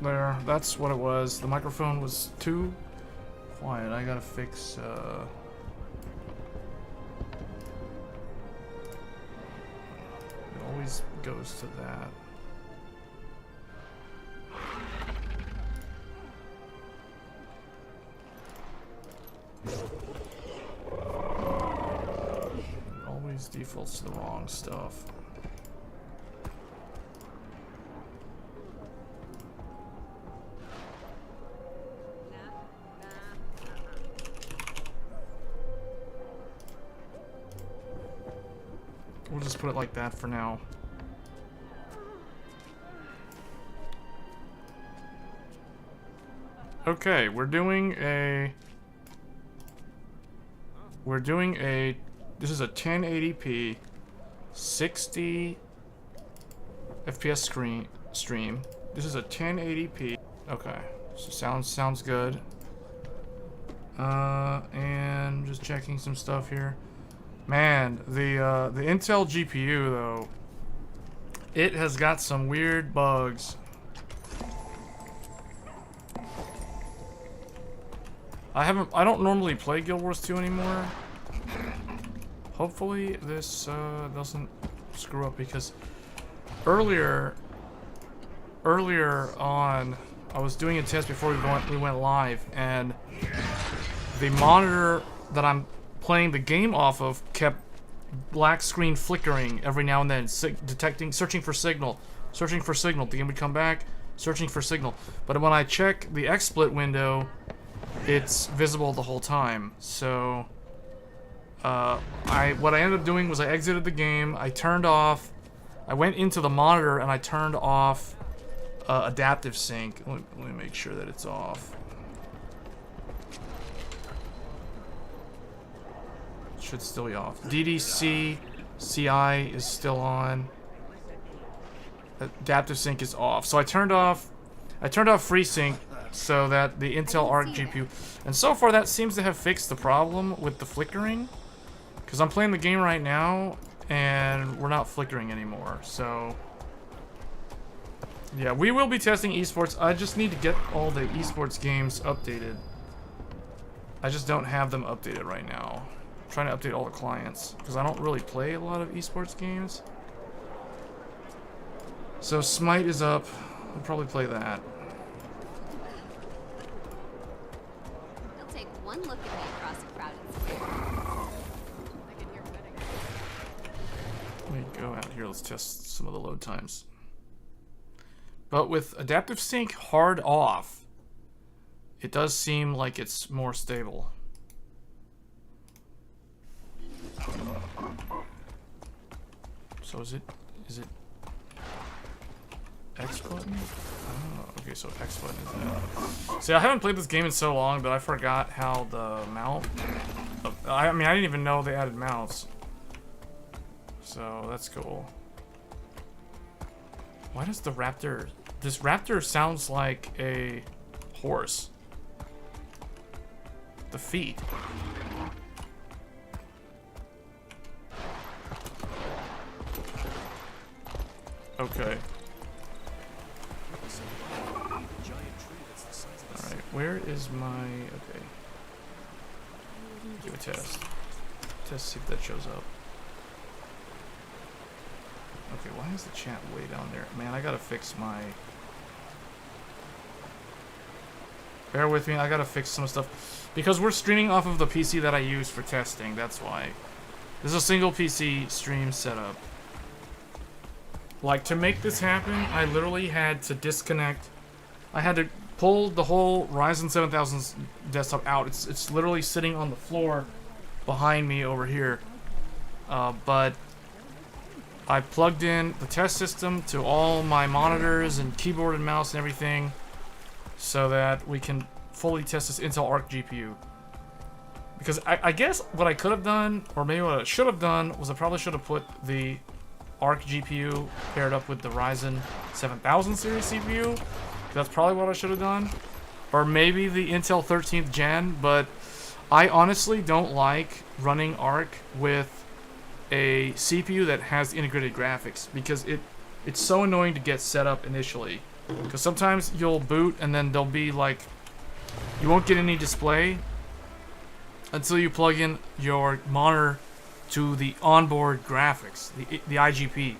There, that's what it was. The microphone was too quiet. I gotta fix, it always goes to that. It always defaults to the wrong stuff. We'll just put it like that for now. Okay, we're doing a this is a 1080p 60 FPS stream. This is a 1080p. Okay, so sounds good. And just checking some stuff here. Man, the Intel GPU though, it has got some weird bugs. I don't normally play Guild Wars 2 anymore. Hopefully this doesn't screw up, because earlier on I was doing a test before we went live, and the monitor that I'm playing the game off of kept black screen flickering every now and then, searching for signal. The game would come back, searching for signal. But when I check the XSplit window, it's visible the whole time. So what I ended up doing was I exited the game, I went into the monitor and I turned off adaptive sync. Let me make sure that it's off. Should still be off. DDC CI is still on. Adaptive sync is off. So I turned off FreeSync so that the Intel ARC GPU, and so far that seems to have fixed the problem with the flickering, because I'm playing the game right now and we're not flickering anymore. So yeah, we will be testing esports. I just need to get all the esports games updated. I just don't have them updated right now. I'm trying to update all the clients because I don't really play a lot of esports games. So Smite is up. I'll probably play that. He'll take one look at me across a crowded square. I can hear betting. Let me go out here. Let's test some of the load times. But with adaptive sync hard off, it does seem like it's more stable. So is it X button? Oh, okay, so X button is that. See, I haven't played this game in so long that I forgot how the mount. I mean, I didn't even know they added mounts. So that's cool. Why does the raptor? This raptor sounds like a horse. The feet. Okay. Alright, where is my... Okay. Do a test. Test, see if that shows up. Okay, why is the chat way down there? Man, I gotta fix my... Bear with me, I gotta fix some stuff. Because we're streaming off of the PC that I use for testing, that's why. This is a single PC stream setup. Like, to make this happen, I literally had to disconnect. I had to pull the whole Ryzen 7000 desktop out. It's literally sitting on the floor behind me over here. But I plugged in the test system to all my monitors and keyboard and mouse and everything so that we can fully test this Intel ARC GPU. Because I guess what I could have done, or maybe what I should have done, was I probably should have put the ARC GPU paired up with the Ryzen 7000 series CPU. That's probably what I should have done. Or maybe the Intel 13th gen, but I honestly don't like running ARC with a CPU that has integrated graphics because it's so annoying to get set up initially. Because sometimes you'll boot and then there'll be like, you won't get any display until you plug in your monitor to the onboard graphics, the IGP.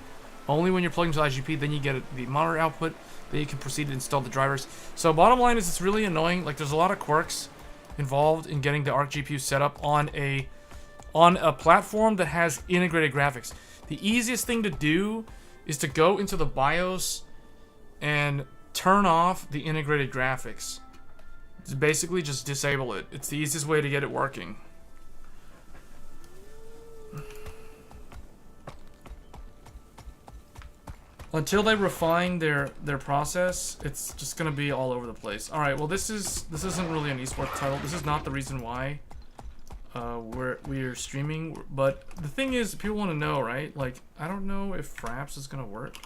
Only when you're plugging to the IGP, then you get the monitor output, then you can proceed to install the drivers. So bottom line is it's really annoying. Like there's a lot of quirks involved in getting the ARC GPU set up on a platform that has integrated graphics. The easiest thing to do is to go into the BIOS and turn off the integrated graphics. It's basically just disable it. It's the easiest way to get it working. Until they refine their process, it's just gonna be all over the place. All right, well this isn't really an esports title. This is not the reason why we're streaming. But the thing is, people want to know, right? Like, I don't know if Fraps is gonna work.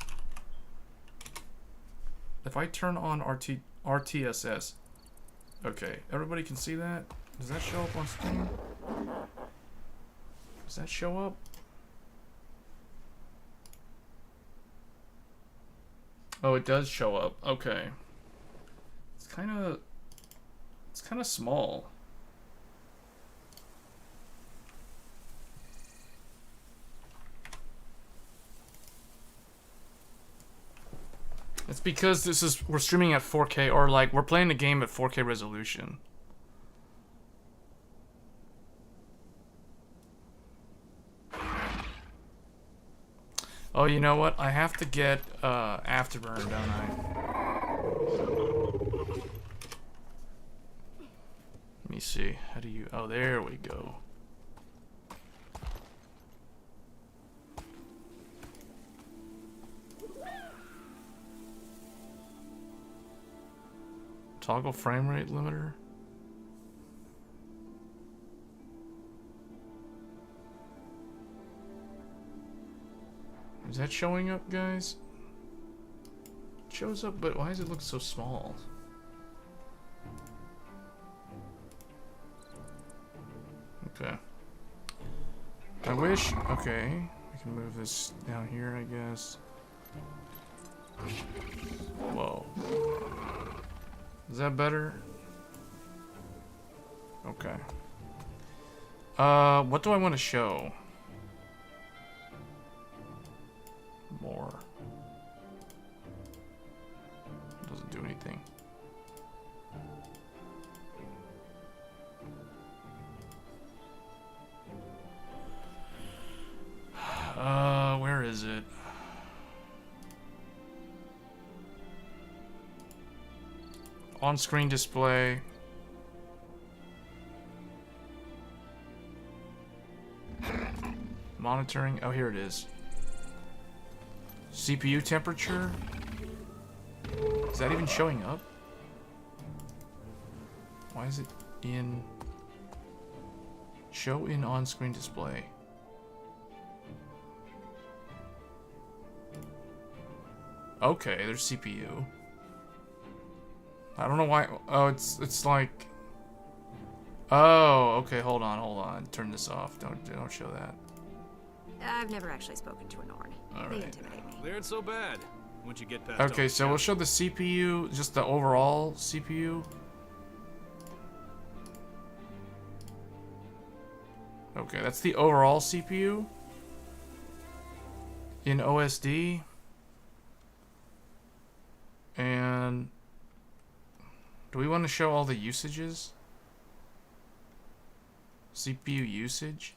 If I turn on RTSS, okay, everybody can see that. Does that show up on screen? Does that show up? Oh, it does show up. Okay. It's kind of small. It's because we're streaming at 4K, or like we're playing the game at 4K resolution. Oh, you know what? I have to get Afterburner, don't I? Let me see. How do you... Oh, there we go. Toggle frame rate limiter. Is that showing up, guys? It shows up, but why does it look so small? Okay. I wish... Okay. I can move this down here, I guess. Whoa. Is that better? Okay. What do I want to show? More. Doesn't do anything. Where is it? On-screen display. Monitoring. Oh, here it is. CPU temperature. Is that even showing up? Why is it in... Show in on-screen display. Okay, there's CPU. I don't know why. Oh, it's like. Oh, okay. Hold on. Turn this off. Don't show that. I've never actually spoken to a Norn. All They right. intimidate me. They aren't so bad once you get past. Okay, so we'll show the CPU, just the overall CPU. Okay, that's the overall CPU in OSD. And do we want to show all the usages? CPU usage?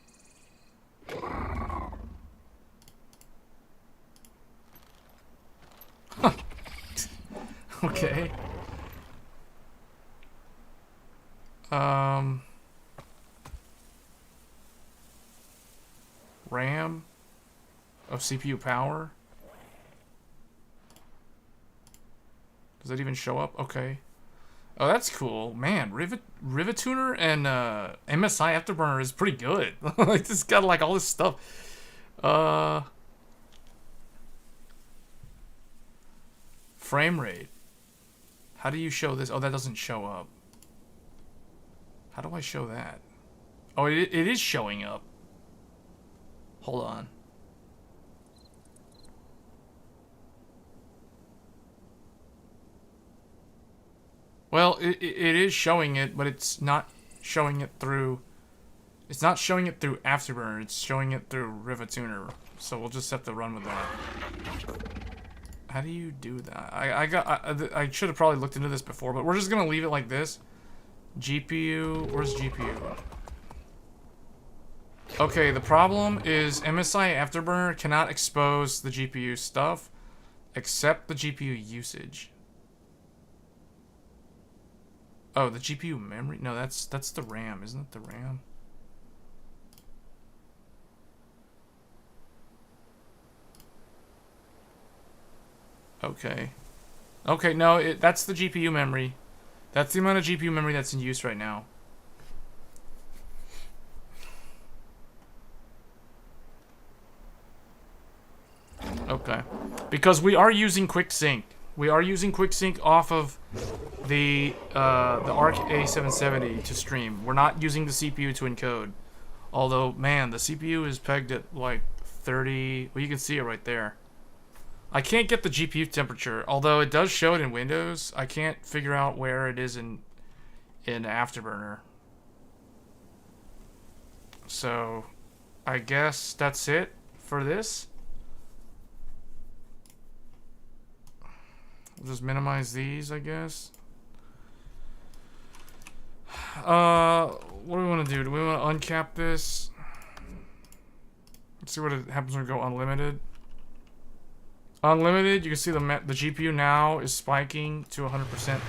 Okay. RAM of CPU power. Does that even show up? Okay. Oh, that's cool. Man, Rivatuner and MSI Afterburner is pretty good. It's got like all this stuff. Frame rate. How do you show this? Oh, that doesn't show up. How do I show that? Oh, it is showing up. Hold on. Well, it is showing it, but it's not showing it through... It's not showing it through Afterburner, it's showing it through Rivatuner. So we'll just have to run with that. How do you do that? I should have probably looked into this before, but we're just gonna leave it like this. GPU, where's GPU? Okay, the problem is MSI Afterburner cannot expose the GPU stuff, except the GPU usage. Oh, the GPU memory? No, that's the RAM, isn't it the RAM? Okay. Okay, no, that's the GPU memory. That's the amount of GPU memory that's in use right now. Okay. Because we are using QuickSync. We are using QuickSync off of the ARC A770 to stream. We're not using the CPU to encode. Although, man, the CPU is pegged at like 30... Well, you can see it right there. I can't get the GPU temperature, although it does show it in Windows. I can't figure out where it is in Afterburner. So, I guess that's it for this. We'll just minimize these, I guess. What do we want to do? Do we want to uncap this? Let's see what happens when we go unlimited. Unlimited, you can see the GPU now is spiking to 100%.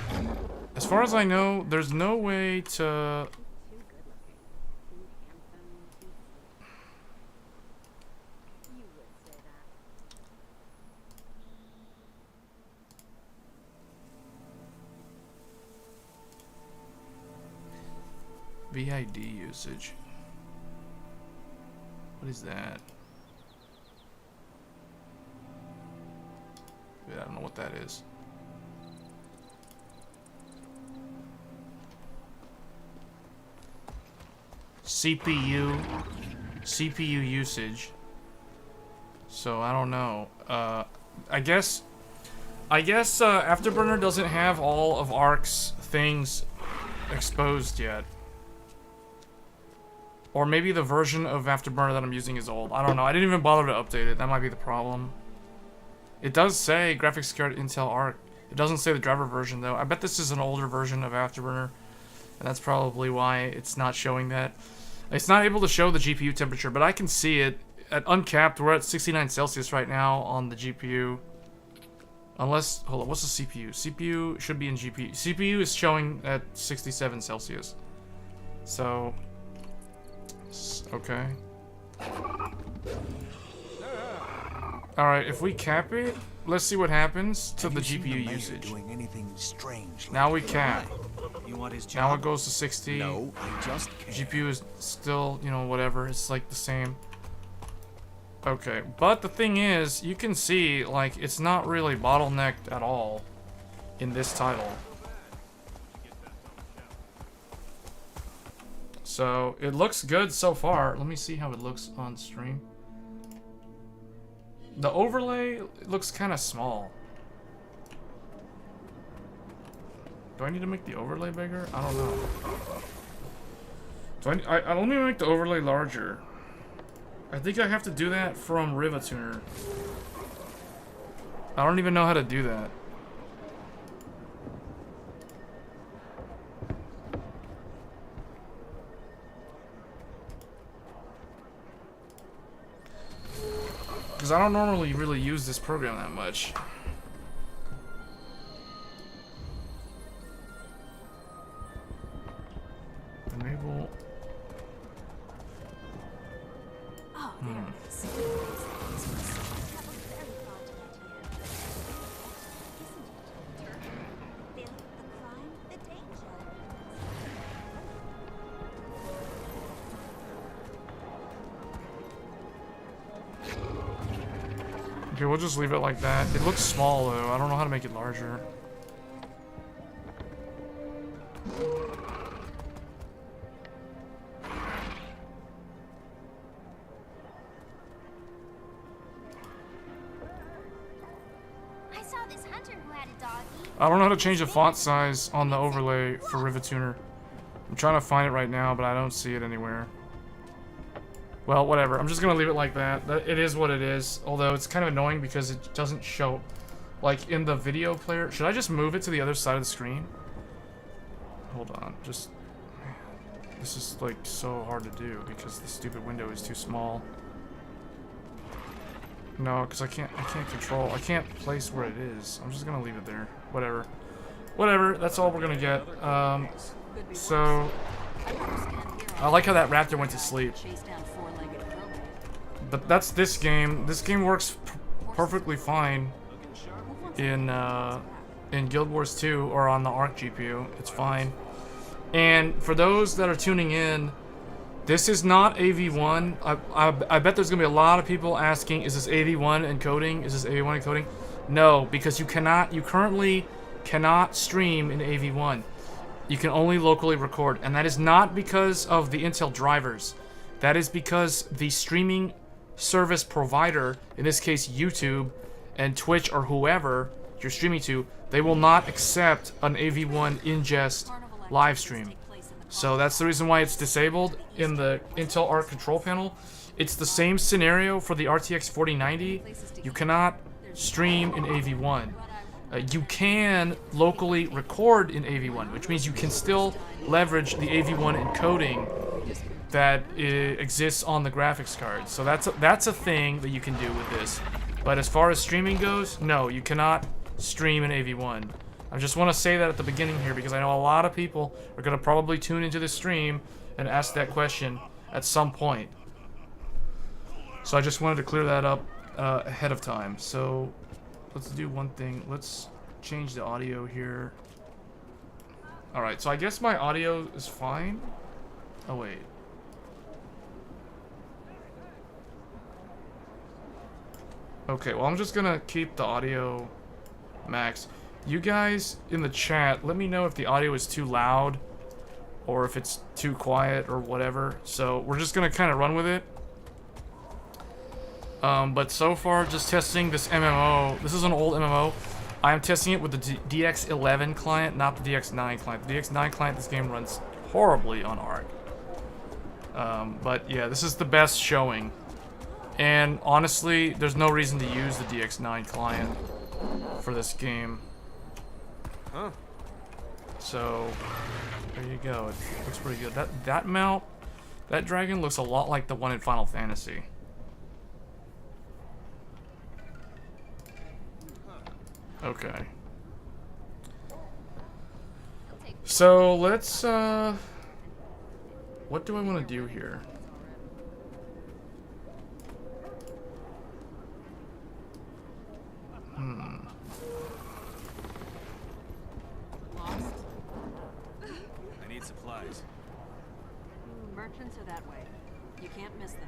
As far as I know, there's no way to... VID usage. What is that? I don't know what that is. CPU usage. So I don't know. I guess Afterburner doesn't have all of ARC's things exposed yet. Or maybe the version of Afterburner that I'm using is old. I don't know. I didn't even bother to update it. That might be the problem. It does say graphics card Intel ARC. It doesn't say the driver version though. I bet this is an older version of Afterburner, and that's probably why it's not showing that. It's not able to show the GPU temperature, but I can see it at uncapped. We're at 69 Celsius right now on the GPU. Unless, hold on, what's the CPU? CPU should be in GPU. CPU is showing at 67 Celsius. So, okay. Alright, if we cap it, let's see what happens to the GPU usage. Now we cap. Now it goes to 60. No, I just can't. GPU is still, you know, whatever. It's like the same. Okay, but the thing is, you can see, like, it's not really bottlenecked at all in this title. So, it looks good so far. Let me see how it looks on stream. The overlay looks kind of small. Do I need to make the overlay bigger? I don't know. Let me make the overlay larger. I think I have to do that from Rivatuner. I don't even know how to do that. Because I don't normally really use this program that much. Enable. Oh, there it is. Okay, we'll just leave it like that. It looks small though. I don't know how to make it larger. I saw this hunter hunter who had a doggy. I don't know how to change the font size on the overlay for Rivatuner. I'm trying to find it right now, but I don't see it anywhere. Well, whatever. I'm just gonna leave it like that. It is what it is. Although it's kind of annoying because it doesn't show, like in the video player. Should I just move it to the other side of the screen? Hold on. Just. This is like so hard to do because the stupid window is too small. No, because I can't control. I can't place where it is. I'm just gonna leave it there. Whatever. Whatever. That's all we're gonna get. So. I like how that raptor went to sleep. But that's this game. This game works perfectly fine in Guild Wars 2 or on the ARC GPU. It's fine. And for those that are tuning in, this is not AV1. I bet there's gonna be a lot of people asking, is this AV1 encoding? Is this AV1 encoding? No, because you currently cannot stream in AV1. You can only locally record, and that is not because of the Intel drivers. That is because the streaming service provider, in this case YouTube and Twitch or whoever you're streaming to, they will not accept an AV1 ingest live stream. So that's the reason why it's disabled in the Intel ARC control panel. It's the same scenario for the RTX 4090. You cannot stream in AV1. You can locally record in AV1, which means you can still leverage the AV1 encoding that exists on the graphics card. So that's a thing that you can do with this. But as far as streaming goes, no, you cannot stream in AV1. I just want to say that at the beginning here because I know a lot of people are going to probably tune into the stream and ask that question at some point. So I just wanted to clear that up ahead of time. So let's do one thing. Let's change the audio here. Alright, so I guess my audio is fine. Oh, wait. Okay, well, I'm just gonna keep the audio max. You guys in the chat, let me know if the audio is too loud or if it's too quiet or whatever. So we're just gonna kind of run with it. But so far, just testing this MMO. This is an old MMO. I am testing it with the DX11 client, not the DX9 client. The DX9 client, this game runs horribly on ARC. But yeah, this is the best showing. And honestly, there's no reason to use the DX9 client for this game. Huh. So, there you go. It looks pretty good. That mount, that dragon looks a lot like the one in Final Fantasy. Okay. So, let's, what do I want to do here? I need supplies. Merchants are that way. You can't miss them.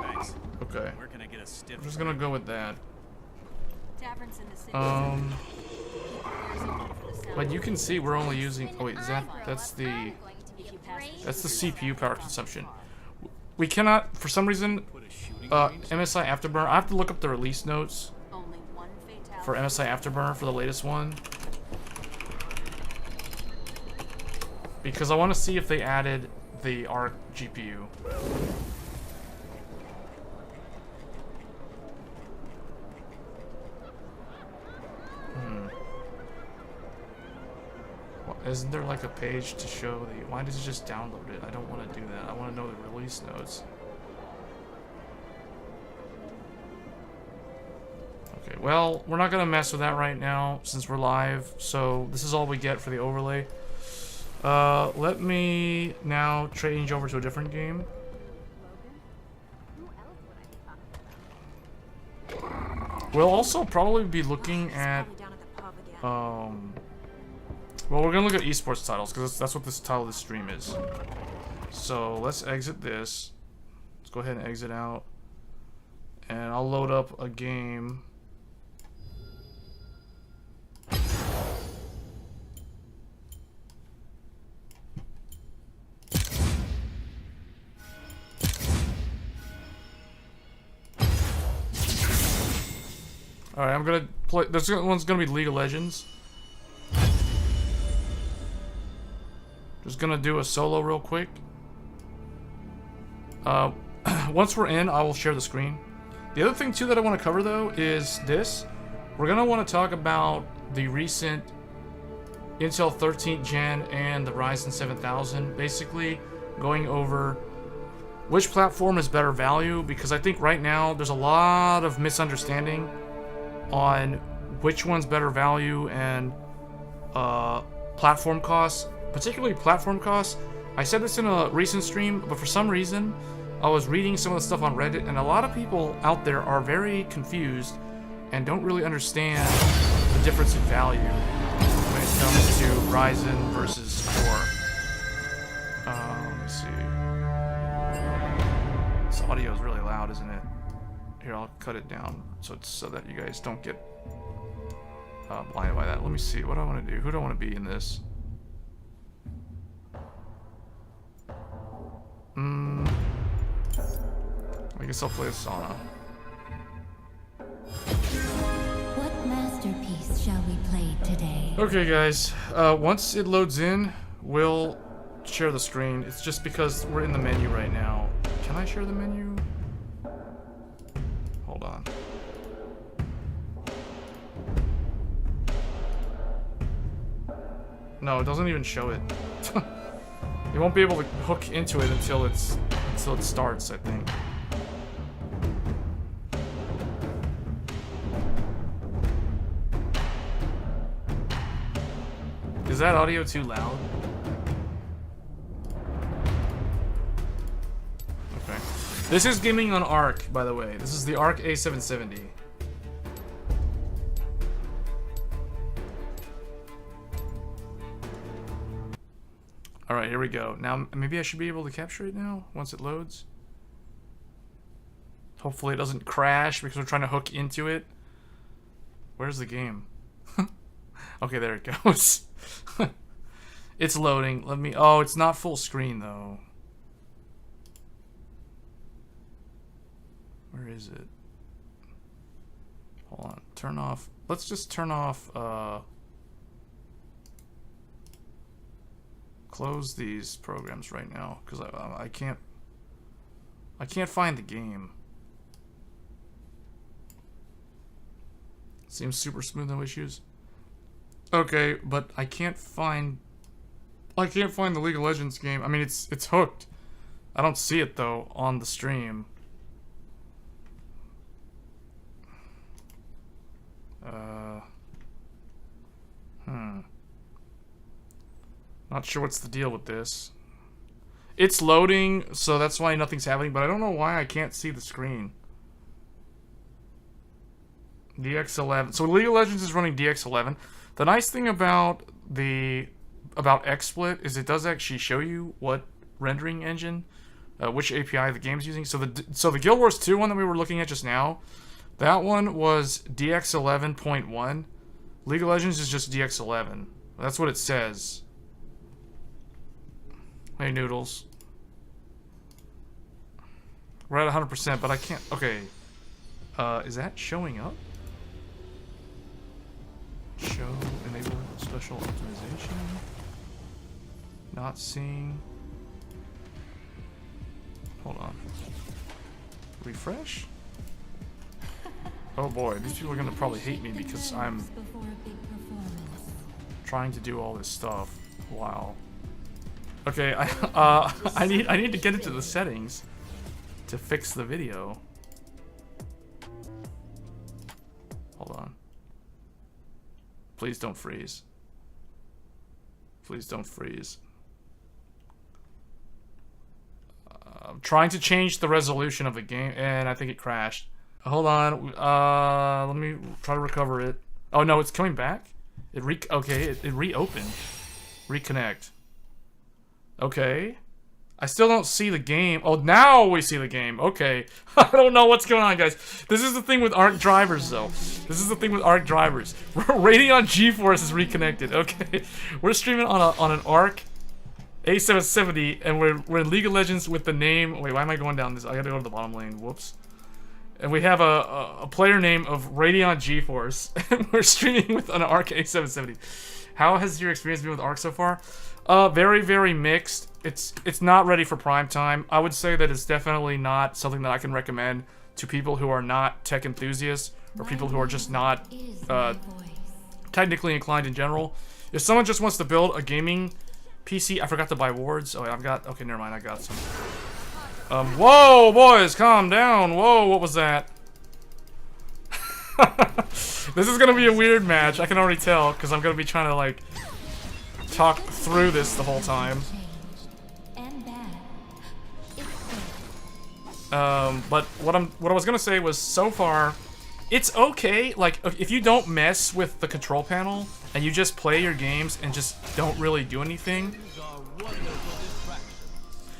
Thanks. Okay. Where can I get a stiff? I'm just gonna go with that. Taverns in the city. But you can see we're only using. Oh wait, is that's the CPU power consumption. We cannot, for some reason, MSI Afterburner. I have to look up the release notes for MSI Afterburner for the latest one because I want to see if they added the ARC GPU. Isn't there like a page to show the... Why does it just download it? I don't want to do that. I want to know the release notes. Okay, well, we're not going to mess with that right now since we're live. So this is all we get for the overlay. Let me now change over to a different game. We'll also probably be looking at... well, we're gonna look at esports titles because that's what this title of the stream is. So let's exit this. Let's go ahead and exit out, and I'll load up a game. Alright, I'm gonna play. This one's gonna be League of Legends. Just gonna do a solo real quick. Once we're in, I will share the screen. The other thing too that I want to cover though is this. We're gonna want to talk about the recent Intel 13th Gen and the Ryzen 7000. Basically, going over which platform is better value, because I think right now there's a lot of misunderstanding on which one's better value and platform costs, particularly platform costs. I said this in a recent stream, but for some reason I was reading some of the stuff on Reddit, and a lot of people out there are very confused and don't really understand the difference in value when it comes to Ryzen versus Core. Let me see. This audio is really loud, isn't it? Here, I'll cut it down so that you guys don't get blinded by that. Let me see. What do I want to do? Who do I want to be in this? I guess I'll play a sauna. What masterpiece shall we play today? Okay, guys. Once it loads in, we'll share the screen. It's just because we're in the menu right now. Can I share the menu? Hold on. No, it doesn't even show it. You won't be able to hook into it until it starts, I think. Is that audio too loud? Okay. This is gaming on ARC, by the way. This is the ARC A770. Alright, here we go. Now, maybe I should be able to capture it now, once it loads. Hopefully it doesn't crash because we're trying to hook into it. Where's the game? Okay, there it goes. It's loading. Let me... Oh, it's not full screen, though. Where is it? Hold on. Turn off... Let's just turn off... Close these programs right now, because I can't find the game. Seems super smooth, no issues. Okay, but I can't find the League of Legends game. I mean, it's hooked. I don't see it though on the stream. Not sure what's the deal with this. It's loading, so that's why nothing's happening, but I don't know why I can't see the screen. DX11. So League of Legends is running DX11. The nice thing about XSplit is it does actually show you what rendering engine, which API the game's using. So the Guild Wars 2 one that we were looking at just now, that one was DX11.1. League of Legends is just DX11. That's what it says. Hey, Noodles. We're at 100%, but I can't... Okay. Is that showing up? Show, enable special optimization. Not seeing. Hold on. Refresh? Oh boy, these people are gonna probably hate me because I'm trying to do all this stuff. Wow. Okay, I need to get into the settings to fix the video. Hold on. Please don't freeze. Please don't freeze. I'm trying to change the resolution of the game, and I think it crashed. Hold on. Let me try to recover it. Oh no, it's coming back. It reopened. Reconnect. Okay. I still don't see the game. Oh, now we see the game. Okay. I don't know what's going on, guys. This is the thing with ARC drivers, though. This is the thing with ARC drivers. Radeon GeForce is reconnected. Okay. We're streaming on an ARC A770, and we're in League of Legends with the name... Wait, why am I going down this? I gotta go to the bottom lane. Whoops. And we have a player name of Radeon GeForce, and we're streaming with an ARC A770. How has your experience been with ARC so far? Very, very mixed. It's not ready for prime time. I would say that it's definitely not something that I can recommend to people who are not tech enthusiasts or people who are just not technically inclined in general. If someone just wants to build a gaming PC, I forgot to buy wards. Oh, yeah, I've got. Okay, never mind. I got some. Whoa, boys, calm down. Whoa, what was that? This is gonna be a weird match. I can already tell because I'm gonna be trying to like talk through this the whole time. But what I was gonna say was so far, it's okay. Like if you don't mess with the control panel and you just play your games and just don't really do anything,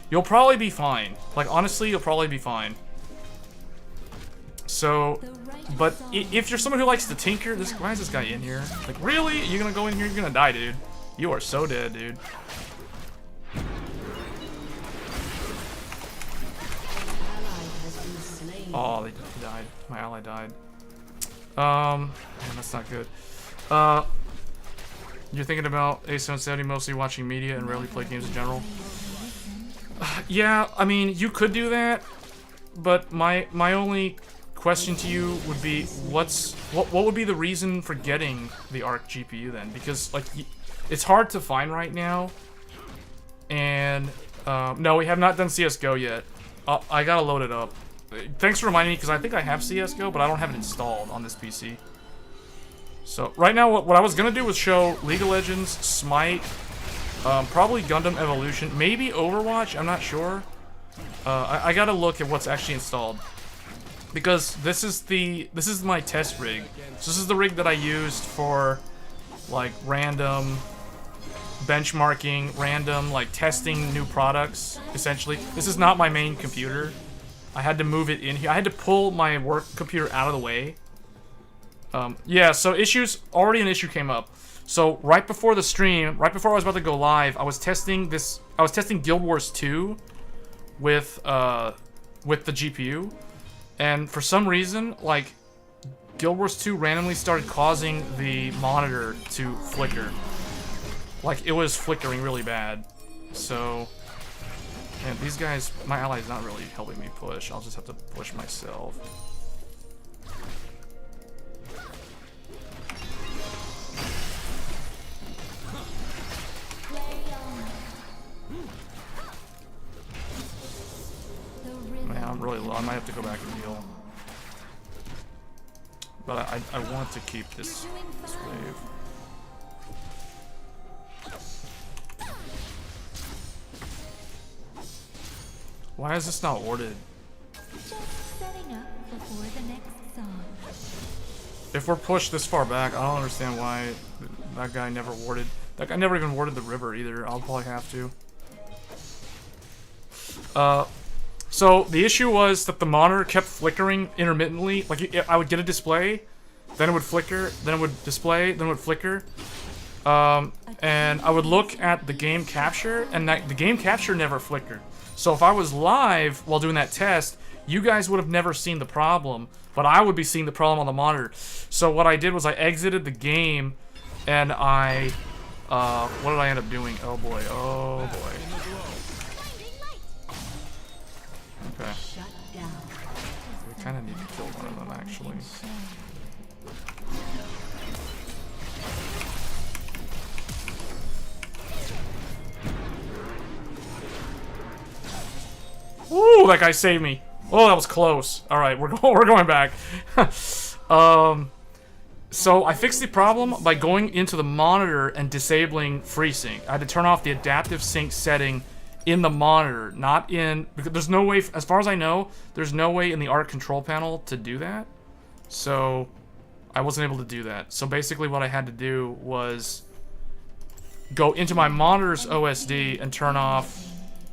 you'll probably be fine. Like honestly, you'll probably be fine. So, but if you're someone who likes to tinker, why is this guy in here? Like really? You're gonna go in here? You're gonna die, dude. You are so dead, dude. Oh, they died. My ally died. Man, that's not good. You're thinking about A770 mostly watching media and rarely play games in general? Yeah, I mean, you could do that, but my only question to you would be, what would be the reason for getting the ARC GPU then? Because like it's hard to find right now, and no, we have not done CS:GO yet. I gotta load it up. Thanks for reminding me, because I think I have CS:GO, but I don't have it installed on this PC. So right now, what I was gonna do was show League of Legends, Smite, probably Gundam Evolution, maybe Overwatch. I'm not sure. I gotta look at what's actually installed, because this is my test rig. So this is the rig that I used for like random benchmarking, random like testing new products. Essentially, this is not my main computer. I had to move it in here. I had to pull my work computer out of the way. Yeah, so already an issue came up. So right before the stream, right before I was about to go live, I was testing Guild Wars 2 with the GPU. And for some reason, like, Guild Wars 2 randomly started causing the monitor to flicker. Like, it was flickering really bad. So, man, these guys, my ally's not really helping me push. I'll just have to push myself. Man, I'm really low. I might have to go back and heal. But I want to keep this wave. Why is this not warded? Just setting up before the next song. If we're pushed this far back, I don't understand why that guy never warded. That guy never even warded the river either. I'll probably have to. So the issue was that the monitor kept flickering intermittently. Like I would get a display, then it would flicker, then it would display, then it would flicker. And I would look at the game capture, and the game capture never flickered. So if I was live while doing that test, you guys would have never seen the problem, but I would be seeing the problem on the monitor. So what I did was I exited the game, and I, what did I end up doing? Oh boy, oh boy. Okay. We kind of need to kill one of them, actually. Ooh, that guy saved me. Oh, that was close. All right, we're going back. So I fixed the problem by going into the monitor and disabling FreeSync. I had to turn off the adaptive sync setting in the monitor, not in, because there's no way, as far as I know, there's no way in the ARC control panel to do that. So I wasn't able to do that. So basically what I had to do was go into my monitor's OSD and turn off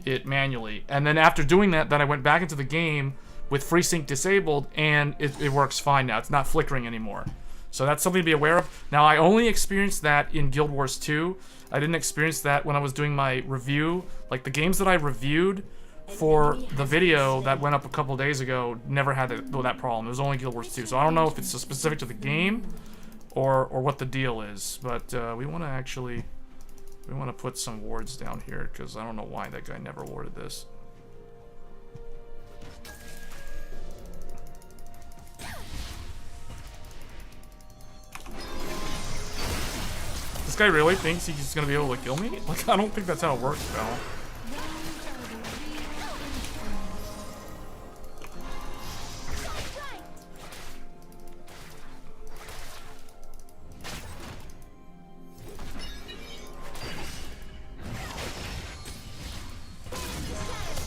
it manually. And then after doing that, then I went back into the game with FreeSync disabled, and it works fine now. It's not flickering anymore. So that's something to be aware of. Now, I only experienced that in Guild Wars 2. I didn't experience that when I was doing my review. Like, the games that I reviewed for the video that went up a couple days ago never had that problem. It was only Guild Wars 2. So I don't know if it's specific to the game or what the deal is. But we want to put some wards down here because I don't know why that guy never warded this. This guy really thinks he's gonna be able to kill me? Like, I don't think that's how it works, pal.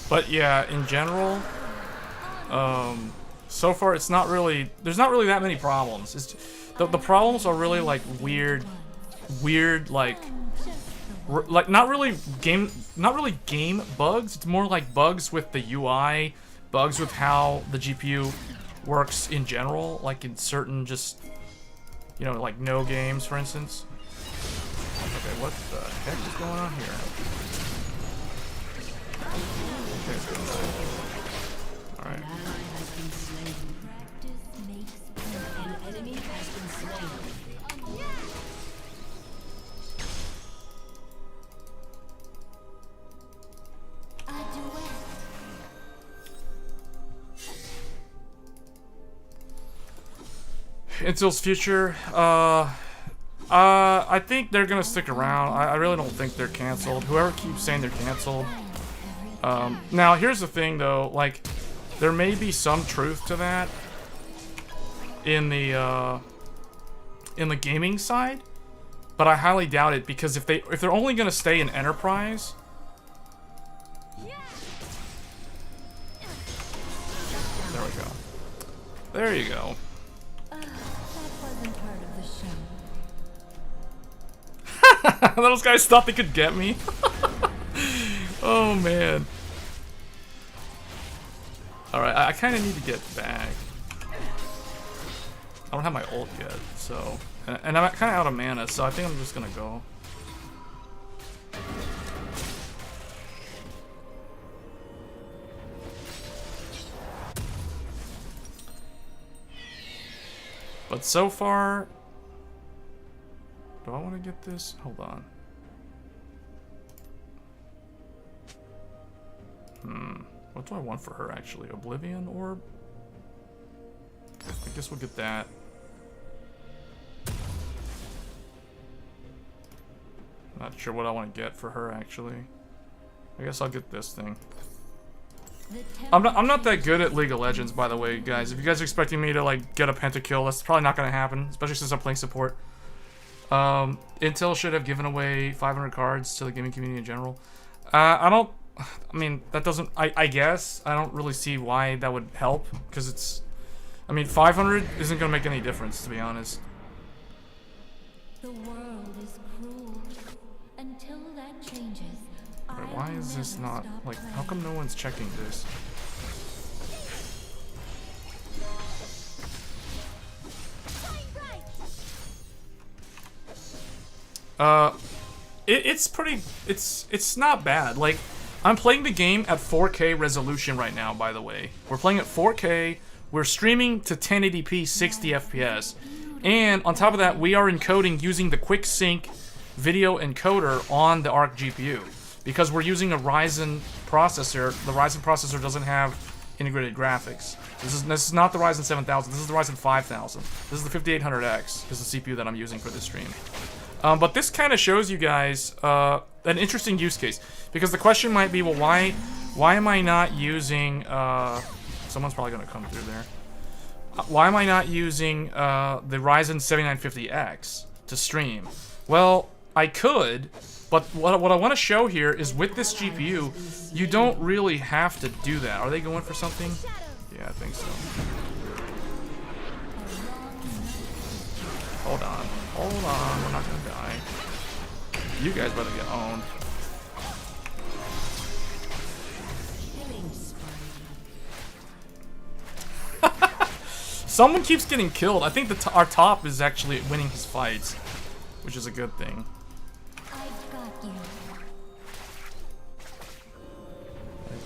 But yeah, in general, so far it's not really, there's not really that many problems. It's the problems are really like weird like not really game bugs. It's more like bugs with the UI, bugs with how the GPU works in general, like in certain just, you know, like no games, for instance. Okay, what the heck is going on here? Okay, alright. Intel's future, I think they're gonna stick around. I really don't think they're canceled. Whoever keeps saying they're canceled. Now here's the thing though, like, there may be some truth to that in the gaming side, but I highly doubt it, because if they're only gonna stay in enterprise, there we go. There you go. Those guys thought they could get me. Oh man. Alright, I kind of need to get back. I don't have my ult yet, so... And I'm kind of out of mana, so I think I'm just gonna go. But so far... Do I want to get this? Hold on. What do I want for her, actually? Oblivion Orb? I guess we'll get that. Not sure what I want to get for her, actually. I guess I'll get this thing. I'm not that good at League of Legends, by the way, guys. If you guys are expecting me to, like, get a pentakill, that's probably not going to happen, especially since I'm playing support. Intel should have given away 500 cards to the gaming community in general. I mean, that doesn't, I guess, I don't really see why that would help, because it's, I mean, 500 isn't going to make any difference, to be honest. The world is cruel. Until that changes, Right, why is this not, like, how come no one's checking this? It's not bad. Like, I'm playing the game at 4K resolution right now, by the way. We're playing at 4K, we're streaming to 1080p 60 FPS, and on top of that, we are encoding using the quick sync video encoder on the ARC GPU. Because we're using a Ryzen processor, the Ryzen processor doesn't have integrated graphics. This is not the Ryzen 7000, this is the Ryzen 5000. This is the 5800X, is the CPU that I'm using for this stream. But this kind of shows you guys an interesting use case, because the question might be, well, why am I not using? Someone's probably gonna come through there. Why am I not using the Ryzen 7950X to stream? Well, I could, but what I want to show here is with this GPU, you don't really have to do that. Are they going for something? Yeah, I think so. Hold on. Hold on, we're not gonna die. You guys better get owned. Someone keeps getting killed. I think our top is actually winning his fights, which is a good thing. I've got you.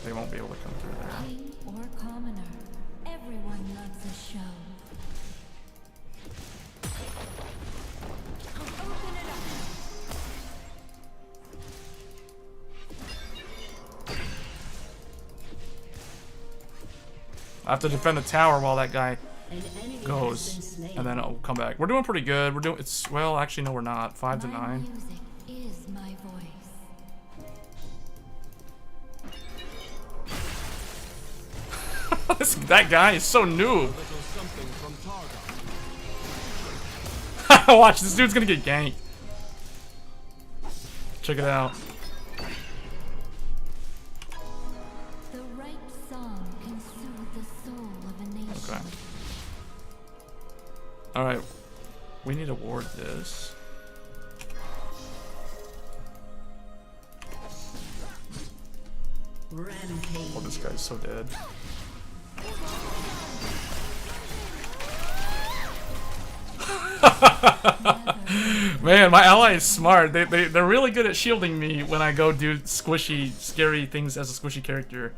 they won't be able to come through there. King or commoner, everyone loves a show. Open it up. I have to defend the tower while that guy An enemy has goes, been slain. and then I'll come back. We're doing pretty good. We're doing, it's, well, actually, no, we're not. 5 to My 9. music is my voice. That guy is so noob. Watch, this dude's gonna get ganked. Check it out. The right song can soothe the soul of a nation. Okay. Alright. We need to ward this. Rampage. Oh, this guy's so dead. Man, my ally is smart. They're really good at shielding me when I go do squishy, scary things as a squishy character.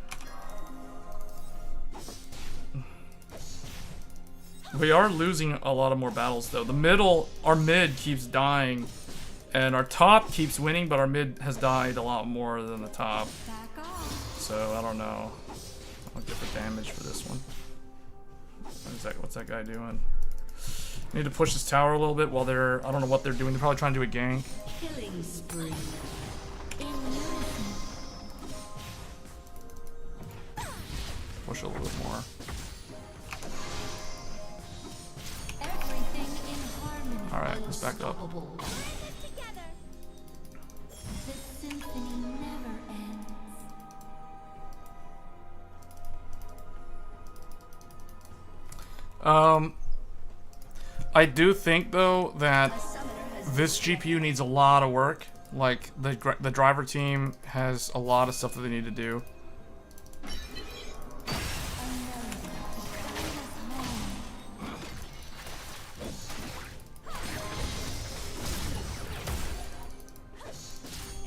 We are losing a lot of more battles though. Our mid keeps dying, and our top keeps winning, but our mid has died a lot more than the top. Back off. So I don't know. I'll get the damage for this one. What's that guy doing? Need to push this tower a little bit while they're, I don't know what they're doing. They're probably trying to do a gank. Killing spree. In unison. Push a little bit more. Everything in harmony. Alright, let's back up. Unstoppable. The symphony never ends. I do think though that this GPU needs a lot of work. Like the driver team has a lot of stuff that they need to do.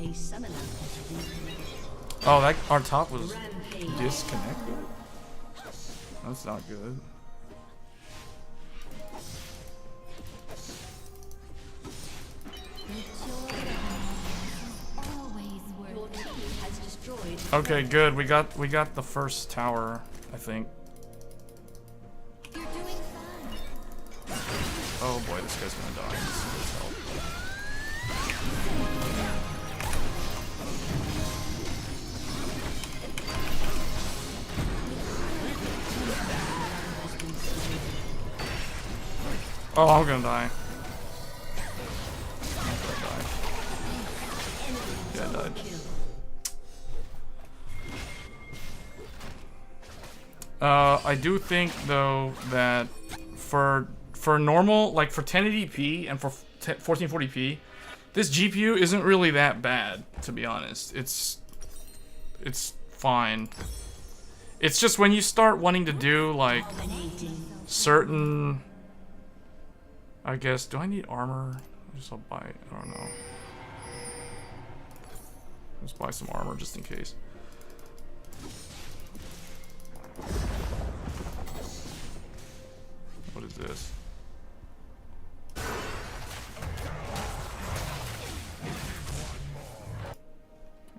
A summoner has been created. Oh, that our top was Rampage. disconnected. That's not good. The joy of is always Your worth it. team has destroyed. Okay, good. We got the first tower, I think. You're doing fine. Oh boy, this guy's gonna die. This needs help. Oh, I'm gonna die. I'm gonna die. Yeah, I died. I do think though that for normal, like for 1080p and for 1440p, this GPU isn't really that bad, to be honest. It's fine. It's just when you start wanting to do like certain, I guess, do I need armor? I guess I'll buy, I don't know. Let's buy some armor just in case. What is this?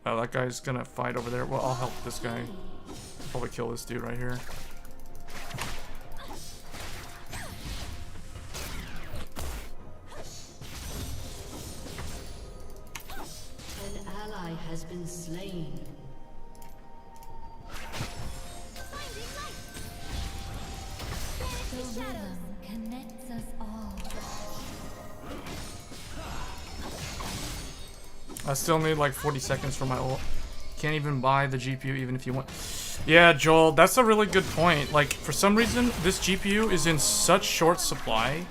Oh, that guy's gonna fight over there. Well, I'll help this guy. Probably kill this dude right here. An ally has been slain. The rhythm connects us all. I still need like 40 seconds for my ult. Can't even buy the GPU even if you want. Yeah, Joel, that's a really good point. Like, for some reason, this GPU is in such short supply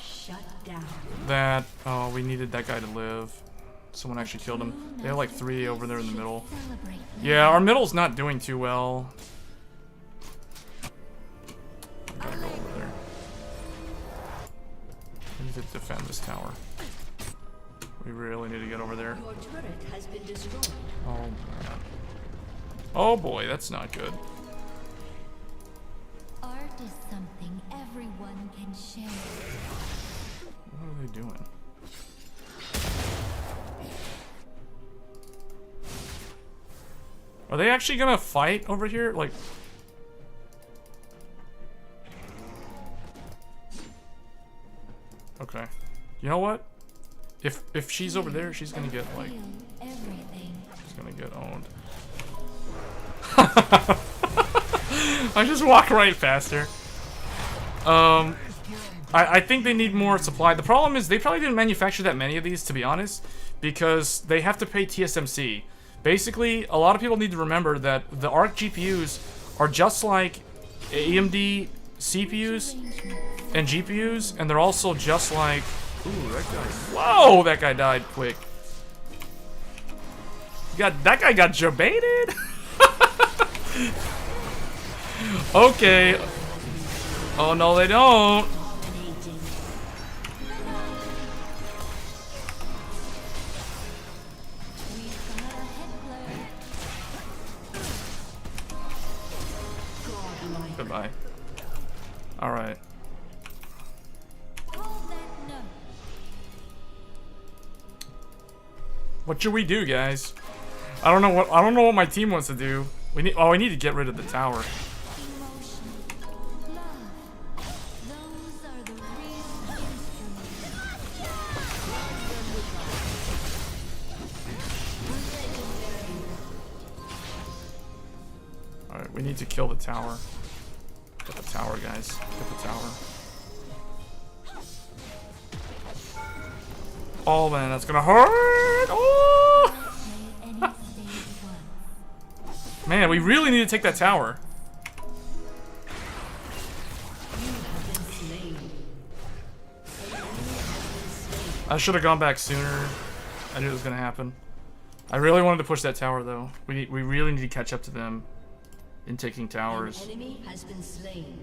Shut down. that... Oh, we needed that guy to live. Someone actually killed him. They have like 3 over there in the middle. Celebrate Yeah, our middle's not doing too well. I gotta go over there. I need to defend this tower. We really need to get over there. Your turret has been destroyed. Oh, man. Oh boy, that's not good. Art is something everyone can share. What are they doing? Are they actually gonna fight over here? Like... Okay. You know what? If she's over there, she's gonna get, like... Feel everything. She's gonna get owned. I just walked right past her. I think they need more supply. The problem is they probably didn't manufacture that many of these, to be honest, because they have to pay TSMC. Basically, a lot of people need to remember that the ARC GPUs are just like AMD CPUs and GPUs, and they're also just like... Ooh, that guy... Whoa, that guy died quick. That guy got jebaited? Okay. Oh, no, they don't. Goodbye. Alright. What should we do, guys? I don't know what my team wants to do. We need to get rid of the tower. Alright, we need to kill the tower. Get the tower, guys. Get the tower. Oh man, that's gonna hurt! Oh! Man, we really need to take that tower. I should have gone back sooner. I knew it was gonna happen. I really wanted to push that tower though. We really need to catch up to them in taking towers. An enemy has been slain.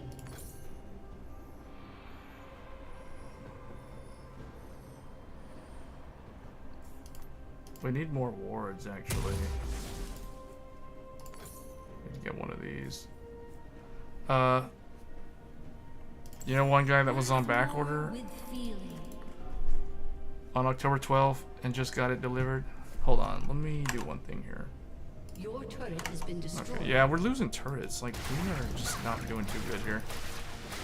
We need more wards, actually. Need to get one of these. You know one guy that was on back order on October 12th and just got it delivered? Hold on, let me do one thing here. Your turret has been destroyed. Okay, yeah, we're losing turrets. Like, we are just not doing too good here.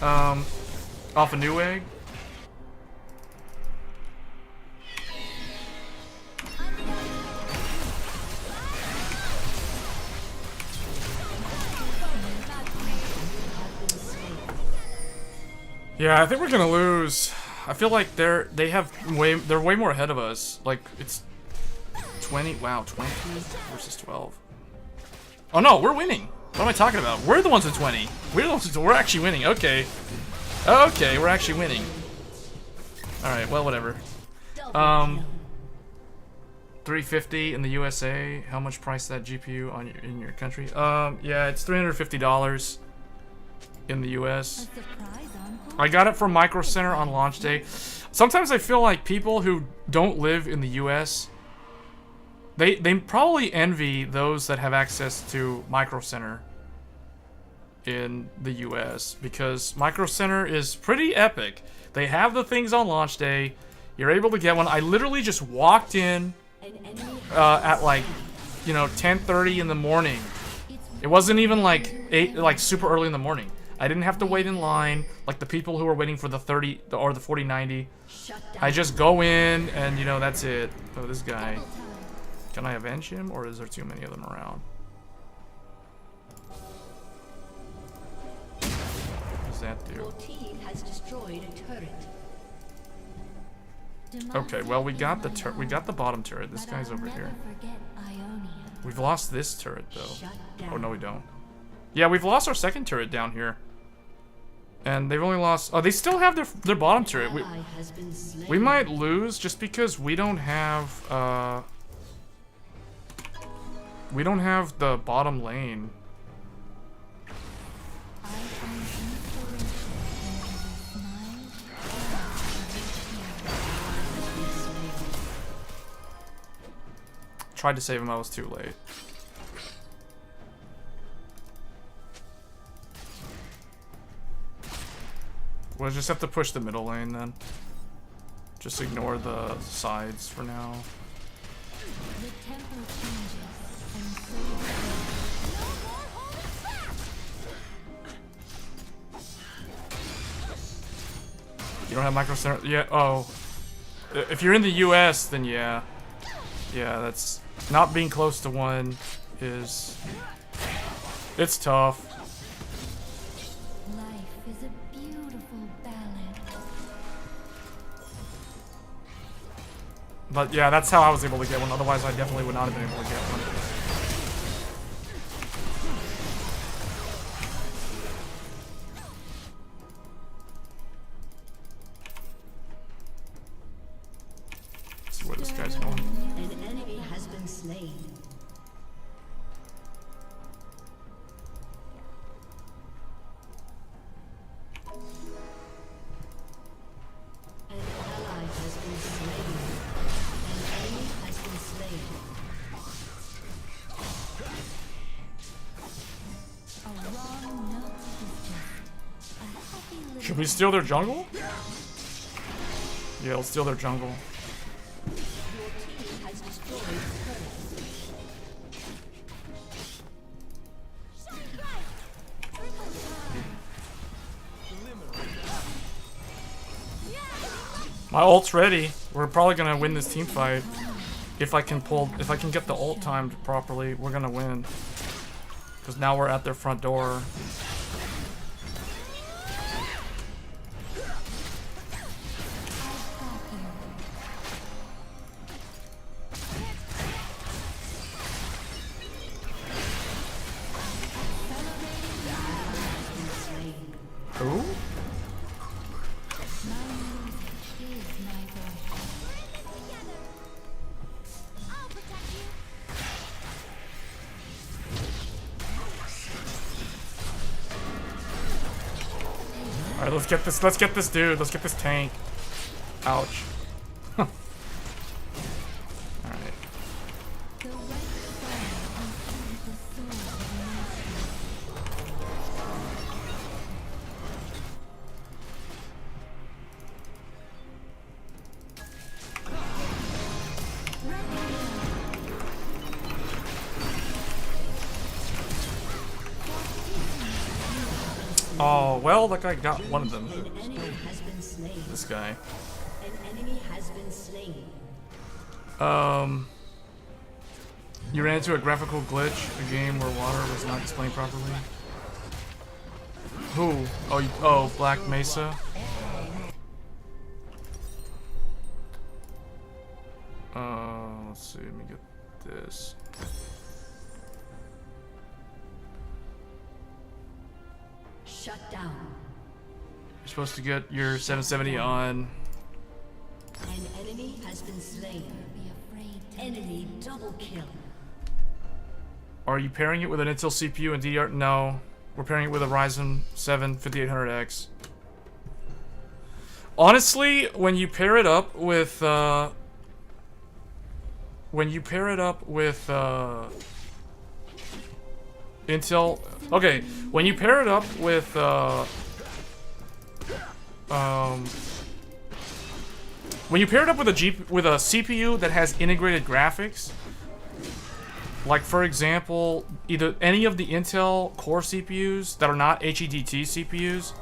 Off a new egg. Yeah, I think we're gonna lose. I feel like they're way more ahead of us. Like it's 20. Wow, 20 versus 12. Oh no, we're winning. What am I talking about? We're the ones at 20. We're actually winning. Okay. Okay, we're actually winning. All right. Well, whatever. 350 in the USA. How much price that GPU on in your country? Yeah, it's $350 in the US. I got it from Micro Center on launch day. Sometimes I feel like people who don't live in the US, they probably envy those that have access to Micro Center in the US, because Micro Center is pretty epic. They have the things on launch day. You're able to get one. I literally just walked in at like, you know, 10:30 in the morning. It wasn't even like super early in the morning. I didn't have to wait in line like the people who were waiting for the 30 or the 4090. I just go in and, you know, that's it. Oh, this guy. Can I avenge him, or is there too many of them around? What does that do? Your team has destroyed a turret. Okay, well we got the bottom turret. This guy's over here. We've lost this turret though. Oh no, we don't. Yeah, we've lost our second turret down here. And they've only lost... Oh, they still have their bottom turret. We might lose just because we don't have... we don't have the bottom lane. Tried to save him, I was too late. We'll just have to push the middle lane then. Just ignore the sides for now. The tempo changes, and so You don't have micro center? Yeah, oh. If you're in the US, then yeah. Yeah, that's... Not being close to one is... It's tough. life is a beautiful ballad. But yeah, that's how I was able to get one. Otherwise, I definitely would not have been able to get one. Let's see where this guy's going. An enemy has been slain. An ally has been slain. An enemy has been slain. A wrong note is just a happy little Should we steal their jungle? Yeah, let's steal their jungle. Your team has destroyed the turret. My ult's ready. We're probably gonna win this team fight. If I can get the ult timed properly, we're gonna win. Because now we're at their front door. Who? Alright, let's get this dude, let's get this tank. Ouch. Alright. the right song and soothe the soul of a nation. Oh, well, that guy got one of them. An enemy has been slain. This guy. An enemy has been slain. You ran into a graphical glitch, a game where water was not displaying properly. Who? Oh, Black Mesa. Let's see, let me get this. Shut down. You're supposed to get your 770 on. An enemy has been slain. Be afraid to Enemy double kill. Are you pairing it with an Intel CPU and DDR? No. We're pairing it with a Ryzen 7 5800X. Honestly, when you pair it up with Intel, okay, when you pair it up with when you pair it up with a CPU that has integrated graphics, like for example, either any of the Intel Core CPUs that are not HEDT CPUs.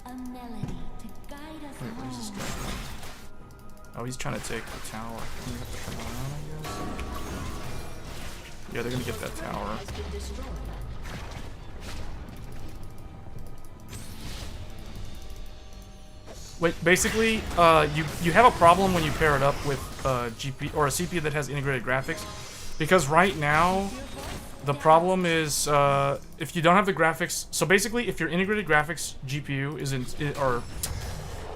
a melody to guide us Wait, where's this home. guy? Oh, he's trying to take the tower. Can we have to come around, I guess? Yeah, they're gonna get that tower. Has been destroyed. Wait, basically, you have a problem when you pair it up with GPU or a CPU that has integrated graphics, because right now the problem is if you don't have the graphics. So basically, if your integrated graphics GPU is or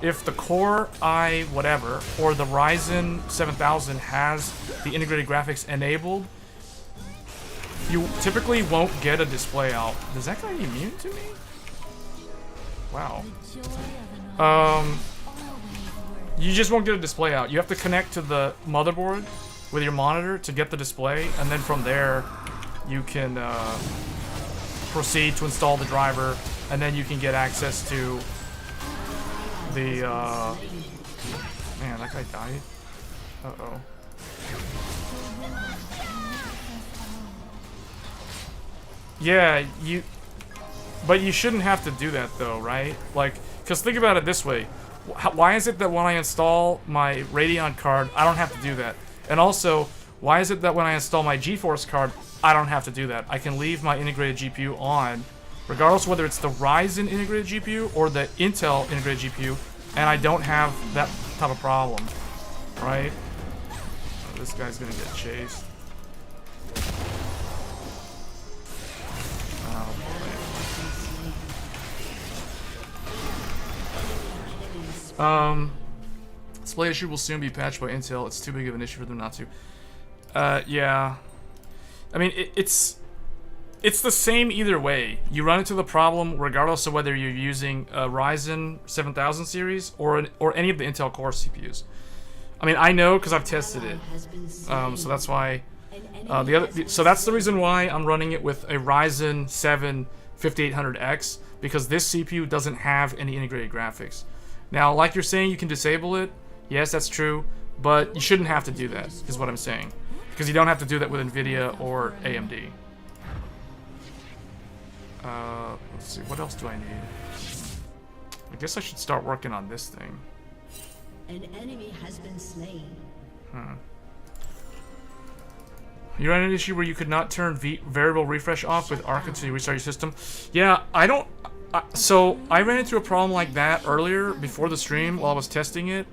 if the Core i whatever or the Ryzen 7000 has the integrated graphics enabled, you typically won't get a display out. Is that guy immune to me? Wow. The joy of an always works. You just won't get a display out. You have to connect to the motherboard with your monitor to get the display, and then from there you can proceed to install the driver and then you can get access to the, man, that guy died? Uh-oh. Yeah, but you shouldn't have to do that though, right? Like, because think about it this way. Why is it that when I install my Radeon card, I don't have to do that? And also, why is it that when I install my GeForce card, I don't have to do that? I can leave my integrated GPU on, regardless of whether it's the Ryzen integrated GPU or the Intel integrated GPU, and I don't have that type of problem, right? Oh, this guy's gonna get chased. Oh, boy. Display issue will soon be patched by Intel. It's too big of an issue for them not to. Yeah. I mean, it's the same either way. You run into the problem regardless of whether you're using a Ryzen 7000 series or any of the Intel Core CPUs. I mean, I know because I've tested it. So that's why so that's the reason why I'm running it with a Ryzen 7 5800X, because this CPU doesn't have any integrated graphics. Now, like you're saying, you can disable it. Yes, that's true, but you shouldn't have to do that, is what I'm saying. Because you don't have to do that with NVIDIA or AMD. Let's see, what else do I need? I guess I should start working on this thing. An enemy has been slain. You ran an issue where you could not turn variable refresh off with ARC until you restart your system. Yeah, I don't... so, I ran into a problem like that earlier, before the stream, while I was testing it.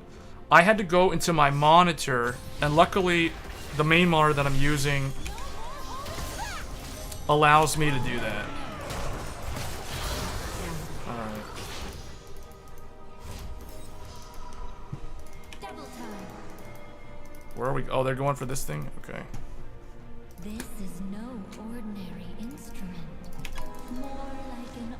I had to go into my monitor, and luckily, the main monitor that I'm using allows me to do that. Alright. Where are we? Oh, they're going for this thing? Okay. This is no ordinary instrument. More like an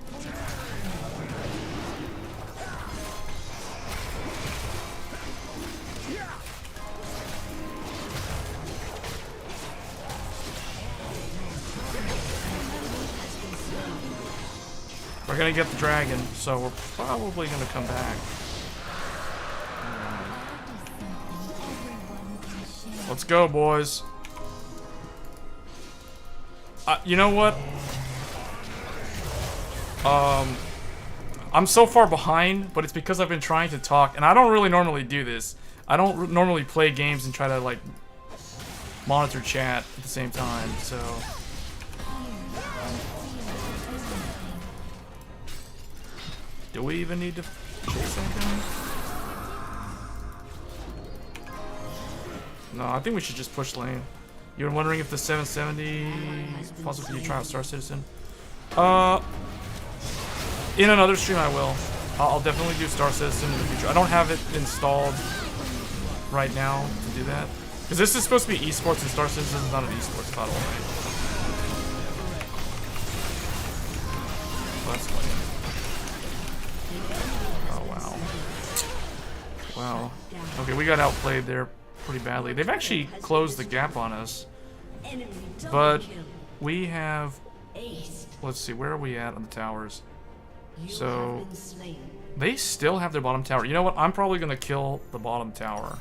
We're gonna get the dragon, so we're probably gonna come back. Let's go, boys. You know what? I'm so far behind, but it's because I've been trying to talk, and I don't really normally do this. I don't normally play games and try to, like, monitor chat at the same time, so... Do we even need to chase that guy? No, I think we should just push lane. You were wondering if the 770 possible you try out Star Citizen? In another stream I will. I'll definitely do Star Citizen in the future. I don't have it installed right now to do that. Because this is supposed to be esports, and Star Citizen is not an esports title, right? Well, that's funny. Oh, wow. Wow. Okay, we got outplayed there pretty badly. They've actually closed the gap on us. But we have... Let's see, where are we at on the towers? So... They still have their bottom tower. You know what? I'm probably going to kill the bottom tower.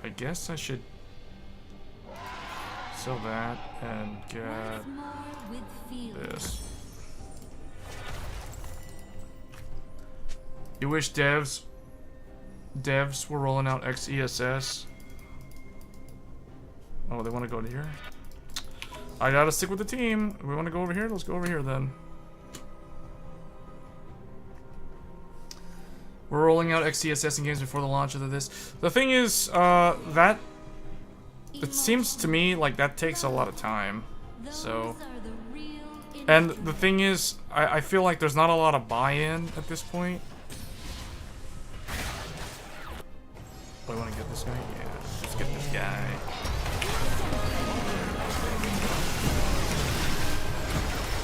I guess I should sell that and get this. You wish devs were rolling out XESS. Oh, they want to go to here? I gotta stick with the team. We want to go over here? Let's go over here then. We're rolling out XCSS in games before the launch of this. The thing is, that... It seems to me like that takes a lot of time. So... And the thing is, I feel like there's not a lot of buy-in at this point. Do I want to get this guy? Yeah, let's get this guy.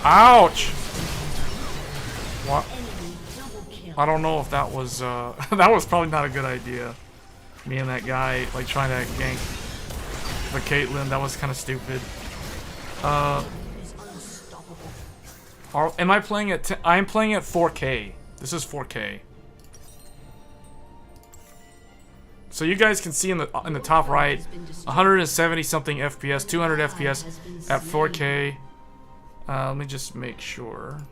Ouch! What? Enemy double kill. I don't know if that was, that was probably not a good idea. Me and that guy, like, trying to gank the Caitlyn, that was kind of stupid. Is unstoppable. Am I playing at, I'm playing at 4K. This is 4K. So you guys can see in the top right, 170 something FPS, 200 FPS at 4K. Let me just make sure.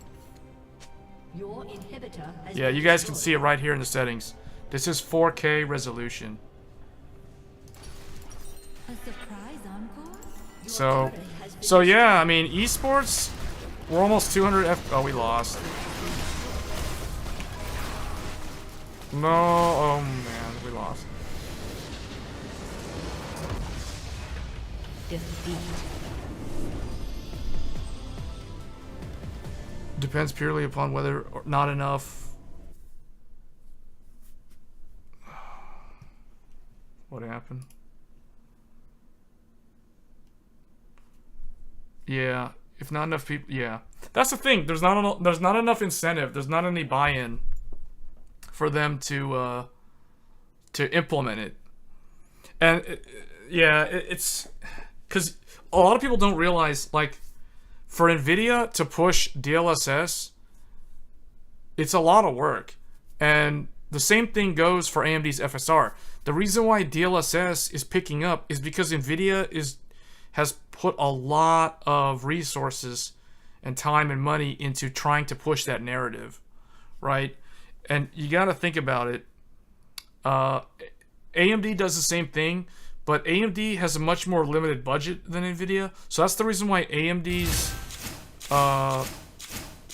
Your inhibitor has Yeah, been you guys can destroyed. see it right here in the settings. This is 4K resolution. A surprise encore? So yeah, I mean, esports, we're almost 200 oh, we lost. No, oh man, we lost. Defeat. Depends purely upon whether or not enough. What happened? Yeah, if not enough people, yeah. That's the thing. There's not enough incentive. There's not any buy-in for them to implement it. And it's because a lot of people don't realize, like, for NVIDIA to push DLSS, it's a lot of work. And the same thing goes for AMD's FSR. The reason why DLSS is picking up is because NVIDIA has put a lot of resources and time and money into trying to push that narrative, right? And you got to think about it. AMD does the same thing, but AMD has a much more limited budget than NVIDIA. So that's the reason why AMD's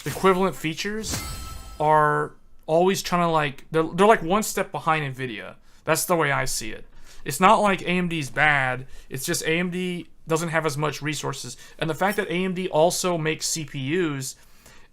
equivalent features are always trying to, like, they're like one step behind NVIDIA. That's the way I see it. It's not like AMD's bad. It's just AMD doesn't have as much resources. And the fact that AMD also makes CPUs,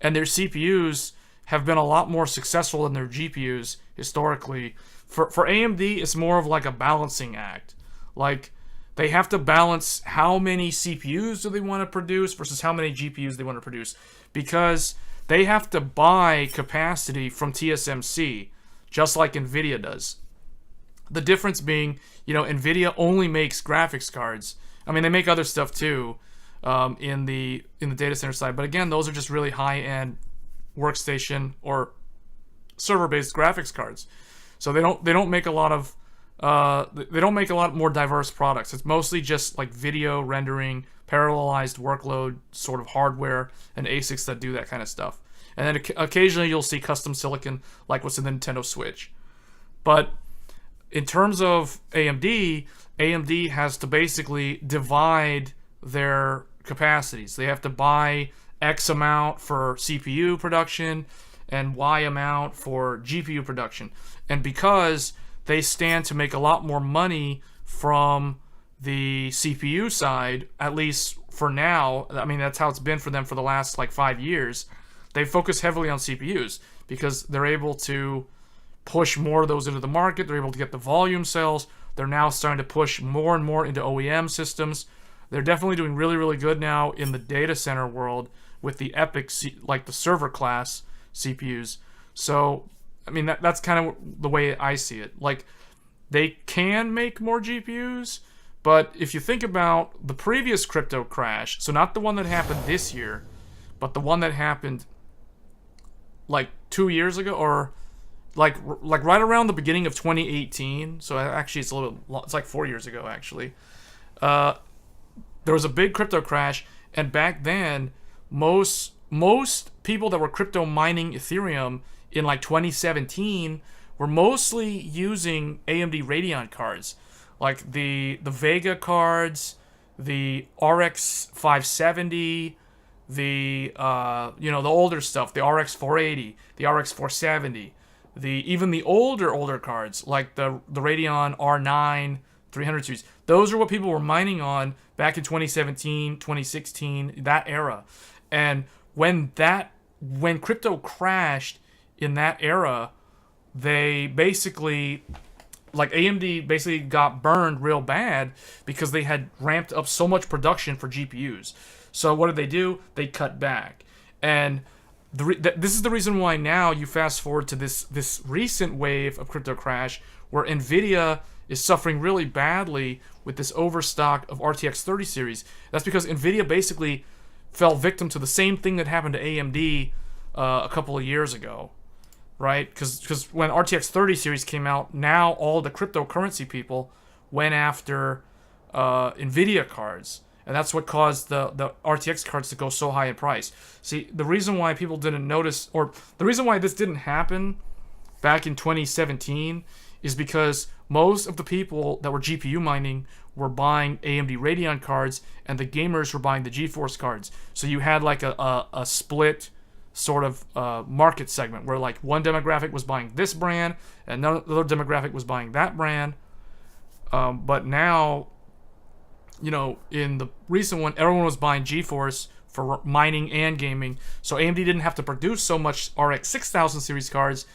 and their CPUs have been a lot more successful than their GPUs historically. For AMD, it's more of like a balancing act. Like, they have to balance how many CPUs do they want to produce versus how many GPUs they want to produce. Because they have to buy capacity from TSMC, just like NVIDIA does. The difference being, you know, NVIDIA only makes graphics cards. I mean, they make other stuff too, in the data center side. But again, those are just really high-end workstation or server-based graphics cards. So they don't make a lot of more diverse products. It's mostly just like video rendering, parallelized workload sort of hardware, and ASICs that do that kind of stuff. And then occasionally you'll see custom silicon like what's in the Nintendo Switch. But in terms of AMD has to basically divide their capacities. They have to buy X amount for CPU production and Y amount for GPU production. And because they stand to make a lot more money from the CPU side, at least for now, I mean, that's how it's been for them for the last, like, 5 years, they focus heavily on CPUs because they're able to push more of those into the market. They're able to get the volume sales. They're now starting to push more and more into OEM systems. They're definitely doing really, really good now in the data center world with the EPYC, like the server class CPUs. So, I mean, that's kind of the way I see it. Like, they can make more GPUs, but if you think about the previous crypto crash, so not the one that happened this year, but the one that happened like 2 years ago, or like right around the beginning of 2018. So actually, it's like 4 years ago actually. There was a big crypto crash, and back then, most people that were crypto mining Ethereum in like 2017 were mostly using AMD Radeon cards, like the Vega cards, the RX 570, the the older stuff, the RX 480, the RX 470, even the older cards like the Radeon R9 300 series. Those are what people were mining on back in 2017, 2016, that era. And when crypto crashed in that era, they basically, like, AMD basically got burned real bad because they had ramped up so much production for GPUs. So what did they do? They cut back. And this is the reason why now you fast forward to this recent wave of crypto crash where Nvidia is suffering really badly with this overstock of RTX 30 series. That's because Nvidia basically fell victim to the same thing that happened to AMD a couple of years ago, right? Because when RTX 30 series came out, now all the cryptocurrency people went after Nvidia cards. And that's what caused the RTX cards to go so high in price. See, the reason why people didn't notice, or the reason why this didn't happen back in 2017 is because most of the people that were GPU mining were buying AMD Radeon cards, and the gamers were buying the GeForce cards. So you had like a split sort of market segment where like one demographic was buying this brand, and another demographic was buying that brand. But now, you know, in the recent one, everyone was buying GeForce for mining and gaming, so AMD didn't have to produce so much RX 6000 series cards,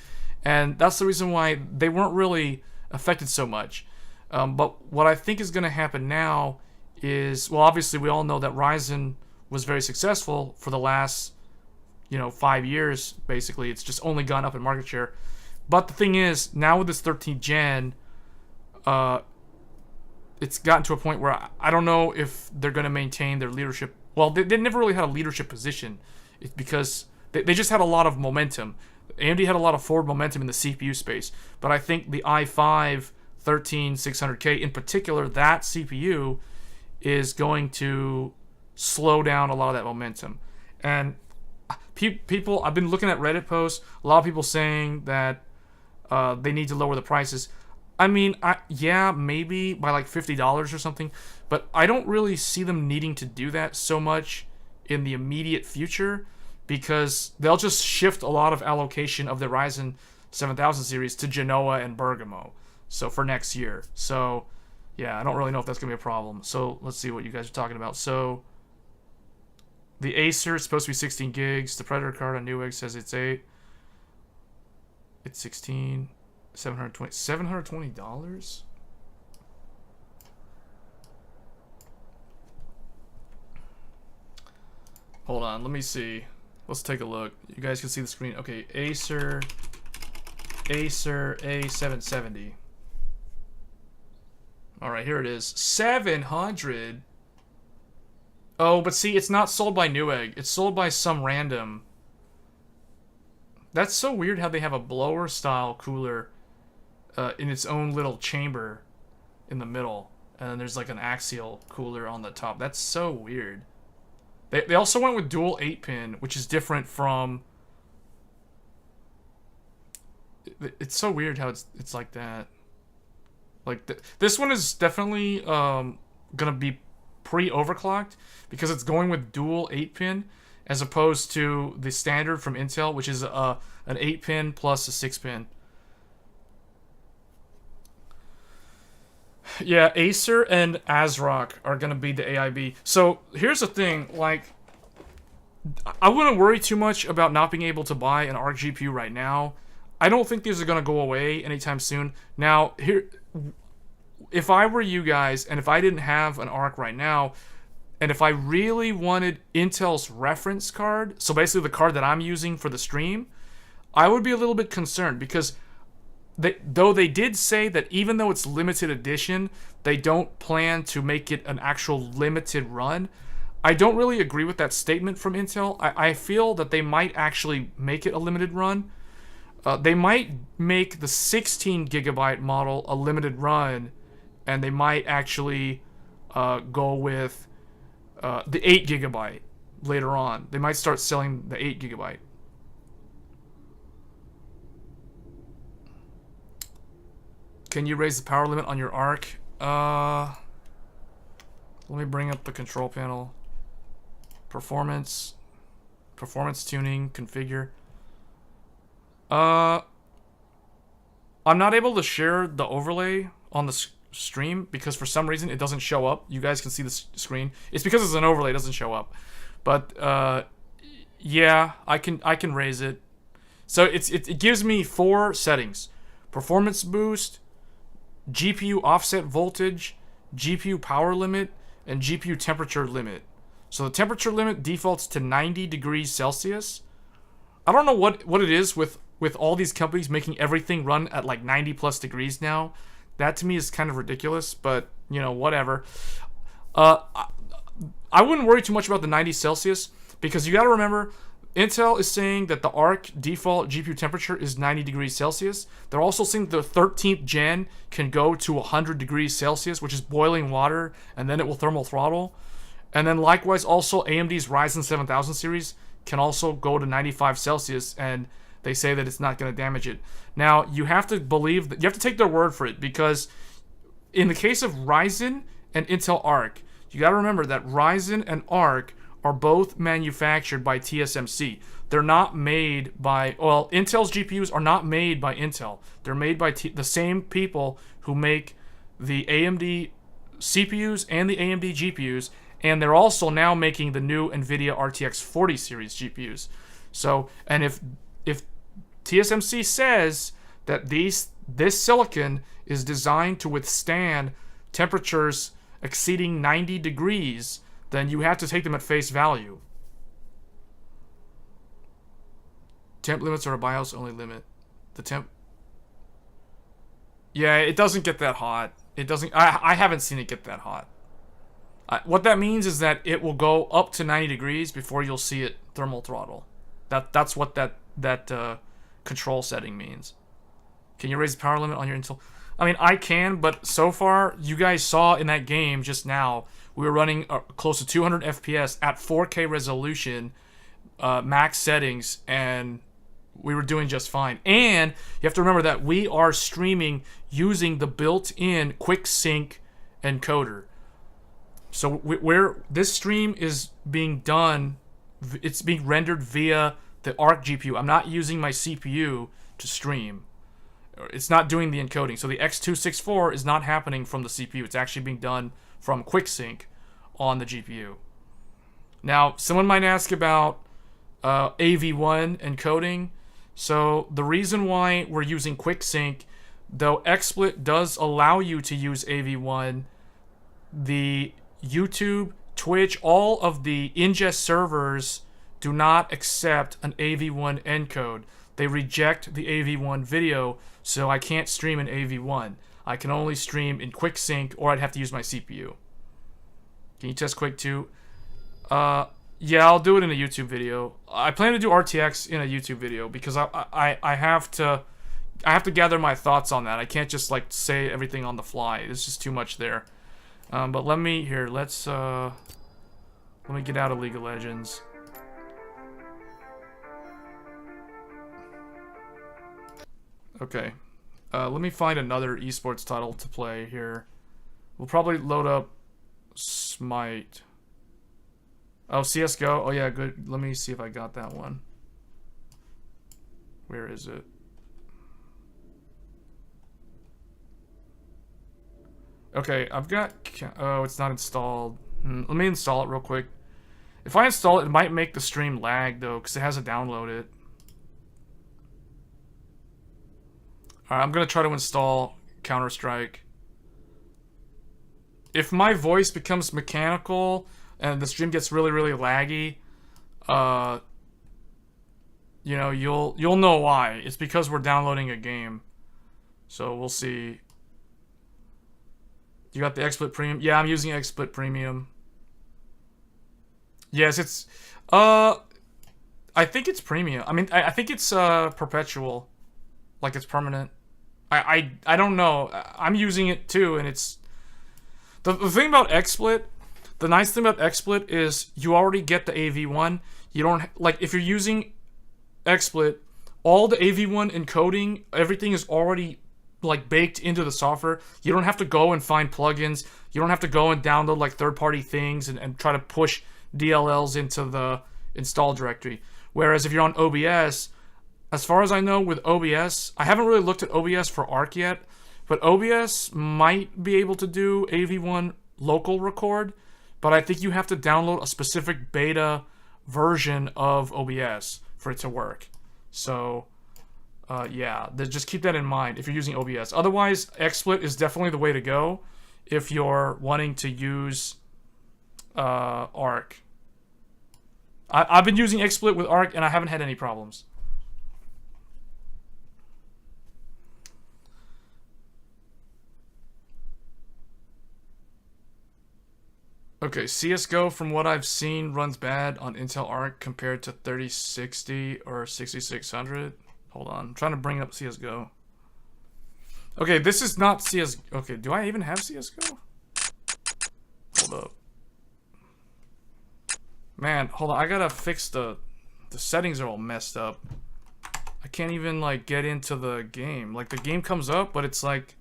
and that's the reason why they weren't really affected so much. But what I think is going to happen now is, well, obviously we all know that Ryzen was very successful for the last, 5 years, basically. It's just only gone up in market share. But the thing is, now with this 13th gen, it's gotten to a point where I don't know if they're going to maintain their leadership. Well, they never really had a leadership position. It's because they just had a lot of momentum. AMD had a lot of forward momentum in the CPU space. But I think the i5 13600K, in particular, that CPU, is going to slow down a lot of that momentum. And people, I've been looking at Reddit posts, a lot of people saying that they need to lower the prices. I mean, yeah, maybe by like $50 or something, but I don't really see them needing to do that so much in the immediate future, because they'll just shift a lot of allocation of the Ryzen 7000 series to Genoa and Bergamo, so for next year. So yeah, I don't really know if that's gonna be a problem. So let's see what you guys are talking about. So the Acer is supposed to be 16 gigs. The Predator card on Newegg says it's 8. It's 16. $720. Hold on, let me see. Let's take a look. You guys can see the screen. Okay, Acer A770. Alright, here it is. 700. Oh, but see, it's not sold by Newegg. It's sold by some random. That's so weird how they have a blower style cooler in its own little chamber in the middle, and then there's like an axial cooler on the top. That's so weird. They also went with dual 8-pin, which is different from. It's so weird how it's like that. Like this one is definitely gonna be pre-overclocked because it's going with dual 8-pin as opposed to the standard from Intel, which is an 8-pin plus a 6-pin. Yeah, Acer and ASRock are going to be the AIB. So, here's the thing, like, I wouldn't worry too much about not being able to buy an ARC GPU right now. I don't think these are going to go away anytime soon. Now, here, if I were you guys, and if I didn't have an ARC right now, and if I really wanted Intel's reference card, so basically the card that I'm using for the stream, I would be a little bit concerned because though they did say that even though it's limited edition, they don't plan to make it an actual limited run. I don't really agree with that statement from Intel. I feel that they might actually make it a limited run. They might make the 16 gigabyte model a limited run, and they might actually go with the 8 gigabyte later on. They might start selling the 8 gigabyte. Can you raise the power limit on your ARC? Let me bring up the control panel. Performance tuning, configure. I'm not able to share the overlay on the stream because for some reason it doesn't show up. You guys can see the screen. It's because it's an overlay, it doesn't show up. But yeah, I can raise it. So it gives me 4 settings: performance boost, GPU offset voltage, GPU power limit, and GPU temperature limit. So the temperature limit defaults to 90 degrees Celsius. I don't know what it is with all these companies making everything run at like 90 plus degrees now. That to me is kind of ridiculous, but you know, whatever. I wouldn't worry too much about the 90 Celsius because you got to remember, Intel is saying that the ARC default GPU temperature is 90 degrees Celsius. They're also saying the 13th gen can go to 100 degrees Celsius, which is boiling water, and then it will thermal throttle. And then likewise, also AMD's Ryzen 7000 series can also go to 95 Celsius, and they say that it's not going to damage it. Now, you have to believe that, you have to take their word for it, because in the case of Ryzen and Intel ARC, you got to remember that Ryzen and ARC are both manufactured by TSMC. They're not made by, well, Intel's GPUs are not made by Intel. They're made by the same people who make the AMD CPUs and the AMD GPUs, and they're also now making the new NVIDIA RTX 40 series GPUs. So, and if TSMC says that this silicon is designed to withstand temperatures exceeding 90 degrees, then you have to take them at face value. Temp limits are a BIOS only limit. The temp... Yeah, it doesn't get that hot. It doesn't... I haven't seen it get that hot. What that means is that it will go up to 90 degrees before you'll see it thermal throttle. That's what that control setting means. Can you raise the power limit on your Intel? I mean, I can, but so far, you guys saw in that game just now, we were running close to 200 FPS at 4K resolution, max settings, and we were doing just fine. And you have to remember that we are streaming using the built-in quick sync encoder. So this stream is being done, it's being rendered via the ARC GPU. I'm not using my CPU to stream. It's not doing the encoding. So the X264 is not happening from the CPU. It's actually being done from QuickSync on the GPU. Now, someone might ask about AV1 encoding. So the reason why we're using QuickSync, though XSplit does allow you to use AV1, the YouTube, Twitch, all of the ingest servers do not accept an AV1 encode. They reject the AV1 video, so I can't stream in AV1. I can only stream in QuickSync, or I'd have to use my CPU. Can you test Quake 2? Yeah, I'll do it in a YouTube video. I plan to do RTX in a YouTube video because I have to gather my thoughts on that. I can't just like say everything on the fly. There's just too much there. But let me let me get out of League of Legends. Okay, let me find another esports title to play here. We'll probably load up Smite. Oh, CSGO. Oh yeah, good. Let me see if I got that one. Where is it? Okay, I've got... Oh, it's not installed. Let me install it real quick. If I install it, it might make the stream lag, though, because it has to download it. Alright, I'm going to try to install Counter-Strike. If my voice becomes mechanical and the stream gets really, really laggy, you know, you'll know why. It's because we're downloading a game. So we'll see. You got the XSplit Premium? Yeah, I'm using XSplit Premium. Yes, it's... I think it's Premium. I mean, I think it's perpetual. Like, it's permanent. I don't know. I'm using it, too, and it's... The thing about XSplit... The nice thing about XSplit is you already get the AV1. You don't... Like, if you're using XSplit, all the AV1 encoding, everything is already... like baked into the software. You don't have to go and find plugins. You don't have to go and download like third-party things and try to push DLLs into the install directory. Whereas if you're on OBS, as far as I know with OBS, I haven't really looked at OBS for ARC yet, but OBS might be able to do AV1 local record, but I think you have to download a specific beta version of OBS for it to work. So... yeah, just keep that in mind if you're using OBS. Otherwise, XSplit is definitely the way to go if you're wanting to use ARC. I've been using XSplit with ARC and I haven't had any problems. Okay, CSGO, from what I've seen, runs bad on Intel ARC compared to 3060 or 6600. Hold on, I'm trying to bring up CSGO. Okay, this is not CS. Okay, do I even have CSGO? Hold up. Man, hold on, I gotta fix the settings are all messed up. I can't even, like, get into the game. Like, the game comes up, but it's like...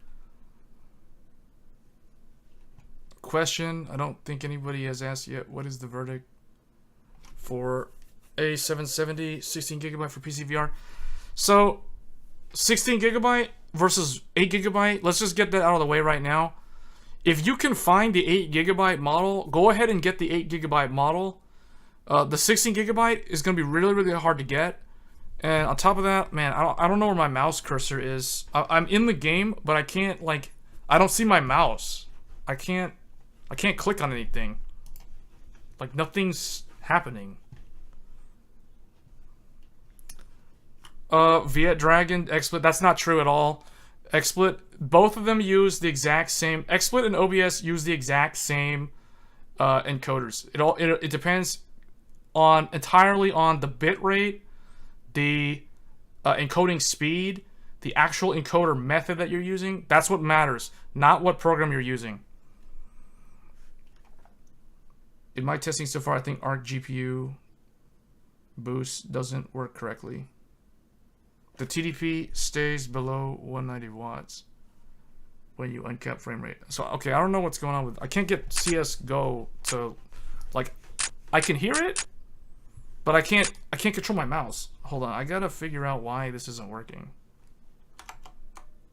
Question, I don't think anybody has asked yet, what is the verdict for A770, 16GB for PC VR? So, 16GB versus 8GB, let's just get that out of the way right now. If you can find the 8GB model, go ahead and get the 8GB model. The 16GB is going to be really, really hard to get. And on top of that, man, I don't know where my mouse cursor is. I'm in the game, but I can't, like, I don't see my mouse. I can't click on anything. Like, nothing's happening. Viet Dragon, XSplit, that's not true at all. XSplit, both of them use the exact same, XSplit and OBS use the exact same encoders. It depends on entirely on the bit rate, the encoding speed, the actual encoder method that you're using. That's what matters, not what program you're using. In my testing so far, I think ARC GPU boost doesn't work correctly. The TDP stays below 190 watts when you uncap frame rate. So, okay, I don't know what's going on with... I can't get CSGO to... Like, I can hear it, but I can't control my mouse. Hold on, I gotta figure out why this isn't working.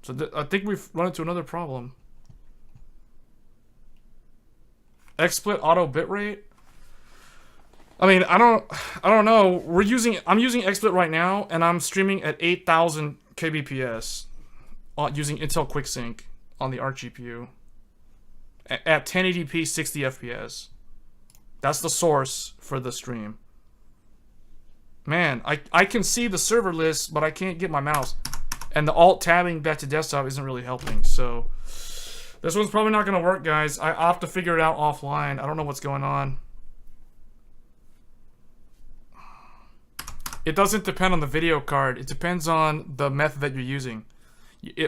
So, I think we've run into another problem. XSplit auto bitrate. I mean, I don't know. I'm using XSplit right now, and I'm streaming at 8,000 kbps using Intel QuickSync on the ARC GPU at 1080p 60 fps. That's the source for the stream. Man, I can see the server list, but I can't get my mouse, and the alt tabbing back to desktop isn't really helping. So this one's probably not going to work, guys. I'll have to figure it out offline. I don't know what's going on. It doesn't depend on the video card. It depends on the method that you're using.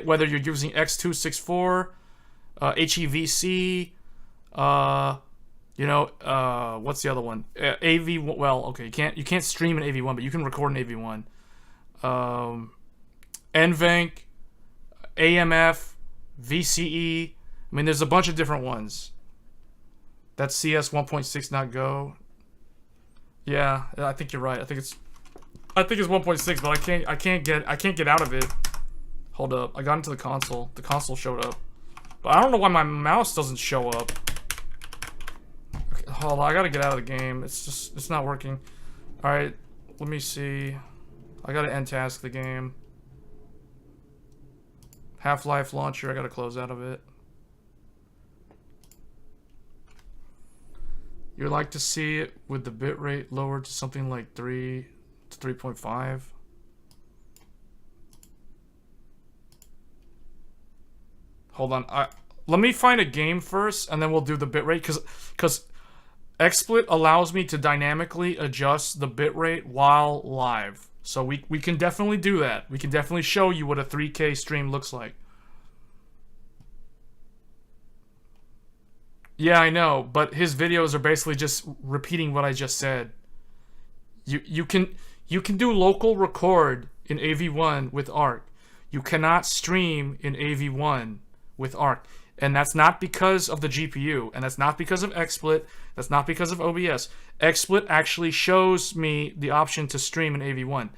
Whether you're using X264, HEVC, what's the other one? AV. Well, okay, you can't stream an AV1, but you can record an AV1. NVENC, AMF, VCE. I mean, there's a bunch of different ones. That's CS 1.6 not go. Yeah, I think you're right. I think it's 1.6, but I can't get out of it. Hold up, I got into the console. The console showed up, but I don't know why my mouse doesn't show up. Okay, hold on, I gotta get out of the game. It's not working. All right, let me see. I gotta end task the game. Half-Life launcher, I gotta close out of it. You'd like to see it with the bitrate lowered to something like 3 to 3.5. Hold on, let me find a game first, and then we'll do the bitrate, because XSplit allows me to dynamically adjust the bitrate while live. So we can definitely do that. We can definitely show you what a 3K stream looks like. Yeah, I know, but his videos are basically just repeating what I just said. You can do local record in AV1 with ARC. You cannot stream in AV1 with ARC. And that's not because of the GPU, and that's not because of XSplit, that's not because of OBS. XSplit actually shows me the option to stream in AV1.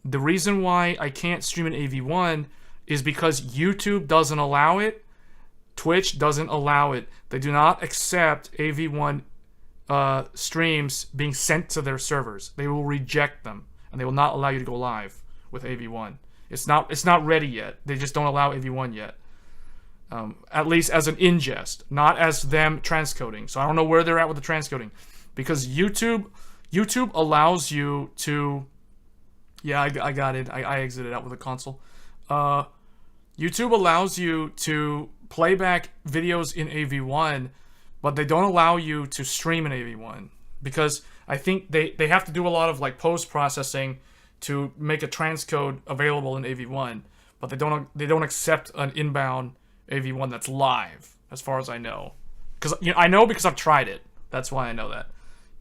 The reason why I can't stream in AV1 is because YouTube doesn't allow it. Twitch doesn't allow it. They do not accept AV1 streams being sent to their servers. They will reject them, and they will not allow you to go live with AV1. It's not ready yet. They just don't allow AV1 yet. At least as an ingest, not as them transcoding. So I don't know where they're at with the transcoding, because YouTube allows you to. Yeah, I got it. I exited out with a console. YouTube allows you to play back videos in AV1, but they don't allow you to stream in AV1 because I think they have to do a lot of like post processing to make a transcode available in AV1, but they don't accept an inbound AV1 that's live, as far as I know. Because I know because I've tried it. That's why I know that.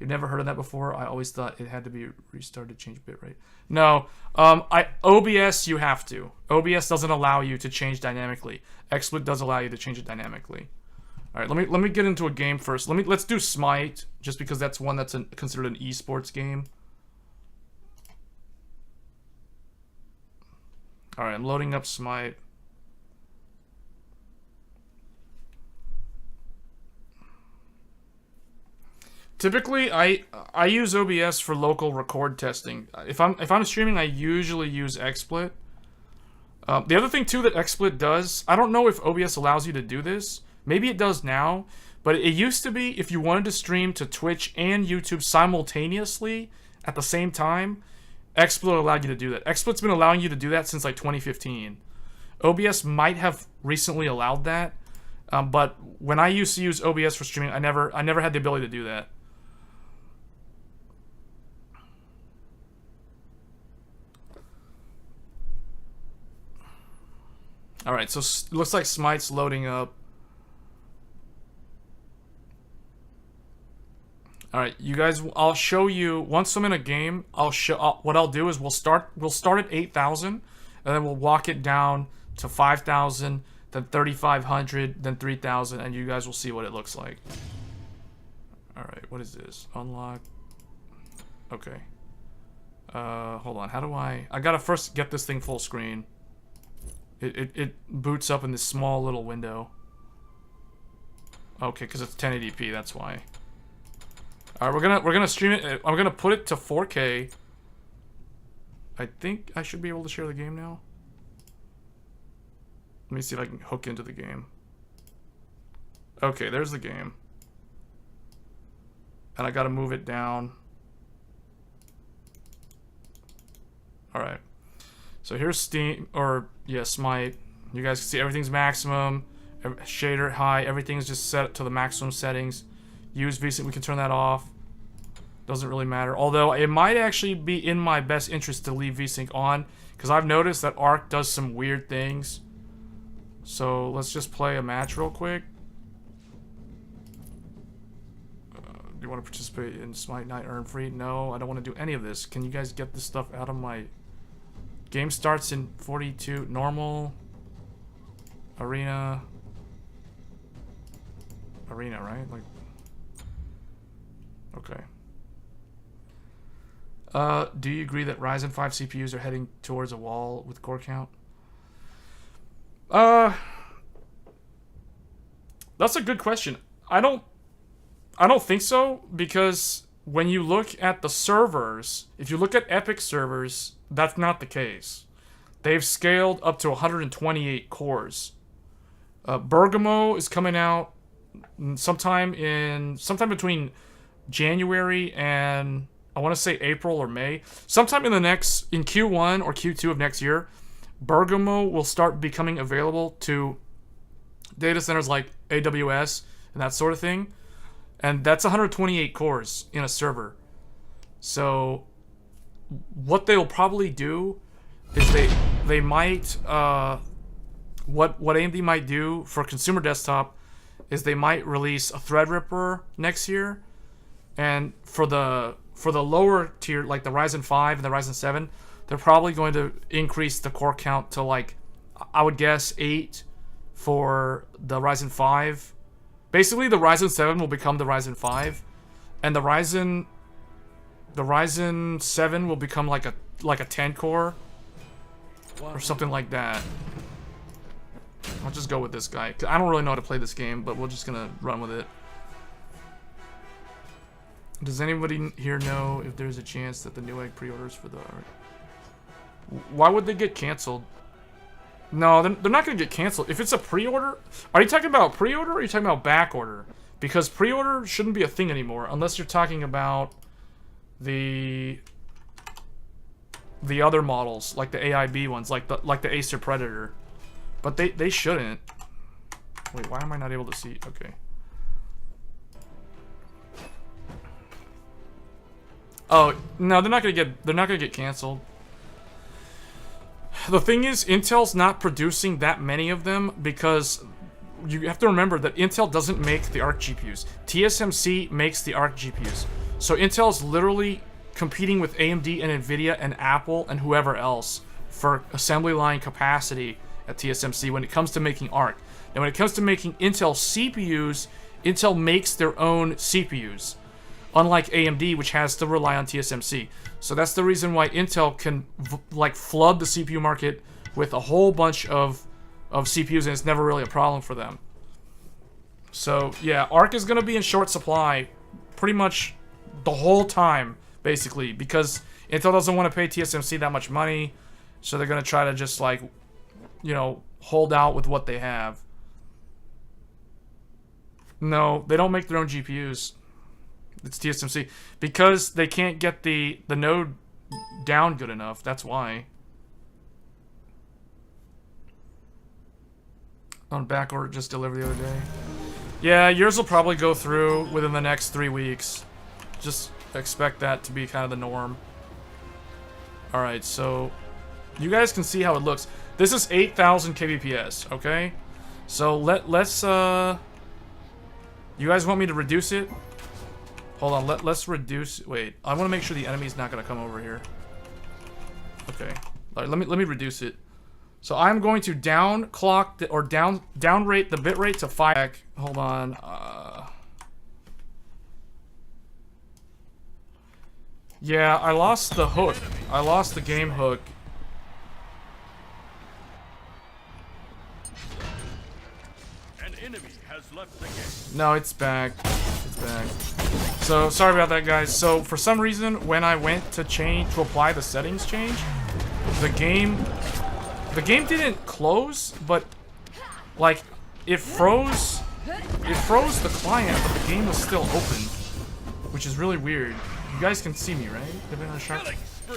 You've never heard of that before? I always thought it had to be restarted to change bitrate. No, OBS you have to. OBS doesn't allow you to change dynamically. XSplit does allow you to change it dynamically. All right, let me get into a game first. Let's do Smite, just because that's one that's considered an esports game. All right, I'm loading up Smite. Typically, I use OBS for local record testing. If I'm streaming, I usually use XSplit. The other thing too that XSplit does, I don't know if OBS allows you to do this. Maybe it does now, but it used to be if you wanted to stream to Twitch and YouTube simultaneously at the same time, XSplit allowed you to do that. XSplit's been allowing you to do that since like 2015. OBS might have recently allowed that, but when I used to use OBS for streaming, I never had the ability to do that. Alright, so it looks like Smite's loading up. Alright, you guys, I'll show you, once I'm in a game, what I'll do is we'll start at 8,000, and then we'll walk it down to 5,000, then 3,500, then 3,000, and you guys will see what it looks like. Alright, what is this? Unlock. Okay. Hold on, how do I gotta first get this thing full screen. It boots up in this small little window. Okay, because it's 1080p, that's why. Alright, we're gonna stream it. I'm gonna put it to 4K. I think I should be able to share the game now. Let me see if I can hook into the game. Okay, there's the game. And I gotta move it down. Alright. So here's Steam, or yeah, Smite. You guys can see everything's maximum, shader high, everything's just set to the maximum settings. Use VSync, we can turn that off. Doesn't really matter. Although it might actually be in my best interest to leave VSync on, because I've noticed that ARC does some weird things. So let's just play a match real quick. Do you want to participate in Smite Night Earn Free? No, I don't want to do any of this. Can you guys get this stuff out of my... Game starts in 42, normal, arena, right? Like, okay. Do you agree that Ryzen 5 CPUs are heading towards a wall with core count? That's a good question. I don't think so, because when you look at the servers, if you look at Epic servers, that's not the case. They've scaled up to 128 cores. Bergamo is coming out sometime between January and I want to say April or May. Sometime in Q1 or Q2 of next year, Bergamo will start becoming available to data centers like AWS and that sort of thing. And that's 128 cores in a server. So what they'll probably do is they might what AMD might do for consumer desktop is they might release a Threadripper next year, and for the lower tier like the Ryzen 5 and the Ryzen 7, they're probably going to increase the core count to like I would guess 8 for the Ryzen 5. Basically the Ryzen 7 will become the Ryzen 5, and the Ryzen 7 will become like a 10 core or something like that. I'll just go with this guy. I don't really know how to play this game, but we're just gonna run with it. Does anybody here know if there's a chance that the Newegg pre-orders for the... Why would they get canceled? No, they're not gonna get canceled. If it's a pre-order... Are you talking about pre-order or are you talking about back order? Because pre-order shouldn't be a thing anymore, unless you're talking about the other models, like the AIB ones, like the Acer Predator. But they shouldn't. Wait, why am I not able to see? Okay. Oh no, they're not gonna get canceled. The thing is, Intel's not producing that many of them because you have to remember that Intel doesn't make the ARC GPUs. TSMC makes the ARC GPUs. So Intel's literally competing with AMD and Nvidia and Apple and whoever else for assembly line capacity at TSMC when it comes to making ARC. Now when it comes to making Intel CPUs, Intel makes their own CPUs. Unlike AMD, which has to rely on TSMC. So that's the reason why Intel can like flood the CPU market with a whole bunch of CPUs, and it's never really a problem for them. So yeah, ARC is gonna be in short supply pretty much the whole time, basically, because Intel doesn't want to pay TSMC that much money, so they're gonna try to just like, you know, hold out with what they have. No, they don't make their own GPUs. It's TSMC because they can't get the node down good enough. That's why. On backorder just delivered the other day. Yeah, yours will probably go through within the next 3 weeks. Just expect that to be kind of the norm. All right, so you guys can see how it looks. This is 8,000 kbps. Okay, so let's you guys want me to reduce it? Hold on, let's reduce. Wait, I want to make sure the enemy's not gonna come over here. Okay, all right, let me reduce it. So I'm going to down clock or down rate the bit rate to 5. Hold on. Yeah, I lost the hook. I lost the game hook. An enemy has left the game. No, it's back. It's back. So sorry about that, guys. So for some reason, when I went to apply the settings change, the game didn't close, but like it froze the client, but the game was still open, which is really weird. You guys can see me, right?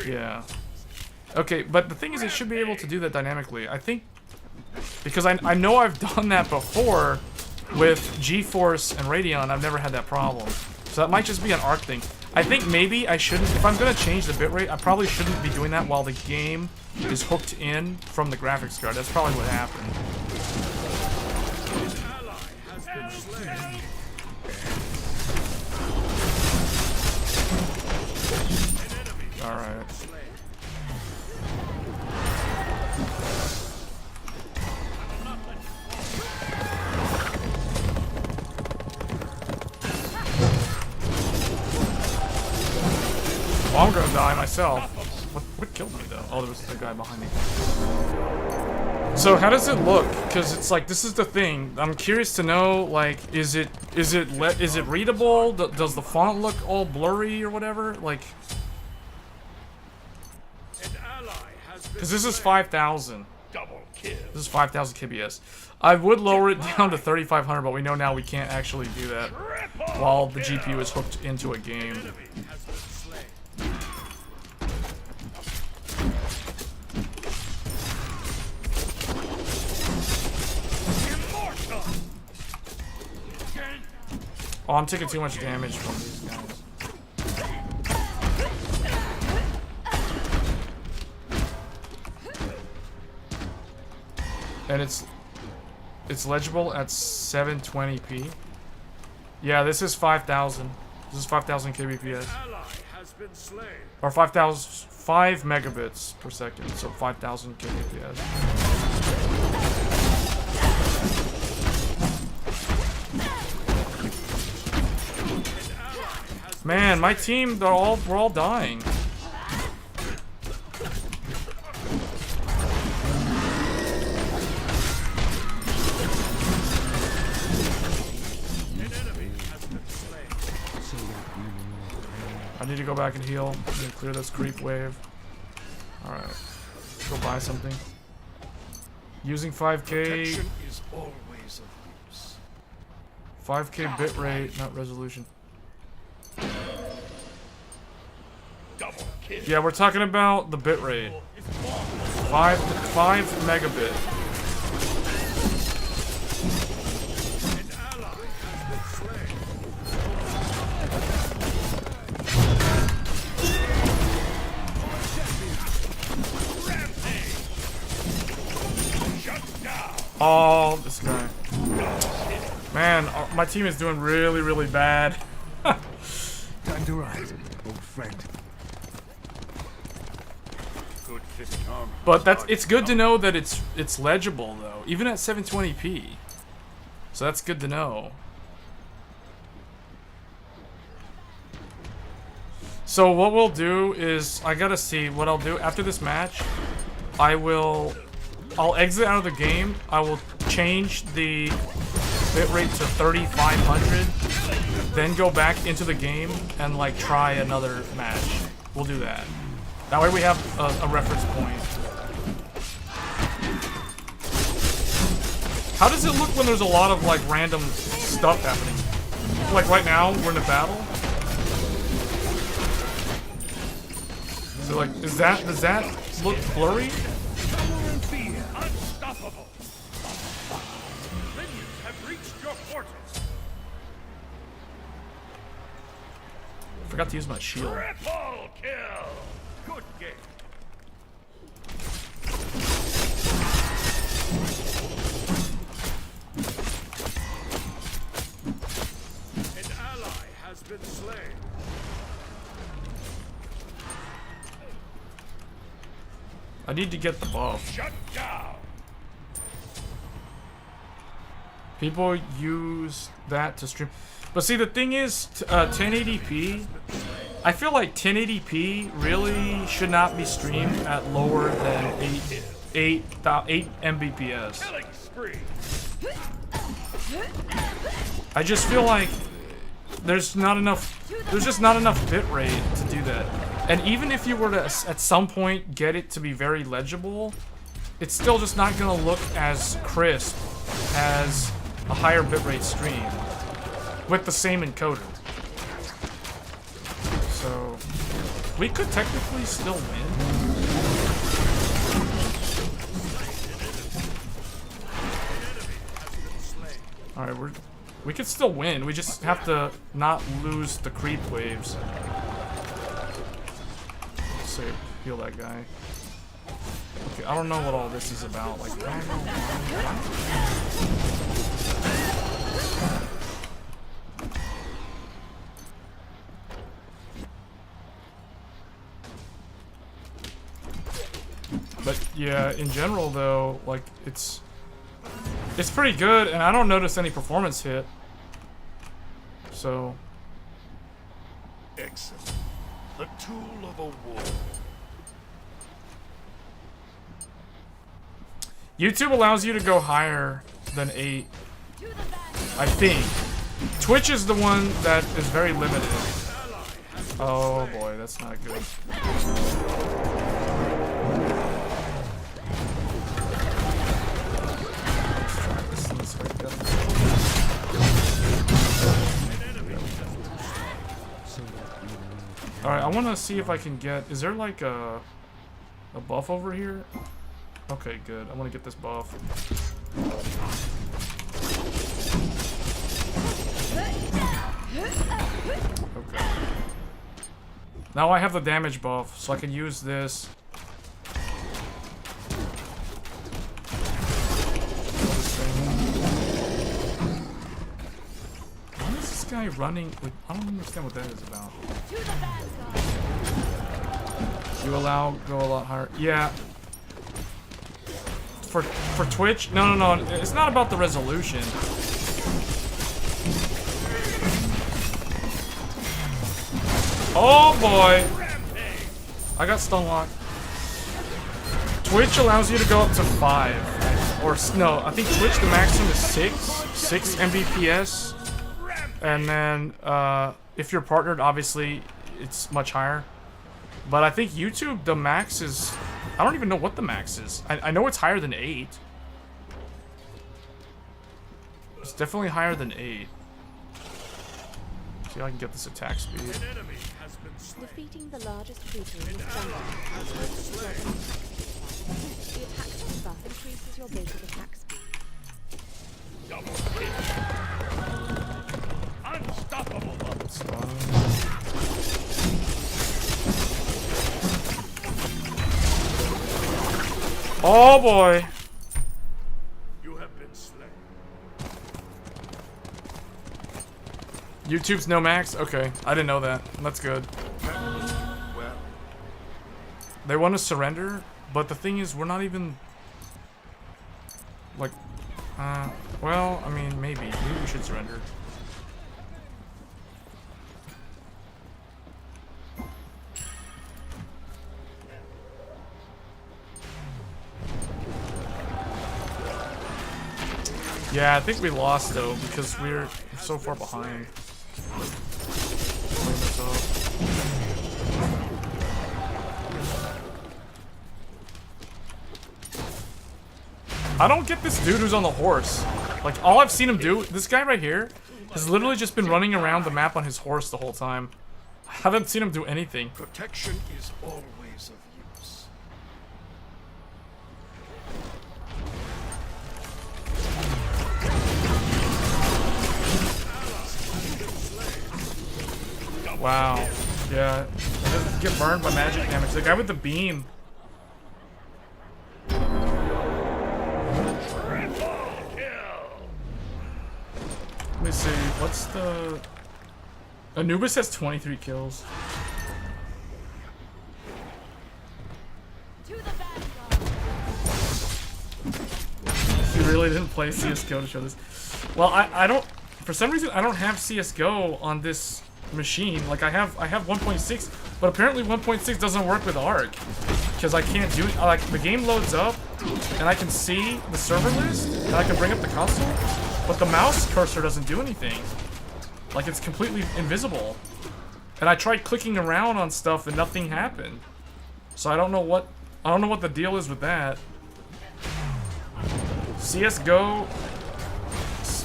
Yeah. Okay, but the thing is, it should be able to do that dynamically. I think because I know I've done that before with GeForce and Radeon. I've never had that problem. So that might just be an ARC thing. I think maybe I shouldn't, if I'm gonna change the bitrate, I probably shouldn't be doing that while the game is hooked in from the graphics card. That's probably what happened. Alright. Well, I'm gonna die myself. What killed me though? Oh, there was the guy behind me. So how does it look? Because it's like, this is the thing. I'm curious to know, like, is it readable? Does the font look all blurry or whatever? Like, because this is 5,000. Double kill. This is 5,000 kbps. I would lower it down to 3,500, but we know now we can't actually do that while the GPU is hooked into a game. Oh, I'm taking too much damage from these guys. And it's legible at 720p. Yeah, this is 5,000. This is 5,000 kbps. Or 5 megabits per second, so 5,000 kbps. Man, my team, we're all dying. I need to go back and heal. I'm gonna clear this creep wave. Alright. Go buy something. Using 5K. Is always of use. 5K bitrate, not resolution. Double kill. Yeah, we're talking about the bitrate. 5 megabit. An ally has been slain. Oh, this guy. Man, my team is doing really, really bad. Time to ride, old friend. Good fitting armor. But it's good to know that it's legible though, even at 720p. So that's good to know. So what we'll do is, I gotta see what I'll do after this match. I'll exit out of the game. I will change the bitrate to 3500, then go back into the game and like try another match. We'll do that. That way we have a reference point. How does it look when there's a lot of like random stuff happening? Like right now, we're in a battle. So like, does that look blurry? Unstoppable. Minions have reached your fortress. Forgot to use my shield. Triple kill. Good game. An ally has been slain. I need to get the buff. Shut down. People use that to stream. But see, the thing is, 1080p, I feel like 1080p really should not be streamed at lower than 8 Mbps. Killing spree. I just feel like there's just not enough bitrate to do that. And even if you were to, at some point, get it to be very legible, it's still just not going to look as crisp as a higher bitrate stream with the same encoder. So, we could technically still win. Alright, we could still win. We just have to not lose the creep waves. Save, heal that guy. Okay, I don't know what all this is about. Like, I don't know But yeah, in general though, like it's pretty good, and I don't notice any performance hit. So Excellent. The tool of a war. YouTube allows you to go higher than 8, I think. Twitch is the one that is very limited. Oh boy, that's not good. Alright, I want to see if I can get... Is there like a buff over here? Okay, good. I want to get this buff. Okay. Now I have the damage buff, so I can use this. Why is this guy running? Like, I don't understand what that is about. You allow go a lot higher. Yeah. For Twitch? No. It's not about the resolution. Oh boy. I got stun locked. Twitch allows you to go up to 5. Or no, I think Twitch the maximum is 6 Mbps. And then if you're partnered, obviously it's much higher. But I think YouTube, the max is... I don't even know what the max is. I know it's higher than 8. It's definitely higher than 8. See if I can get this attack speed. Defeating the largest creature in the jungle. The attack buff increases your basic attack speed. Unstoppable. Oh boy. You have YouTube's no max? Okay, I didn't know that. That's good. Well, They want to surrender, but the thing is, we're not even... Like, well, I mean, maybe we should surrender. Yeah, I think we lost though because we're so far behind. I don't get this dude who's on the horse. Like, all I've seen him do, this guy right here, has literally just been running around the map on his horse the whole time. I haven't seen him do anything. protection is always of use. Wow. Yeah. He doesn't get burned by magic damage. The guy with the beam. Let me see. What's the... Anubis has 23 kills. He really didn't play CSGO to show this. Well, I don't... For some reason, I don't have CSGO on this machine. Like, I have 1.6, but apparently 1.6 doesn't work with ARC. Because I can't do... Like, the game loads up, and I can see the server list, and I can bring up the console, but the mouse cursor doesn't do anything. Like, it's completely invisible. And I tried clicking around on stuff, and nothing happened. So I don't know what the deal is with that. CSGO...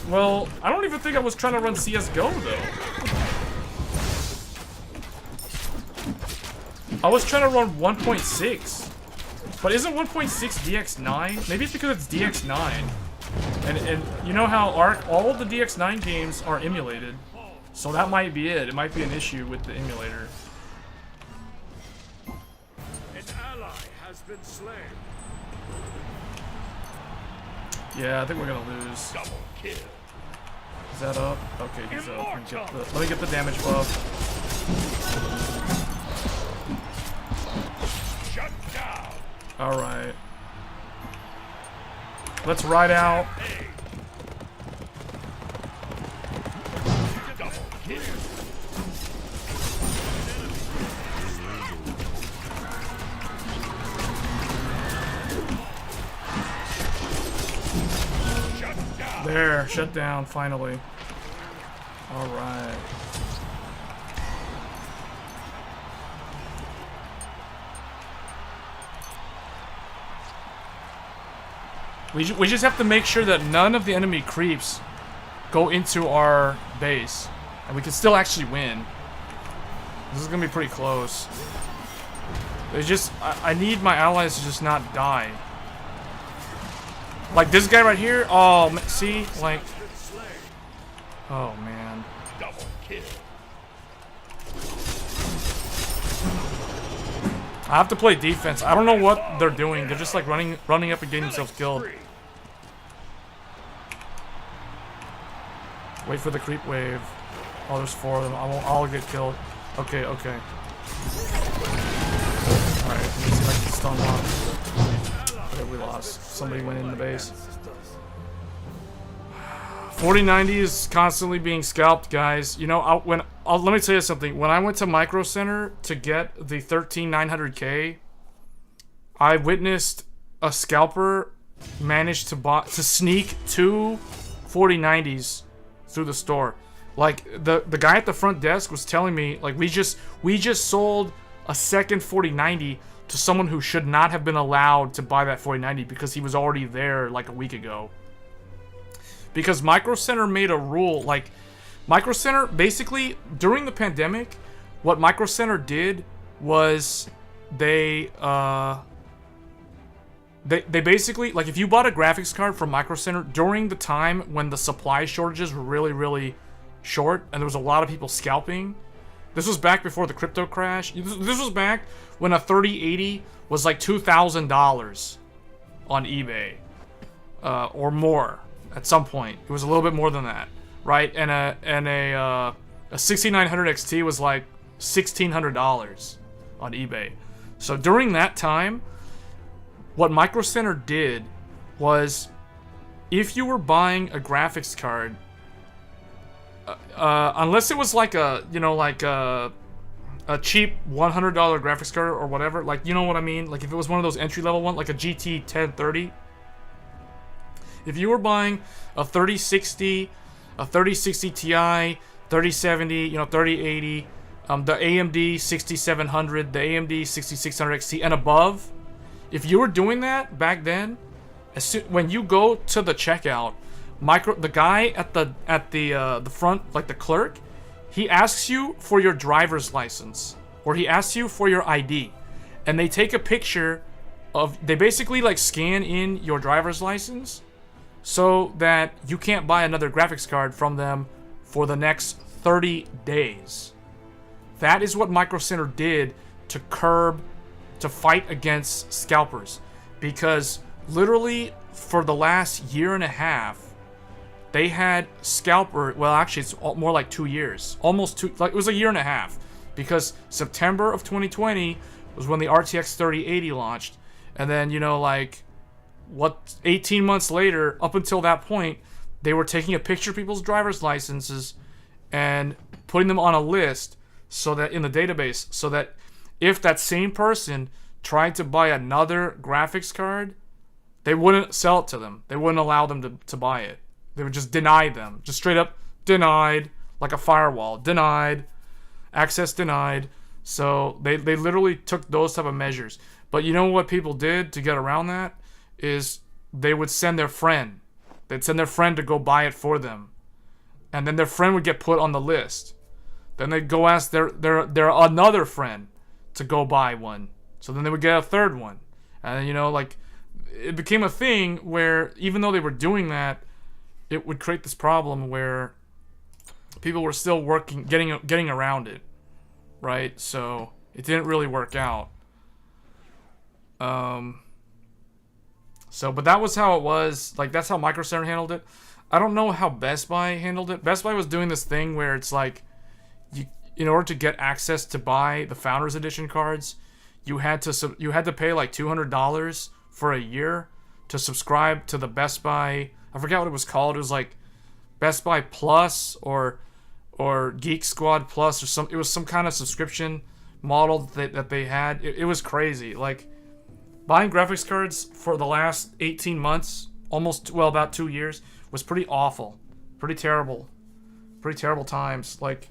Well, I don't even think I was trying to run CSGO, though. I was trying to run 1.6. But isn't 1.6 DX9? Maybe it's because it's DX9. And you know how ARC, all of the DX9 games are emulated. So that might be it. It might be an issue with the emulator. An ally has been slain. Yeah, I think we're gonna lose. Double kill. Is that up? Okay, he's up. Let me get the damage buff. Shut down. Alright. Let's ride out. Double kill. There, shut down, finally. Alright. We just have to make sure that none of the enemy creeps go into our base. And we can still actually win. This is gonna be pretty close. It's just, I need my allies to just not die. Like this guy right here, oh, see, like, oh man. Double kill. I have to play defense. I don't know what they're doing. They're just like running up and getting themselves killed. Wait for the creep wave. Oh, there's 4 of them. I'll get killed. Okay, okay. Alright, let me see if I can stun lock. Okay, we lost. Somebody went in the base. 4090 is constantly being scalped, guys. You know, let me tell you something. When I went to Micro Center to get the 13900K, I witnessed a scalper manage to sneak 2 4090s through the store. Like the guy at the front desk was telling me, like, we just sold a second 4090 to someone who should not have been allowed to buy that 4090 because he was already there like a week ago. Because Micro Center made a rule, like, Micro Center, basically, during the pandemic, what Micro Center did was they basically, like, if you bought a graphics card from Micro Center during the time when the supply shortages were really, really short, and there was a lot of people scalping, this was back before the crypto crash, this was back when a 3080 was like $2,000 on eBay, or more. At some point, it was a little bit more than that, right? And a A 6900 XT was like $1,600 on eBay. So during that time, what Micro Center did was, if you were buying a graphics card, unless it was like a, you know, like a cheap $100 graphics card or whatever, like, you know what I mean? Like if it was one of those entry-level ones, like a GT 1030, if you were buying a 3060, a 3060 Ti, 3070, you know, 3080, the AMD 6700, the AMD 6600 XT and above, if you were doing that back then, when you go to the checkout, the guy at the front, like the clerk, he asks you for your driver's license, or he asks you for your ID, and they take a picture of, they basically like scan in your driver's license so that you can't buy another graphics card from them for the next 30 days. That is what Micro Center did to fight against scalpers, because literally for the last year and a half, they had well, actually it's more like 2 years, almost two, like it was a year and a half, because September of 2020 was when the RTX 3080 launched, and then, you know, like 18 months later, up until that point, they were taking a picture of people's driver's licenses and putting them on a list, so that in the database, so that if that same person tried to buy another graphics card, they wouldn't sell it to them. They wouldn't allow them to buy it. They would just deny them. Just straight up denied, like a firewall. Denied. Access denied. So they literally took those type of measures. But you know what people did to get around that? Is they would send their friend. They'd send their friend to go buy it for them. And then their friend would get put on the list. Then they'd go ask their another friend to go buy one. So then they would get a third one. And, you know, like, it became a thing where, even though they were doing that, it would create this problem where people were still getting around it, right? So it didn't really work out. But that was how it was. Like, that's how Micro Center handled it. I don't know how Best Buy handled it. Best Buy was doing this thing where it's like, in order to get access to buy the Founders Edition cards, you had to pay like $200 for a year to subscribe to the Best Buy. I forgot what it was called. It was like Best Buy Plus or Geek Squad Plus, or some. It was some kind of subscription model that they had. It was crazy. Like, buying graphics cards for the last 18 months, about 2 years, was pretty awful, pretty terrible times. Like,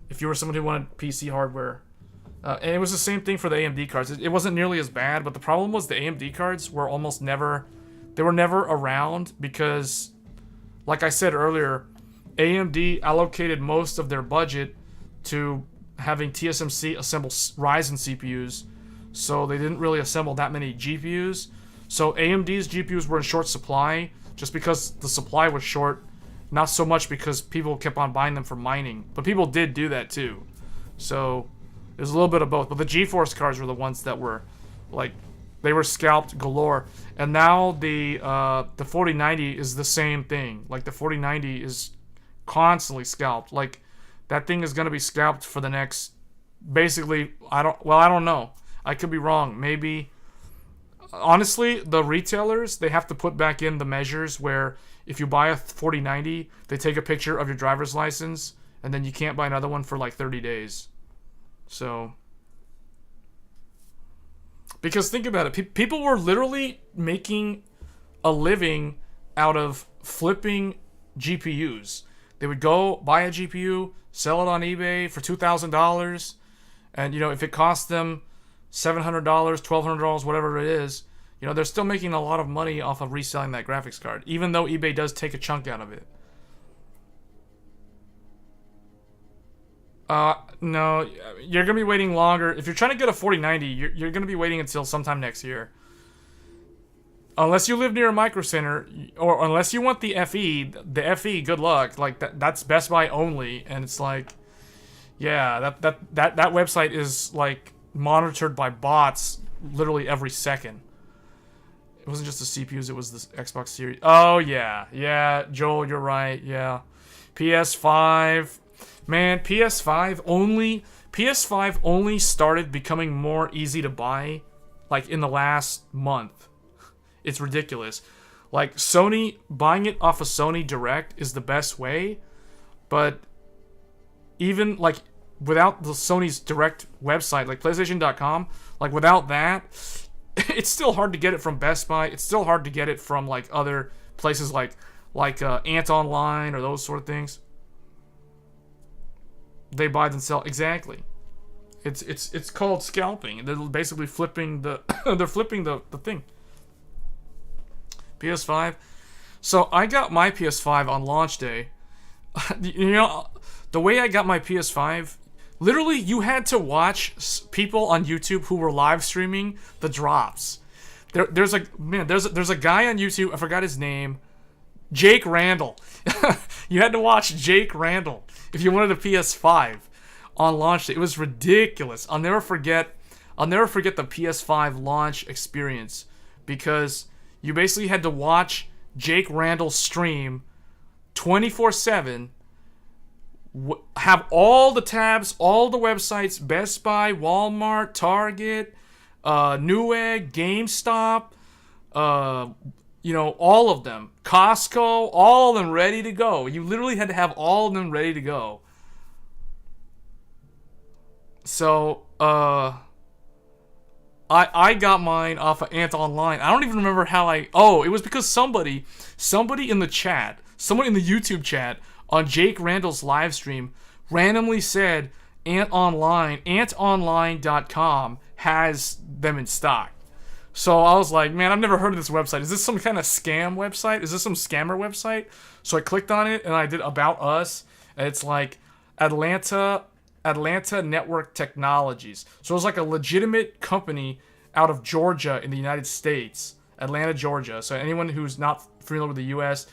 if you were someone who wanted PC hardware. And it was the same thing for the AMD cards. It wasn't nearly as bad, but the problem was the AMD cards were never around, because, like I said earlier, AMD allocated most of their budget to having TSMC assemble Ryzen CPUs, so they didn't really assemble that many GPUs. So AMD's GPUs were in short supply, just because the supply was short, not so much because people kept on buying them for mining, but people did do that too. So there's a little bit of both, but the GeForce cards were the ones that were, like, they were scalped galore. And now the 4090 is the same thing. Like, the 4090 is constantly scalped. Like, that thing is going to be scalped for the next, basically, I don't know. I could be wrong. Maybe, honestly, the retailers, they have to put back in the measures where if you buy a 4090, they take a picture of your driver's license, and then you can't buy another one for like 30 days. So, because think about it, people were literally making a living out of flipping GPUs. They would go buy a GPU, sell it on eBay for $2,000, and, you know, if it cost them $700, $1,200, whatever it is, you know, they're still making a lot of money off of reselling that graphics card, even though eBay does take a chunk out of it. No, you're gonna be waiting longer. If you're trying to get a 4090, you're gonna be waiting until sometime next year. Unless you live near a Micro Center, or unless you want the FE, good luck. Like, that's Best Buy only, and it's like, yeah, that website is like monitored by bots literally every second. It wasn't just the CPUs, it was the Xbox Series. Oh yeah, Joel, you're right. Yeah, PS5 Man, PS5 only started becoming more easy to buy like in the last month. It's ridiculous. Like Sony, buying it off of Sony Direct is the best way, but even like without the Sony's Direct website, like PlayStation.com, like without that, it's still hard to get it from Best Buy. It's still hard to get it from like other places like Ant Online or those sort of things. They buy and sell exactly. It's called scalping. They're basically flipping the they're flipping the thing. PS5. So I got my PS5 on launch day. You know, the way I got my PS5, literally you had to watch people on YouTube who were live streaming the drops. There's a guy on YouTube, I forgot his name, Jake Randall. You had to watch Jake Randall if you wanted a PS5 on launch day. It was ridiculous. I'll never forget the PS5 launch experience because you basically had to watch Jake Randall stream 24/7, have all the tabs, all the websites, Best Buy, Walmart, Target, Newegg, GameStop, you know, all of them, Costco, all of them ready to go. You literally had to have all of them ready to go. So, I got mine off of Ant Online. I don't even remember how it was because somebody in the chat, someone in the YouTube chat on Jake Randall's live stream randomly said antonline.com has them in stock. So I was like, man, I've never heard of this website. Is this some kind of scam website? Is this some scammer website? So I clicked on it and I did About Us. And it's like Atlanta Network Technologies. So it's like a legitimate company out of Georgia in the United States. Atlanta, Georgia. So anyone who's not familiar with the U.S.,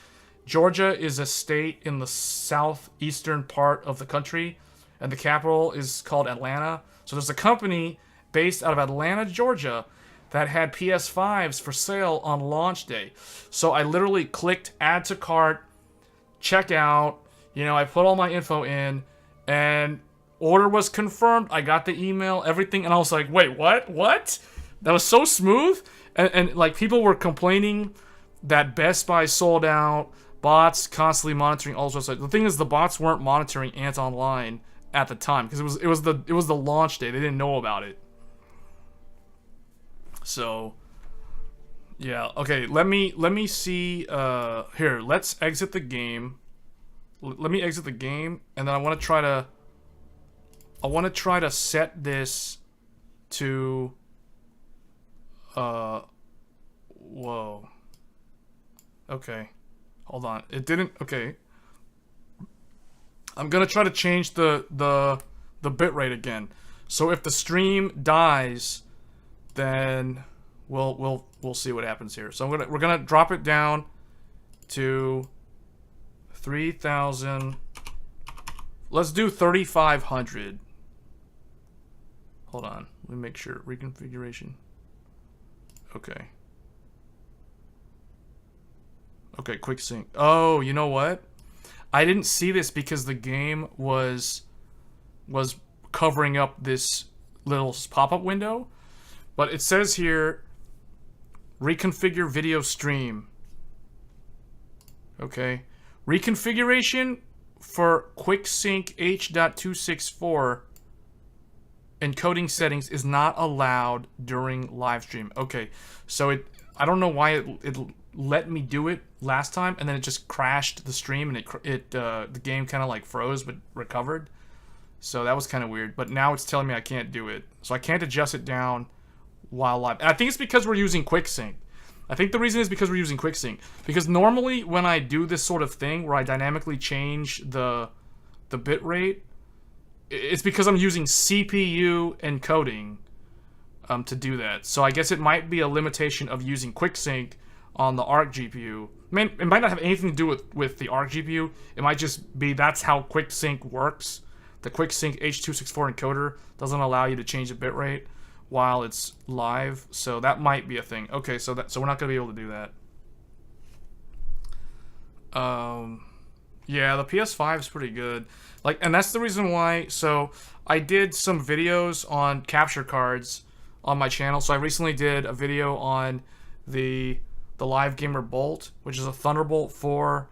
Georgia is a state in the southeastern part of the country. And the capital is called Atlanta. So there's a company based out of Atlanta, Georgia, that had PS5s for sale on launch day. So I literally clicked add to cart, check out, you know, I put all my info in, and order was confirmed. I got the email, everything, and I was like, wait, what? That was so smooth. And like people were complaining that Best Buy sold out, bots constantly monitoring all sorts of. The thing is, the bots weren't monitoring Ant Online at the time because it was the launch day. They didn't know about it. So, yeah, okay, let me see, here, let's exit the game. Let me exit the game, and then I want to try to set this to, whoa. Okay, hold on, it didn't, okay. I'm gonna try to change the bitrate again. So if the stream dies, then we'll see what happens here. So we're gonna drop it down to 3,000. Let's do 3,500. Hold on, let me make sure. Reconfiguration. Okay. Okay, quick sync. Oh, you know what? I didn't see this because the game was covering up this little pop-up window. But it says here, reconfigure video stream. Okay. Reconfiguration for quick sync H.264 encoding settings is not allowed during live stream. Okay. So I don't know why it let me do it last time and then it just crashed the stream and the game kind of like froze but recovered. So that was kind of weird. But now it's telling me I can't do it. So I can't adjust it down while live. I think it's because we're using QuickSync. I think the reason is because we're using QuickSync. Because normally when I do this sort of thing where I dynamically change the bitrate, it's because I'm using CPU encoding to do that. So I guess it might be a limitation of using QuickSync on the ARC GPU. It might not have anything to do with the ARC GPU. It might just be that's how QuickSync works. The QuickSync H.264 encoder doesn't allow you to change the bitrate while it's live, so that might be a thing. Okay, so we're not gonna be able to do that. Yeah, the PS5 is pretty good. Like, and that's the reason why. So I did some videos on capture cards on my channel. So I recently did a video on the Live Gamer Bolt, which is a Thunderbolt 4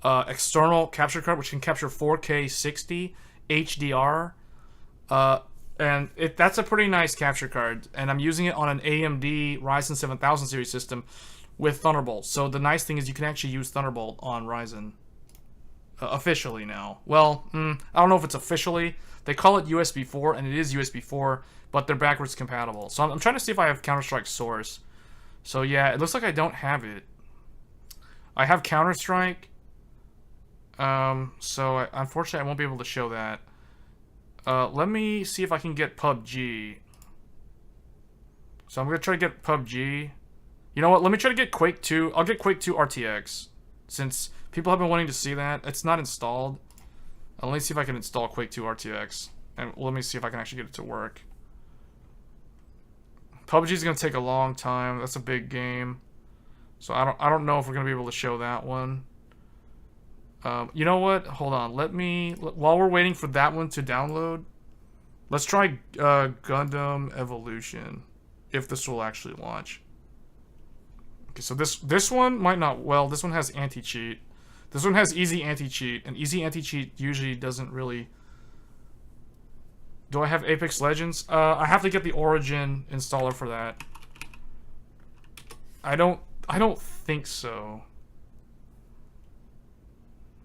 external capture card, which can capture 4K 60 HDR. And that's a pretty nice capture card. And I'm using it on an AMD Ryzen 7000 series system with Thunderbolt. So the nice thing is you can actually use Thunderbolt on Ryzen. Officially now. Well, I don't know if it's officially. They call it USB 4, and it is USB 4, but they're backwards compatible. So I'm trying to see if I have Counter-Strike Source. So yeah, it looks like I don't have it. I have Counter-Strike. So unfortunately I won't be able to show that. Let me see if I can get PUBG. So I'm going to try to get PUBG. You know what? Let me try to get Quake 2. I'll get Quake 2 RTX. Since people have been wanting to see that. It's not installed. Let me see if I can install Quake 2 RTX. And let me see if I can actually get it to work. PUBG is going to take a long time. That's a big game. So I don't know if we're going to be able to show that one. You know what? Hold on. While we're waiting for that one to download, let's try Gundam Evolution. If this will actually launch. Okay, so this one might not. Well, this one has anti-cheat. This one has easy anti-cheat, and easy anti-cheat usually doesn't really. Do I have Apex Legends? I have to get the Origin installer for that. I don't think so.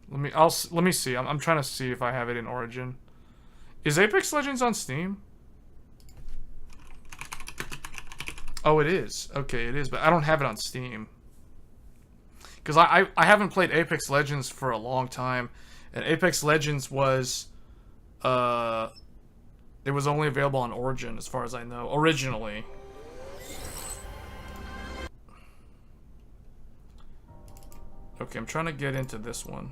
Let me see. I'm trying to see if I have it in Origin. Is Apex Legends on Steam? Oh, it is. Okay, it is, but I don't have it on Steam. Because I haven't played Apex Legends for a long time. And Apex Legends was... it was only available on Origin, as far as I know. Originally. Okay, I'm trying to get into this one.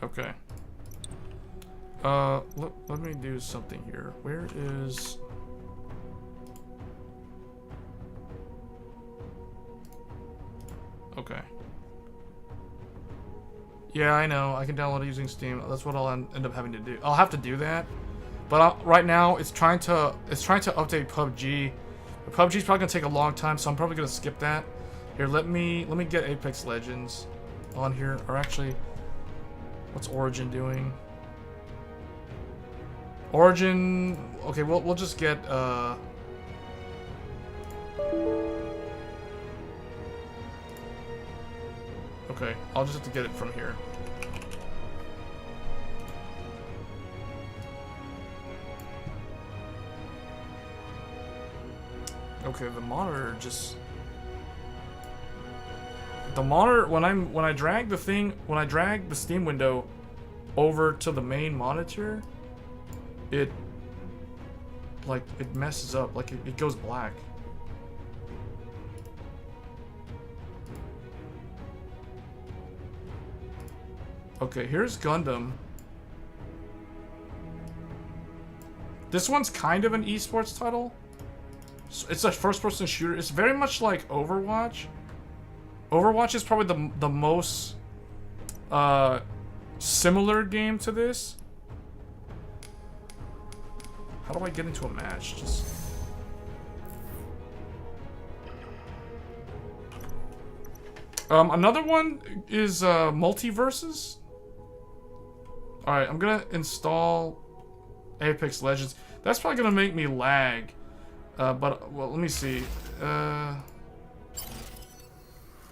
Okay. Let me do something here. Where is... Okay. Yeah, I know. I can download it using Steam. That's what I'll end up having to do. I'll have to do that. But right now, it's trying to update PUBG. But PUBG's probably gonna take a long time, so I'm probably gonna skip that. Here, let me get Apex Legends on here. Or actually, what's Origin doing? Origin. Okay, we'll just get Okay, I'll just have to get it from here. Okay, the monitor just... The monitor, when I drag the Steam window over to the main monitor, it messes up, like it goes black. Okay, here's Gundam. This one's kind of an esports title. It's a first-person shooter. It's very much like Overwatch. Overwatch is probably the most similar game to this. How do I get into a match? Just... another one is Multiverses. Alright, I'm gonna install Apex Legends. That's probably gonna make me lag. But, well, let me see.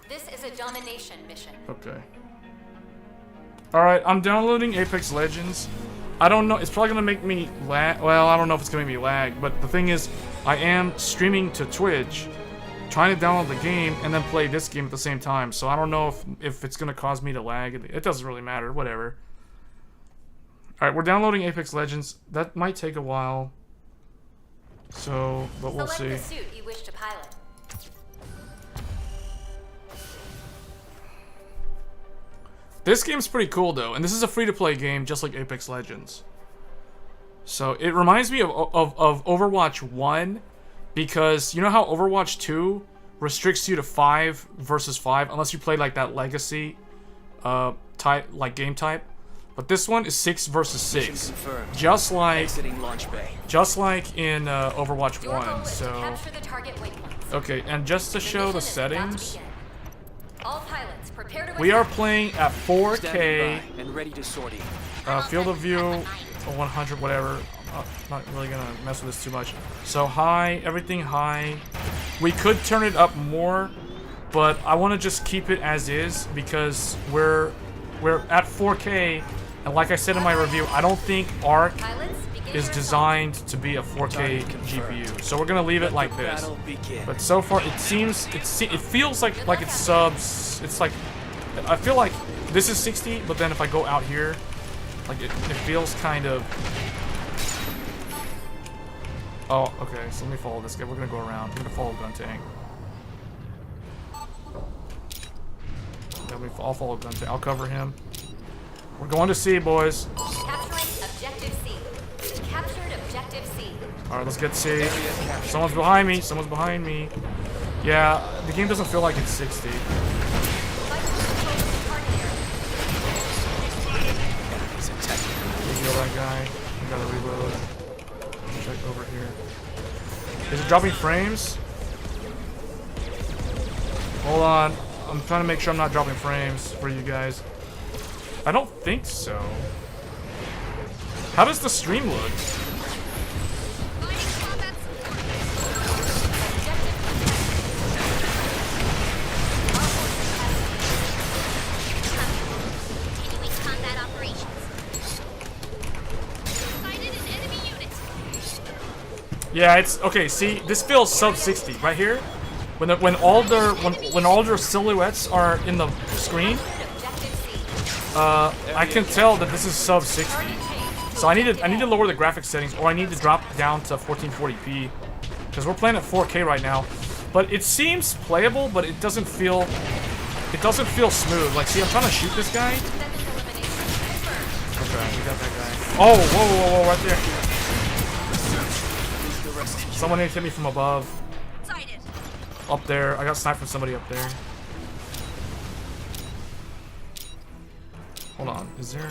This is a domination mission. Okay. Alright, I'm downloading Apex Legends. I don't know, it's probably gonna make me lag. Well, I don't know if it's gonna make me lag, but the thing is, I am streaming to Twitch, trying to download the game, and then play this game at the same time. So I don't know if it's gonna cause me to lag. It doesn't really matter, whatever. Alright, we're downloading Apex Legends. That might take a while. So, but we'll see. Select the suit you wish to pilot. This game's pretty cool though, and this is a free-to-play game just like Apex Legends. So it reminds me of Overwatch 1, because you know how Overwatch 2 restricts you to 5 versus 5 unless you play like that legacy type, like game type. But this one is 6 versus 6, just like in Overwatch 1. So okay, and just to show the settings, we are playing at 4K, field of view 100, whatever. Not really gonna mess with this too much. So high, everything high. We could turn it up more, but I want to just keep it as is because we're at 4K, and like I said in my review, I don't think ARC is designed to be a 4K GPU. So we're gonna leave it like this. But so far, it feels like it's subs. It's like, I feel like this is 60, but then if I go out here, like it feels kind of. Oh, okay. So let me follow this guy. We're gonna go around. We're gonna follow Guntank. I'll follow Guntank. I'll cover him. We're going to C, boys. Capturing objective C. Captured objective C. All right, let's get C. Someone's behind me. Someone's behind me. Yeah, the game doesn't feel like it's 60. Kill that guy. I gotta reload. Check over here. Is it dropping frames? Hold on. I'm trying to make sure I'm not dropping frames for you guys. I don't think so. How does the stream look? Yeah, it's okay. See, this feels sub 60 right here. When all their silhouettes are in the screen, I can tell that this is sub 60. So I need to lower the graphics settings, or I need to drop down to 1440p, because we're playing at 4K right now. But it seems playable, but it doesn't feel smooth. Like, see, I'm trying to shoot this guy. Okay, we got that guy. Oh, whoa, right there. Someone hit me from above. Up there. I got sniped from somebody up there. Hold on. Is there...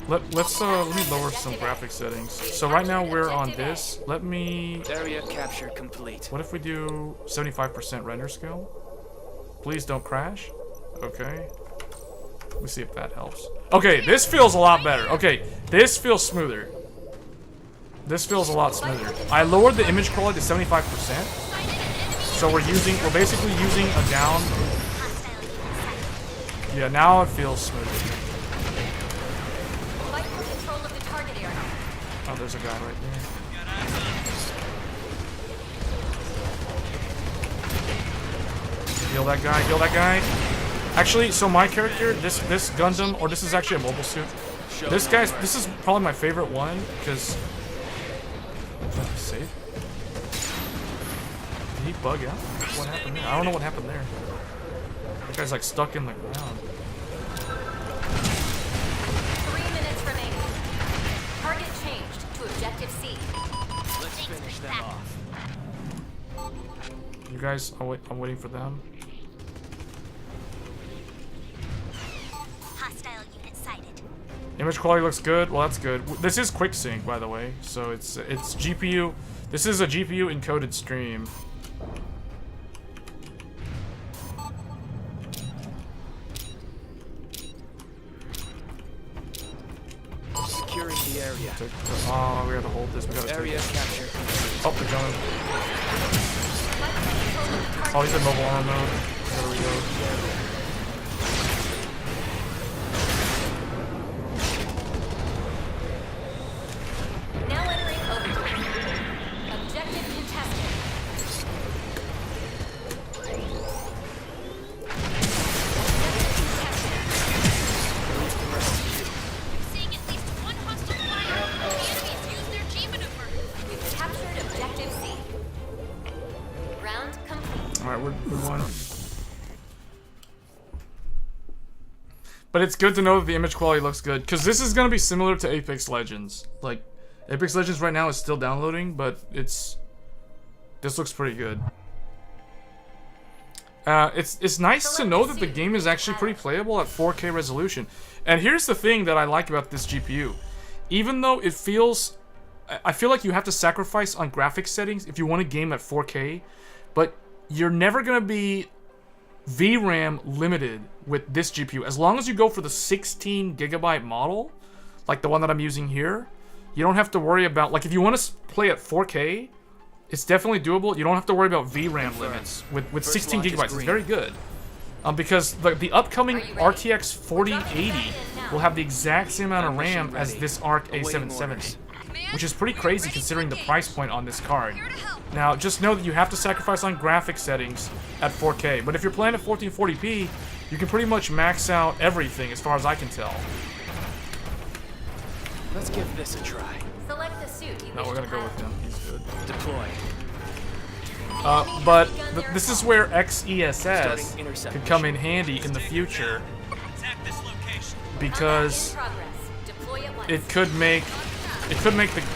let me lower some graphics settings. So right now we're on this. Let me... Area capture complete. What if we do 75% render scale? Please don't crash. Okay. Let me see if that helps. Okay, this feels a lot better. Okay, this feels smoother. This feels a lot smoother. I lowered the image quality to 75%. So we're basically using a down. Yeah, now it feels smoother. Oh, there's a guy right there. Heal that guy, heal that guy. Actually, so my character, this Gundam, or this is actually a mobile suit. This is probably my favorite one, because... Safe? Did he bug out? What happened there? I don't know what happened there. That guy's like stuck in the ground. 3 minutes remaining. Target changed to objective C. Let's finish them off. You guys, I'm waiting for them. Hostile unit sighted. Image quality looks good. Well, that's good. This is quick sync, by the way. So it's GPU. This is a GPU encoded stream. Securing the area. Oh, we gotta hold this. We gotta area capture. Oh, they're coming. Oh, he's in mobile armor mode. There we go. Now entering overtime. Objective contested. Seeing at least one hostile flyer. The enemies use their G maneuver. We've captured objective C. Round complete. Alright, we won. But it's good to know that the image quality looks good, because this is going to be similar to Apex Legends. Like, Apex Legends right now is still downloading, but this looks pretty good. It's nice to know that the game is actually pretty playable at 4K resolution. And here's the thing that I like about this GPU. Even though it feels... I feel like you have to sacrifice on graphics settings if you want a game at 4K, but you're never going to be VRAM limited with this GPU. As long as you go for the 16GB model, like the one that I'm using here, you don't have to worry about... Like, if you want to play at 4K... It's definitely doable. You don't have to worry about VRAM limits with 16 gigabytes. It's very good. Because the upcoming RTX 4080 will have the exact same amount of RAM as this ARC A770, which is pretty crazy considering the price point on this card. Now, just know that you have to sacrifice on graphic settings at 4K, but if you're playing at 1440p, you can pretty much max out everything as far as I can tell. Let's give this a try. Select the suit you No, wish we're to gonna go with pilot. him. He's good. Deploy. But this is where XESS could come in handy in the future, because Combat in progress. Deploy at once. it could make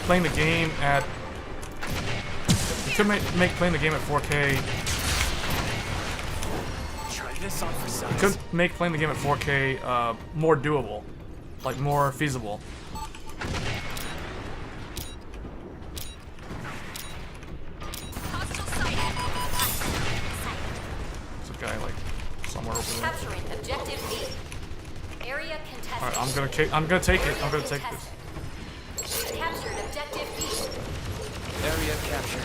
playing the game at 4K. Try this on for size. It could make playing the game at 4K more doable, like more feasible. Hostile sighted. There's a guy like somewhere over there. Capturing objective B. Area contested. All right, I'm gonna take it. I'm gonna take this. We've captured objective B. Area captured.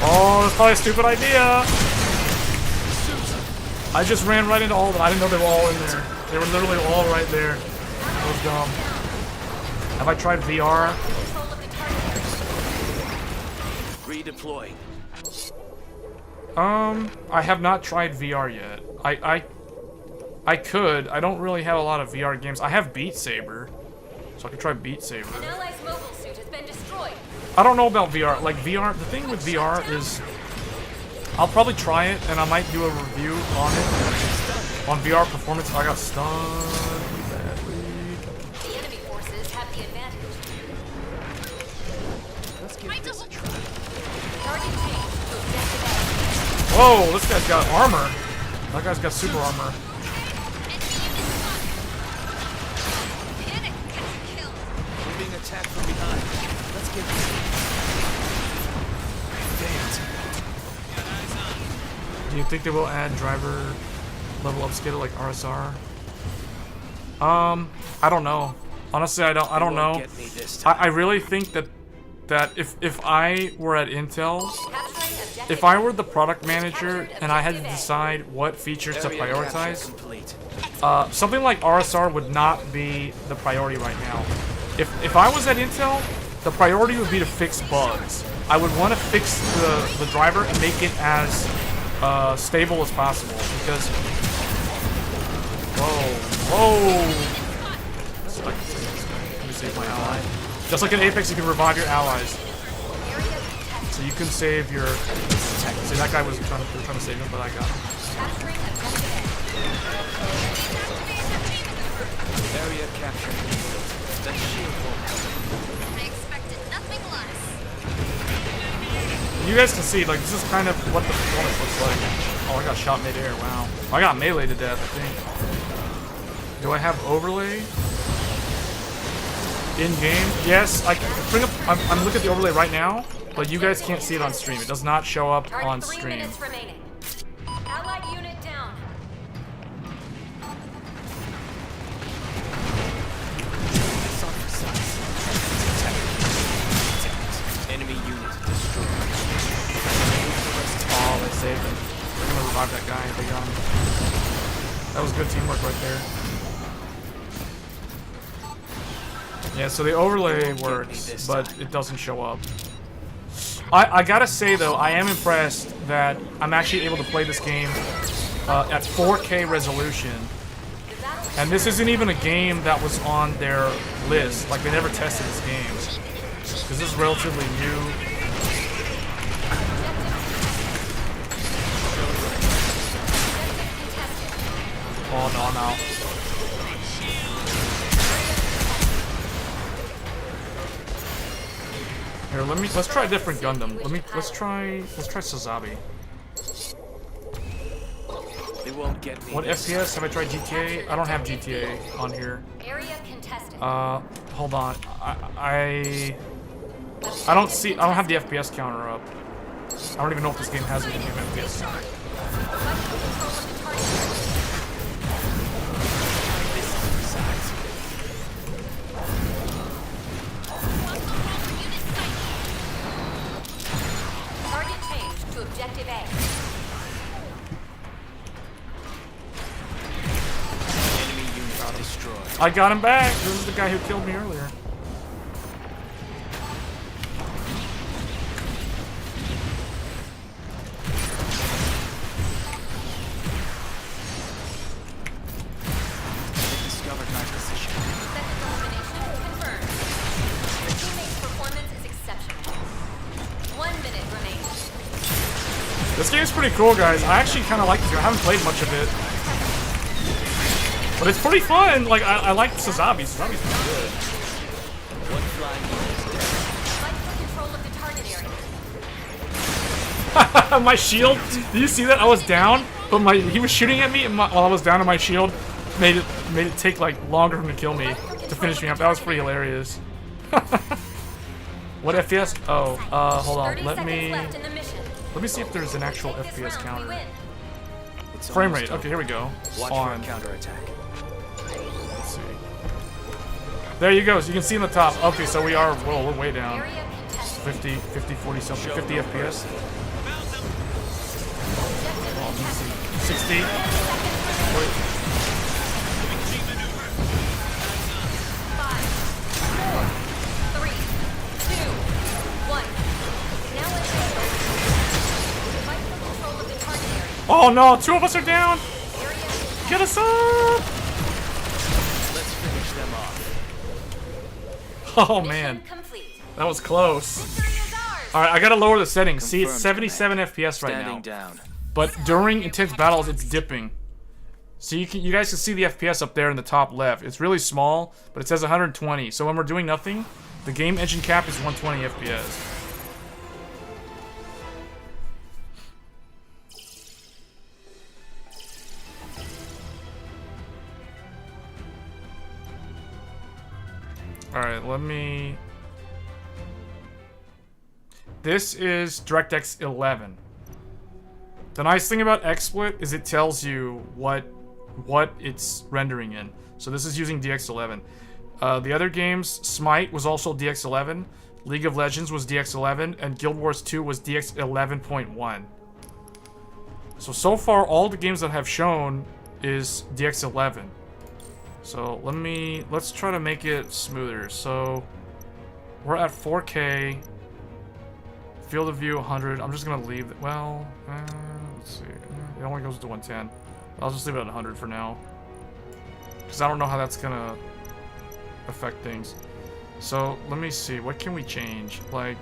Oh, that's probably a stupid idea. I just ran right into all of them. I didn't know they were all in there. They were literally all right there. That was dumb. Have I tried VR? Control of the target. Redeploy. I have not tried VR yet. I could. I don't really have a lot of VR games. I have Beat Saber, so I could try Beat Saber. An ally's mobile suit has been destroyed. I don't know about VR. Like VR, the thing with VR is, I'll probably try it and I might do a review on it on VR performance. I got stunned badly. The enemy forces have the advantage. Let's give this a try. Target change to objective A. Whoa, this guy's got armor. That guy's got super armor. We're being attacked from behind. Let's give this. Do you think they will add driver level upscaler like RSR? I don't know. Honestly, I don't know. Get me this time. I really think that if I were at Intel, Capturing objective if I were the product manager and I had to decide what features to Area capture prioritize, complete. something like RSR would not be the priority right now. If I was at Intel, the priority would be to fix bugs. I would want to fix the driver and make it as stable as possible, because whoa. Let me save my ally. Just like in Apex, you can revive your allies. So you can save your... See, that guy was trying to save him, but I got him. capturing objective Area captured. The shield won't help. A. I expected nothing less. You guys can see, like, this is kind of what the performance looks like. Oh, I got shot mid-air, wow. I got melee to death, I think. Do I have overlay? In-game? Yes, I can bring up... I'm looking at the overlay right now, but you guys can't see it on stream. It does not show up Target on 3 stream. minutes remaining. Allied unit down. This on for size. Attack. Enemy unit destroyed. Oh, they saved him. They're gonna revive that guy. They got him. That was good teamwork right there. Yeah, so the overlay works, but it doesn't show up. I gotta say though, I am impressed that I'm actually able to play this game at 4K resolution. And this isn't even a game that was on their list. Like, they never tested this game. Because this is relatively new. Oh, no. Here, let's try a different Gundam. Let's try Sazabi. They won't get me. What FPS have I tried GTA? I don't have GTA on here. Area contested. Hold on. I don't have the FPS counter up. I don't even know if this game has an FPS counter. Target changed to objective A. Enemy unit destroyed. I got him back. This is the guy who killed me earlier. Discovered my position. Second elimination confirmed. Your teammate's performance is exceptional. 1 minute remains. This game's pretty cool, guys. I actually kind of like this game. I haven't played much of it, but it's pretty fun. Like I like Sazabi. Sazabi's pretty good. One flying unit is dead. Fight for control of the target area. My shield. Did you see that? I was down, but he was shooting at me, and while I was down, and my shield made it take like longer for him to kill me to finish me up. That was pretty hilarious. What FPS? Oh, hold on. 30 Let seconds me left in the mission. see if there's an actual Take this FPS round, we counter. win. It's Frame almost rate. over. Okay, here we go. Watch for On. a counterattack. Let's see. There you go. So you can see in the top. Okay, so we are. Well, we're way down. Area contested. 50, 40 something. 50 FPS. Oh, let me see. 60. 40. 5, 4, 3, 2, 1. Now let's fight for control of the target area. Oh no! 2 of us are down. Area contested. Get us up! Let's finish them off. Oh man, Mission complete. that was close. Victory is ours. All right, I gotta lower the settings. See, it's Confirmed, 77 FPS right Standing now. down. But during intense battles, it's dipping. So you guys can see the FPS up there in the top left. It's really small, but it says 120. So when we're doing nothing, the game engine cap is 120 FPS. All right, let me. This is DirectX 11. The nice thing about XSplit is it tells you what it's rendering in. So this is using DX11. The other games, Smite was also DX11, League of Legends was DX11, and Guild Wars 2 was DX11.1. So far, all the games that have shown is DX11. So let's try to make it smoother. So we're at 4K, field of view 100. I'm just gonna leave it. Well, let's see. It only goes to 110. I'll just leave it at 100 for now, because I don't know how that's gonna affect things. So let me see. What can we change? Like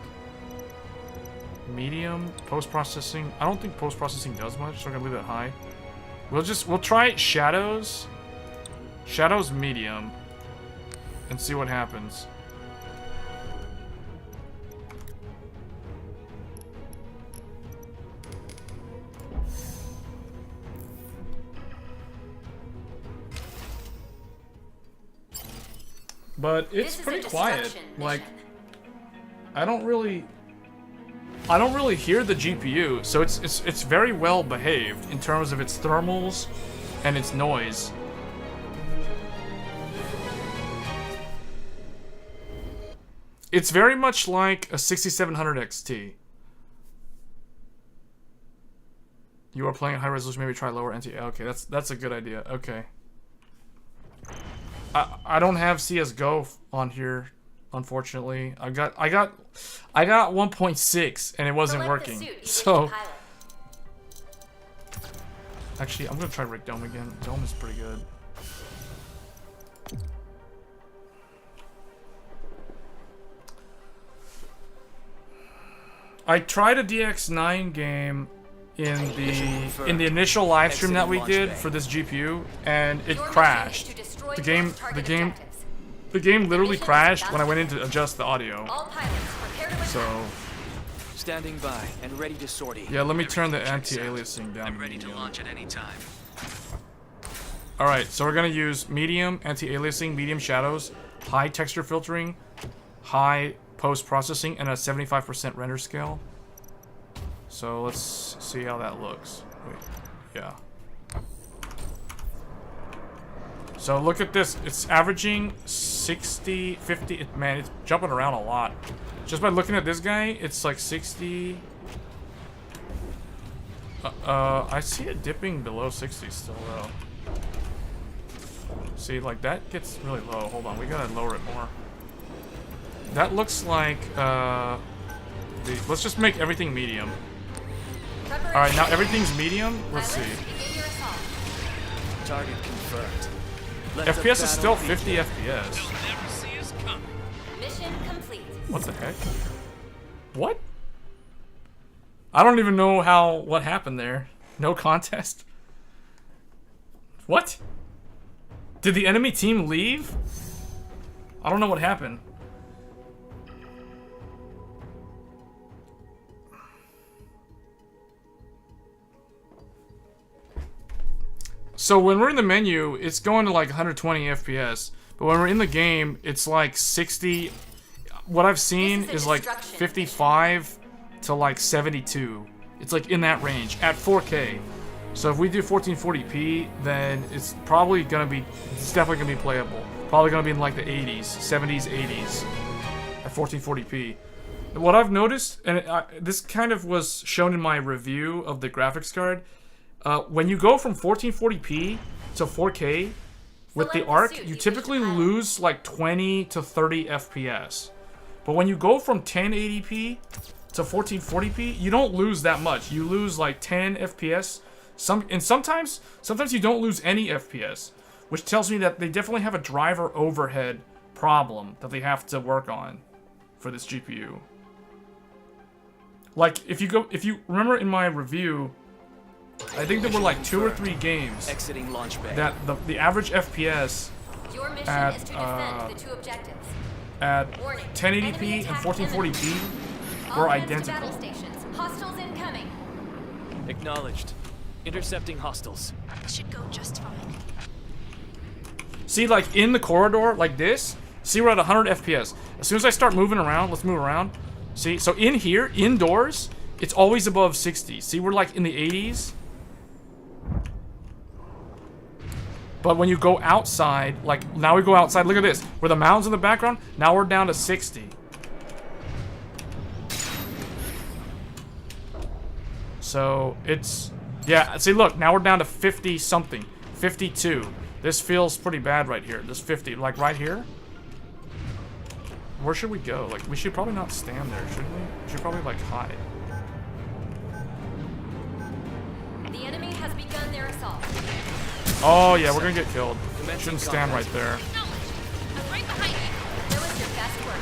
medium post-processing. I don't think post-processing does much, so I'm gonna leave it high. We'll try shadows. Shadows medium, and see what happens. But it's This is pretty a quiet. disucssion Like, mission. I don't really hear the GPU, so it's very well behaved in terms of its thermals and its noise. It's very much like a 6700 XT. You are playing at high resolution, maybe try lower NT. Okay, that's a good idea. Okay. I don't have CS:GO on here, unfortunately. I got 1.6 and it wasn't Select the working. suit you wish to So pilot. actually, I'm gonna try Rick Dome again. Dome is pretty good. I tried a DX9 game in the initial live stream that we did for this GPU, and it Your mission is crashed. to destroy The target objectives. game literally crashed when I went in to adjust the audio. All pilots, prepare to So, Standing by and ready to sortie. yeah, let me turn the anti-aliasing down. I'm ready to medium. launch at any time. Alright, so we're gonna use medium anti-aliasing, medium shadows, high texture filtering, high post-processing, and a 75% render scale. So let's see how that looks. Wait, yeah. So look at this. It's averaging 60, 50. Man, it's jumping around a lot. Just by looking at this guy, it's like 60. I see it dipping below 60 still though. See, like that gets really low. Hold on, we gotta lower it more. That looks like let's just make everything medium. Alright, now everything's medium. Let's see. Target confirmed. Let the FPS is still battle 50 begin. FPS. Never see us coming. Mission complete. What the heck? What? I don't even know what happened there. No contest? What? Did the enemy team leave? I don't know what happened. So when we're in the menu, it's going to like 120 FPS. But when we're in the game, it's like 60. What I've seen is like 55 to like 72. It's like in that range at 4K. So if we do 1440p, then it's probably gonna be, it's definitely gonna be playable. Probably gonna be in like the 80s, 70s, 80s at 1440p. What I've noticed, and this kind of was shown in my review of the graphics card, when you go from 1440p to 4K with the ARC, you typically lose like 20 to 30 FPS. But when you go from 1080p to 1440p, you don't lose that much. You lose like 10 FPS. Sometimes you don't lose any FPS, which tells me that they definitely have a driver overhead problem that they have to work on for this GPU. Like if you remember in my review, I think there were like 2 or 3 games Exiting launch bay. that the average FPS Your mission at is to defend the two objectives. at Warning. 1080p Enemy and attack 1440p All were hands to identical. battle stations. Hostiles incoming. Acknowledged. Intercepting hostiles. Should go just fine. See, like in the corridor, like this. See, we're at 100 FPS. As soon as I start moving around, let's move around. See, so in here, indoors, it's always above 60. See, we're like in the 80s. But when you go outside, like now we go outside, look at this. Where the mountains in the background, now we're down to 60. So it's, yeah, see look, now we're down to 50 something, 52. This feels pretty bad right here, this 50, like right here. Where should we go? Like, we should probably not stand there, shouldn't we? We should probably like hide. The enemy has begun their assault. Oh yeah, we're gonna get killed. Commencing Shouldn't stand right there. I'm right behind you. That was your best work,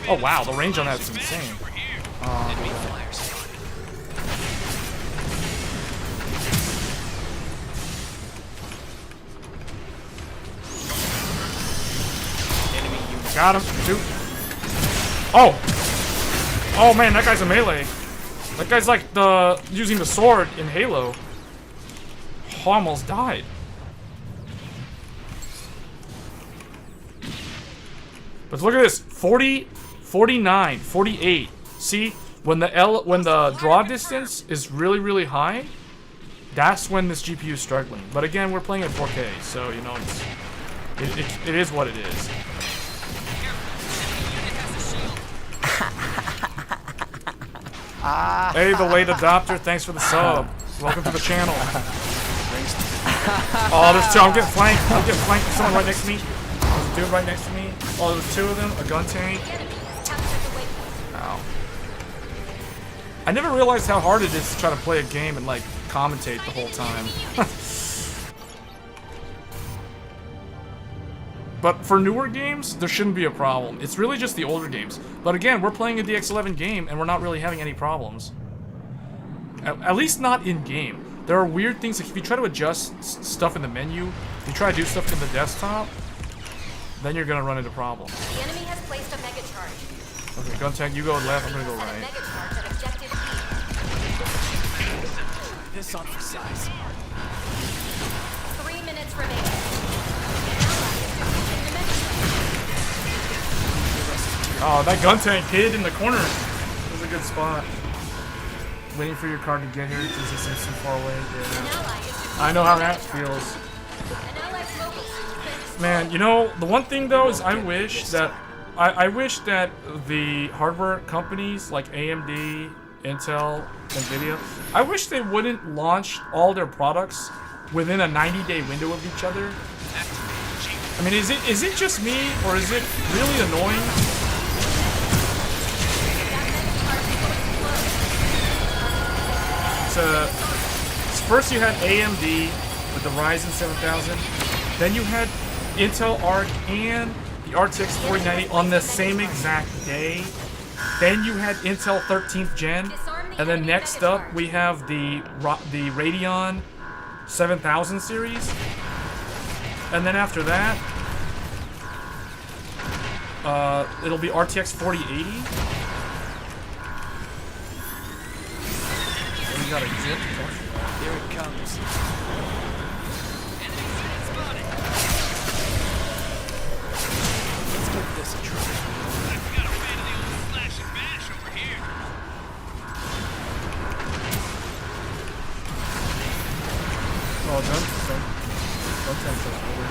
Oh wow, the range on that's insane. Enemy flyers spotted. Enemy unit. Got him. Shoot. Oh! Oh man, that guy's a melee. That guy's like using the sword in Halo. Oh, almost died. But look at this. 40, 49, 48. See? When the draw distance is really, really high, that's when this GPU is struggling. But again, we're playing at 4K, so you know it is what it is. Hey, the late adopter, thanks for the sub. Welcome to the channel. Oh, there's two. I'm getting flanked. I'm getting flanked. There's someone right next to me. There's a dude right next to me. Oh, there's 2 of them. A gun tank. The enemy has captured the waypoint. Ow. I never realized how hard it is to try to play a game and like commentate the whole time. But for newer games, there shouldn't be a problem. It's really just the older games. But again, we're playing a DX11 game and we're not really having any problems. At least not in game. There are weird things like if you try to adjust stuff in the menu, if you try to do stuff in the desktop, then you're gonna run into problems. The enemy has placed a mega charge. Okay, gun tank, you go left, I'm gonna go Set a right. mega charge at objective B. This on for size. 3 minutes remaining. Ally is defusing the mega charge. Oh, that gun tank hid in the corner. That was a good spot. Waiting for your card to get here because it seems too far away. An Yeah. ally is defusing I know how the that mega charge. feels. An allied mobile suit has been destroyed. Man, you know, the one thing though is I wish that the hardware companies like AMD, Intel, Nvidia, I wish they wouldn't launch all their products within a 90-day window of each other. I mean, is it just me or is it really annoying? First you had AMD with the Ryzen 7000, then you had Intel ARC and the RTX 4090 on the same exact day. Then you had Intel 13th Gen, and then next up we have the Radeon 7000 series, and then after that it'll be RTX 4080. We got a zip. Here it comes. Let's give this a try. I've got a fan of the old slash and bash over here. Oh, don't take that over.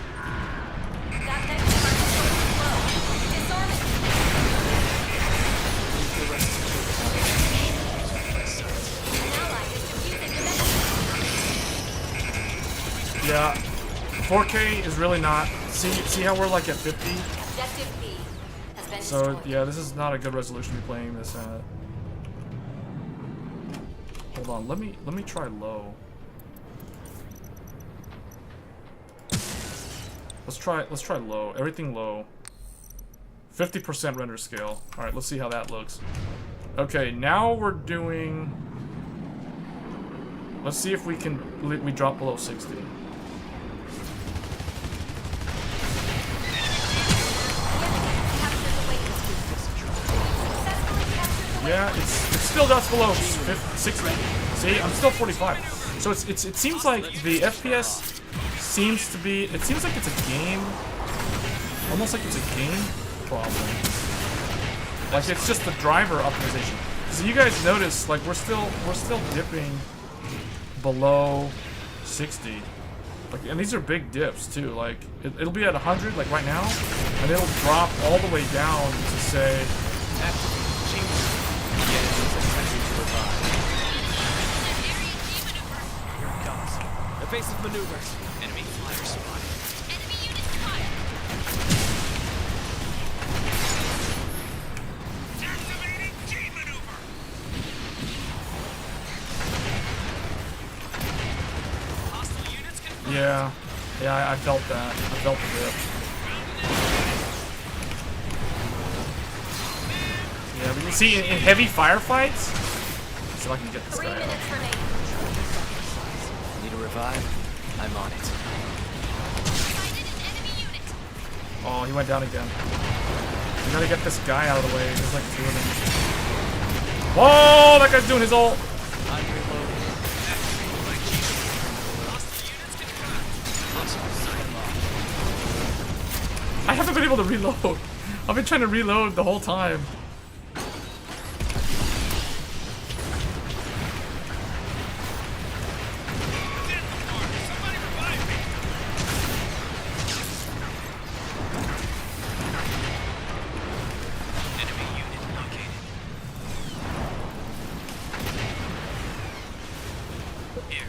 That mega charge is going slow. Disarm it. An ally is defusing the mega charge. Yeah, 4K is really not. See how we're like at 50? Objective B has been So destroyed. yeah, this is not a good resolution to be playing this at. Hold on, let me try low. Let's try low. Everything low. 50% render scale. All right, let's see how that looks. Okay, now we're doing. Let's see if we drop below 60. Yeah, it still drops below 60. See, I'm still 45. So it seems like the FPS seems to be. It seems like it's a game, almost like it's a game problem. Like it's just the driver optimization. So you guys notice, like we're still dipping below 60. Like, and these are big dips too. Like it'll be at 100 like right now, and it'll drop all the way down to say. Evasive maneuvers. Enemy flyer spotted. Enemy unit spotted. Activating G maneuver. Hostile units confirmed. Yeah, I felt that. I felt the dip. Yeah, but you see, in heavy firefights, let's see if I can get this 3 guy out. minutes remaining. Need a revive? I'm on it. Sighted an enemy unit. Oh, he went down again. We gotta get this guy out of the way. There's like two of them. Whoa, that guy's doing his ult. I'm reloading. I haven't been able to reload. I've been trying to reload the whole time. Somebody revive me. Enemy unit located. Here.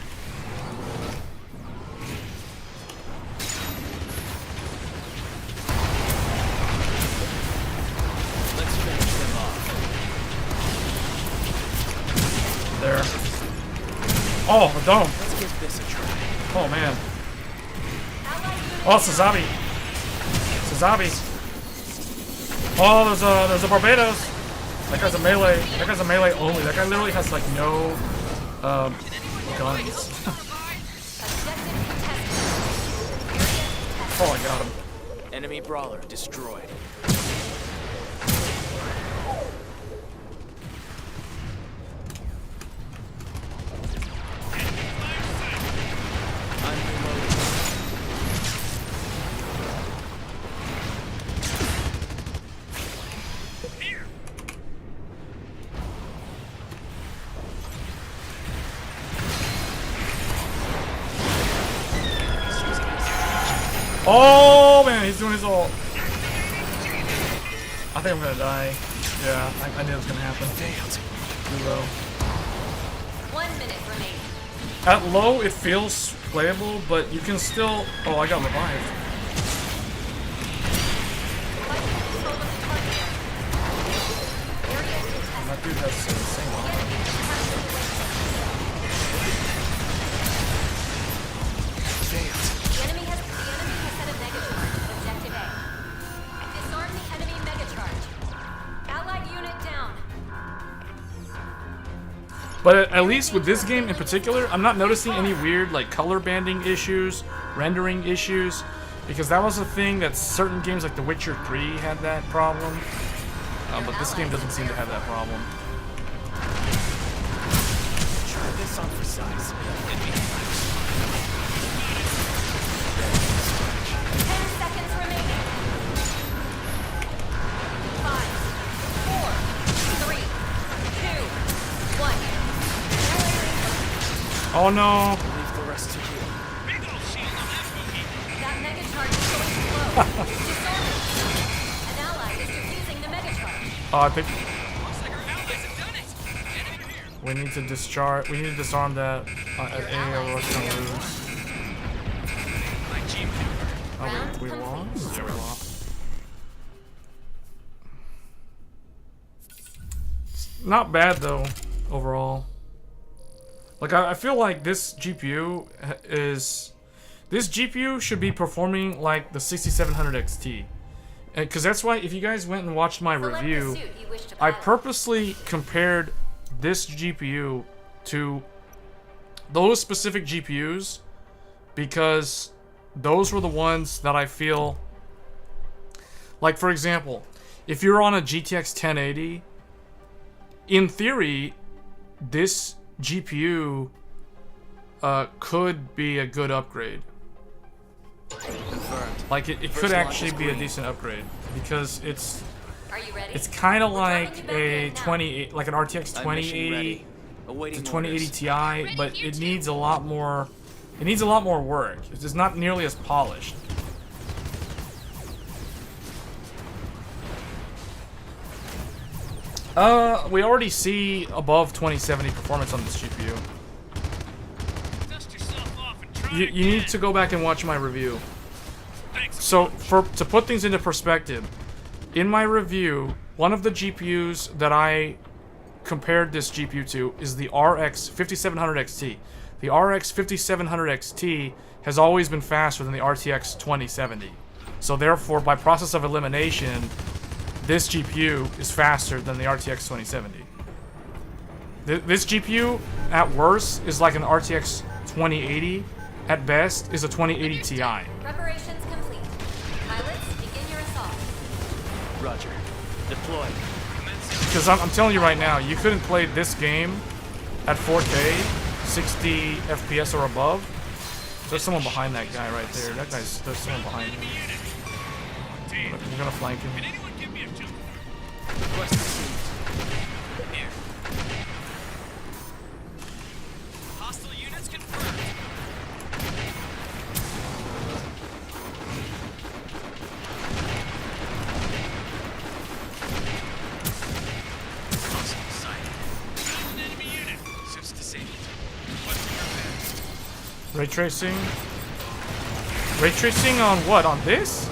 Let's finish them off. There. Oh, the dome. Let's give this a try. Oh, man. Oh, Sazabi. Sazabi. Oh, there's a Barbados. That guy's a melee. That guy's a melee only. That guy literally has like no guns. Oh, I got him. Enemy brawler destroyed. I'm reloading. Oh man, he's doing his ult. I think I'm gonna die. Yeah, I knew it was gonna happen. Too low. 1 minute remaining. At low, it feels playable, but you can still. Oh, I got revived. That dude has the same armor. The enemy has set a mega charge. Objective A. Disarm the enemy mega charge. Allied unit down. But at least with this game in particular, I'm not noticing any weird like color banding issues, rendering issues, because that was a thing that certain games like The Witcher 3 had that problem. But this game doesn't seem to have that problem. Try this on for size. 10 seconds remaining. 5, 4, 3, 2, 1. Oh no! Leave the rest to you. That mega charge is going slow. Disarm it. An ally is defusing the mega charge. Oh, I think we need to discharge. We need to disarm that at A or we're gonna lose. Oh, we lost. We lost. Not bad though, overall. Like I feel like this GPU should be performing like the 6700 XT, because that's why if you guys went and watched my review, I purposely compared this GPU to those specific GPUs because those were the ones that I feel like. For example, if you're on a GTX 1080, in theory, this GPU could be a good upgrade. Confirmed. Like it could actually be a decent upgrade because it's Are you ready? it's kind of We're like dropping you back a in now. 20 like an RTX I'm mission 2080 ready. to Awaiting 2080 orders. Ti, but it needs a lot more. It needs a lot more work. It's just not nearly as polished. We already see above 2070 performance on this GPU. You need to go back and watch my review. So, to put things into perspective, in my review, one of the GPUs that I compared this GPU to is the RX 5700 XT. The RX 5700 XT has always been faster than the RTX 2070. So therefore, by process of elimination, this GPU is faster than the RTX 2070. This GPU, at worst, is like an RTX 2080. At best, is a 2080 Ti. Preparations complete. Pilots, begin your assault. Roger. Deploy. Because I'm telling you right now, you couldn't play this game at 4K, 60 FPS or above. There's someone behind that guy right there. There's someone behind him. We're gonna flank him. Request received. Here. Hostile units confirmed. Hostile sight. An enemy unit. Suits disabled. Requesting repair. Ray tracing. Ray tracing on what? On this?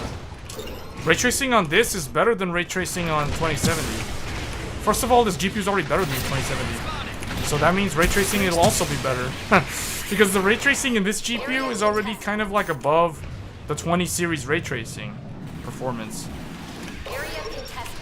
Ray tracing on this is better than ray tracing on 2070. First of all, this GPU is already better than the 2070. So that means ray tracing will also be better. Because the ray tracing in this GPU is already kind of like above the 20 series ray tracing performance. Area contested.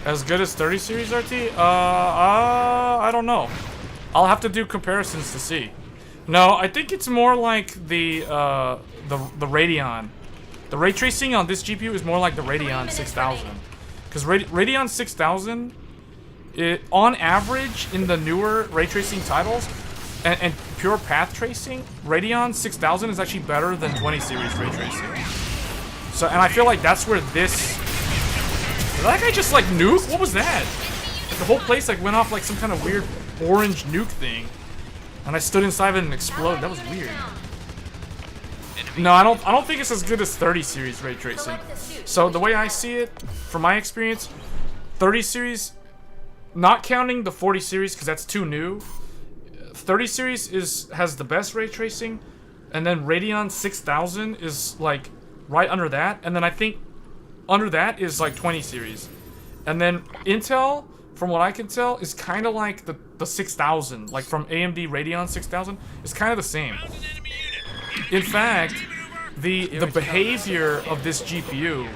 As good as 30 series RT? I don't know. I'll have to do comparisons to see. No, I think it's more like the Radeon. The ray tracing on this GPU is more like the Radeon 6000. Because Radeon 6000, on average, in the newer ray tracing titles, and pure path tracing, Radeon 6000 is actually better than 20 series ray tracing. So, and I feel like that's where this... Did that guy just like nuke? What was that? Like, the whole place like went off like some kind of weird orange nuke thing. And I stood inside of it and exploded. That was weird. No, I don't think it's as good as 30 series ray tracing. So the way I see it, from my experience, 30 series, not counting the 40 series because that's too new, 30 series has the best ray tracing, and then Radeon 6000 is like right under that, and then I think under that is like 20 series. And then Intel, from what I can tell, is kind of like the 6000, like from AMD Radeon 6000, is kind of the same. In fact, the behavior of this GPU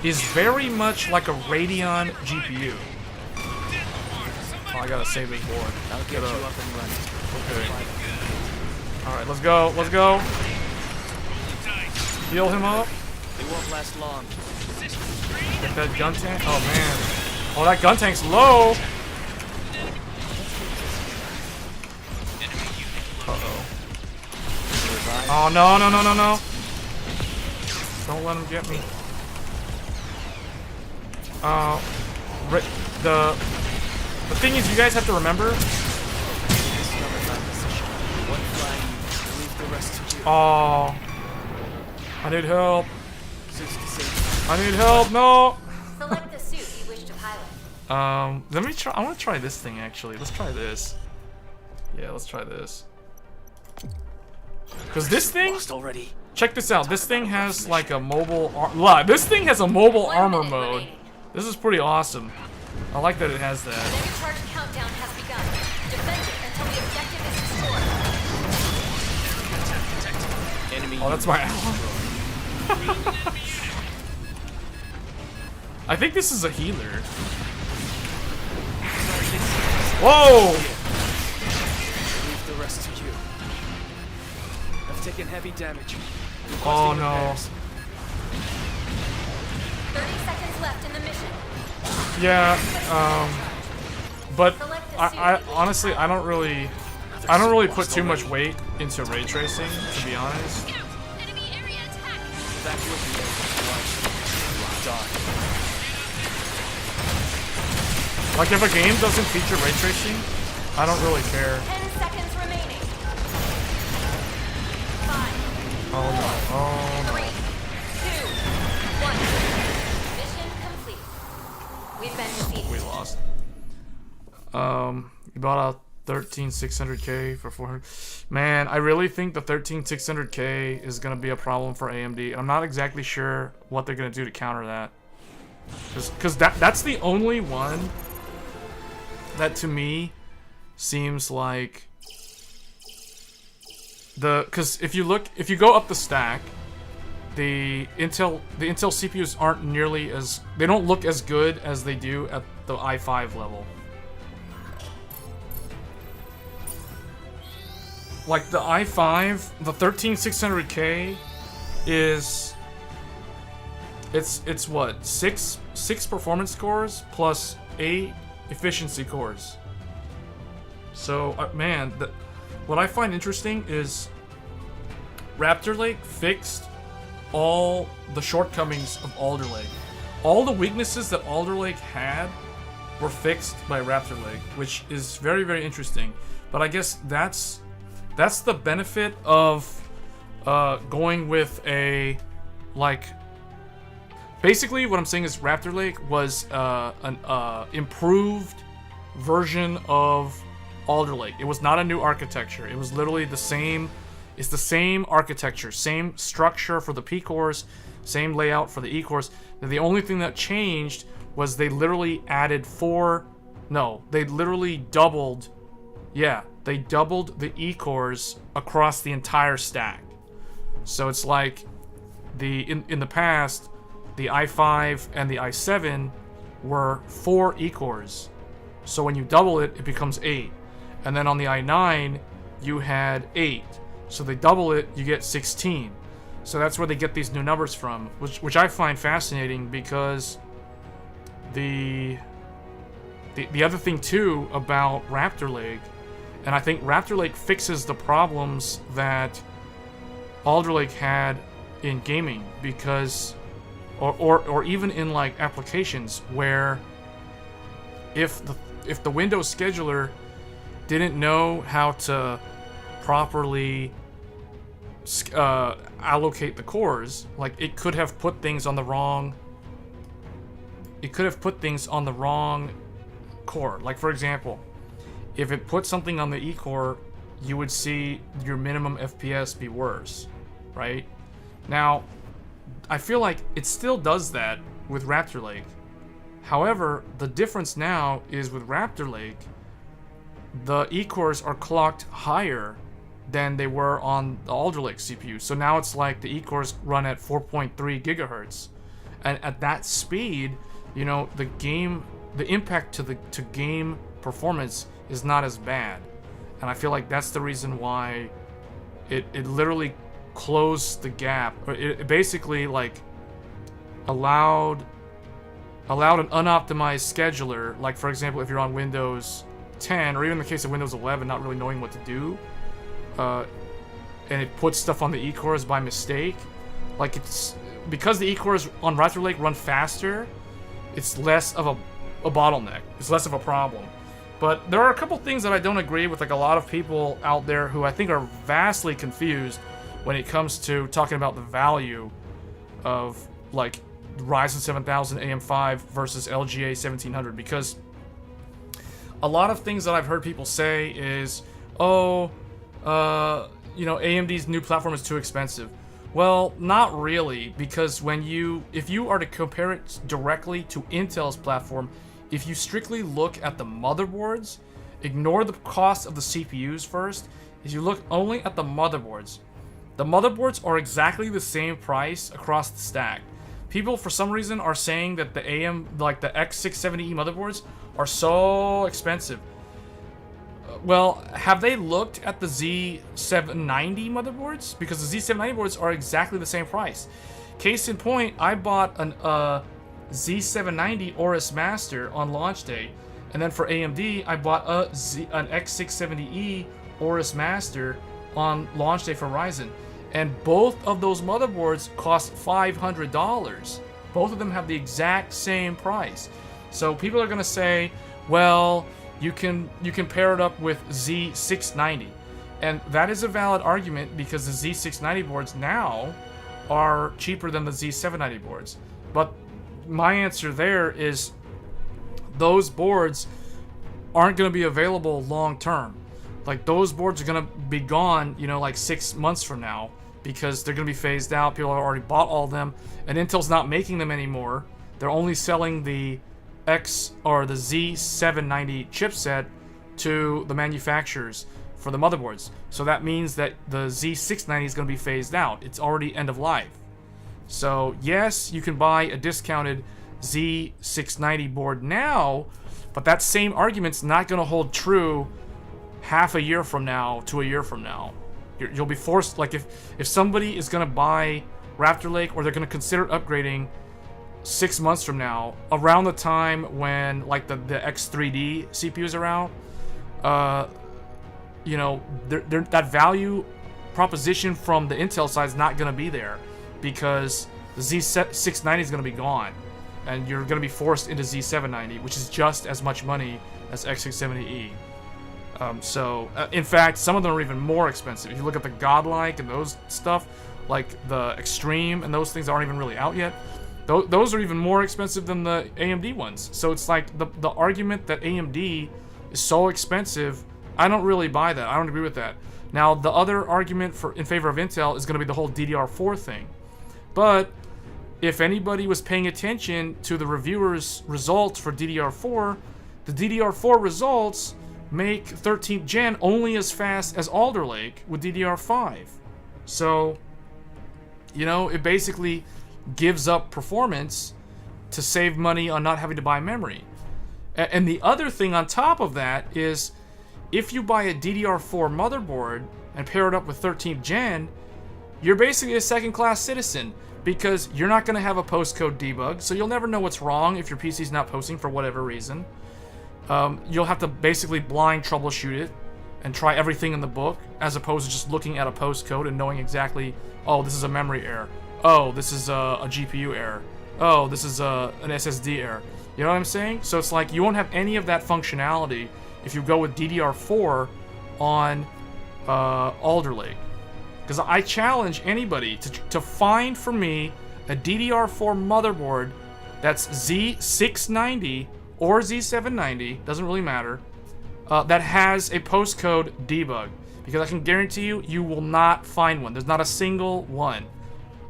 is very much like a Radeon GPU. Oh, I gotta save this board. I'll get you up and running. Okay. Alright, let's go, let's go. Heal him up. It won't last long. Get that gun tank. Oh man. Oh, that gun tank's low. Uh-oh. Oh, no, no, no, no, no. Don't let him get me. The thing is, you guys have to remember. Oh. I need help. I need help, no! Select the suit you wish to pilot. Let me try. I want to try this thing actually. Let's try this. Yeah, let's try this. Because this thing. Check this out. This thing has like a mobile. This thing has a mobile armor mode. This is pretty awesome. I like that it has that. The charge countdown has begun. Defend it until the objective is destroyed. Oh, that's my ally. I think this is a healer. Whoa! Leave the rest to you. I've taken heavy damage. Oh no. 30 seconds left in the mission. Yeah, but I honestly I don't really put too much weight into ray tracing, to be honest. Enemy area attack. Back with me. Like if a game doesn't feature ray tracing, I don't really care. 10 seconds remaining. 5. Oh no. Oh no. 3, 2, 1. Mission complete. We've been defeated. We lost. You bought a 13600K for 400. Man, I really think the 13600K is gonna be a problem for AMD, and I'm not exactly sure what they're gonna do to counter that. Because that's the only one that to me seems like because if you go up the stack, the Intel CPUs aren't nearly as, they don't look as good as they do at the i5 level. Like the i5, the 13600K is it's what, six performance cores plus 8 efficiency cores. So man, what I find interesting is Raptor Lake fixed all the shortcomings of Alder Lake. All the weaknesses that Alder Lake had were fixed by Raptor Lake, which is very, very interesting. But I guess that's the benefit of going with a, like, basically what I'm saying is Raptor Lake was an improved version of Alder Lake. It was not a new architecture. It was literally the same. It's the same architecture, same structure for the P cores, same layout for the E cores. And the only thing that changed was they literally added they literally doubled. Yeah, they doubled the E cores across the entire stack. So it's like in the past, the i5 and the i7 were 4 E-cores. So when you double it, it becomes 8. And then on the i9, you had 8. So they double it, you get 16. So that's where they get these new numbers from, which I find fascinating, because the other thing too about Raptor Lake, and I think Raptor Lake fixes the problems that Alder Lake had in gaming, because or even in like applications where if the Windows scheduler didn't know how to properly allocate the cores, like it could have put things on the wrong core. Like for example, if it put something on the E core, you would see your minimum FPS be worse, right? Now, I feel like it still does that with Raptor Lake. However, the difference now is with Raptor Lake, the E cores are clocked higher than they were on the Alder Lake CPU. So now it's like the E cores run at 4.3 gigahertz, and at that speed, you know, the impact to game performance is not as bad. And I feel like that's the reason why it literally closed the gap. It basically like allowed an unoptimized scheduler, like for example, if you're on Windows 10, or even in the case of Windows 11, not really knowing what to do, and it puts stuff on the E-cores by mistake, like it's because the E-cores on Raptor Lake run faster, it's less of a bottleneck. It's less of a problem. But there are a couple things that I don't agree with, like a lot of people out there who I think are vastly confused when it comes to talking about the value of like Ryzen 7000 AM5 versus LGA 1700, because a lot of things that I've heard people say is, oh, you know, AMD's new platform is too expensive. Well, not really, because if you are to compare it directly to Intel's platform, if you strictly look at the motherboards, ignore the cost of the CPUs first, if you look only at the motherboards are exactly the same price across the stack. People, for some reason, are saying that the X670E motherboards are so expensive. Well, have they looked at the Z790 motherboards? Because the Z790 boards are exactly the same price. Case in point, I bought an Z790 Aorus Master on launch day, and then for AMD, I bought an X670E Aorus Master on launch day for Ryzen. And both of those motherboards cost $500. Both of them have the exact same price. So people are gonna say, well, you can pair it up with Z690. And that is a valid argument, because the Z690 boards now are cheaper than the Z790 boards. But my answer there is those boards aren't going to be available long term. Like, those boards are going to be gone, you know, like 6 months from now, because they're going to be phased out. People have already bought all of them, and Intel's not making them anymore. They're only selling the the Z790 chipset to the manufacturers for the motherboards. So that means that the Z690 is going to be phased out. It's already end of life. So yes, you can buy a discounted Z690 board now, but that same argument's not going to hold true half a year from now to a year from now. You'll be forced, like if somebody is going to buy Raptor Lake, or they're going to consider upgrading 6 months from now, around the time when like the X3D CPUs are out, you know, that value proposition from the Intel side is not going to be there, because the Z690 is going to be gone, and you're going to be forced into Z790, which is just as much money as X670E. In fact, some of them are even more expensive. If you look at the Godlike and those stuff, like the Extreme, and those things aren't even really out yet, those are even more expensive than the AMD ones. So it's like the argument that AMD is so expensive, I don't really buy that. I don't agree with that. Now, the other argument in favor of Intel is going to be the whole DDR4 thing. But if anybody was paying attention to the reviewers' results for DDR4, the DDR4 results make 13th gen only as fast as Alder Lake with DDR5. So, you know, it basically gives up performance to save money on not having to buy memory. And the other thing on top of that is, if you buy a DDR4 motherboard and pair it up with 13th gen, you're basically a second-class citizen, because you're not going to have a postcode debug, so you'll never know what's wrong if your PC's not posting for whatever reason. You'll have to basically blind troubleshoot it and try everything in the book, as opposed to just looking at a postcode and knowing exactly, oh, this is a memory error. Oh, this is a GPU error. Oh, this is an SSD error. You know what I'm saying? So it's like you won't have any of that functionality if you go with DDR4 on Alder Lake. Because I challenge anybody to find for me a DDR4 motherboard that's Z690 or Z790, doesn't really matter, that has a postcode debug. Because I can guarantee you, you will not find one. There's not a single one.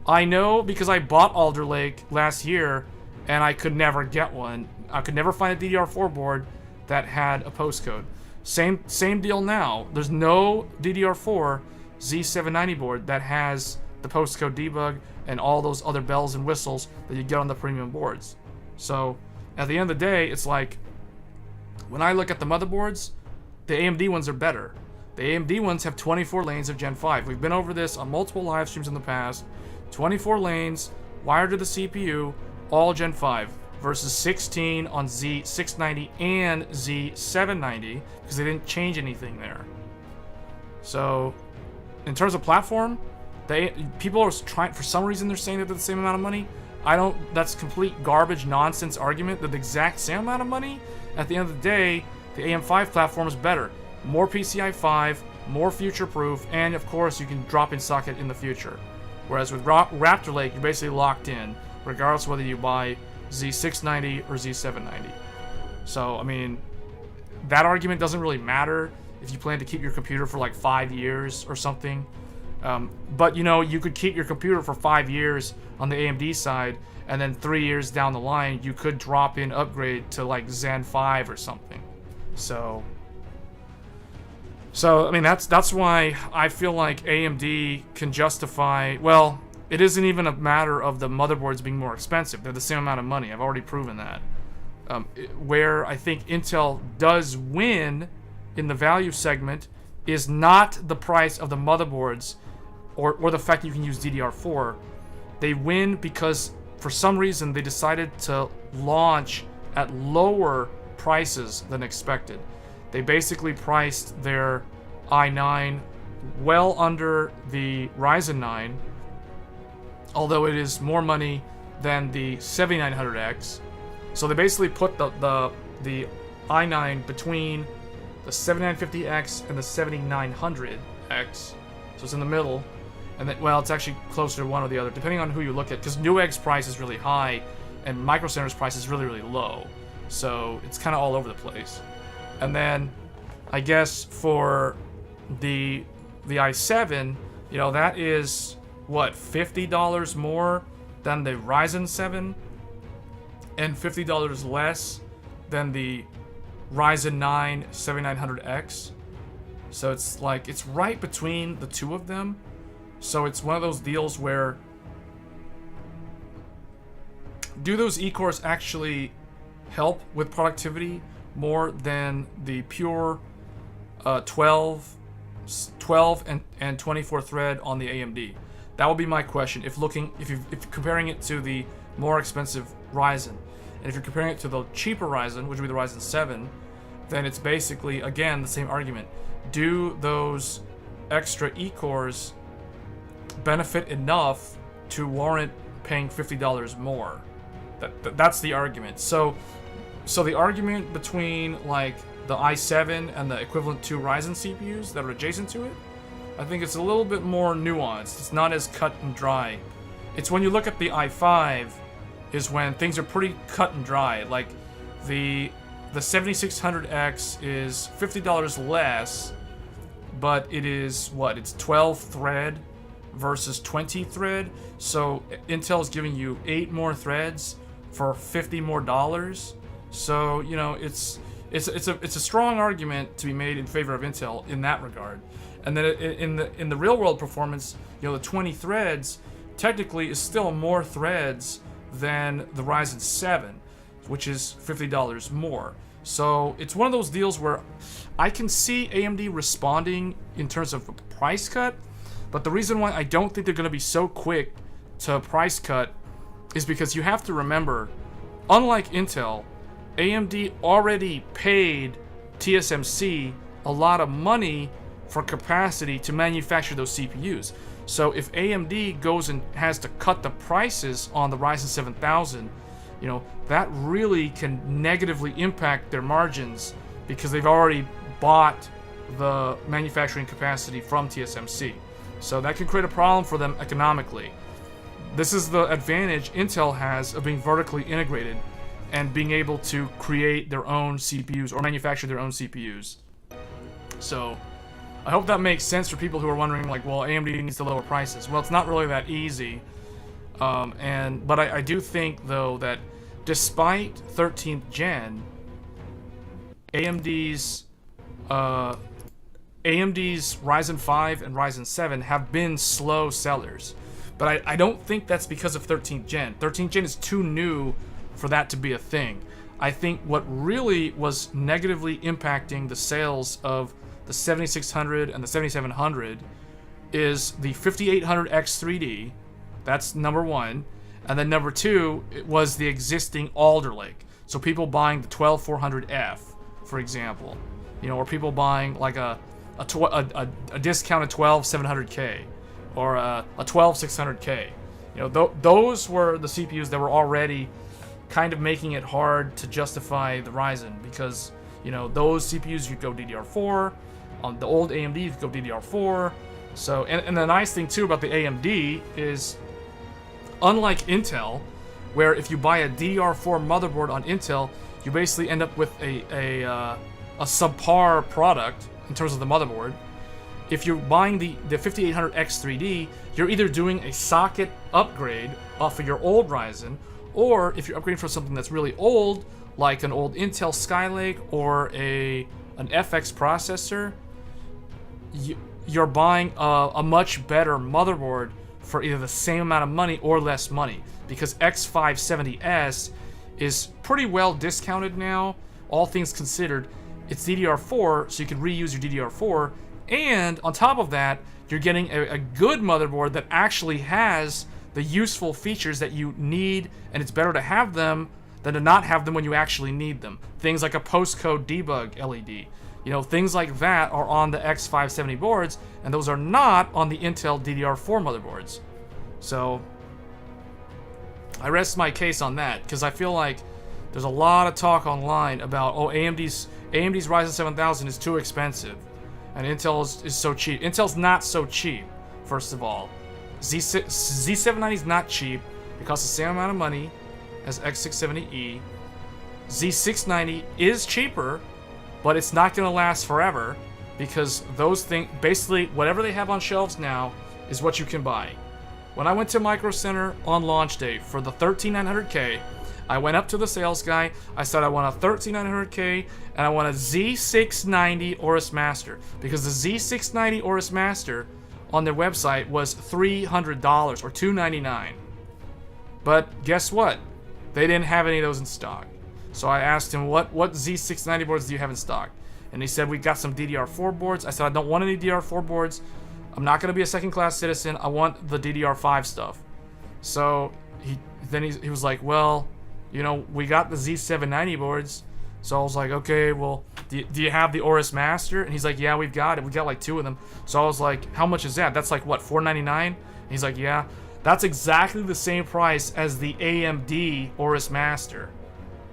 I know because I bought Alder Lake last year, and I could never get one. I could never find a DDR4 board that had a postcode. Same deal now. There's no DDR4 Z790 board that has the postcode debug and all those other bells and whistles that you get on the premium boards. So at the end of the day, it's like, when I look at the motherboards, the AMD ones are better. The AMD ones have 24 lanes of Gen 5. We've been over this on multiple live streams in the past. 24 lanes, wired to the CPU, all Gen 5, versus 16 on Z690 and Z790, because they didn't change anything there. So in terms of platform, people are trying, for some reason they're saying that they're the same amount of money. That's complete garbage nonsense argument. They're the exact same amount of money. At the end of the day, the AM5 platform is better. More PCI 5, more future-proof, and of course you can drop in socket in the future. Whereas with Raptor Lake, you're basically locked in, regardless of whether you buy Z690 or Z790. So, I mean, that argument doesn't really matter if you plan to keep your computer for like 5 years or something. But, you know, you could keep your computer for 5 years on the AMD side, and then 3 years down the line, you could drop in upgrade to like Zen 5 or something. So I mean, that's why I feel like AMD can justify, well, it isn't even a matter of the motherboards being more expensive. They're the same amount of money. I've already proven that. Where I think Intel does win in the value segment is not the price of the motherboards or the fact that you can use DDR4. They win because for some reason they decided to launch at lower prices than expected. They basically priced their i9 well under the Ryzen 9, although it is more money than the 7900X. So they basically put the i9 between the 7950X and the 7900X. So it's in the middle. And then, well, it's actually closer to one or the other, depending on who you look at, because Newegg's price is really high and Micro Center's price is really, really low. So it's kind of all over the place. And then I guess for the i7, you know, that is what, $50 more than the Ryzen 7 and $50 less than the Ryzen 9 7900X. So it's like, it's right between the two of them. So it's one of those deals where, do those E-cores actually help with productivity more than the pure 12 and 24 thread on the AMD? That would be my question if you're comparing it to the more expensive Ryzen. And if you're comparing it to the cheaper Ryzen, which would be the Ryzen 7, then it's basically, again, the same argument. Do those extra E-cores benefit enough to warrant paying $50 more? That's the argument. So the argument between like the i7 and the equivalent 2 Ryzen CPUs that are adjacent to it, I think it's a little bit more nuanced. It's not as cut and dry. It's when you look at the i5 is when things are pretty cut and dry. Like the 7600X is $50 less, but it is what? It's 12 thread versus 20 thread. So Intel's giving you 8 more threads for $50 more. So, you know, it's a strong argument to be made in favor of Intel in that regard. And then in the real world performance, you know, the 20 threads technically is still more threads than the Ryzen 7, which is $50 more. So it's one of those deals where I can see AMD responding in terms of a price cut, but the reason why I don't think they're going to be so quick to price cut is because you have to remember, unlike Intel, AMD already paid TSMC a lot of money for capacity to manufacture those CPUs. So if AMD goes and has to cut the prices on the Ryzen 7000, you know, that really can negatively impact their margins because they've already bought the manufacturing capacity from TSMC. So that can create a problem for them economically. This is the advantage Intel has of being vertically integrated and being able to create their own CPUs or manufacture their own CPUs. So I hope that makes sense for people who are wondering, like, well, AMD needs to lower prices. Well, it's not really that easy. But I do think, though, that despite 13th gen, AMD's Ryzen 5 and Ryzen 7 have been slow sellers. But I don't think that's because of 13th gen. 13th gen is too new for that to be a thing. I think what really was negatively impacting the sales of the 7600 and the 7700 is the 5800X3D. That's number one. And then number two, it was the existing Alder Lake. So people buying the 12400F, for example, you know, or people buying like a discounted 12700K or a 12600K. You know, those were the CPUs that were already kind of making it hard to justify the Ryzen because, you know, those CPUs you could go DDR4. On the old AMD, you could go DDR4. So, and the nice thing too about the AMD is, unlike Intel, where if you buy a DDR4 motherboard on Intel, you basically end up with a subpar product in terms of the motherboard. If you're buying the 5800X3D, you're either doing a socket upgrade off of your old Ryzen, or if you're upgrading from something that's really old, like an old Intel Skylake or an FX processor, you're buying a much better motherboard for either the same amount of money or less money, because X570S is pretty well discounted now, all things considered. It's DDR4, so you can reuse your DDR4, and on top of that, you're getting a good motherboard that actually has the useful features that you need, and it's better to have them than to not have them when you actually need them. Things like a postcode debug LED. You know, things like that are on the X570 boards, and those are not on the Intel DDR4 motherboards. So, I rest my case on that, because I feel like there's a lot of talk online about, oh, AMD's Ryzen 7000 is too expensive, and Intel is so cheap. Intel's not so cheap, first of all. Z790 is not cheap. It costs the same amount of money as X670E. Z690 is cheaper, but it's not going to last forever, because those things, basically whatever they have on shelves now is what you can buy. When I went to Micro Center on launch day for the 13900K, I went up to the sales guy, I said I want a 13900K and I want a Z690 Aorus Master, because the Z690 Aorus Master on their website was $300 or $299. But guess what? They didn't have any of those in stock. So I asked him, what Z690 boards do you have in stock? And he said, we got some DDR4 boards. I said, I don't want any DDR4 boards. I'm not going to be a second-class citizen. I want the DDR5 stuff. So he was like, well, you know, we got the Z790 boards. So I was like, okay, well, do you have the Aorus Master? And he's like, yeah, we've got it. We got like 2 of them. So I was like, how much is that? That's like, what, $499? And he's like, yeah. That's exactly the same price as the AMD Aorus Master.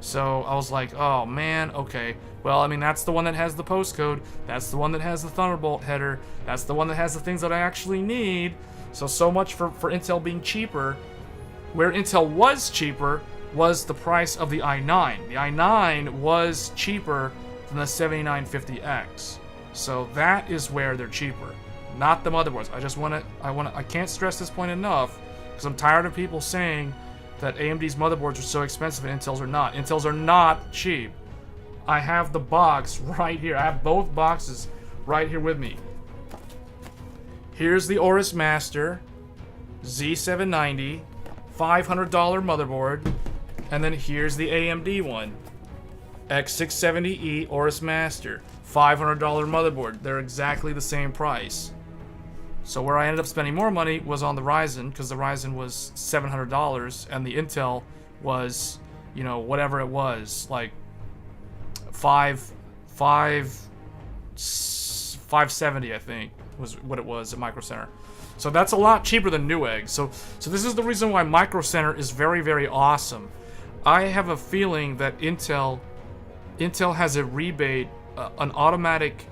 So I was like, oh man, okay. Well, I mean, that's the one that has the postcode. That's the one that has the Thunderbolt header. That's the one that has the things that I actually need. So much for Intel being cheaper. Where Intel was cheaper was the price of the i9. The i9 was cheaper than the 7950X. So that is where they're cheaper, not the motherboards. I can't stress this point enough, because I'm tired of people saying that AMD's motherboards are so expensive and Intel's are not. Intel's are not cheap. I have the box right here. I have both boxes right here with me. Here's the Aorus Master Z790 $500 motherboard, and then here's the AMD one, X670E Aorus Master, $500 motherboard. They're exactly the same price. So where I ended up spending more money was on the Ryzen, because the Ryzen was $700 and the Intel was, you know, whatever it was, like 570, I think, was what it was at Micro Center. So that's a lot cheaper than Newegg. So this is the reason why Micro Center is very, very awesome. I have a feeling that Intel has a rebate, an automatic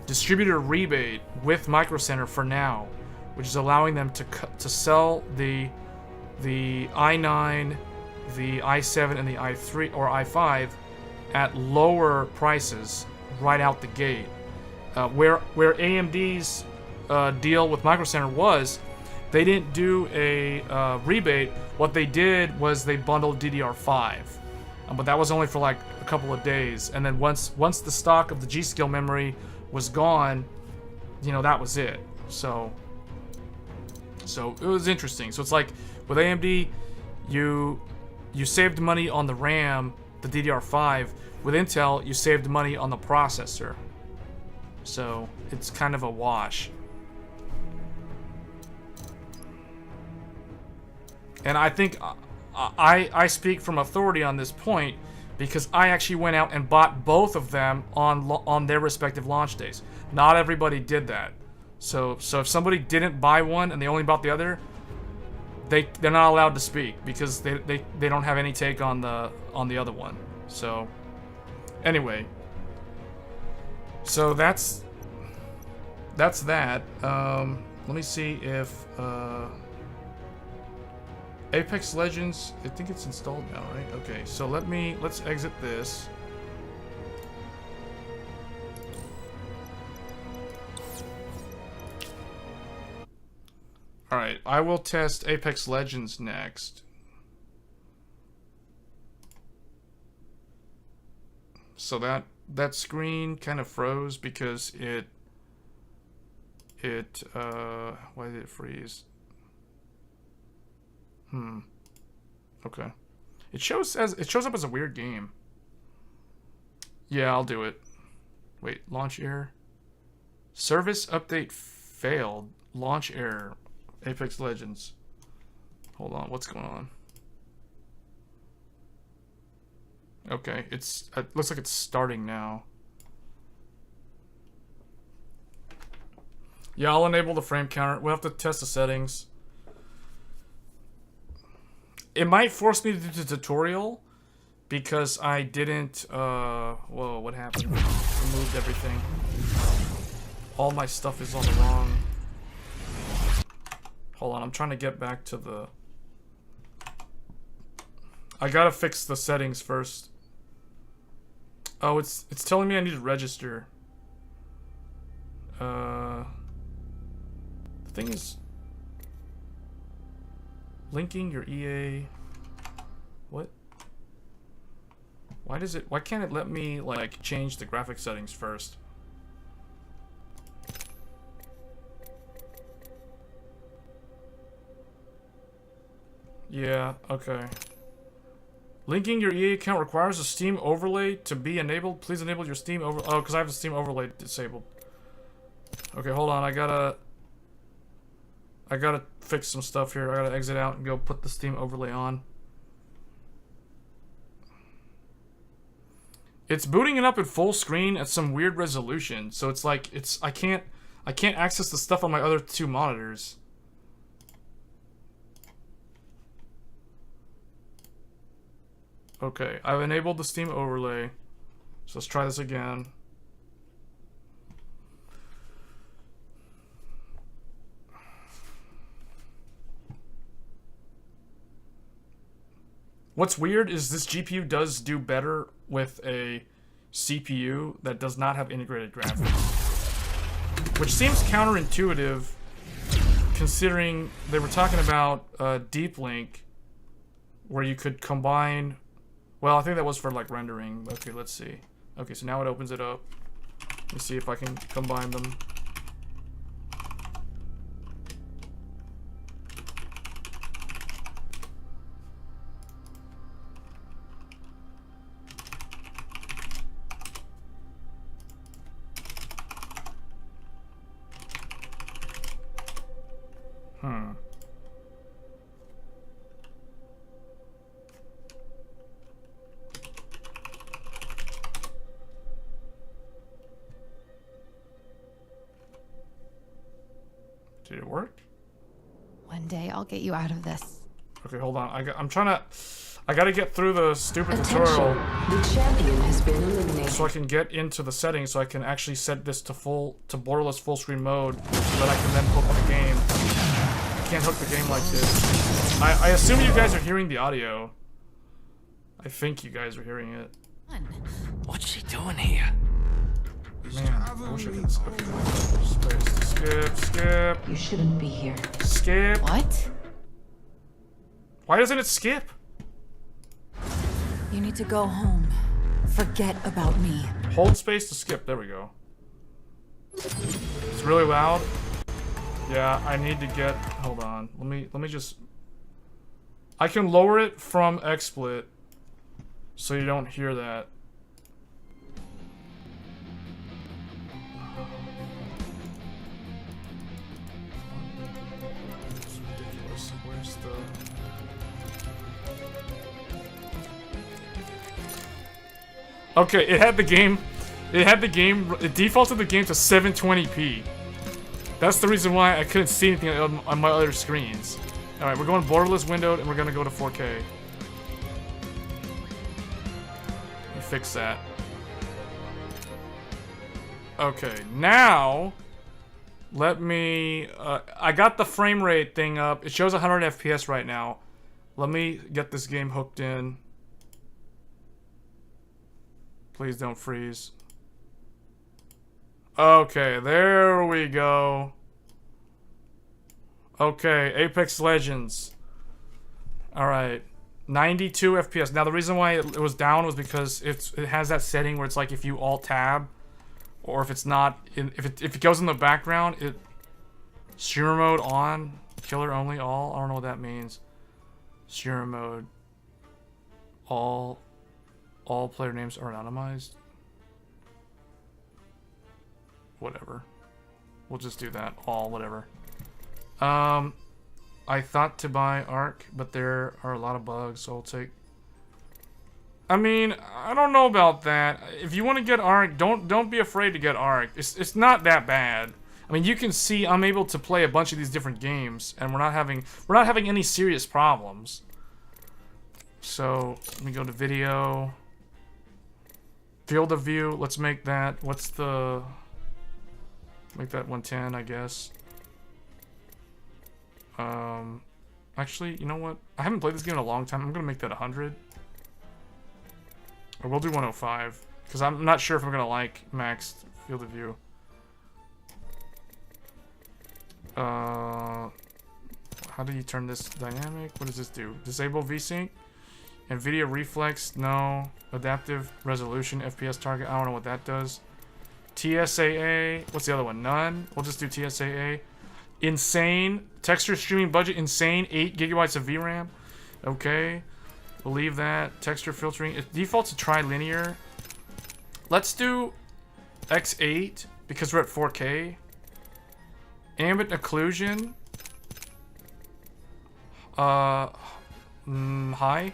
distributor rebate with Micro Center for now, which is allowing them to sell the i9, the i7, and the i3 or i5 at lower prices right out the gate. Where AMD's deal with Micro Center was, they didn't do a rebate. What they did was they bundled DDR5, but that was only for like a couple of days. And then once the stock of the G-Skill memory was gone, you know, that was it. So it was interesting. So it's like with AMD, you saved money on the RAM, the DDR5. With Intel, you saved money on the processor. So it's kind of a wash. And I think I speak from authority on this point because I actually went out and bought both of them on their respective launch days. Not everybody did that. So if somebody didn't buy one and they only bought the other, they're not allowed to speak because they don't have any take on the other one. So anyway, so that's that. Let me see if Apex Legends, I think it's installed now, right? Okay, so let's exit this. Alright, I will test Apex Legends next. So that screen kind of froze because why did it freeze? Okay. It shows up as a weird game. Yeah, I'll do it. Wait, launch error. Service update failed. Launch error. Apex Legends. Hold on, what's going on? Okay, it looks like it's starting now. Yeah, I'll enable the frame counter. We'll have to test the settings. It might force me to do the tutorial because I didn't, whoa, what happened? Removed everything. All my stuff is on the wrong. Hold on, I'm trying to get back to the... I gotta fix the settings first. Oh, it's telling me I need to register. The thing is... Linking your EA... What? Why can't it let me, like, change the graphic settings first? Yeah, okay. Linking your EA account requires a Steam overlay to be enabled. Please enable your Steam overlay. Oh, because I have the Steam overlay disabled. Okay, hold on. I gotta fix some stuff here. I gotta exit out and go put the Steam overlay on. It's booting it up at full screen at some weird resolution. So it's like I can't access the stuff on my other two monitors. Okay, I've enabled the Steam overlay. So let's try this again. What's weird is this GPU does do better with a CPU that does not have integrated graphics. Which seems counterintuitive considering they were talking about Deep Link where you could combine... Well, I think that was for like rendering. Okay, let's see. Okay, so now it opens it up. Let me see if I can combine them. Did it work? One day I'll get you out of this. Okay, hold on. I'm trying to... I gotta get through the stupid tutorial The champion has been eliminated. so I can get into the settings so I can actually set this to borderless full screen mode so that I can then hook the game. I can't hook the game like this. I assume you guys are hearing the audio. I think you guys are hearing it. What's she doing here? Man, I wish I could... Okay, space. Skip. You shouldn't be here. Skip. What? Why doesn't it skip? You need to go home. Forget about me. Hold space to skip. There we go. It's really loud. Yeah, I need to get... Hold on. Let me just... I can lower it from XSplit so you don't hear that. It's ridiculous. Where's the... Okay, it had the game, it defaulted the game to 720p. That's the reason why I couldn't see anything on my other screens. Alright, we're going borderless windowed and we're gonna go to 4K. Let me fix that. Okay, now, let me, I got the frame rate thing up. It shows 100 FPS right now. Let me get this game hooked in. Please don't freeze. Okay, there we go. Okay, Apex Legends. Alright. 92 FPS. Now the reason why it was down was because it has that setting where it's like if you alt-tab, or if it's not, if it goes in the background, it... Streamer mode on, killer only, all. I don't know what that means. Streamer mode. All player names are anonymized. Whatever. We'll just do that. All, whatever. I thought to buy ARC, but there are a lot of bugs, so I'll take... I mean, I don't know about that. If you want to get ARC, don't be afraid to get ARC. It's not that bad. I mean, you can see I'm able to play a bunch of these different games, and we're not having any serious problems. So, let me go to video. Field of view, let's make that, what's the... Make that 110, I guess. Actually, you know what? I haven't played this game in a long time. I'm gonna make that 100. Or we'll do 105. Because I'm not sure if I'm gonna like maxed field of view. How do you turn this dynamic? What does this do? Disable VSync? NVIDIA reflex? No. Adaptive resolution, FPS target. I don't know what that does. TSAA. What's the other one? None. We'll just do TSAA. Insane. Texture streaming budget. Insane. 8 gigabytes of VRAM. Okay. We'll leave that. Texture filtering. It defaults to trilinear. Let's do X8 because we're at 4K. Ambient occlusion. High.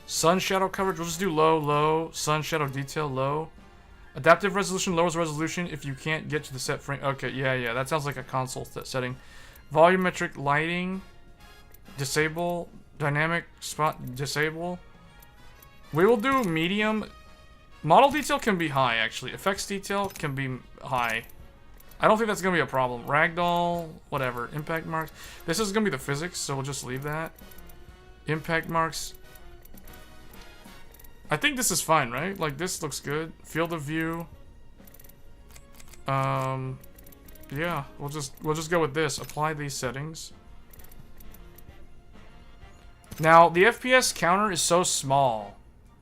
Sun shadow coverage. We'll just do low, low. Sun shadow detail, low. Adaptive resolution lowers resolution if you can't get to the set frame. Okay, yeah. That sounds like a console setting. Volumetric lighting. Disable. Dynamic spot. Disable. We will do medium. Model detail can be high, actually. Effects detail can be high. I don't think that's going to be a problem. Ragdoll. Whatever. Impact marks. This is going to be the physics, so we'll just leave that. Impact marks. I think this is fine, right? Like, this looks good. Field of view. Yeah, we'll just go with this. Apply these settings. Now, the FPS counter is so small.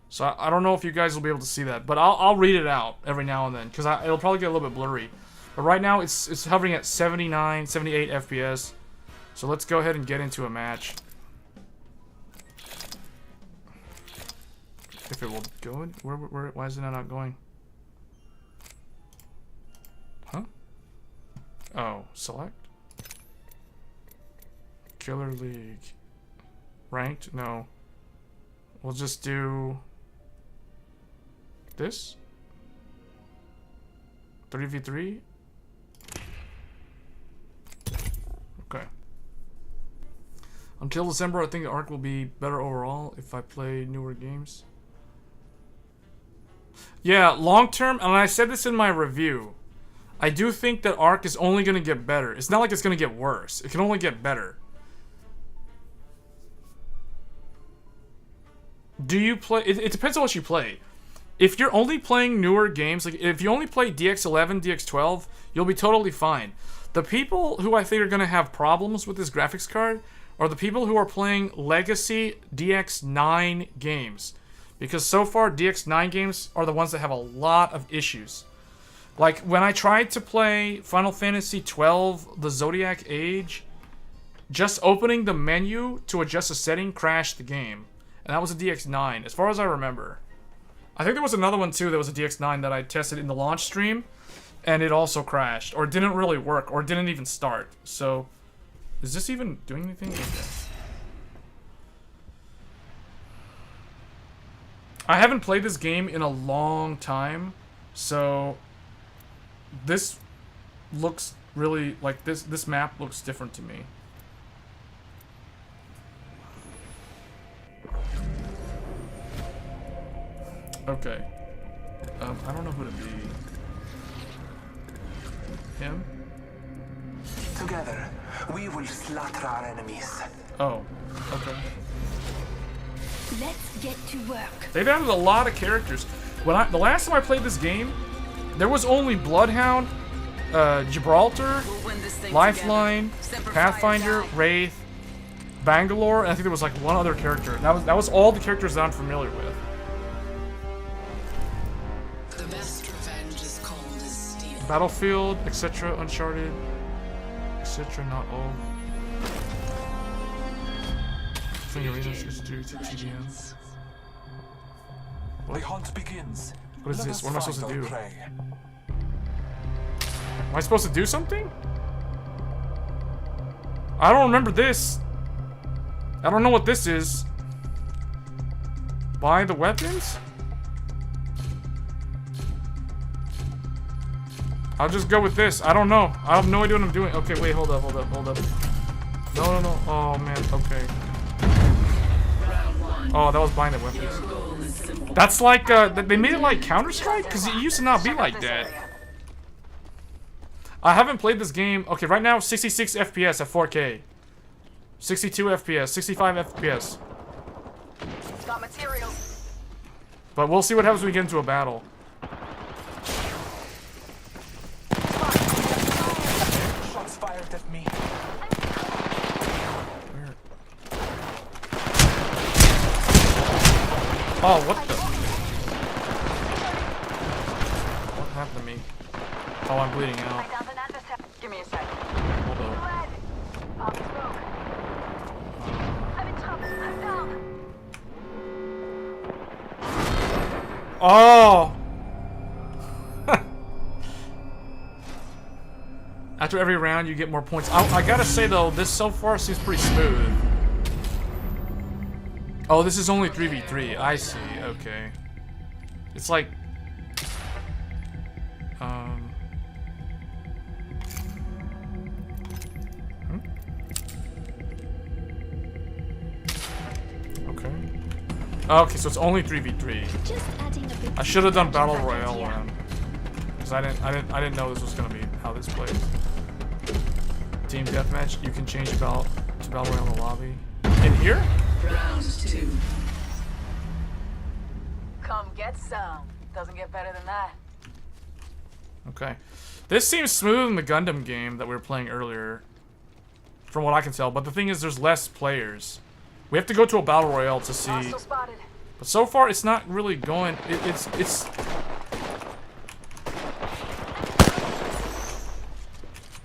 So I don't know if you guys will be able to see that, but I'll read it out every now and then because it'll probably get a little bit blurry. But right now it's hovering at 79, 78 FPS. So let's go ahead and get into a match. If it will go in, why is it not going? Huh? Oh, select. Killer League. Ranked? No. We'll just do this. 3v3. Until December, I think the ARC will be better overall if I play newer games. Yeah, long term, and I said this in my review, I do think that ARC is only going to get better. It's not like it's going to get worse. It can only get better. Do you play... It depends on what you play. If you're only playing newer games, like if you only play DX11, DX12, you'll be totally fine. The people who I think are going to have problems with this graphics card are the people who are playing legacy DX9 games. Because so far, DX9 games are the ones that have a lot of issues. Like, when I tried to play Final Fantasy XII, the Zodiac Age, just opening the menu to adjust a setting crashed the game. And that was a DX9, as far as I remember. I think there was another one, too, that was a DX9 that I tested in the launch stream, and it also crashed, or didn't really work, or didn't even start. So, is this even doing anything? Okay. I haven't played this game in a long time, so this looks really like this map looks different to me. Okay. I don't know who to be. Him? Together, we will slaughter our enemies. Oh, okay. Let's get to work. They've added a lot of characters. The last time I played this game, there was only Bloodhound, Gibraltar, Lifeline, Pathfinder, Wraith, Bangalore, and I think there was like one other character. That was all the characters that I'm familiar with. The best revenge is cold as steel. Battlefield, etc., Uncharted, etc., not all. The hunt begins. What is this? What am I supposed to do? Prey. Am I supposed to do something? I don't remember this. I don't know what this is. Buy the weapons? I'll just go with this. I don't know. I have no idea what I'm doing. Okay, wait, hold up. No. Oh, man. Okay. Oh, that was buying the weapons. That's like, they made it like Counter-Strike? Because it used to not be like that. I haven't played this game. Okay, right now, 66 FPS at 4K. 62 FPS, 65 FPS. Got materials. But we'll see what happens when we get into a battle. Shots fired at me. Where? Oh, what the? What happened to me? Oh, I'm bleeding out. Give me a sec. Hold up. Oh! After every round, you get more points. I gotta say, though, this so far seems pretty smooth. Oh, this is only 3v3. I see. Okay. It's like... Okay. Okay, so it's only 3v3. I should have done Battle Royale one. Because I didn't know this was gonna be how this plays. Team Deathmatch, you can change to Battle Royale in the lobby. In here? Round 2. Come get some. Doesn't get better than that. Okay. This seems smooth in the Gundam game that we were playing earlier. From what I can tell. But the thing is, there's less players. We have to go to a Battle Royale to see. Hostile spotted. But so far, it's not really going... It's...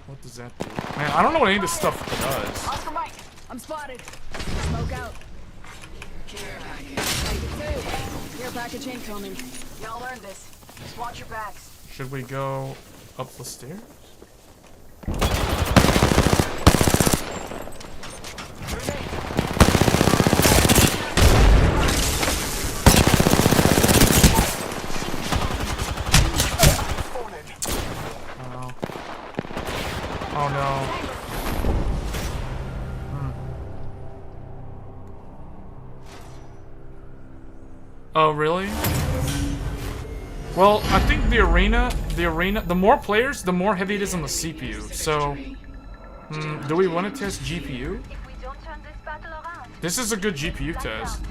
What does that do? Man, I don't know what any of this stuff does. Oscar Mike, I'm spotted. Smoke out. Care package. Care package incoming. Y'all learned this. Just watch your backs. Should we go up the stairs? Oh no. Oh, really? Well, I think the arena, the more players, the more heavy it is on the CPU. So, do we want to test GPU? This is a good GPU test.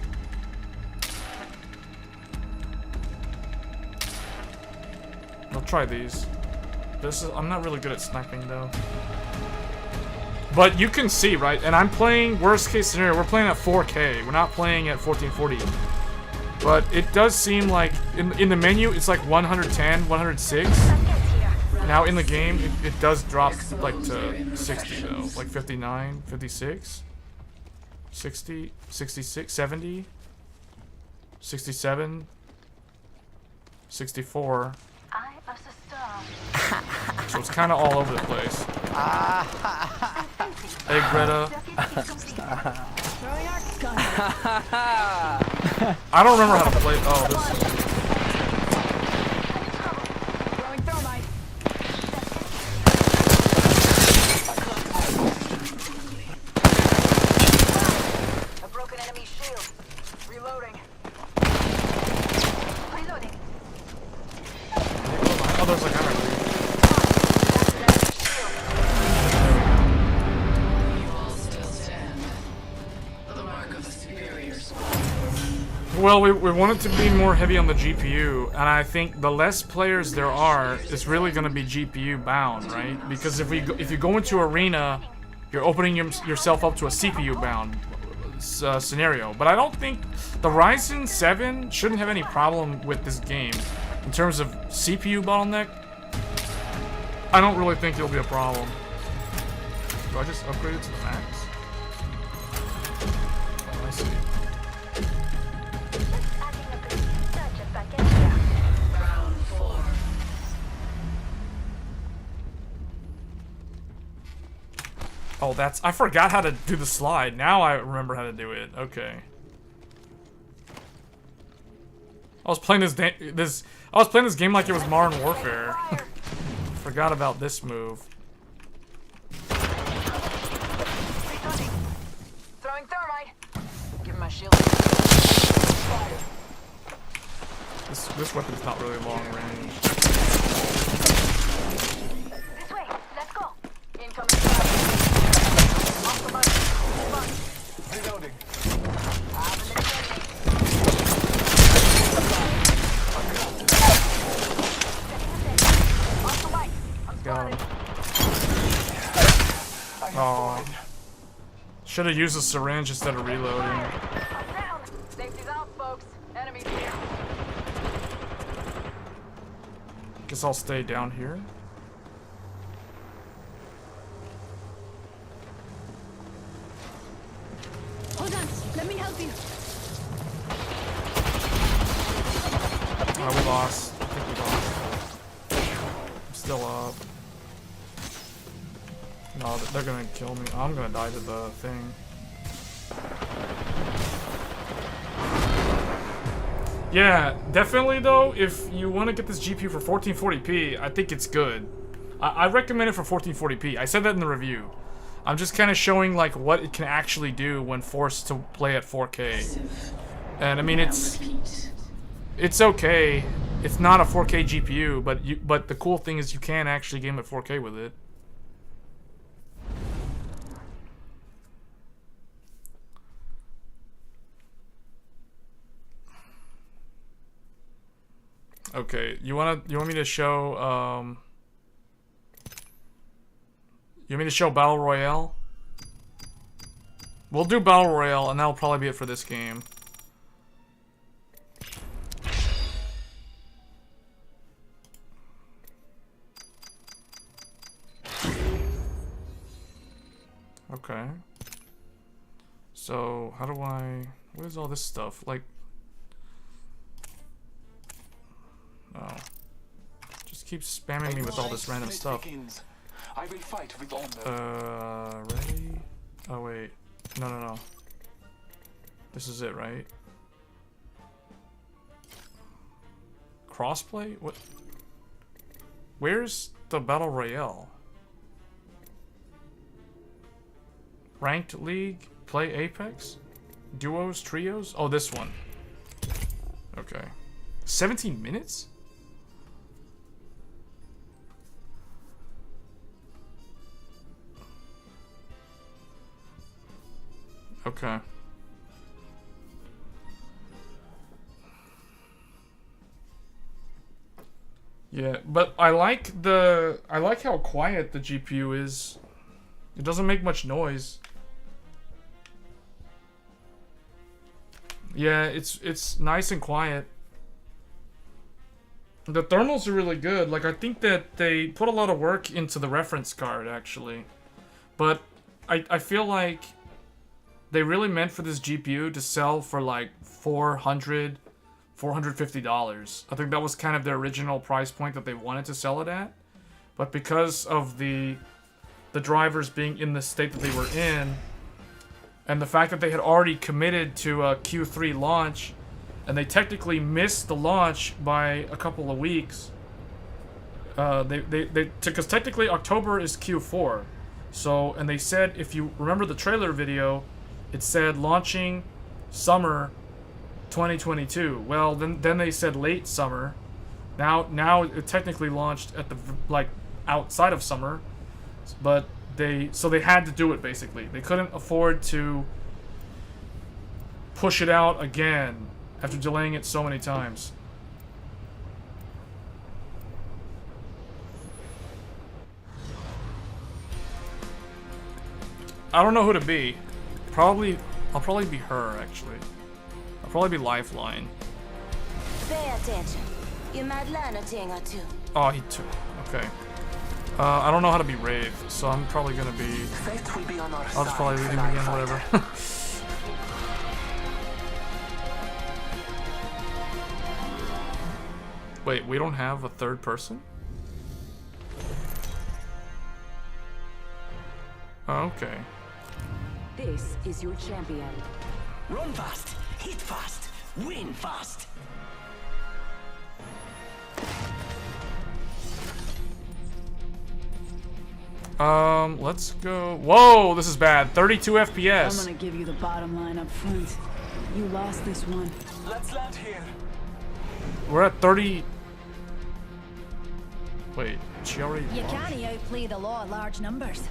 I'll try these. I'm not really good at sniping though. But you can see, right? And I'm playing, worst case scenario, we're playing at 4K. We're not playing at 1440. But it does seem like, in the menu, it's like 110, 106. Now in the game, it does drop like to 60 though. Like 59, 56, 60, 66, 70, 67, 64. So it's kind of all over the place. Hey Greta. I don't remember how to play. Oh, this. A broken enemy shield. Reloading. Reloading. Oh, there's like everything. Well, we want it to be more heavy on the GPU, and I think the less players there are, it's really going to be GPU bound, right? Because if you go into arena, you're opening yourself up to a CPU bound scenario. But I don't think the Ryzen 7 shouldn't have any problem with this game in terms of CPU bottleneck. I don't really think it'll be a problem. Do I just upgrade it to the max? Oh, I see. Oh, I forgot how to do the slide. Now I remember how to do it. Okay. I was playing this game like it was Modern Warfare. Forgot about this move. Throwing thermite. Give my shield. This weapon's not really long range. This way. Let's go. Incoming. Reloading. Got him. Oh. Should have used a syringe instead of reloading. Safety's out, folks. Enemies here. Guess I'll stay down here. Hold on. Let me help you. Oh, we lost. I think we lost. I'm still up. No, they're gonna kill me. I'm gonna die to the thing. Yeah, definitely though, if you want to get this GPU for 1440p, I think it's good. I recommend it for 1440p. I said that in the review. I'm just kind of showing like what it can actually do when forced to play at 4K. And I mean it's okay. It's not a 4K GPU, but the cool thing is you can actually game at 4K with it. Okay, you want me to show you want me to show Battle Royale? We'll do Battle Royale and that'll probably be it for this game. Okay. So, how do I... What is all this stuff? Like... Oh. Just keep spamming me with all this random stuff. I will fight with honor. Ready? Oh, wait. No. This is it, right? Crossplay? What? Where's the Battle Royale? Ranked League? Play Apex? Duos? Trios? Oh, this one. Okay. 17 minutes? Okay. Yeah, but I like how quiet the GPU is. It doesn't make much noise. Yeah, it's nice and quiet. The thermals are really good. Like, I think that they put a lot of work into the reference card, actually. But I feel like they really meant for this GPU to sell for like $450. I think that was kind of the original price point that they wanted to sell it at. But because of the drivers being in the state that they were in, and the fact that they had already committed to a Q3 launch, and they technically missed the launch by a couple of weeks. Because technically October is Q4. So, and they said, if you remember the trailer video, it said launching summer 2022. Well, then they said late summer. Now it technically launched at the like outside of summer, but they had to do it basically. They couldn't afford to push it out again after delaying it so many times. I don't know who to be. I'll probably be her, actually. I'll probably be Lifeline. Pay attention. You might learn a thing or two. Oh, he took. Okay. I don't know how to be Rave, so I'm probably gonna be. I'll just probably leave him again, whatever. Wait, we don't have a third person? Okay. This is your champion. Run fast, hit fast, win fast. Let's go. Whoa, this is bad. 32 FPS. I'm gonna give you the bottom line up front. You lost this one. Let's land here. We're at 30. Wait, she already You launched? can't outplay the law of large numbers.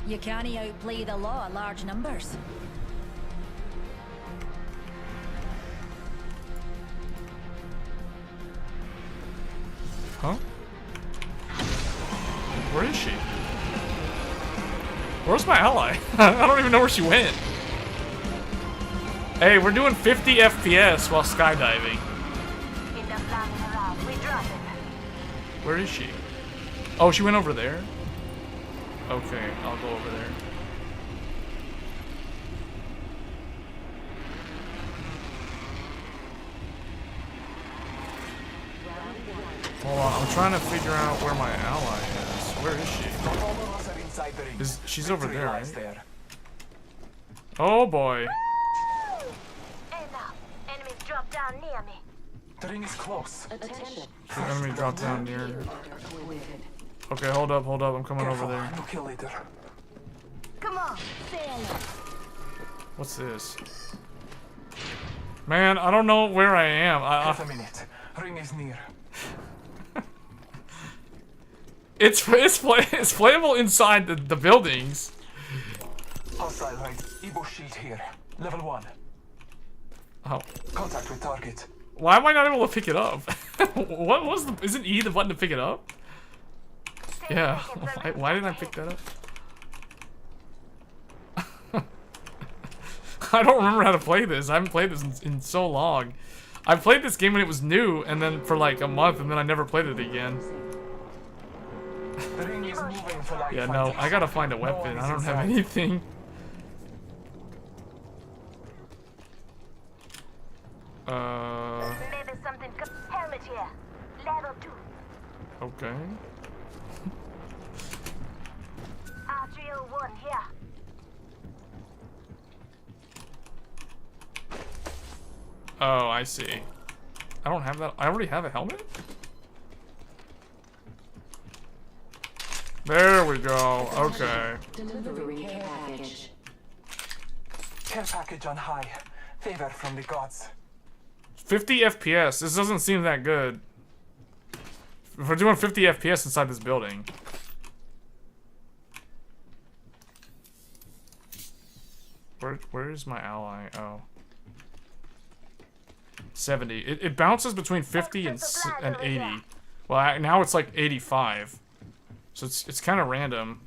You can't outplay the law of large numbers. Huh? Where is she? Where's my ally? I don't even know where she went. Hey, we're doing 50 FPS while skydiving. Where is she? Oh, she went over there? Okay, I'll go over there. Hold on, I'm trying to figure out where my ally is. Where is she? She's over there, right? Oh boy. Enemies drop down near me. The ring is close. Attention. The enemy dropped down near. Okay, hold up, I'm coming over there. No kill leader. Come on, say hello. What's this? Man, I don't know where I am. Half a minute. Ring is near. It's playable inside the buildings. Hostile right. Evo shield here. Level 1. Oh. Contact with target. Why am I not able to pick it up? What was the? Isn't E the button to pick it up? Yeah. Why didn't I pick that up? I don't remember how to play this. I haven't played this in so long. I played this game when it was new, and then for like a month, and then I never played it again. The ring is moving for life. Yeah, no, I gotta find a weapon. I don't have anything. Maybe something. Helmet here. Level 2. Okay. R301 here. Oh, I see. I don't have that. I already have a helmet? There we go. Okay. Delivery care package. Care package on high. Favor from the gods. 50 FPS. This doesn't seem that good. If we're doing 50 FPS inside this building. Where is my ally? Oh. 70. It bounces between 50 and 80. Well, now it's like 85. So it's kind of random.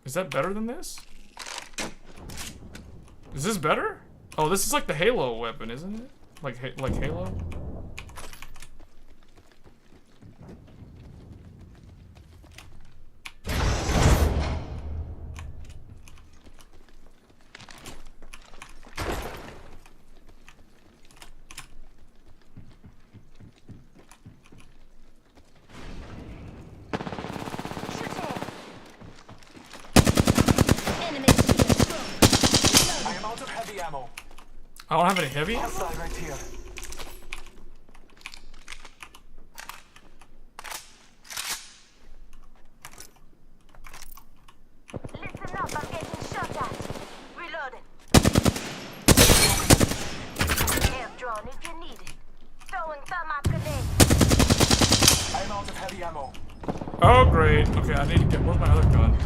Is that better than this? Is this better? Oh, this is like the Halo weapon, isn't it? Like Halo? I don't have any heavy? Right here. Listen up, I'm getting shot at. Reloading. Air drone if you need it. Throwing thermite grenade. I'm out of heavy ammo. Oh, great. Okay, I need to get... Where's my other gun?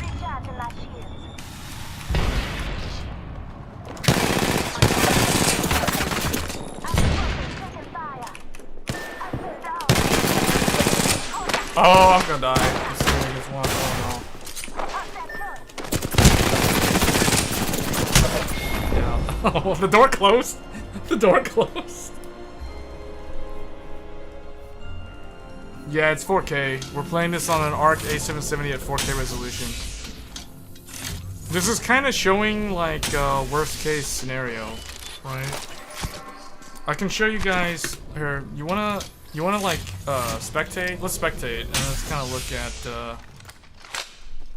Recharging my shields. Oh, I'm gonna die. Let's see if this one. Oh no. Yeah. Oh, the door closed. The door closed. Yeah, it's 4K. We're playing this on an ARC A770 at 4K resolution. This is kind of showing like worst case scenario, right? I can show you guys here. You wanna like spectate? Let's spectate and let's kind of look at.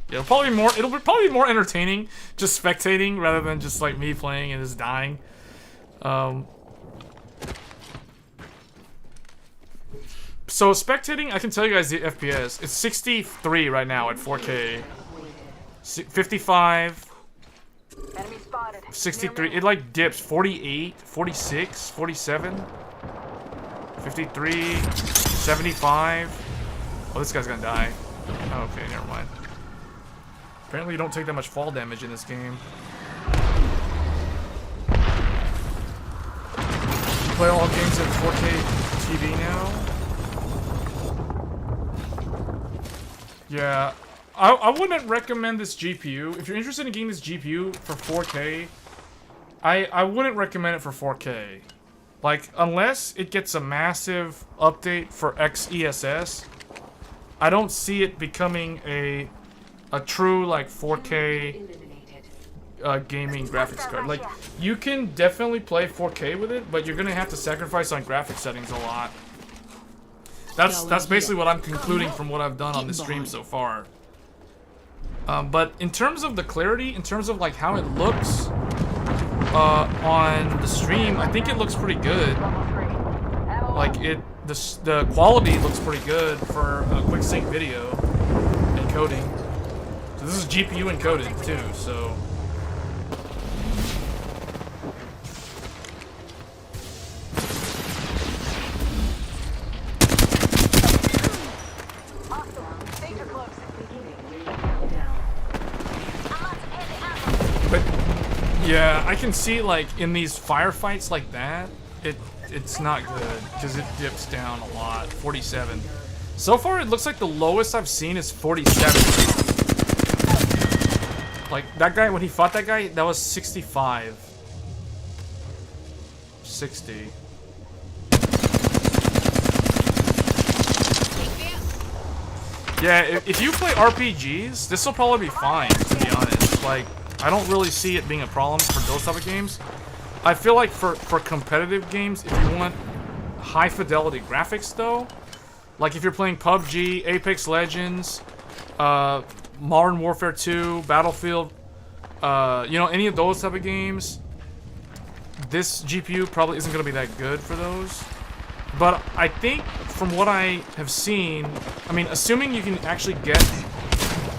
Yeah, it'll probably be more entertaining just spectating rather than just like me playing and just dying. So spectating, I can tell you guys the FPS. It's 63 right now at 4K. 55. 63. It like dips. 48, 46, 47. 53, 75. Oh, this guy's gonna die. Oh, okay, never mind. Apparently you don't take that much fall damage in this game. You play all games at 4K TV now? Yeah. I wouldn't recommend this GPU. If you're interested in getting this GPU for 4K, I wouldn't recommend it for 4K. Like, unless it gets a massive update for XESS, I don't see it becoming a true, like, 4K gaming graphics card. Like, you can definitely play 4K with it, but you're gonna have to sacrifice on graphics settings a lot. That's basically what I'm concluding from what I've done on this stream so far. But in terms of the clarity, in terms of, like, how it looks on the stream, I think it looks pretty good. Like the quality looks pretty good for a quick sync video encoding. So this is GPU encoded too, so. But yeah, I can see like in these firefights like that, it's not good because it dips down a lot. 47. So far, it looks like the lowest I've seen is 47. Like that guy when he fought that guy, that was 65. 60. Yeah, if you play RPGs, this will probably be fine, to be honest. Like, I don't really see it being a problem for those type of games. I feel like for competitive games, if you want high fidelity graphics though, like if you're playing PUBG, Apex Legends, Modern Warfare 2, Battlefield, you know, any of those type of games, this GPU probably isn't going to be that good for those. But I think from what I have seen, I mean, assuming you can actually get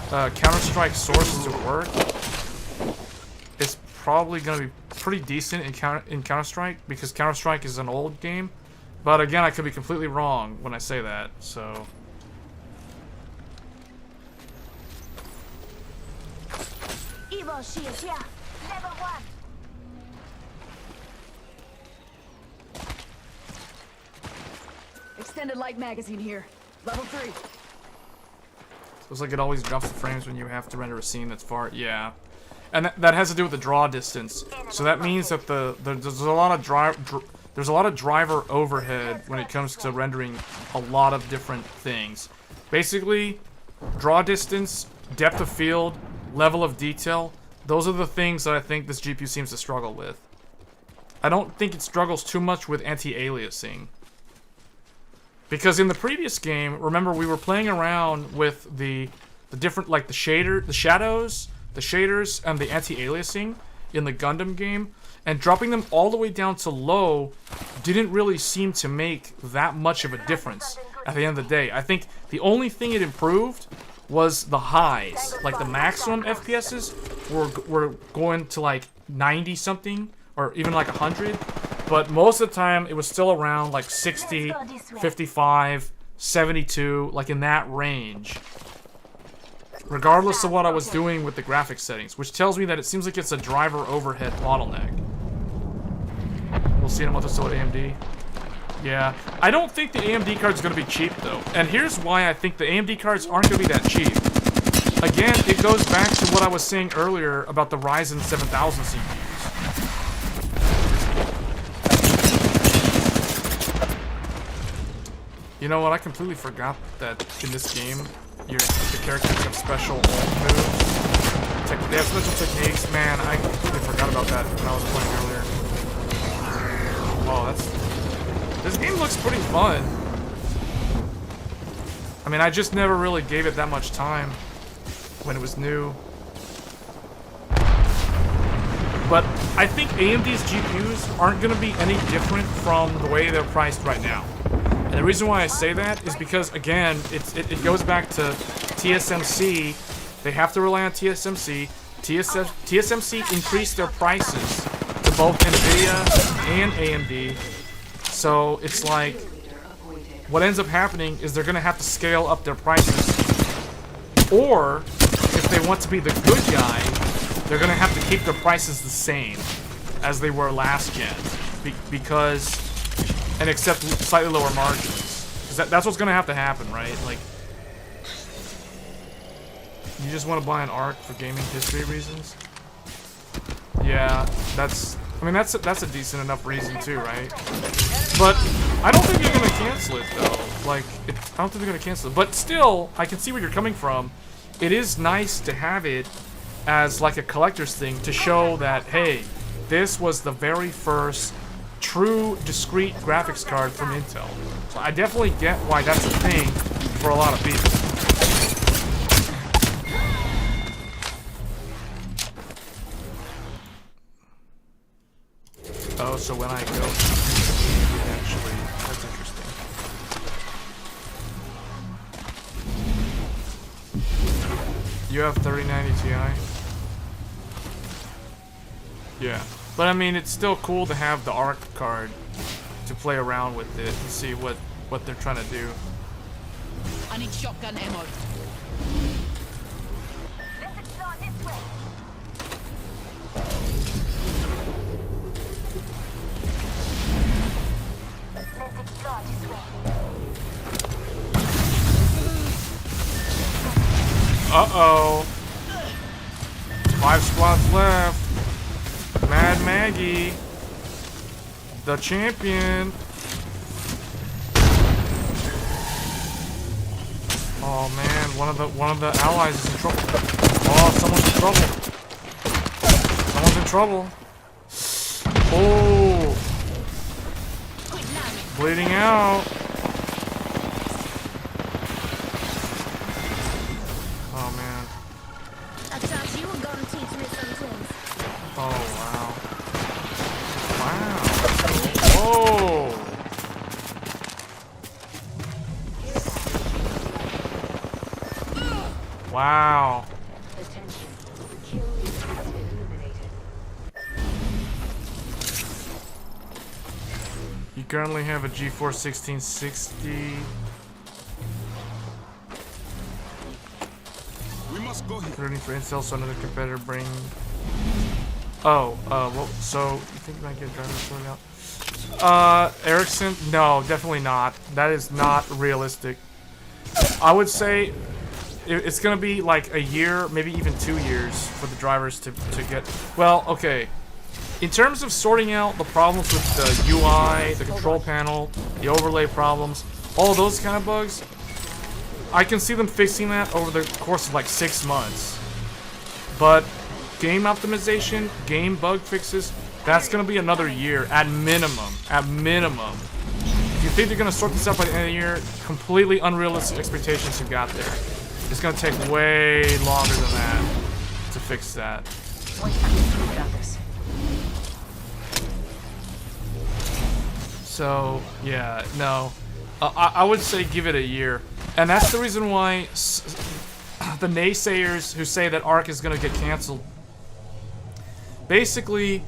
Counter-Strike sources to work, it's probably going to be pretty decent in Counter-Strike, because Counter-Strike is an old game. But again, I could be completely wrong when I say that, so... Evo shield here. Level 1. Extended light magazine here. Level 3. Looks like it always drops the frames when you have to render a scene that's far. Yeah, and that has to do with the draw distance. So that means that there's a lot of driver overhead when it comes to rendering a lot of different things. Basically, draw distance, depth of field, level of detail. Those are the things that I think this GPU seems to struggle with. I don't think it struggles too much with anti-aliasing. Because in the previous game, remember, we were playing around with the different, like the shadows, the shaders, and the anti-aliasing in the Gundam game, and dropping them all the way down to low didn't really seem to make that much of a difference at the end of the day. I think the only thing it improved was the highs. Like the maximum FPSs were going to like 90 something, or even like 100. But most of the time, it was still around like 60, 55, 72, like in that range. Regardless of what I was doing with the graphics settings, which tells me that it seems like it's a driver overhead bottleneck. We'll see in a month or so at AMD. Yeah, I don't think the AMD card is going to be cheap though. And here's why I think the AMD cards aren't going to be that cheap. Again, it goes back to what I was saying earlier about the Ryzen 7000 CPUs. You know what? I completely forgot that in this game, the characters have special moves. They have special techniques. Man, I completely forgot about that when I was playing earlier. Oh, this game looks pretty fun. I mean, I just never really gave it that much time when it was new. But I think AMD's GPUs aren't going to be any different from the way they're priced right now. And the reason why I say that is because, again, it goes back to TSMC. They have to rely on TSMC. TSMC increased their prices to both NVIDIA and AMD. So it's like, what ends up happening is they're going to have to scale up their prices. Or, if they want to be the good guy, they're going to have to keep their prices the same as they were last gen. Because... and accept slightly lower margins. That's what's gonna have to happen, right? Like, you just want to buy an ARC for gaming history reasons? Yeah, that's a decent enough reason too, right? But I don't think they're gonna cancel it though. Like, I don't think they're gonna cancel it. But still, I can see where you're coming from. It is nice to have it as like a collector's thing to show that, hey, this was the very first true discrete graphics card from Intel. So I definitely get why that's a thing for a lot of people. Oh, so when I go actually, that's interesting. You have 3090 Ti? Yeah. But I mean, it's still cool to have the ARC card to play around with it and see what they're trying to do. I need shotgun ammo. Let's explore this way. Let's explore this way. Uh-oh. 5 squads left. Mad Maggie, the champion. Oh man, one of the allies is in trouble. Oh, someone's in trouble. Someone's in trouble. Oh, bleeding out. Oh man. I thought you were gonna teach me some things. Oh wow. Wow. Whoa. Wow. Attention. Kill has been eliminated. You currently have a GeForce 1660. We must go here. Rooting for Intel, so another competitor bring. Oh, well, so you think you might get driver sorted out? Ericsson? No, definitely not. That is not realistic. I would say it's gonna be like a year, maybe even 2 years for the drivers to get. Well, okay. In terms of sorting out the problems with the UI, the control panel, the overlay problems, all those kind of bugs, I can see them fixing that over the course of like 6 months. But game optimization, game bug fixes, that's gonna be another year at minimum. At minimum. If you think they're gonna sort this out by the end of the year, completely unrealistic expectations you got there. It's gonna take way longer than that to fix that. So, yeah, no. I would say give it a year. And that's the reason why the naysayers who say that ARC is going to get canceled, basically,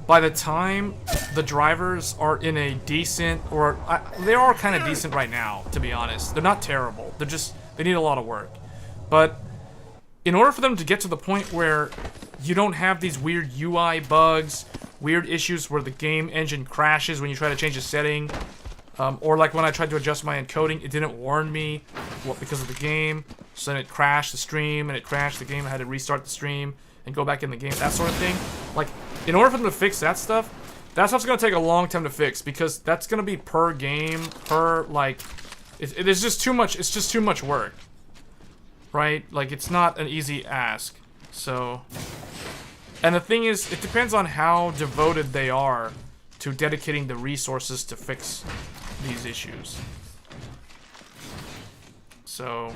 by the time the drivers are in a decent, or they are kind of decent right now, to be honest. They're not terrible. They're just, they need a lot of work. But in order for them to get to the point where you don't have these weird UI bugs, weird issues where the game engine crashes when you try to change a setting, or like when I tried to adjust my encoding, it didn't warn me because of the game, so then it crashed the stream, and it crashed the game, I had to restart the stream and go back in the game, that sort of thing. Like, in order for them to fix that stuff's gonna take a long time to fix, because that's gonna be per game, per, like, it is just too much, it's just too much work. Right? Like, it's not an easy ask. So, and the thing is, it depends on how devoted they are to dedicating the resources to fix these issues. So,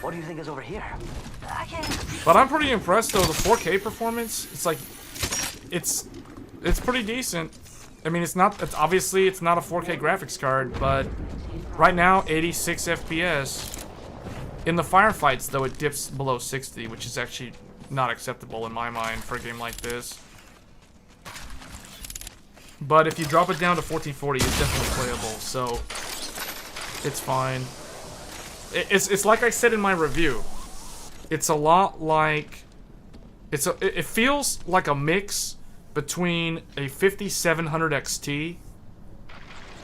What do you think is over here? but I'm pretty impressed though. The 4K performance, it's like, it's pretty decent. I mean, it's obviously it's not a 4K graphics card, but right now 86 FPS. In the firefights though, it dips below 60, which is actually not acceptable in my mind for a game like this. But if you drop it down to 1440, it's definitely playable, so it's fine. It's like I said in my review. It's a lot like it feels like a mix between a 5700 XT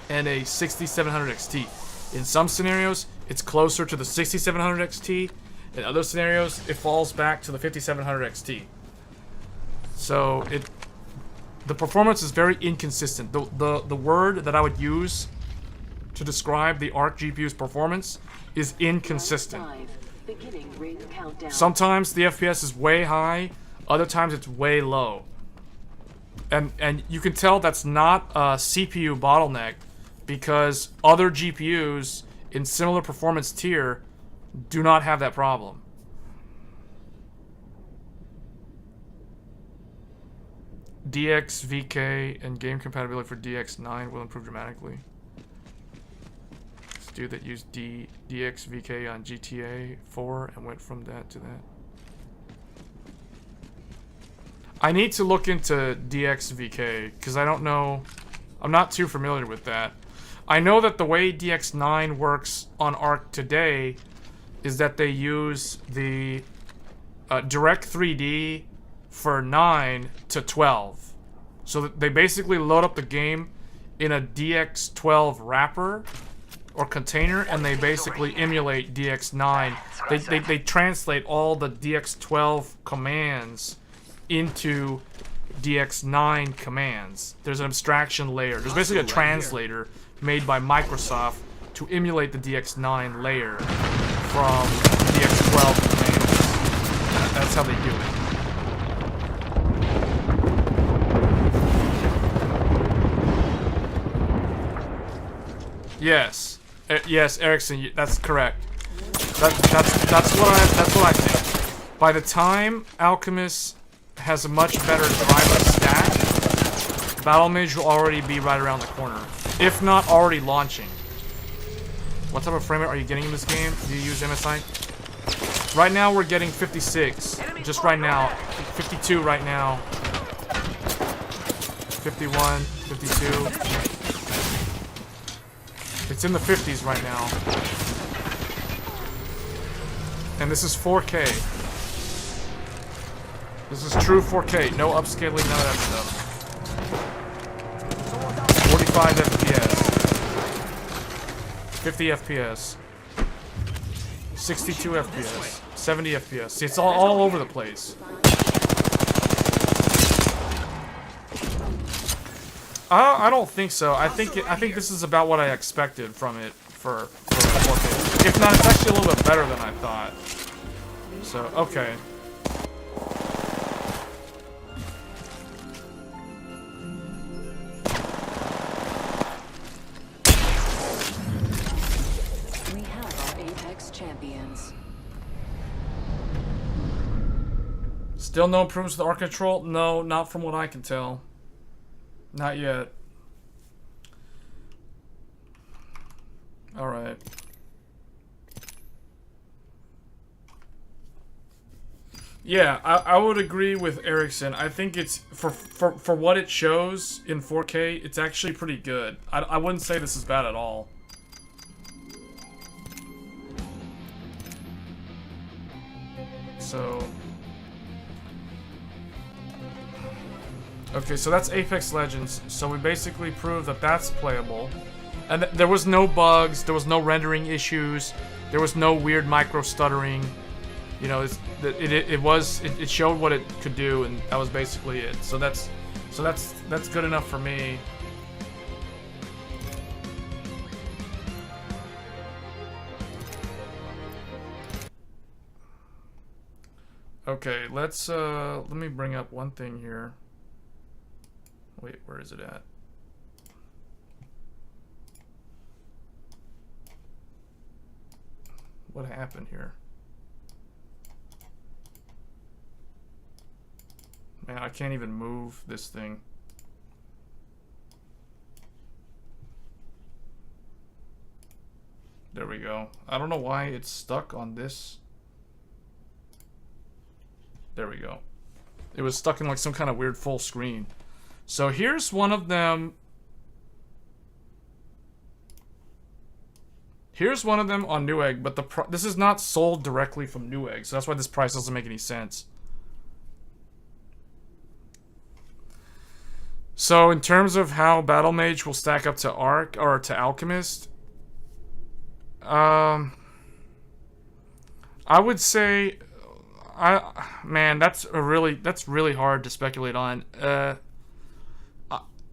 and a 6700 XT. In some scenarios, it's closer to the 6700 XT. In other scenarios, it falls back to the 5700 XT. So the performance is very inconsistent. The word that I would use to describe the ARC GPU's performance is inconsistent. Sometimes the FPS is way high, other times it's way low. And you can tell that's not a CPU bottleneck, because other GPUs in similar performance tier do not have that problem. DXVK and game compatibility for DX9 will improve dramatically. This dude that used DXVK on GTA 4 and went from that to that. I need to look into DXVK because I don't know. I'm not too familiar with that. I know that the way DX9 works on ARC today is that they use the Direct 3D for 9 to 12. So that they basically load up the game in a DX12 wrapper or container, and they basically emulate DX9. They translate all the DX12 commands into DX9 commands. There's an abstraction layer. There's basically a translator made by Microsoft to emulate the DX9 layer from DX12 commands. That's how they do it. Yes, yes, Ericsson, that's correct. That's what I think. By the time Alchemist has a much better driver stack, Battle Mage will already be right around the corner, if not already launching. What type of frame rate are you getting in this game? Do you use MSI? Right now we're getting 56. Just right now. 52 right now. 51, 52. It's in the 50s right now. And this is 4K. This is true 4K. No upscaling, none of that stuff. 45 FPS. 50 FPS. 62 FPS. 70 FPS. See, it's all over the place. I don't think so. I think this is about what I expected from it for 4K. If not, it's actually a little bit better than I thought. So, okay. We have our Apex champions. Still no improvements to the ARC control? No, not from what I can tell. Not yet. Alright. Yeah, I would agree with Erickson. I think it's, for what it shows in 4K, it's actually pretty good. I wouldn't say this is bad at all. So... Okay, so that's Apex Legends. So we basically proved that that's playable. And there was no bugs, there was no rendering issues, there was no weird micro stuttering. You know, it showed what it could do, and that was basically it. So that's good enough for me. Okay, let me bring up one thing here. Wait, where is it at? What happened here? Man, I can't even move this thing. There we go. I don't know why it's stuck on this. There we go. It was stuck in like some kind of weird full screen. So here's one of them. Here's one of them on Newegg, but this is not sold directly from Newegg, so that's why this price doesn't make any sense. So in terms of how Battle Mage will stack up to Arc or to Alchemist, I would say, man, that's really hard to speculate on.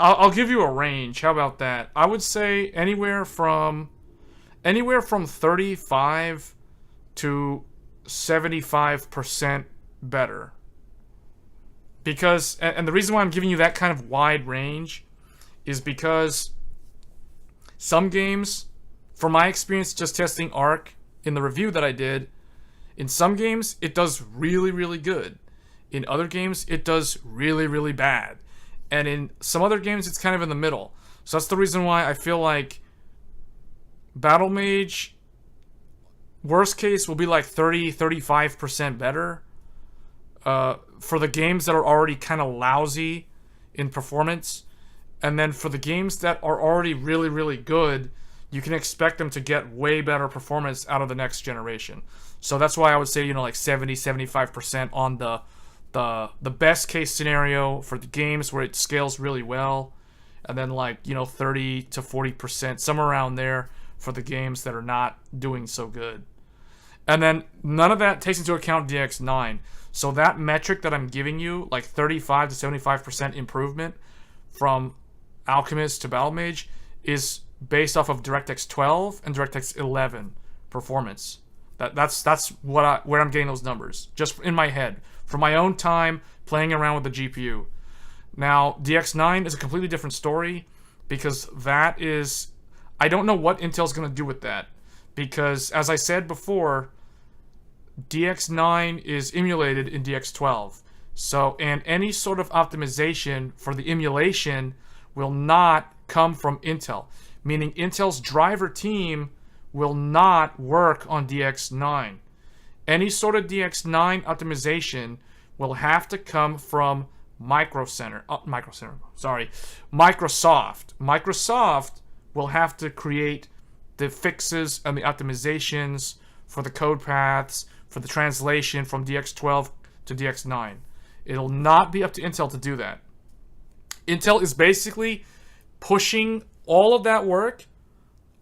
I'll give you a range. How about that? I would say anywhere from 35 to 75% better. Because, and the reason why I'm giving you that kind of wide range is because some games, from my experience just testing ARC in the review that I did, in some games it does really, really good. In other games it does really, really bad. And in some other games it's kind of in the middle. So that's the reason why I feel like Battle Mage, worst case, will be like 30-35% better. For the games that are already kind of lousy in performance. And then for the games that are already really, really good, you can expect them to get way better performance out of the next generation. So that's why I would say, you know, like 70-75% on the best case scenario for the games where it scales really well. And then like, you know, 30 to 40%, somewhere around there for the games that are not doing so good. And then none of that takes into account DX9. So that metric that I'm giving you, like 35 to 75% improvement from Alchemist to Battle Mage, is based off of DirectX 12 and DirectX 11 performance. That's where I'm getting those numbers, just in my head, from my own time playing around with the GPU. Now, DX9 is a completely different story, because that is, I don't know what Intel's going to do with that, because as I said before, DX9 is emulated in DX12. So, and any sort of optimization for the emulation will not come from Intel. Meaning Intel's driver team will not work on DX9. Any sort of DX9 optimization will have to come from Microsoft. Microsoft will have to create the fixes and the optimizations for the code paths, for the translation from DX12 to DX9. It'll not be up to Intel to do that. Intel is basically pushing all of that work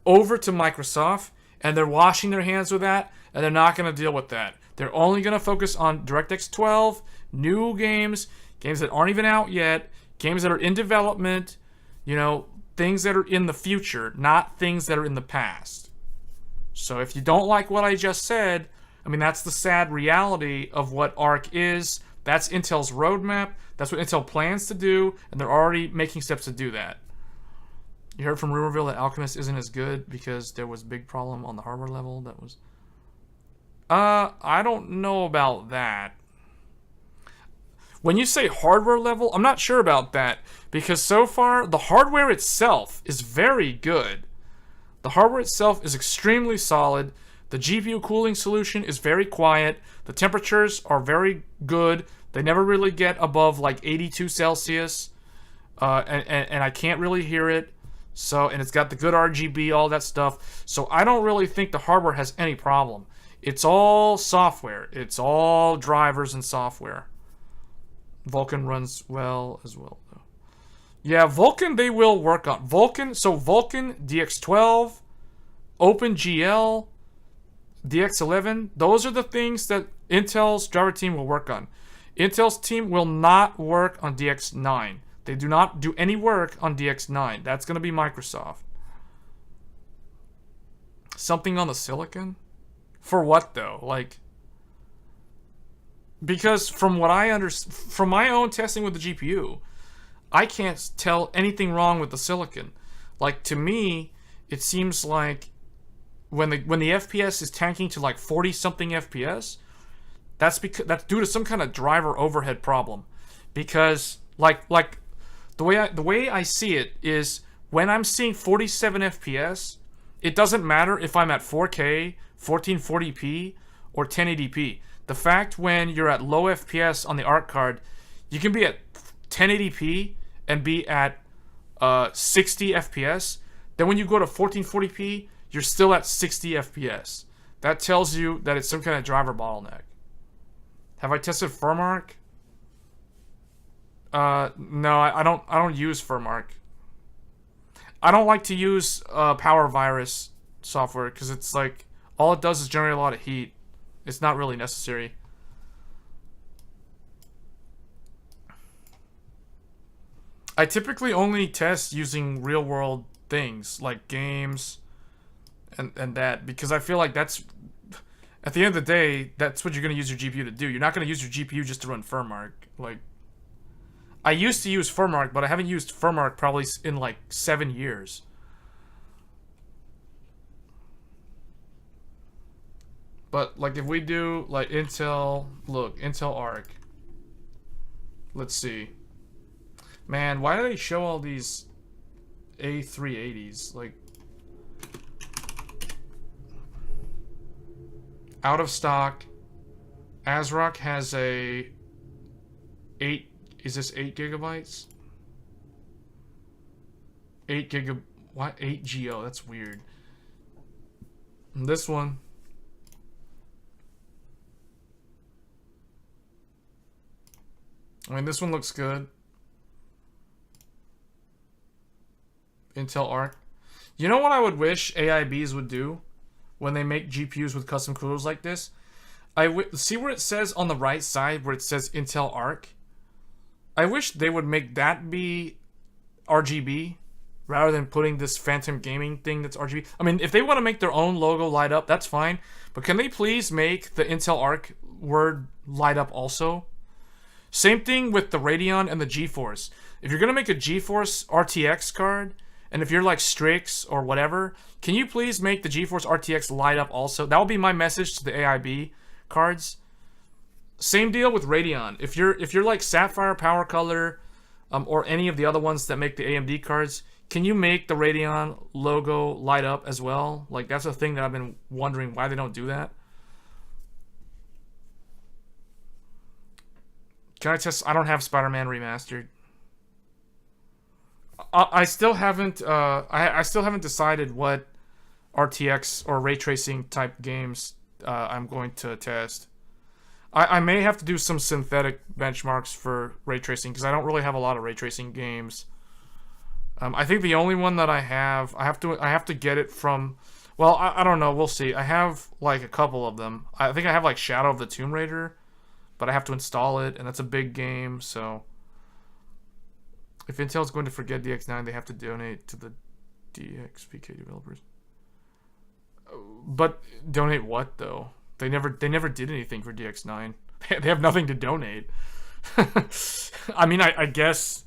over to Microsoft, and they're washing their hands with that, and they're not going to deal with that. They're only going to focus on DirectX 12, new games, games that aren't even out yet, games that are in development, you know, things that are in the future, not things that are in the past. So if you don't like what I just said, I mean, that's the sad reality of what ARC is. That's Intel's roadmap. That's what Intel plans to do, and they're already making steps to do that. You heard from Rumorville that Alchemist isn't as good because there was a big problem on the hardware level. That was... I don't know about that. When you say hardware level, I'm not sure about that, because so far the hardware itself is very good. The hardware itself is extremely solid. The GPU cooling solution is very quiet. The temperatures are very good. They never really get above like 82 Celsius, and I can't really hear it. So, and it's got the good RGB, all that stuff. So I don't really think the hardware has any problem. It's all software. It's all drivers and software. Vulkan runs well as well, though. Yeah, Vulkan they will work on. Vulkan, so Vulkan, DX12, OpenGL, DX11, those are the things that Intel's driver team will work on. Intel's team will not work on DX9. They do not do any work on DX9. That's going to be Microsoft. Something on the silicon? For what, though? Like, because from what I understand, from my own testing with the GPU, I can't tell anything wrong with the silicon. Like, to me, it seems like when the FPS is tanking to like 40-something FPS, that's due to some kind of driver overhead problem. Because like the way I see it is, when I'm seeing 47 FPS, it doesn't matter if I'm at 4K, 1440p, or 1080p. The fact when you're at low FPS on the ARC card, you can be at 1080p and be at 60 FPS. Then when you go to 1440p, you're still at 60 FPS. That tells you that it's some kind of driver bottleneck. Have I tested FirmArc? No, I don't use FirmArc. I don't like to use Power Virus software because it's like all it does is generate a lot of heat. It's not really necessary. I typically only test using real world things like games and that, because I feel like that's, at the end of the day, that's what you're going to use your GPU to do. You're not going to use your GPU just to run FirmArc. Like, I used to use FirmArc, but I haven't used FirmArc probably in like 7 years. But like if we do like Intel, look, Intel ARC. Let's see. Man, why do they show all these A380s? Like, out of stock. ASRock has a 8, is this 8 gigabytes? 8 giga, what? 8 GO, that's weird. And this one. I mean, this one looks good. Intel ARC. You know what I would wish AIBs would do when they make GPUs with custom coolers like this? See where it says on the right side where it says Intel ARC? I wish they would make that be RGB rather than putting this Phantom Gaming thing that's RGB. I mean, if they want to make their own logo light up, that's fine. But can they please make the Intel ARC word light up also? Same thing with the Radeon and the GeForce. If you're going to make a GeForce RTX card, and if you're like Strix or whatever, can you please make the GeForce RTX light up also? That will be my message to the AIB cards. Same deal with Radeon. If you're like Sapphire, Power Color, or any of the other ones that make the AMD cards, can you make the Radeon logo light up as well? Like, that's a thing that I've been wondering why they don't do that. Can I test? I don't have Spider-Man Remastered. I still haven't. I still haven't decided what RTX or ray tracing type games I'm going to test. I may have to do some synthetic benchmarks for ray tracing because I don't really have a lot of ray tracing games. I think the only one that I have to get it from. Well, I don't know. We'll see. I have like a couple of them. I think I have like Shadow of the Tomb Raider, but I have to install it, and that's a big game. So if Intel's going to forget DX9, they have to donate to the DXPK developers. But donate what though? They never did anything for DX9. They have nothing to donate. I mean, I guess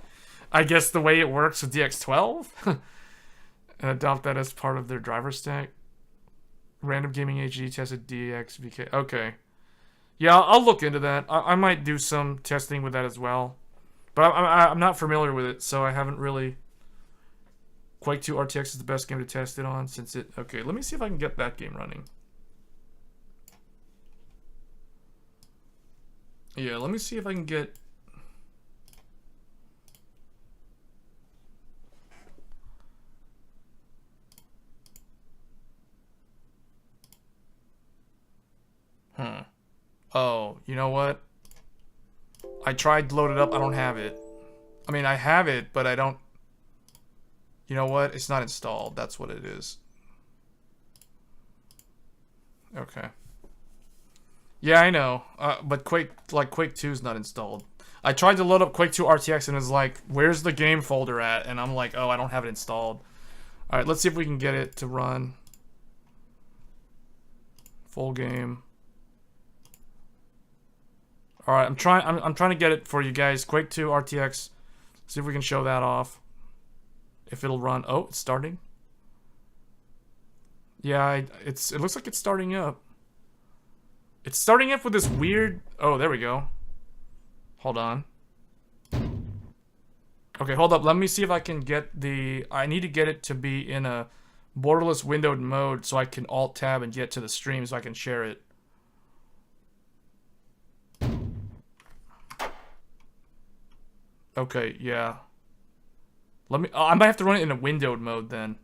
the way it works with DX12 and adopt that as part of their driver stack. Random Gaming HD tested DXVK. Okay. Yeah, I'll look into that. I might do some testing with that as well. But I'm not familiar with it, so I haven't really... Quake 2 RTX is the best game to test it on since it... Okay, let me see if I can get that game running. Yeah, let me see if I can get... Oh, you know what? I tried to load it up. I don't have it. I mean, I have it, but I don't... You know what? It's not installed. That's what it is. Okay. Yeah, I know. But Quake 2 is not installed. I tried to load up Quake 2 RTX and it's like, where's the game folder at? And I'm like, oh, I don't have it installed. Alright, let's see if we can get it to run. Full game. Alright, I'm trying to get it for you guys. Quake 2 RTX. See if we can show that off. If it'll run. Oh, it's starting. Yeah, it looks like it's starting up. It's starting up with this weird... Oh, there we go. Hold on. Okay, hold up. Let me see if I can get the... I need to get it to be in a borderless windowed mode so I can Alt-Tab and get to the stream so I can share it. Okay, yeah. Let me... I might have to run it in a windowed mode then.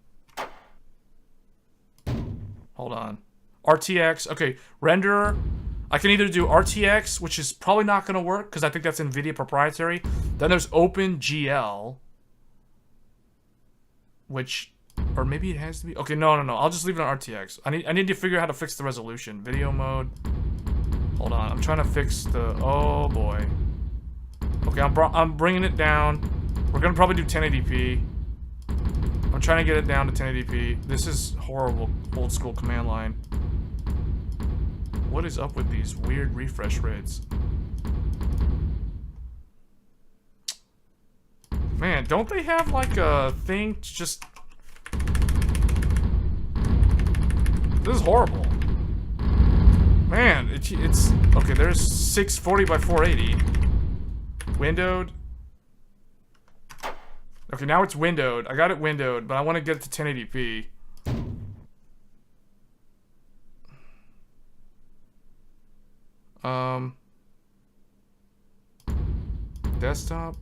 Hold on. RTX. Okay, renderer. I can either do RTX, which is probably not going to work because I think that's NVIDIA proprietary. Then there's OpenGL, which... Or maybe it has to be... Okay, no. I'll just leave it on RTX. I need to figure out how to fix the resolution. Video mode. Hold on. I'm trying to fix the... Oh, boy. Okay, I'm bringing it down. We're going to probably do 1080p. I'm trying to get it down to 1080p. This is horrible old school command line. What is up with these weird refresh rates? Man, don't they have like a thing to just... This is horrible. Man, it's... Okay, there's 640 by 480. Windowed. Okay, now it's windowed. I got it windowed, but I want to get it to 1080p. Desktop.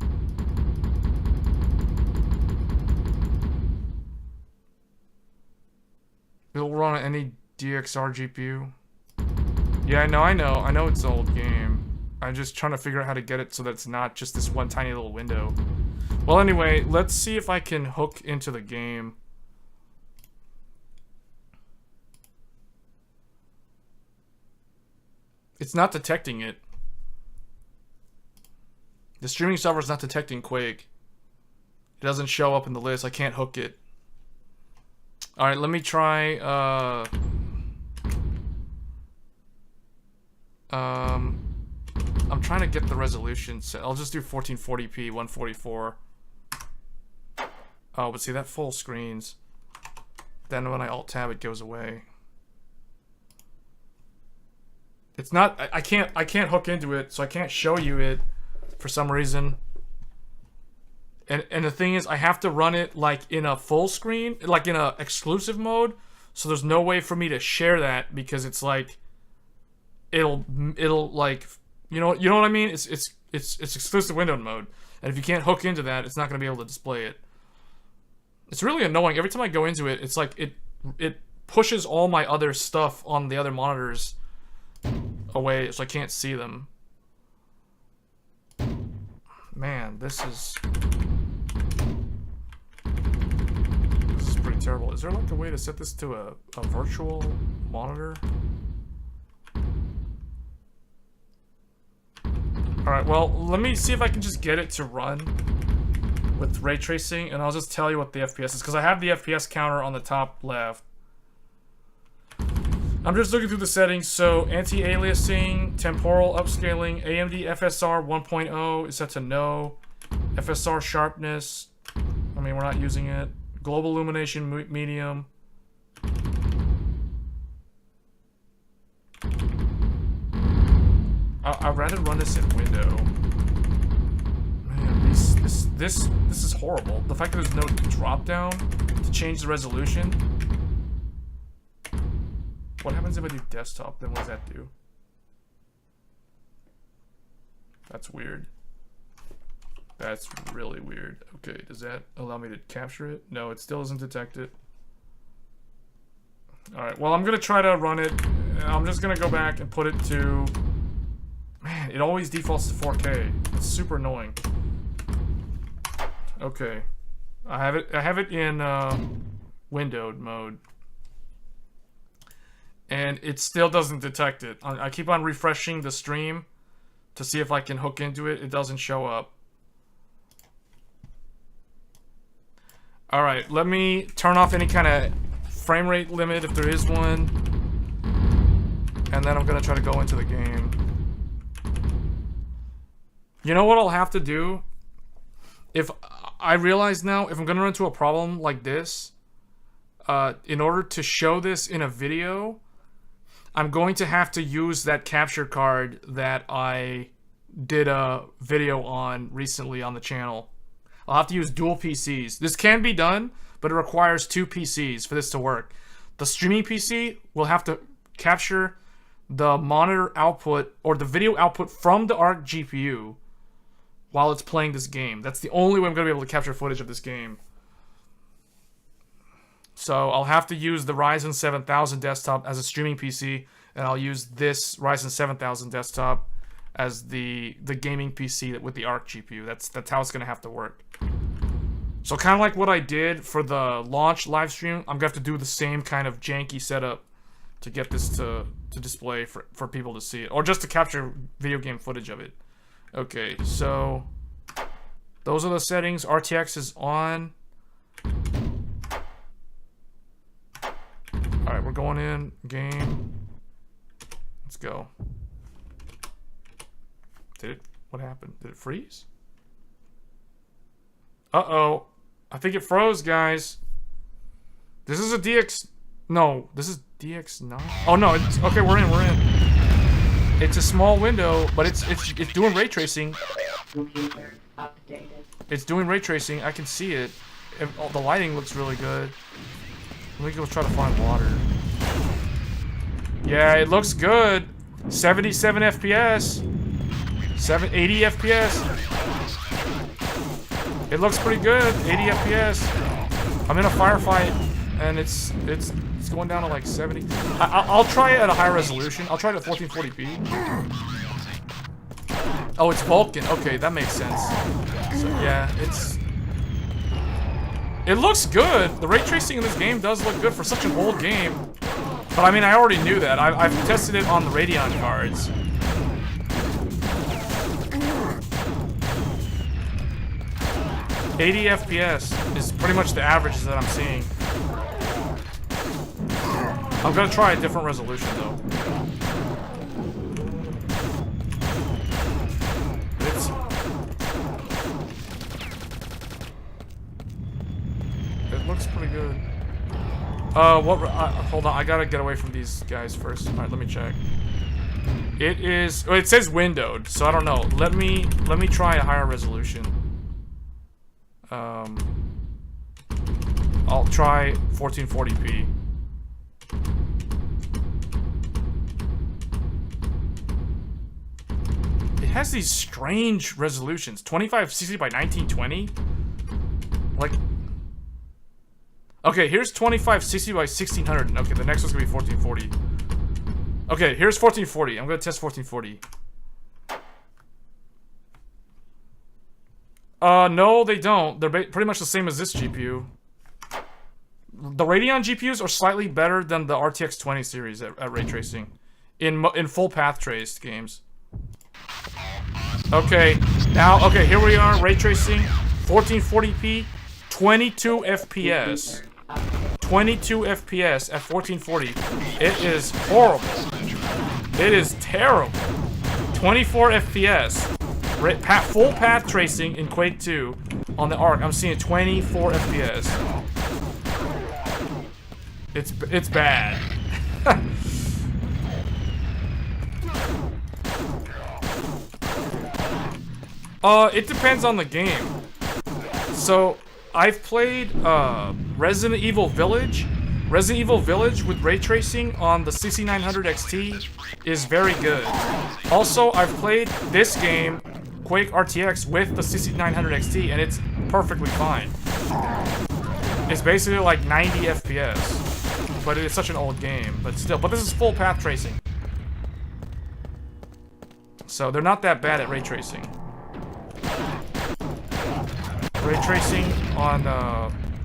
It'll run on any DXR GPU. Yeah, I know it's an old game. I'm just trying to figure out how to get it so that it's not just this one tiny little window. Well, anyway, let's see if I can hook into the game. It's not detecting it. The streaming server is not detecting Quake. It doesn't show up in the list. I can't hook it. Alright, let me try, I'm trying to get the resolution set. I'll just do 1440p, 144. Oh, but see, that full screens. Then when I Alt-Tab, it goes away. It's not... I can't hook into it, so I can't show you it for some reason. And the thing is, I have to run it like in a full screen, like in a exclusive mode. So there's no way for me to share that because it's like, it'll like, you know what I mean? It's exclusive windowed mode, and if you can't hook into that, it's not gonna be able to display it. It's really annoying. Every time I go into it, it's like it pushes all my other stuff on the other monitors away, so I can't see them. Man, this is pretty terrible. Is there like a way to set this to a virtual monitor? Alright, well, let me see if I can just get it to run with ray tracing, and I'll just tell you what the FPS is, because I have the FPS counter on the top left. I'm just looking through the settings. So anti-aliasing, temporal upscaling, AMD FSR 1.0 is set to no. FSR sharpness, I mean, we're not using it. Global illumination medium. I'd rather run this in window. Man, this is horrible. The fact that there's no drop down to change the resolution. What happens if I do desktop? Then what does that do? That's weird. That's really weird. Okay, does that allow me to capture it? No, it still doesn't detect it. Alright, well, I'm gonna try to run it. I'm just gonna go back and put it to... Man, it always defaults to 4K. It's super annoying. Okay. I have it in windowed mode. And it still doesn't detect it. I keep on refreshing the stream to see if I can hook into it. It doesn't show up. Alright, let me turn off any kind of frame rate limit if there is one. And then I'm going to try to go into the game. You know what I'll have to do? If I realize now, if I'm going to run into a problem like this, in order to show this in a video, I'm going to have to use that capture card that I did a video on recently on the channel. I'll have to use dual PCs. This can be done, but it requires 2 PCs for this to work. The streaming PC will have to capture the monitor output or the video output from the ARC GPU while it's playing this game. That's the only way I'm going to be able to capture footage of this game. So I'll have to use the Ryzen 7000 desktop as a streaming PC, and I'll use this Ryzen 7000 desktop as the gaming PC with the ARC GPU. That's how it's going to have to work. So kind of like what I did for the launch live stream, I'm going to have to do the same kind of janky setup to get this to display for people to see it, or just to capture video game footage of it. Okay, so those are the settings. RTX is on. Alright, we're going in. Game. Let's go. What happened? Did it freeze? Uh-oh. I think it froze, guys. This is a DX... No, this is DX9. Oh, no. It's, okay, we're in. It's a small window, but it's doing ray tracing. It's doing ray tracing. I can see it. The lighting looks really good. Let me go try to find water. Yeah, it looks good. 77 FPS. 80 FPS. It looks pretty good. 80 FPS. I'm in a firefight, and it's going down to like 70. I'll try it at a high resolution. I'll try it at 1440p. Oh, it's Vulkan. Okay, that makes sense. So, yeah, it looks good. The ray tracing in this game does look good for such an old game. But I mean, I already knew that. I've tested it on the Radeon cards. $80 FPS is pretty much the average that I'm seeing. I'm gonna try a different resolution though. It looks pretty good. Hold on, I gotta get away from these guys first. Alright, let me check. It is, it says windowed, so I don't know. Let me try a higher resolution. I'll try 1440p. It has these strange resolutions. 2560 by 1920? Like... Okay, here's 2560 by 1600. Okay, the next one's gonna be 1440. Okay, here's 1440. I'm gonna test 1440. No, they don't. They're pretty much the same as this GPU. The Radeon GPUs are slightly better than the RTX 20 series at ray tracing in full path traced games. Okay, now here we are, ray tracing, 1440p, 22 FPS. 22 FPS at 1440. It is horrible. It is terrible. 24 FPS. Full path tracing in Quake 2 on the ARC. I'm seeing 24 FPS. It's bad. It depends on the game. So I've played Resident Evil Village. Resident Evil Village with ray tracing on the 6900 XT is very good. Also, I've played this game, Quake RTX, with the 6900 XT, and it's perfectly fine. It's basically like 90 FPS, but it's such an old game. But still, but this is full path tracing, so they're not that bad at ray tracing. Ray tracing on,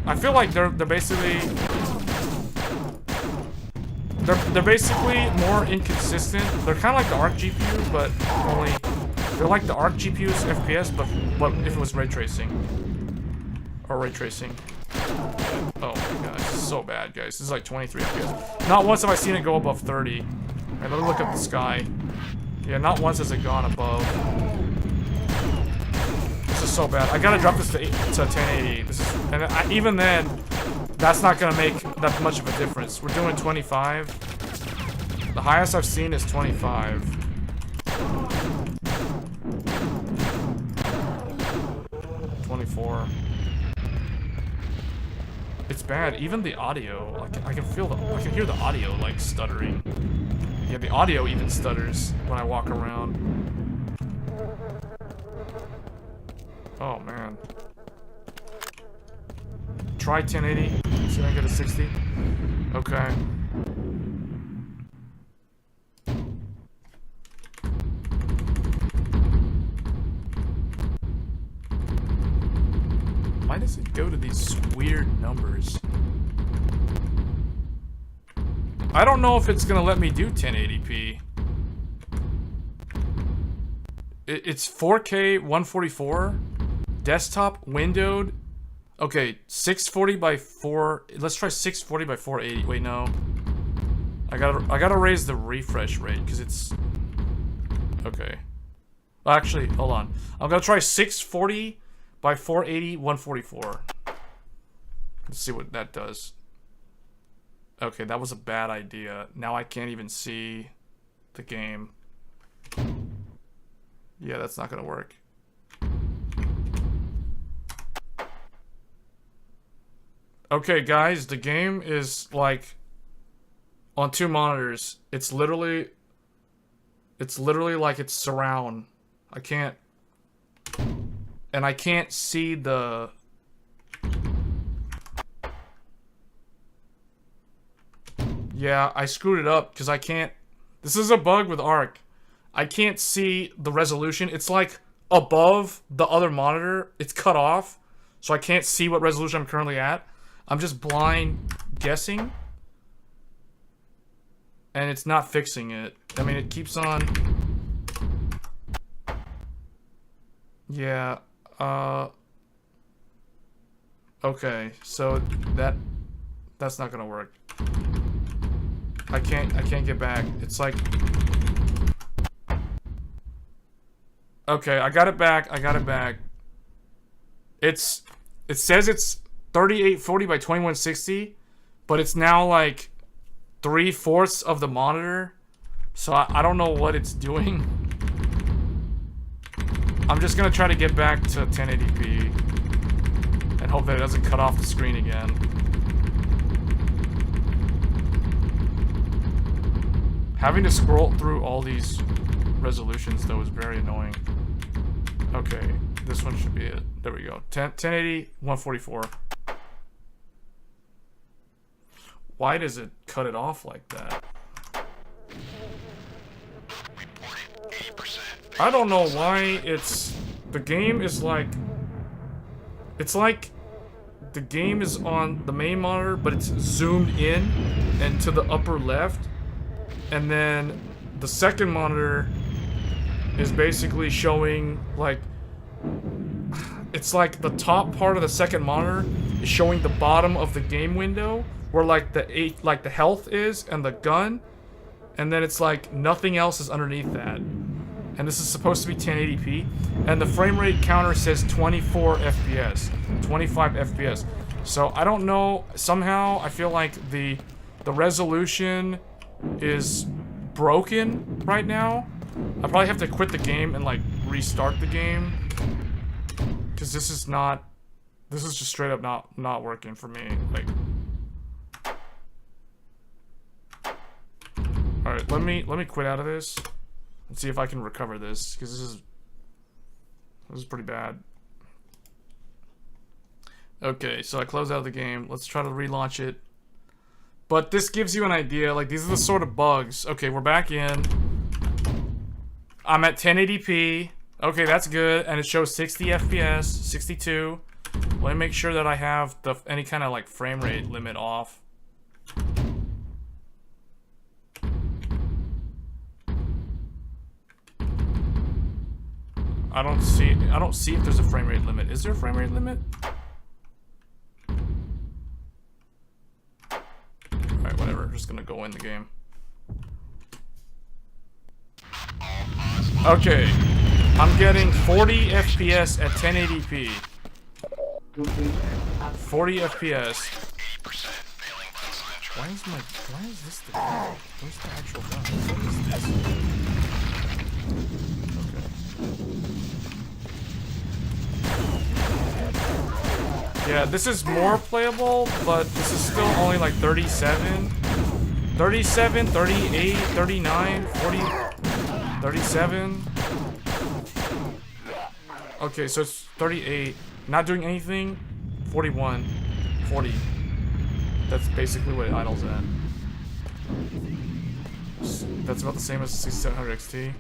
I feel like they're basically more inconsistent. They're kind of like the ARC GPU, but only they're like the ARC GPU's FPS, but if it was ray tracing or ray tracing. Oh my gosh, this is so bad, guys. This is like 23 FPS. Not once have I seen it go above 30. Alright, let me look up the sky. Yeah, not once has it gone above. This is so bad. I gotta drop this to 1080. This is, and even then, that's not gonna make that much of a difference. We're doing 25. The highest I've seen is 25. 24. It's bad. Even the audio, I can hear the audio like stuttering. Yeah, the audio even stutters when I walk around. Oh man. Try 1080. See if I can get a 60. Okay. Why does it go to these weird numbers? I don't know if it's gonna let me do 1080p. It's 4K 144, desktop, windowed. Okay, 640 by 4. Let's try 640 by 480. Wait, no. I gotta raise the refresh rate because it's okay. Actually, hold on. I'm gonna try 640 by 480 144. Let's see what that does. Okay, that was a bad idea. Now I can't even see the game. Yeah, that's not gonna work. Okay, guys, the game is like on 2 monitors. It's literally like it's surround. I can't see the. Yeah, I screwed it up because I can't. This is a bug with ARC. I can't see the resolution. It's like above the other monitor. It's cut off, so I can't see what resolution I'm currently at. I'm just blind guessing, and it's not fixing it. I mean, it keeps on. Yeah. Okay, so that's not gonna work. I can't get back. It's like. Okay, I got it back. It says it's 3840 by 2160, but it's now like 3/4 of the monitor, so I don't know what it's doing. I'm just gonna try to get back to 1080p. and hope that it doesn't cut off the screen again. Having to scroll through all these resolutions, though, is very annoying. Okay, this one should be it. There we go. 1080, 144. Why does it cut it off like that? I don't know why it's... The game is like... It's like... The game is on the main monitor, but it's zoomed in and to the upper left. And then the second monitor is basically showing, like... It's like the top part of the second monitor is showing the bottom of the game window, where like the health is and the gun, and then it's like nothing else is underneath that. And this is supposed to be 1080p, and the frame rate counter says 24 FPS, 25 FPS. So I don't know, somehow I feel like the resolution is broken right now. I probably have to quit the game and like restart the game, because this is just straight up not working for me. Like, all right, let me quit out of this and see if I can recover this, because this is pretty bad. Okay, so I close out of the game. Let's try to relaunch it. But this gives you an idea. Like, these are the sort of bugs. Okay, we're back in. I'm at 1080p. Okay, that's good. And it shows 60 FPS, 62. Let me make sure that I have any kind of like frame rate limit off. I don't see if there's a frame rate limit. Is there a frame rate limit? Alright, whatever. I'm just gonna go in the game. Okay. I'm getting 40 FPS at 1080p. 40 FPS. Why is this the gun? Where's the actual gun? What is this? Okay. Yeah, this is more playable, but this is still only like 37, 38, 39, 40, 37. Okay, so it's 38. Not doing anything. 41. 40. That's basically what it idles at. That's about the same as the 6700 XT.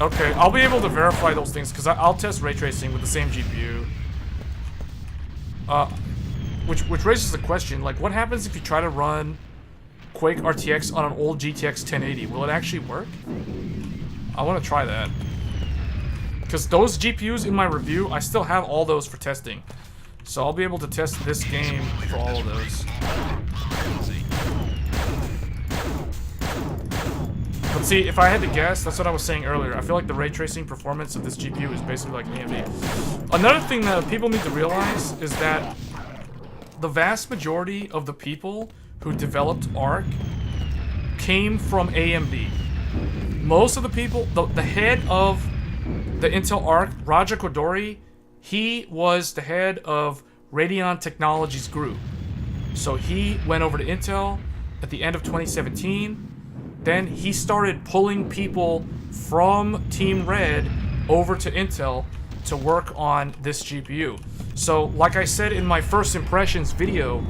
Okay, I'll be able to verify those things because I'll test ray tracing with the same GPU. Which raises the question, like, what happens if you try to run Quake RTX on an old GTX 1080? Will it actually work? I want to try that. Because those GPUs in my review, I still have all those for testing. So I'll be able to test this game for all of those. But see, if I had to guess, that's what I was saying earlier. I feel like the ray tracing performance of this GPU is basically like AMD. Another thing that people need to realize is that the vast majority of the people who developed ARC came from AMD. Most of the people, the head of the Intel ARC, Raja Koduri, he was the head of Radeon Technologies Group. So he went over to Intel at the end of 2017. Then he started pulling people from Team Red over to Intel to work on this GPU. So, like I said in my first impressions video,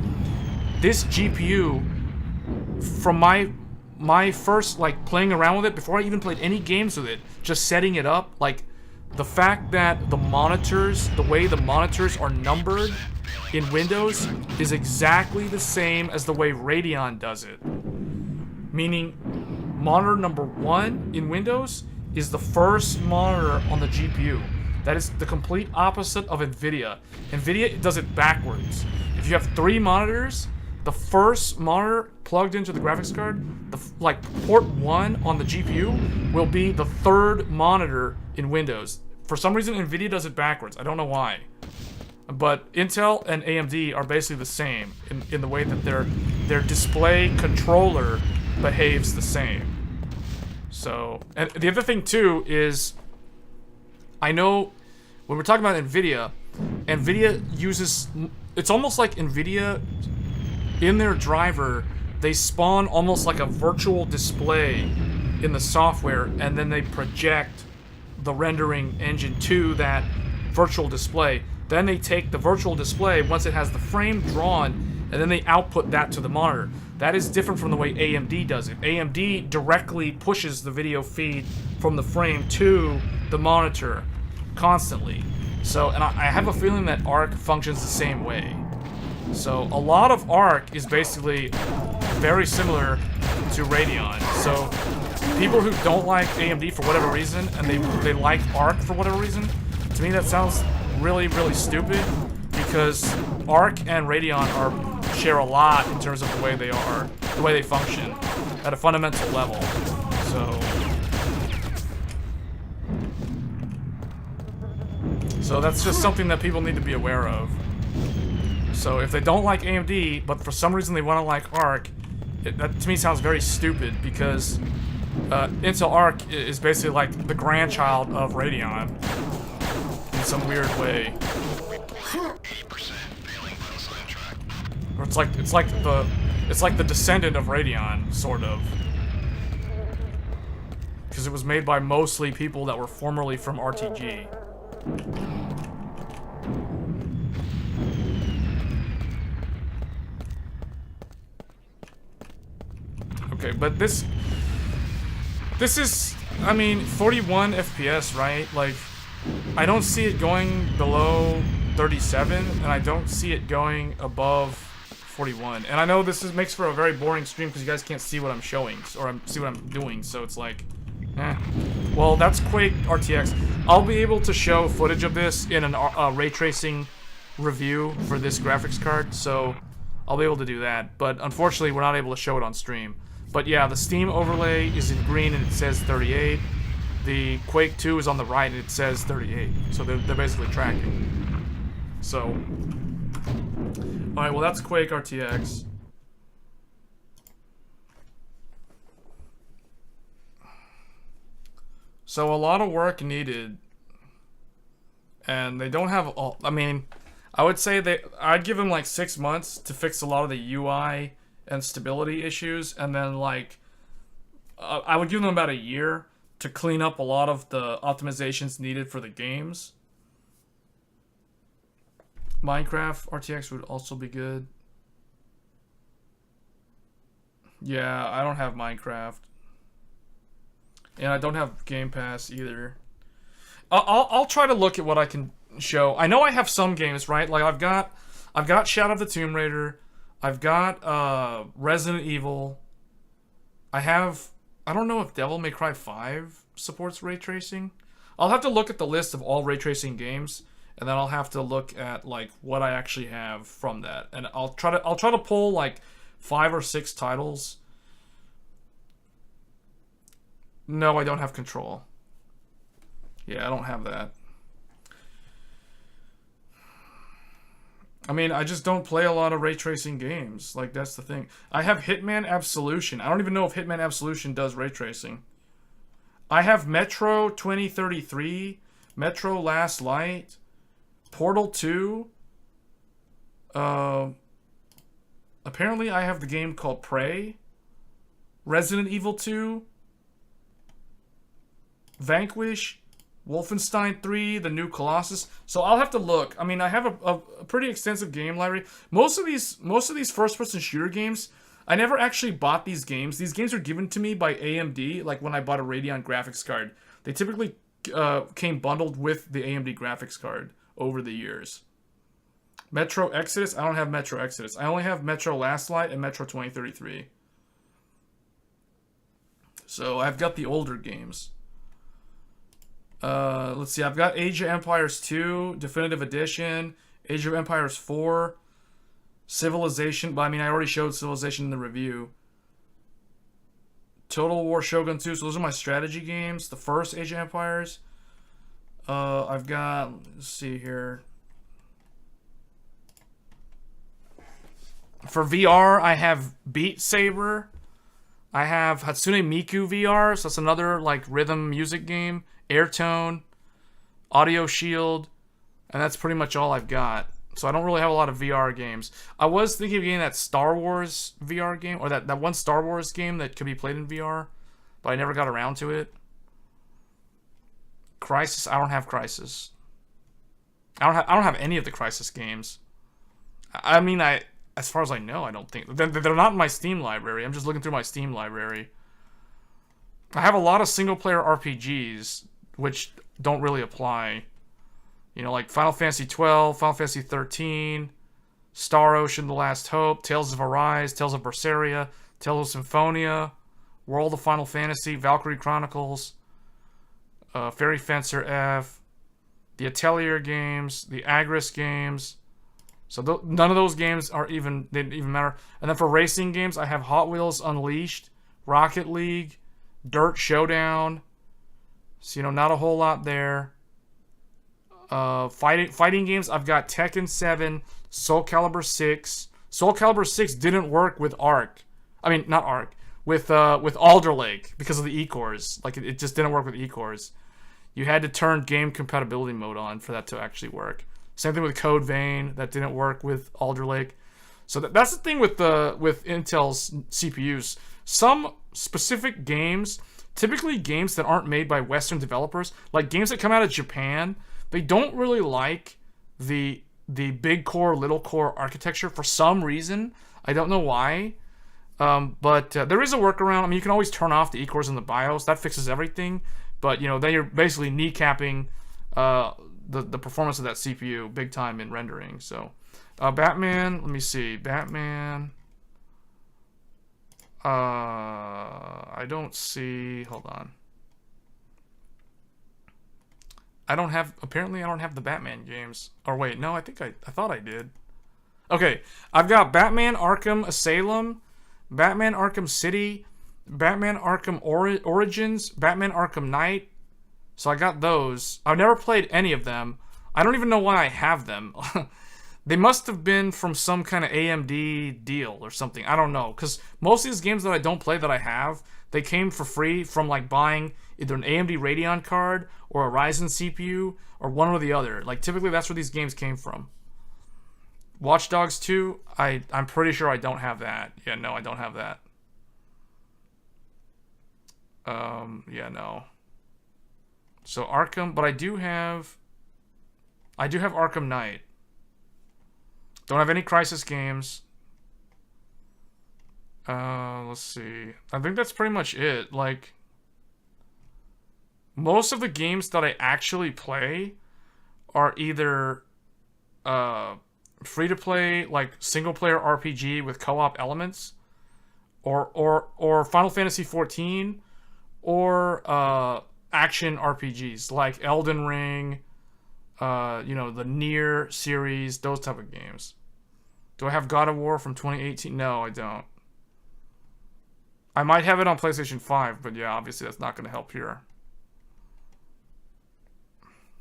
this GPU, from my first, like, playing around with it, before I even played any games with it, just setting it up, like, the fact that the monitors, the way the monitors are numbered in Windows is exactly the same as the way Radeon does it. Meaning, monitor number 1 in Windows is the first monitor on the GPU. That is the complete opposite of NVIDIA. NVIDIA does it backwards. If you have 3 monitors, the first monitor plugged into the graphics card, like port 1 on the GPU, will be the 3rd monitor in Windows. For some reason, NVIDIA does it backwards. I don't know why. But Intel and AMD are basically the same in the way that their display controller behaves the same. So, and the other thing too is, I know when we're talking about NVIDIA, NVIDIA uses, it's almost like NVIDIA, in their driver, they spawn almost like a virtual display in the software, and then they project the rendering engine to that virtual display. Then they take the virtual display, once it has the frame drawn, and then they output that to the monitor. That is different from the way AMD does it. AMD directly pushes the video feed from the frame to the monitor constantly. So, and I have a feeling that ARC functions the same way. So, a lot of ARC is basically very similar to Radeon. So, people who don't like AMD for whatever reason, and they like ARC for whatever reason, to me that sounds really, really stupid, because ARC and Radeon share a lot in terms of the way they function at a fundamental level. So that's just something that people need to be aware of. So if they don't like AMD, but for some reason they want to like ARC, that to me sounds very stupid, because Intel ARC is basically like the grandchild of Radeon in some weird way. Or it's like the descendant of Radeon, sort of, because it was made by mostly people that were formerly from RTG. Okay, but this is, I mean, 41 FPS, right? Like, I don't see it going below 37, and I don't see it going above 41. And I know this makes for a very boring stream because you guys can't see what I'm showing, or see what I'm doing, so it's like, Well, that's Quake RTX. I'll be able to show footage of this in a ray tracing review for this graphics card, so I'll be able to do that. But unfortunately, we're not able to show it on stream. But yeah, the Steam overlay is in green and it says 38. The Quake 2 is on the right and it says 38. So they're basically tracking. So, alright, well that's Quake RTX. So a lot of work needed, and they don't have all. I mean, I would say I'd give them like 6 months to fix a lot of the UI and stability issues, and then like I would give them about a year to clean up a lot of the optimizations needed for the games. Minecraft RTX would also be good. Yeah, I don't have Minecraft. And I don't have Game Pass either. I'll try to look at what I can show. I know I have some games, right? Like I've got Shadow of the Tomb Raider. I've got Resident Evil. I don't know if Devil May Cry 5 supports ray tracing. I'll have to look at the list of all ray tracing games, and then I'll have to look at like what I actually have from that. And I'll try to pull like 5 or 6 titles. No, I don't have Control. Yeah, I don't have that. I mean, I just don't play a lot of ray tracing games. Like, that's the thing. I have Hitman Absolution. I don't even know if Hitman Absolution does ray tracing. I have Metro 2033, Metro Last Light, Portal 2. Apparently I have the game called Prey, Resident Evil 2, Vanquish, Wolfenstein 3, The New Colossus. So I'll have to look. I mean, I have a pretty extensive game library. Most of these first-person shooter games, I never actually bought these games. These games were given to me by AMD, like when I bought a Radeon graphics card. They typically came bundled with the AMD graphics card over the years. Metro Exodus, I don't have Metro Exodus. I only have Metro Last Light and Metro 2033. So I've got the older games. Let's see, I've got Age of Empires 2, Definitive Edition, Age of Empires 4, Civilization, but I mean, I already showed Civilization in the review. Total War Shogun 2, so those are my strategy games, the first Age of Empires. I've got, let's see here. For VR, I have Beat Saber. I have Hatsune Miku VR, so that's another, like, rhythm music game. Airtone, Audio Shield, And that's pretty much all I've got. So I don't really have a lot of VR games. I was thinking of getting that Star Wars VR game, or that one Star Wars game that could be played in VR, but I never got around to it. Crysis, I don't have Crysis. I don't have any of the Crysis games. I mean, as far as I know, I don't think they're not in my Steam library. I'm just looking through my Steam library. I have a lot of single-player RPGs, which don't really apply. You know, like Final Fantasy 12, Final Fantasy 13, Star Ocean: The Last Hope, Tales of Arise, Tales of Berseria, Tales of Symphonia, World of Final Fantasy, Valkyrie Chronicles, Fairy Fencer F, the Atelier games, the Agris games. So none of those games they didn't even matter. And then for racing games, I have Hot Wheels Unleashed, Rocket League, Dirt Showdown. So, you know, not a whole lot there. Fighting games, I've got Tekken 7, Soul Calibur 6. Soul Calibur 6 didn't work with ARC. I mean, not ARC. With Alder Lake because of the E-cores. Like, it just didn't work with E-cores. You had to turn game compatibility mode on for that to actually work. Same thing with Code Vein. That didn't work with Alder Lake. So that's the thing with Intel's CPUs. Some specific games, typically games that aren't made by Western developers, like games that come out of Japan, they don't really like the big core, little core architecture for some reason. I don't know why. But there is a workaround. I mean, you can always turn off the E-cores in the BIOS. That fixes everything. But, you know, then you're basically kneecapping the performance of that CPU big time in rendering. So, Batman, let me see. Batman. I don't see. Hold on. Apparently I don't have the Batman games. Or wait, no, I thought I did. Okay, I've got Batman Arkham Asylum, Batman Arkham City, Batman Arkham Origins, Batman Arkham Knight. So I got those. I've never played any of them. I don't even know why I have them. They must have been from some kind of AMD deal or something. I don't know. Because most of these games that I don't play that I have, they came for free from like buying either an AMD Radeon card or a Ryzen CPU or one or the other. Like typically that's where these games came from. Watch Dogs 2, I'm pretty sure I don't have that. Yeah, no, I don't have that. Yeah, no. So Arkham, but I do have Arkham Knight. Don't have any Crysis games. Let's see. I think that's pretty much it. Like, most of the games that I actually play are either free-to-play, like single-player RPG with co-op elements, or Final Fantasy XIV, or action RPGs like Elden Ring, you know, the Nier series, those type of games. Do I have God of War from 2018? No, I don't. I might have it on PlayStation 5, but yeah, obviously that's not going to help here.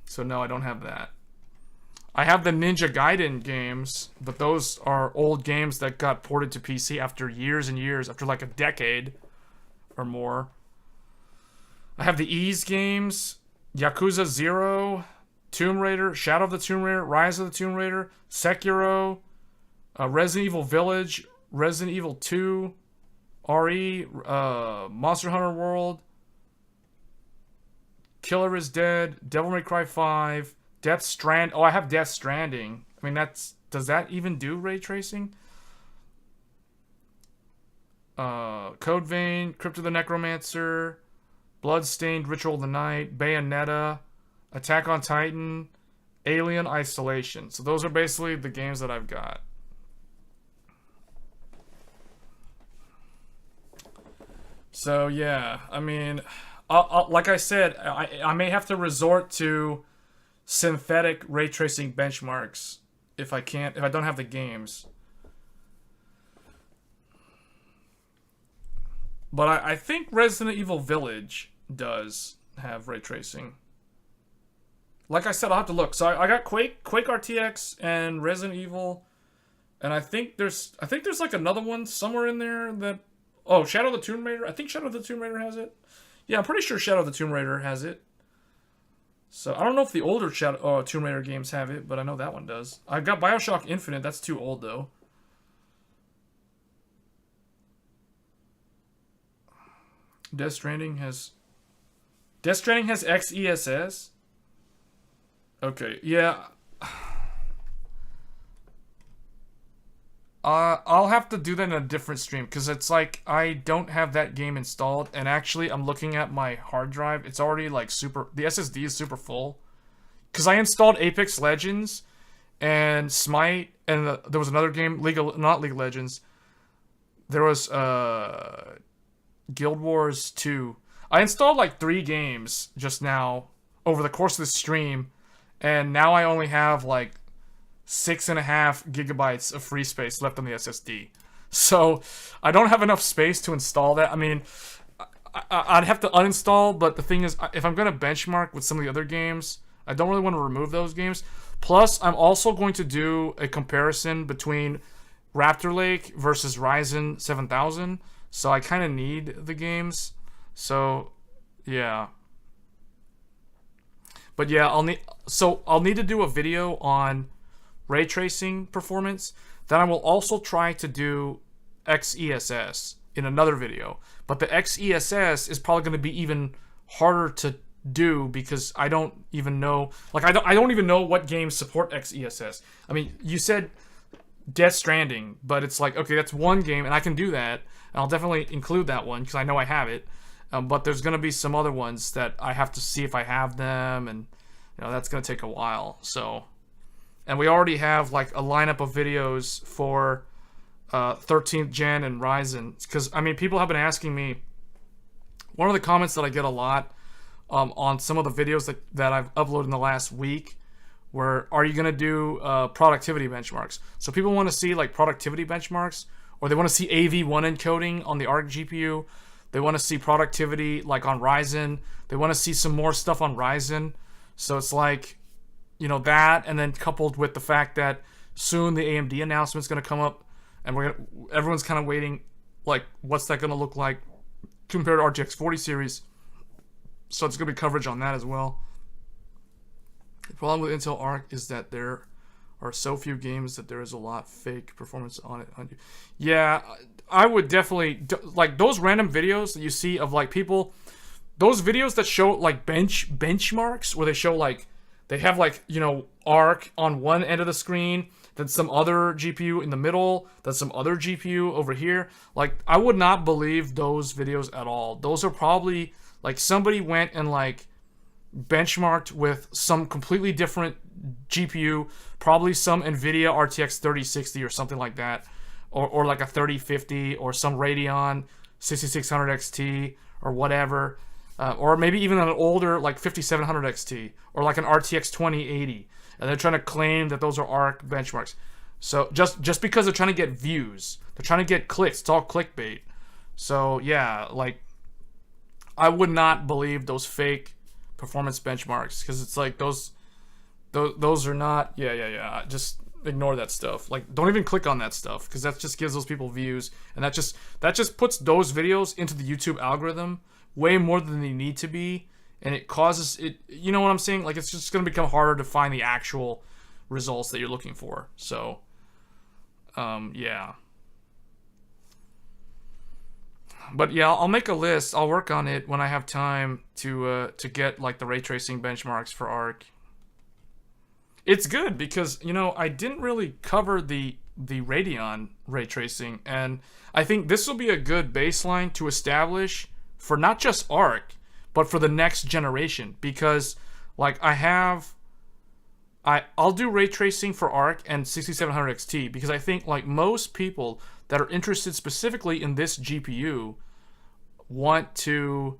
So no, I don't have that. I have the Ninja Gaiden games, but those are old games that got ported to PC after years and years, after like a decade or more. I have the Ys games, Yakuza 0, Tomb Raider, Shadow of the Tomb Raider, Rise of the Tomb Raider, Sekiro, Resident Evil Village, Resident Evil 2, RE, Monster Hunter World, Killer is Dead, Devil May Cry 5, Death Strand. Oh, I have Death Stranding. I mean, does that even do ray tracing? Code Vein, Crypt of the Necromancer, Bloodstained, Ritual of the Night, Bayonetta, Attack on Titan, Alien Isolation. So those are basically the games that I've got. So yeah, I mean, like I said, I may have to resort to synthetic ray tracing benchmarks if I don't have the games. But I think Resident Evil Village does have ray tracing. Like I said, I'll have to look. So I got Quake RTX, and Resident Evil, and I think there's like another one somewhere in there that. Oh, Shadow of the Tomb Raider. I think Shadow of the Tomb Raider has it. Yeah, I'm pretty sure Shadow of the Tomb Raider has it. So I don't know if the older Tomb Raider games have it, but I know that one does. I got BioShock Infinite. That's too old though. Death Stranding has XESS. Okay, yeah. I'll have to do that in a different stream because it's like I don't have that game installed, and actually I'm looking at my hard drive. It's already like the SSD is super full because I installed Apex Legends and Smite, and there was another game, not League of Legends. There was Guild Wars 2. I installed like 3 games just now over the course of the stream, and now I only have like 6.5 gigabytes of free space left on the SSD. So I don't have enough space to install that. I mean, I'd have to uninstall, but the thing is, if I'm going to benchmark with some of the other games, I don't really want to remove those games. Plus, I'm also going to do a comparison between Raptor Lake versus Ryzen 7000. So I kind of need the games. So, yeah. But yeah, I'll need to do a video on ray tracing performance. Then I will also try to do XESS in another video. But the XESS is probably going to be even harder to do because I don't even know, like I don't even know what games support XESS. I mean, you said Death Stranding, but it's like, okay, that's one game and I can do that. And I'll definitely include that one because I know I have it. But there's going to be some other ones that I have to see if I have them, and that's going to take a while. So, and we already have like a lineup of videos for 13th gen and Ryzen, because I mean, people have been asking me. One of the comments that I get a lot on some of the videos that I've uploaded in the last week were, are you going to do productivity benchmarks? So people want to see like productivity benchmarks, or they want to see AV1 encoding on the ARC GPU. They want to see productivity like on Ryzen. They want to see some more stuff on Ryzen. So it's like, that, and then coupled with the fact that soon the AMD announcement's going to come up, and everyone's kind of waiting, like, what's that going to look like compared to RTX 40 series. So it's going to be coverage on that as well. The problem with Intel ARC is that there are so few games that there is a lot fake performance on it. Yeah, I would definitely, like, those random videos that you see of, like, people, those videos that show, like, benchmarks, where they show, like, they have, like, ARC on one end of the screen, then some other GPU in the middle, then some other GPU over here. Like, I would not believe those videos at all. Those are probably, like, somebody went and, like, benchmarked with some completely different GPU, probably some NVIDIA RTX 3060 or something like that, or like a 3050 or some Radeon 6600 XT or whatever, or maybe even an older like 5700 XT or like an RTX 2080, and they're trying to claim that those are ARC benchmarks. So just because they're trying to get views, they're trying to get clicks, it's all clickbait. So yeah, like, I would not believe those fake performance benchmarks, because it's like those are not, yeah, just ignore that stuff. Like, don't even click on that stuff, because that just gives those people views, and that just puts those videos into the YouTube algorithm way more than they need to be, and it causes it, you know what I'm saying? Like, it's just going to become harder to find the actual results that you're looking for. So yeah. But yeah, I'll make a list. I'll work on it when I have time to get like the ray tracing benchmarks for ARC. It's good because, I didn't really cover the Radeon ray tracing, and I think this will be a good baseline to establish for not just ARC, but for the next generation, because like I'll do ray tracing for ARC and 6700 XT, because I think like most people that are interested specifically in this GPU want to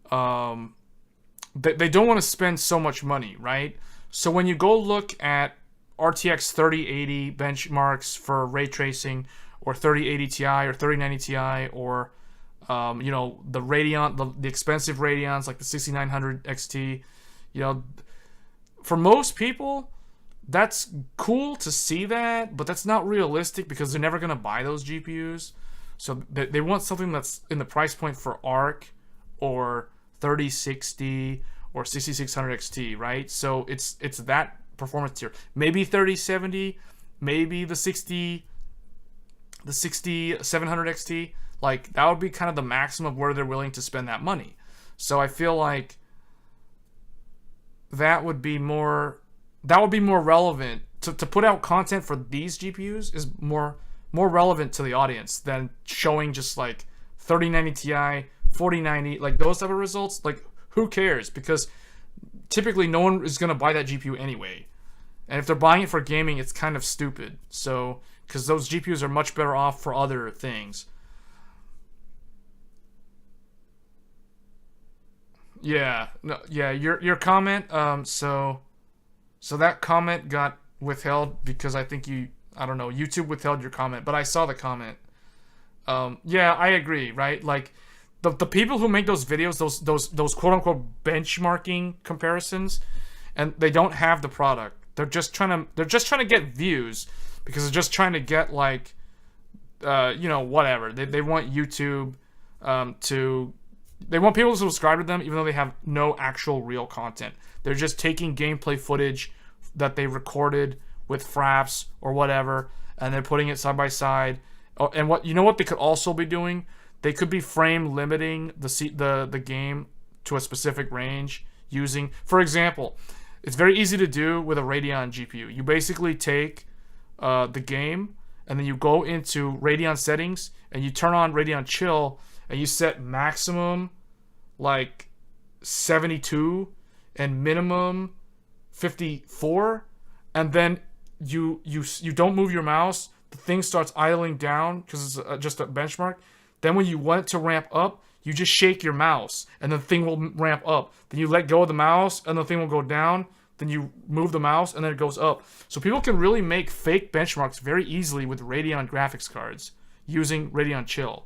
they don't want to spend so much money, right? So when you go look at RTX 3080 benchmarks for ray tracing, or 3080 Ti or 3090 Ti, or the Radeon, the expensive Radeons like the 6900 XT, for most people that's cool to see that, but that's not realistic because they're never going to buy those GPUs. So they want something that's in the price point for ARC or 3060 or 6600 XT, right? So it's that performance tier. Maybe 3070, maybe the 6700 XT. Like, that would be kind of the maximum of where they're willing to spend that money. So I feel like that would be more relevant to put out content for these GPUs is more relevant to the audience than showing just like 3090 Ti, 4090, like those type of results. Like, who cares? Because typically no one is going to buy that GPU anyway. And if they're buying it for gaming, it's kind of stupid. So, because those GPUs are much better off for other things. Yeah, no, yeah, your comment, so that comment got withheld because I think I don't know, YouTube withheld your comment, but I saw the comment. Yeah, I agree, right? Like, the people who make those videos, those quote unquote benchmarking comparisons, and they don't have the product. They're just trying to get views because they're just trying to get, like, you know, whatever. They want YouTube they want people to subscribe to them even though they have no actual real content. They're just taking gameplay footage that they recorded with fraps or whatever, and they're putting it side by side. Oh, and what they could also be doing? They could be frame limiting the game to a specific range using, for example, it's very easy to do with a Radeon GPU. You basically take the game and then you go into Radeon settings and you turn on Radeon Chill and you set maximum like 72 and minimum 54, and then you don't move your mouse. The thing starts idling down because it's just a benchmark. Then when you want it to ramp up, you just shake your mouse and the thing will ramp up. Then you let go of the mouse and the thing will go down. Then you move the mouse and then it goes up. So people can really make fake benchmarks very easily with Radeon graphics cards using Radeon Chill.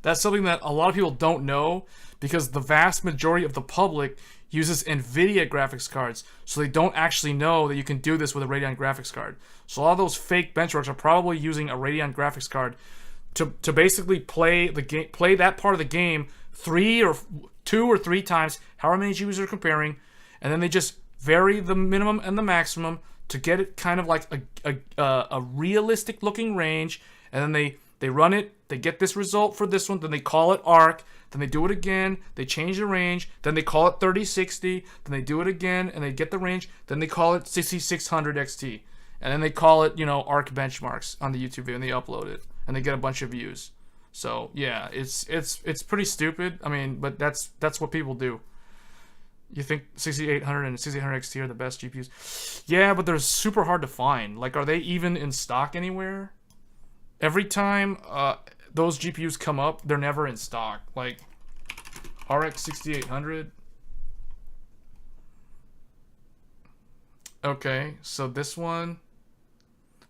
That's something that a lot of people don't know because the vast majority of the public uses NVIDIA graphics cards, so they don't actually know that you can do this with a Radeon graphics card. So a lot of those fake benchmarks are probably using a Radeon graphics card to basically play that part of the game 2 or 3 times, however many GPUs are comparing, and then they just vary the minimum and the maximum to get it kind of like a realistic looking range, and then they run it, they get this result for this one, then they call it ARC, then they do it again, they change the range, then they call it 3060, then they do it again, and they get the range, then they call it 6600 XT, and then they call it, you know, ARC benchmarks on the YouTube video, and they upload it, and they get a bunch of views. So, yeah, it's pretty stupid, I mean, but that's what people do. You think 6800 and 6800 XT are the best GPUs? Yeah, but they're super hard to find. Like, are they even in stock anywhere? Every time those GPUs come up, they're never in stock. Like RX 6800. Okay, so this one.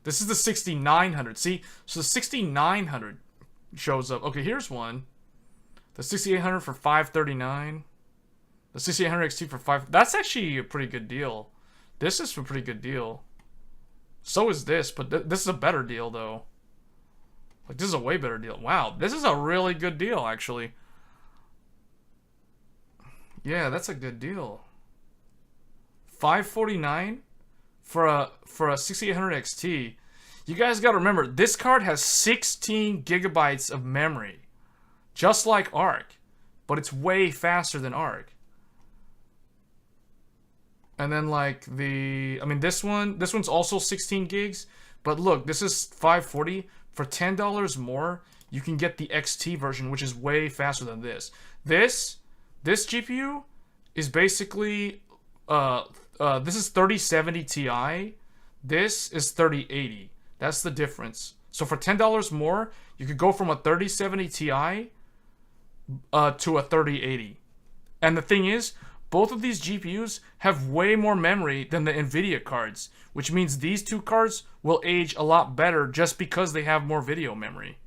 This is the 6900. See, so the 6900 shows up. Okay, here's one. The 6800 for $539. The 6800 XT for $5. That's actually a pretty good deal. This is a pretty good deal. So is this, but this is a better deal though. Like, this is a way better deal. Wow, this is a really good deal, actually. Yeah, that's a good deal. $549 for a 6800 XT. You guys got to remember, this card has 16 gigabytes of memory, just like ARC, but it's way faster than ARC. And then like this one's also 16 gigs, but look, this is $540. For $10 more, you can get the XT version, which is way faster than this. This GPU is basically this is 3070 Ti. This is 3080. That's the difference. So for $10 more, you could go from a 3070 Ti to a 3080. And the thing is, both of these GPUs have way more memory than the NVIDIA cards, which means these two cards will age a lot better just because they have more video memory.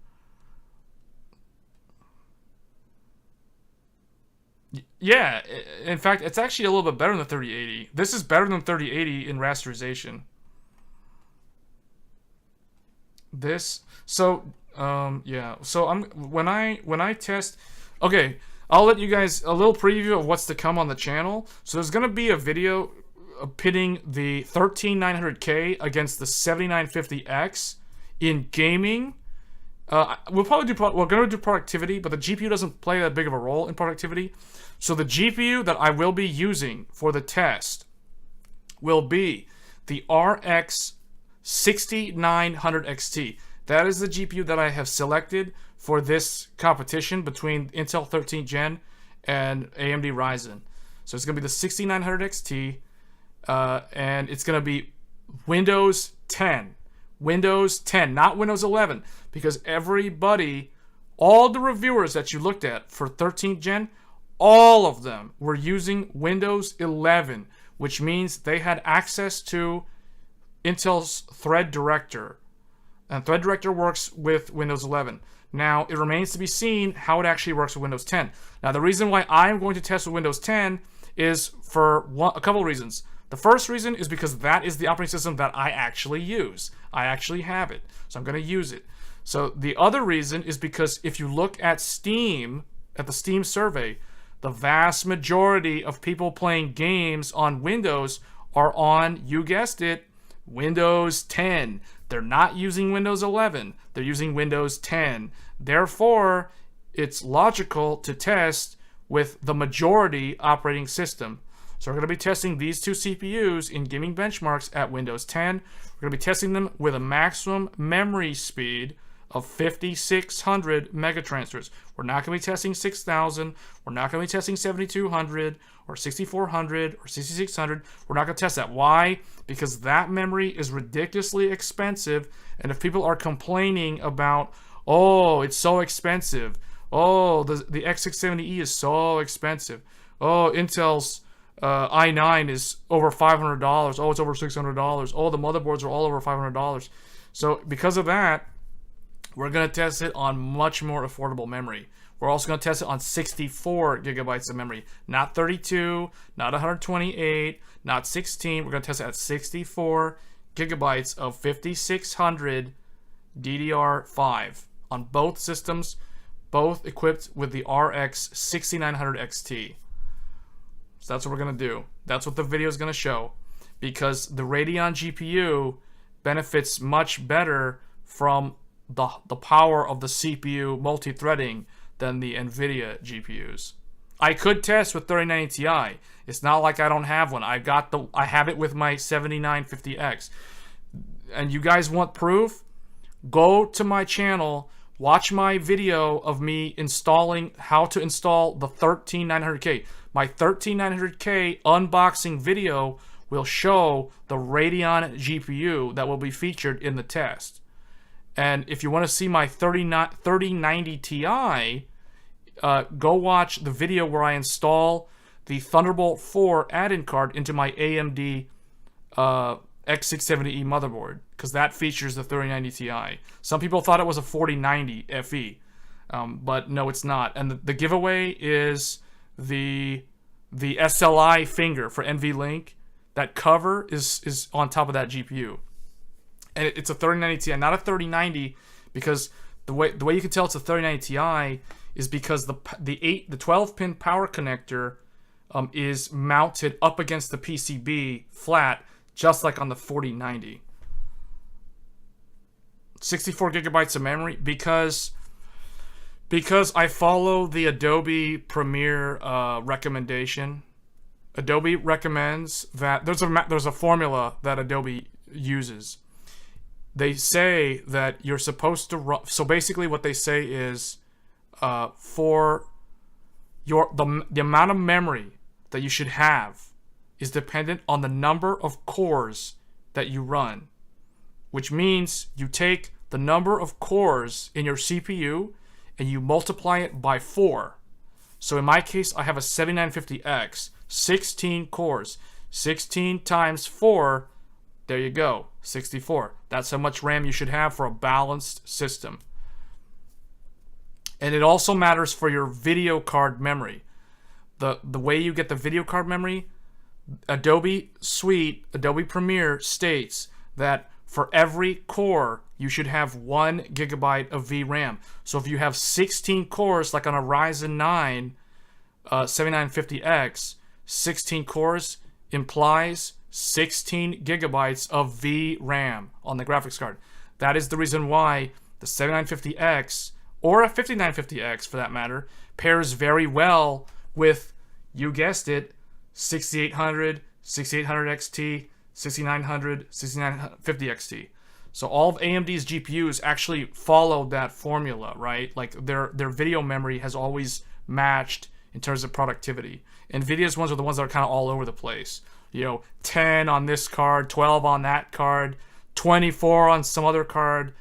Yeah, in fact, it's actually a little bit better than the 3080. This is better than 3080 in rasterization. Yeah. So when I test, okay, I'll let you guys a little preview of what's to come on the channel. So there's going to be a video pitting the 13900K against the 7950X in gaming. We're going to do productivity, but the GPU doesn't play that big of a role in productivity. So the GPU that I will be using for the test will be the RX 6900 XT. That is the GPU that I have selected for this competition between Intel 13th Gen and AMD Ryzen. So it's going to be the 6900 XT, and it's going to be Windows 10. Windows 10, not Windows 11, because everybody, all the reviewers that you looked at for 13th Gen, all of them were using Windows 11, which means they had access to Intel's Thread Director. And Thread Director works with Windows 11. Now, it remains to be seen how it actually works with Windows 10. Now, the reason why I'm going to test with Windows 10 is for a couple of reasons. The first reason is because that is the operating system that I actually use. I actually have it, so I'm going to use it. So the other reason is because if you look at Steam, at the Steam survey, the vast majority of people playing games on Windows are on, you guessed it, Windows 10. They're not using Windows 11. They're using Windows 10. Therefore, it's logical to test with the majority operating system. So we're going to be testing these two CPUs in gaming benchmarks at Windows 10. We're going to be testing them with a maximum memory speed of 5,600 megatransfers. We're not going to be testing 6,000. We're not going to be testing 7,200 or 6,400 or 6,600. We're not going to test that. Why? Because that memory is ridiculously expensive. And if people are complaining about, oh, it's so expensive. Oh, the X670E is so expensive. Oh, Intel's i9 is over $500. Oh, it's over $600. Oh, the motherboards are all over $500. So because of that, we're going to test it on much more affordable memory. We're also going to test it on 64 gigabytes of memory. Not 32, not 128, not 16. We're going to test it at 64 gigabytes of 5600 DDR5 on both systems, both equipped with the RX 6900 XT. So that's what we're going to do. That's what the video is going to show. Because the Radeon GPU benefits much better from the power of the CPU multi-threading than the NVIDIA GPUs. I could test with 3090 Ti. It's not like I don't have one. I have it with my 7950X. And you guys want proof? Go to my channel, watch my video of me installing how to install the 13900K. My 13900K unboxing video will show the Radeon GPU that will be featured in the test. And if you want to see my 3090 Ti, go watch the video where I install the Thunderbolt 4 add-in card into my AMD X670E motherboard, because that features the 3090 Ti. Some people thought it was a 4090 FE, but no, it's not. And the giveaway is the SLI finger for NVLink. That cover is on top of that GPU. And it's a 3090 Ti, not a 3090, because the way you can tell it's a 3090 Ti is because the 12-pin power connector is mounted up against the PCB flat, just like on the 4090. 64 gigabytes of memory because I follow the Adobe Premiere recommendation. Adobe recommends that there's a formula that Adobe uses. They say that you're supposed to run. So basically, what they say is, for the amount of memory that you should have is dependent on the number of cores that you run, which means you take the number of cores in your CPU and you multiply it by 4. So in my case, I have a 7950X, 16 cores, 16 times 4. There you go, 64. That's how much RAM you should have for a balanced system. And it also matters for your video card memory. The way you get the video card memory, Adobe Suite, Adobe Premiere states that for every core, you should have 1 gigabyte of VRAM. So if you have 16 cores, like on a Ryzen 9, 7950X, 16 cores implies 16 gigabytes of VRAM on the graphics card. That is the reason why the 7950X, or a 5950X for that matter, pairs very well with, you guessed it, 6800, 6800 XT, 6900, 6950 XT. So all of AMD's GPUs actually followed that formula, right? Like their video memory has always matched in terms of productivity. NVIDIA's ones are the ones that are kind of all over the place. You know, 10 on this card, 12 on that card, 24 on some other card,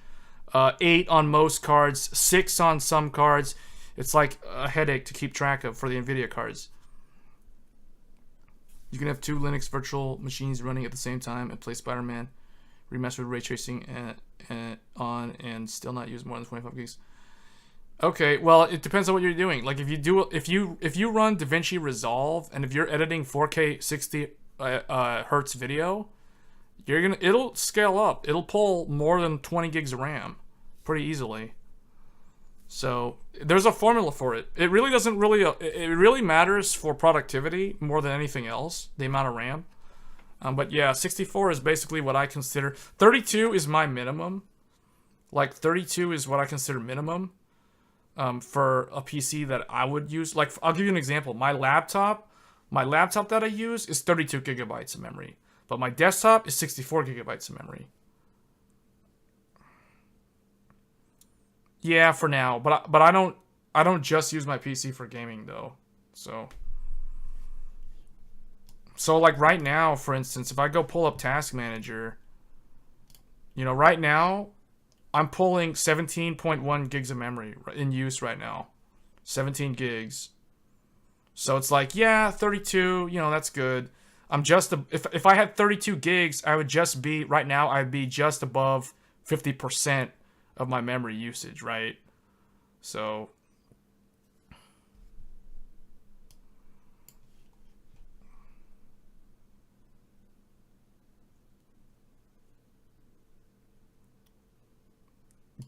8 on most cards, 6 on some cards. It's like a headache to keep track of for the NVIDIA cards. You can have 2 Linux virtual machines running at the same time and play Spider-Man remastered ray tracing on and still not use more than 25 gigs. Okay, well, it depends on what you're doing. Like if you run DaVinci Resolve and if you're editing 4K 60 hertz video, it'll scale up. It'll pull more than 20 gigs of RAM pretty easily. So there's a formula for it. It really doesn't really it really matters for productivity more than anything else, the amount of RAM. But yeah, 64 is basically what I consider. 32 is my minimum. Like 32 is what I consider minimum for a PC that I would use. Like I'll give you an example. My laptop that I use is 32 gigabytes of memory, but my desktop is 64 gigabytes of memory. Yeah, for now, but I don't just use my PC for gaming though. So like right now, for instance, if I go pull up Task Manager, you know, right now I'm pulling 17.1 gigs of memory in use right now. 17 gigs. So it's like, yeah, 32, you know, that's good. I'm just if I had 32 gigs, I would just be right now I'd be just above 50% of my memory usage, right? So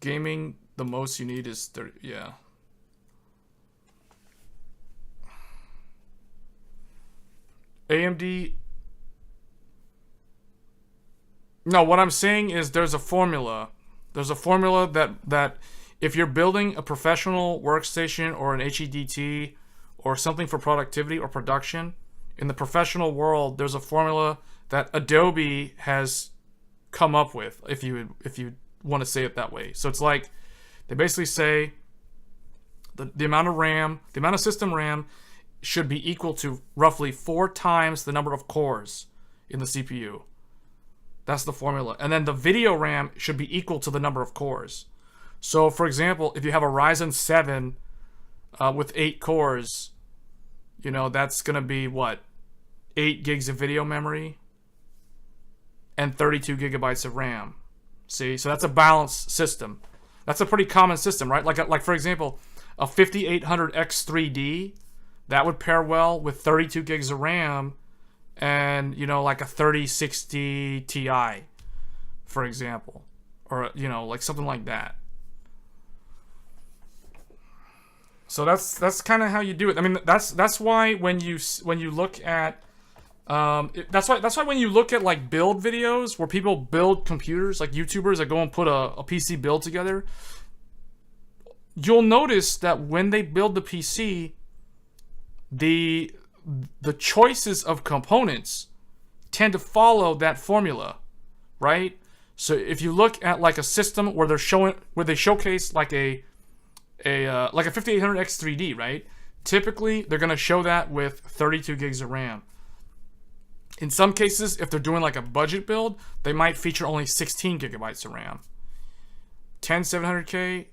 gaming, the most you need is 30, yeah. AMD. No, what I'm saying is there's a formula. There's a formula that if you're building a professional workstation or an HEDT or something for productivity or production, in the professional world, there's a formula that Adobe has come up with, if you want to say it that way. So it's like they basically say the amount of RAM, the amount of system RAM should be equal to roughly 4 times the number of cores in the CPU. That's the formula. And then the video RAM should be equal to the number of cores. So for example, if you have a Ryzen 7 with 8 cores, you know, that's going to be what? 8 gigs of video memory and 32 gigabytes of RAM. See, so that's a balanced system. That's a pretty common system, right? Like for example, a 5800X3D, that would pair well with 32 gigs of RAM and, you know, like a 3060 Ti, for example, or, you know, like something like that. So that's kind of how you do it. I mean, that's why when you look at that's why when you look at like build videos where people build computers, like YouTubers that go and put a PC build together, you'll notice that when they build the PC, the choices of components tend to follow that formula, right? So if you look at like a system where they showcase like a 5800X3D, right? Typically they're gonna show that with 32 gigs of RAM. In some cases, if they're doing like a budget build, they might feature only 16 gigabytes of RAM. 10700K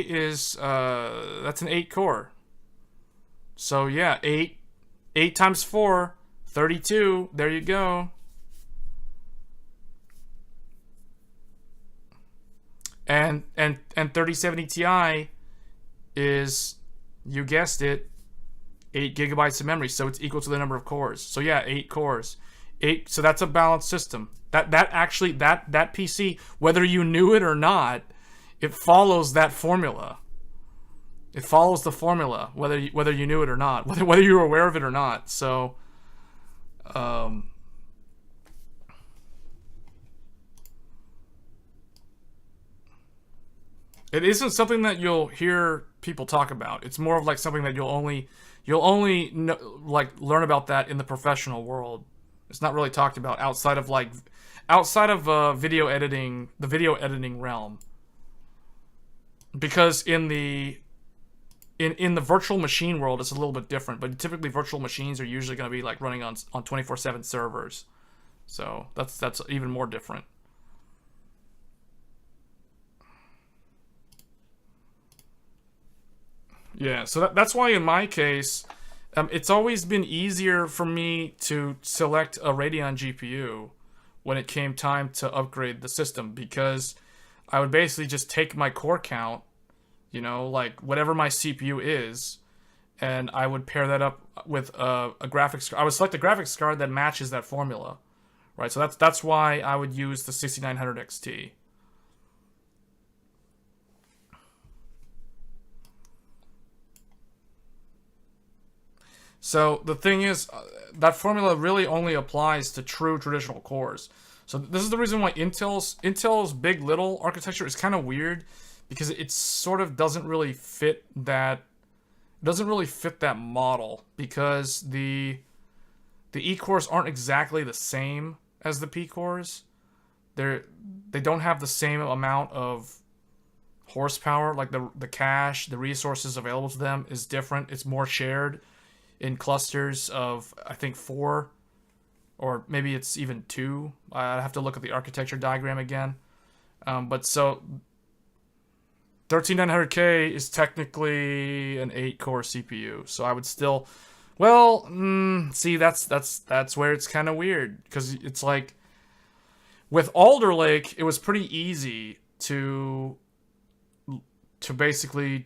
is that's an 8 core. So yeah, 8 times 4, 32. There you go. And 3070 Ti is, you guessed it, 8 gigabytes of memory, so it's equal to the number of cores. So yeah, 8 cores. 8, so that's a balanced system. That PC, whether you knew it or not, it follows that formula. It follows the formula, whether you knew it or not, whether you were aware of it or not. So, it isn't something that you'll hear people talk about. It's more of like something that you'll only know, like learn about that in the professional world. It's not really talked about outside of video editing, the video editing realm. Because in the virtual machine world, it's a little bit different. But typically, virtual machines are usually going to be like running on 24/7 servers, so that's even more different. Yeah, so that's why in my case, it's always been easier for me to select a Radeon GPU when it came time to upgrade the system, because I would basically just take my core count, you know, like whatever my CPU is, and I would pair that up with a graphics card. I would select a graphics card that matches that formula, right? So that's why I would use the 6900 XT. So the thing is, that formula really only applies to true traditional cores. So this is the reason why Intel's big little architecture is kind of weird, because it sort of doesn't really fit that model, because the E cores aren't exactly the same as the P cores. They don't have the same amount of horsepower. Like the cache, the resources available to them is different. It's more shared in clusters of, I think, 4, or maybe it's even 2. I have to look at the architecture diagram again. But so 13900K is technically an 8-core CPU. So I would still, well, see, that's where it's kind of weird, because it's like with Alder Lake, it was pretty easy to basically,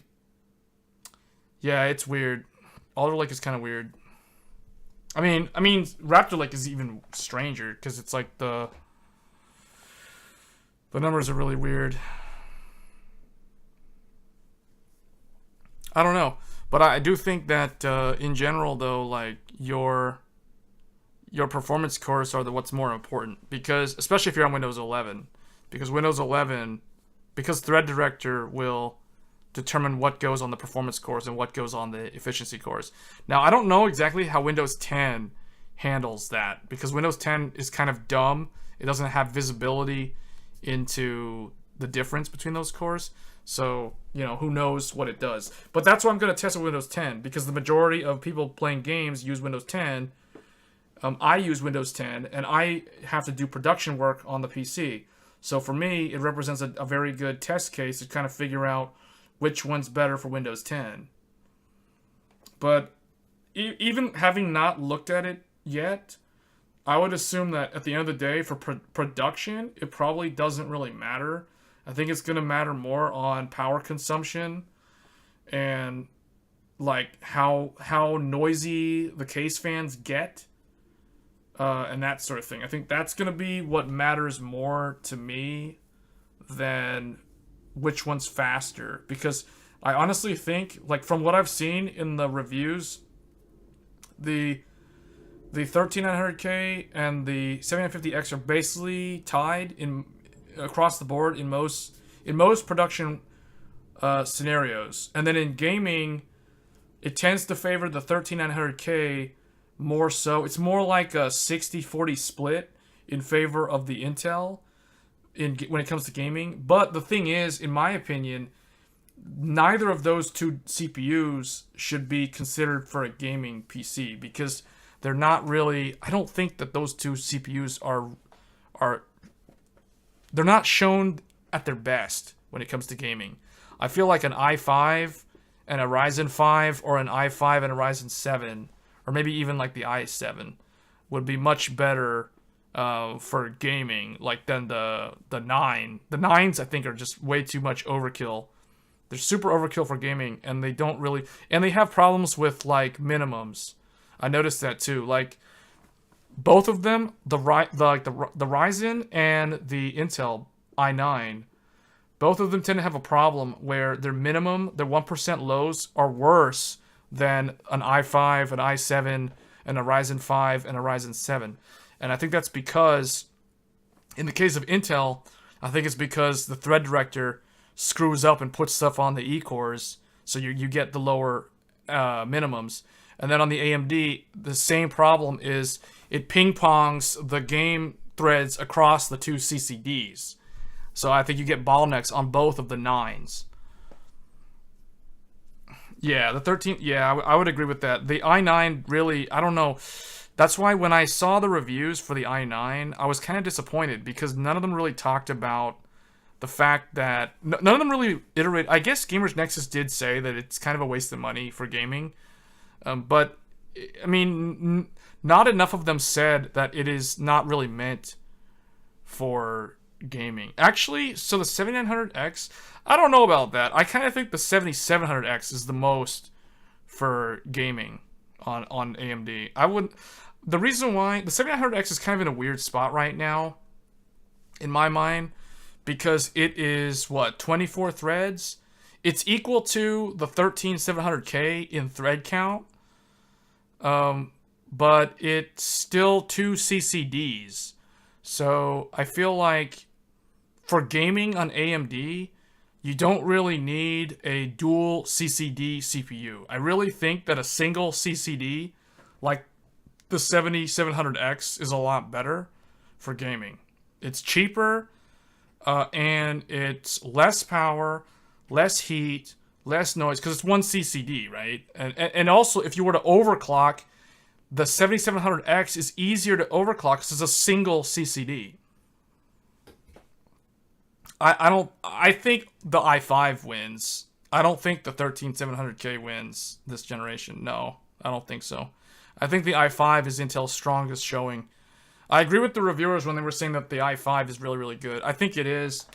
yeah, it's weird. Alder Lake is kind of weird. I mean, Raptor Lake is even stranger, because it's like the numbers are really weird. I don't know, but I do think that in general, though, like your performance cores are what's more important, because especially if you're on Windows 11, because because Thread Director will determine what goes on the performance cores and what goes on the efficiency cores. Now, I don't know exactly how Windows 10 handles that, because Windows 10 is kind of dumb. It doesn't have visibility into the difference between those cores. So, you know, who knows what it does. But that's what I'm going to test with Windows 10, because the majority of people playing games use Windows 10. I use Windows 10, and I have to do production work on the PC. So for me, it represents a very good test case to kind of figure out which one's better for Windows 10. But even having not looked at it yet, I would assume that at the end of the day, for production, it probably doesn't really matter. I think it's going to matter more on power consumption and like how noisy the case fans get, and that sort of thing. I think that's going to be what matters more to me than which one's faster, because I honestly think, like, from what I've seen in the reviews, the 13900K and the 7950X are basically tied across the board in most production scenarios. And then in gaming, it tends to favor the 13900K more so. It's more like a 60-40 split in favor of the Intel when it comes to gaming. But the thing is, in my opinion, neither of those two CPUs should be considered for a gaming PC, because they're not really, I don't think that those two CPUs are they're not shown at their best when it comes to gaming. I feel like an i5 and a Ryzen 5, or an i5 and a Ryzen 7, or maybe even like the i7, would be much better for gaming, like, than the 9. The 9s, I think, are just way too much overkill. They're super overkill for gaming, and they don't really, and they have problems with like minimums. I noticed that too. Like, both of them, the Ryzen and the Intel i9, both of them tend to have a problem where their 1% lows are worse than an i5, an i7, and a Ryzen 5, and a Ryzen 7. And I think that's because, in the case of Intel, I think it's because the thread director screws up and puts stuff on the E-cores, so you get the lower minimums. And then on the AMD, the same problem is it ping-pongs the game threads across the two CCDs. So I think you get bottlenecks on both of the 9s. Yeah, the 13... Yeah, I would agree with that. The i9 really... I don't know. That's why when I saw the reviews for the i9, I was kind of disappointed because none of them really talked about the fact that... None of them really iterate... I guess Gamers Nexus did say that it's kind of a waste of money for gaming. But, I mean, not enough of them said that it is not really meant for gaming. Actually, so the 7900X, I don't know about that. I kind of think the 7700X is the most for gaming on AMD. I would... The reason why... The 7900X is kind of in a weird spot right now, in my mind, because it is, what, 24 threads? It's equal to the 13700K in thread count, but it's still 2 CCDs. So I feel like for gaming on AMD, you don't really need a dual CCD CPU. I really think that a single CCD, like the 7700X, is a lot better for gaming. It's cheaper, and it's less power, less heat, less noise, because it's one CCD, right? And also, if you were to overclock, the 7700X is easier to overclock because it's a single CCD. I think the i5 wins. I don't think the 13700K wins this generation. No, I don't think so. I think the i5 is Intel's strongest showing. I agree with the reviewers when they were saying that the i5 is really, really good. I think it is.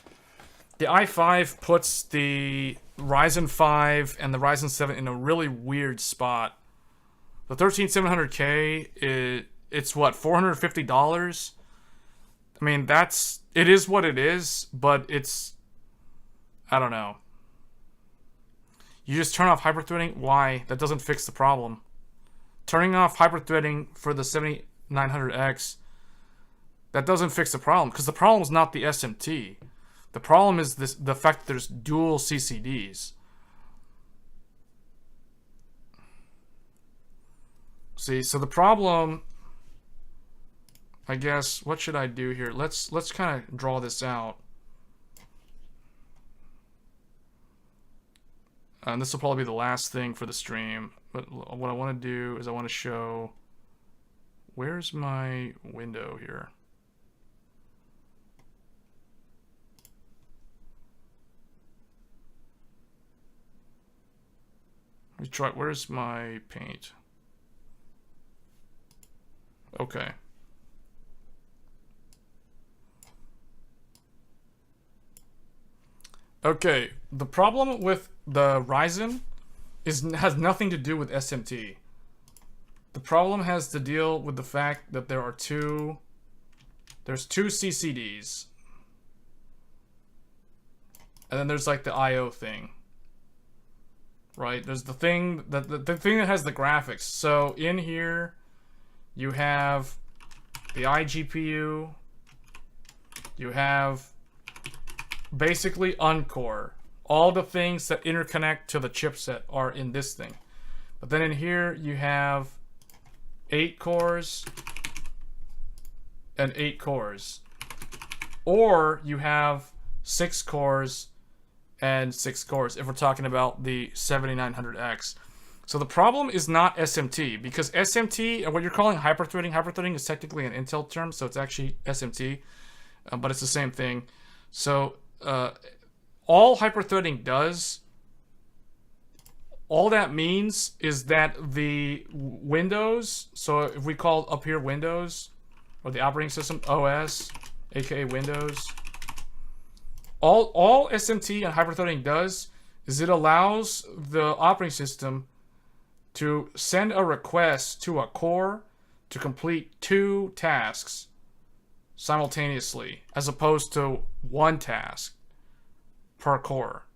The i5 puts the Ryzen 5 and the Ryzen 7 in a really weird spot. The 13700K, it's what, $450? I mean, it is what it is, but it's, I don't know. You just turn off hyperthreading? Why? That doesn't fix the problem. Turning off hyperthreading for the 7900X, that doesn't fix the problem, because the problem is not the SMT. The problem is the fact that there's dual CCDs. See, so the problem, I guess, what should I do here? Let's kind of draw this out. And this will probably be the last thing for the stream. But what I want to do is I want to show, where's my window here? Let me try, where's my paint? Okay. Okay, the problem with the Ryzen has nothing to do with SMT. The problem has to deal with the fact that there's two CCDs. And then there's like the IO thing. Right? There's the thing that the thing that has the graphics. So in here you have the iGPU, you have basically Uncore. All the things that interconnect to the chipset are in this thing. But then in here you have 8 cores and 8 cores. Or you have 6 cores and 6 cores if we're talking about the 7900X. So the problem is not SMT, because SMT, what you're calling hyperthreading is technically an Intel term, so it's actually SMT, but it's the same thing. So all hyperthreading does, all that means is that the Windows, so if we call up here Windows, or the operating system, OS, aka Windows, all SMT and hyperthreading does is it allows the operating system to send a request to a core to complete 2 tasks simultaneously, as opposed to one task per core.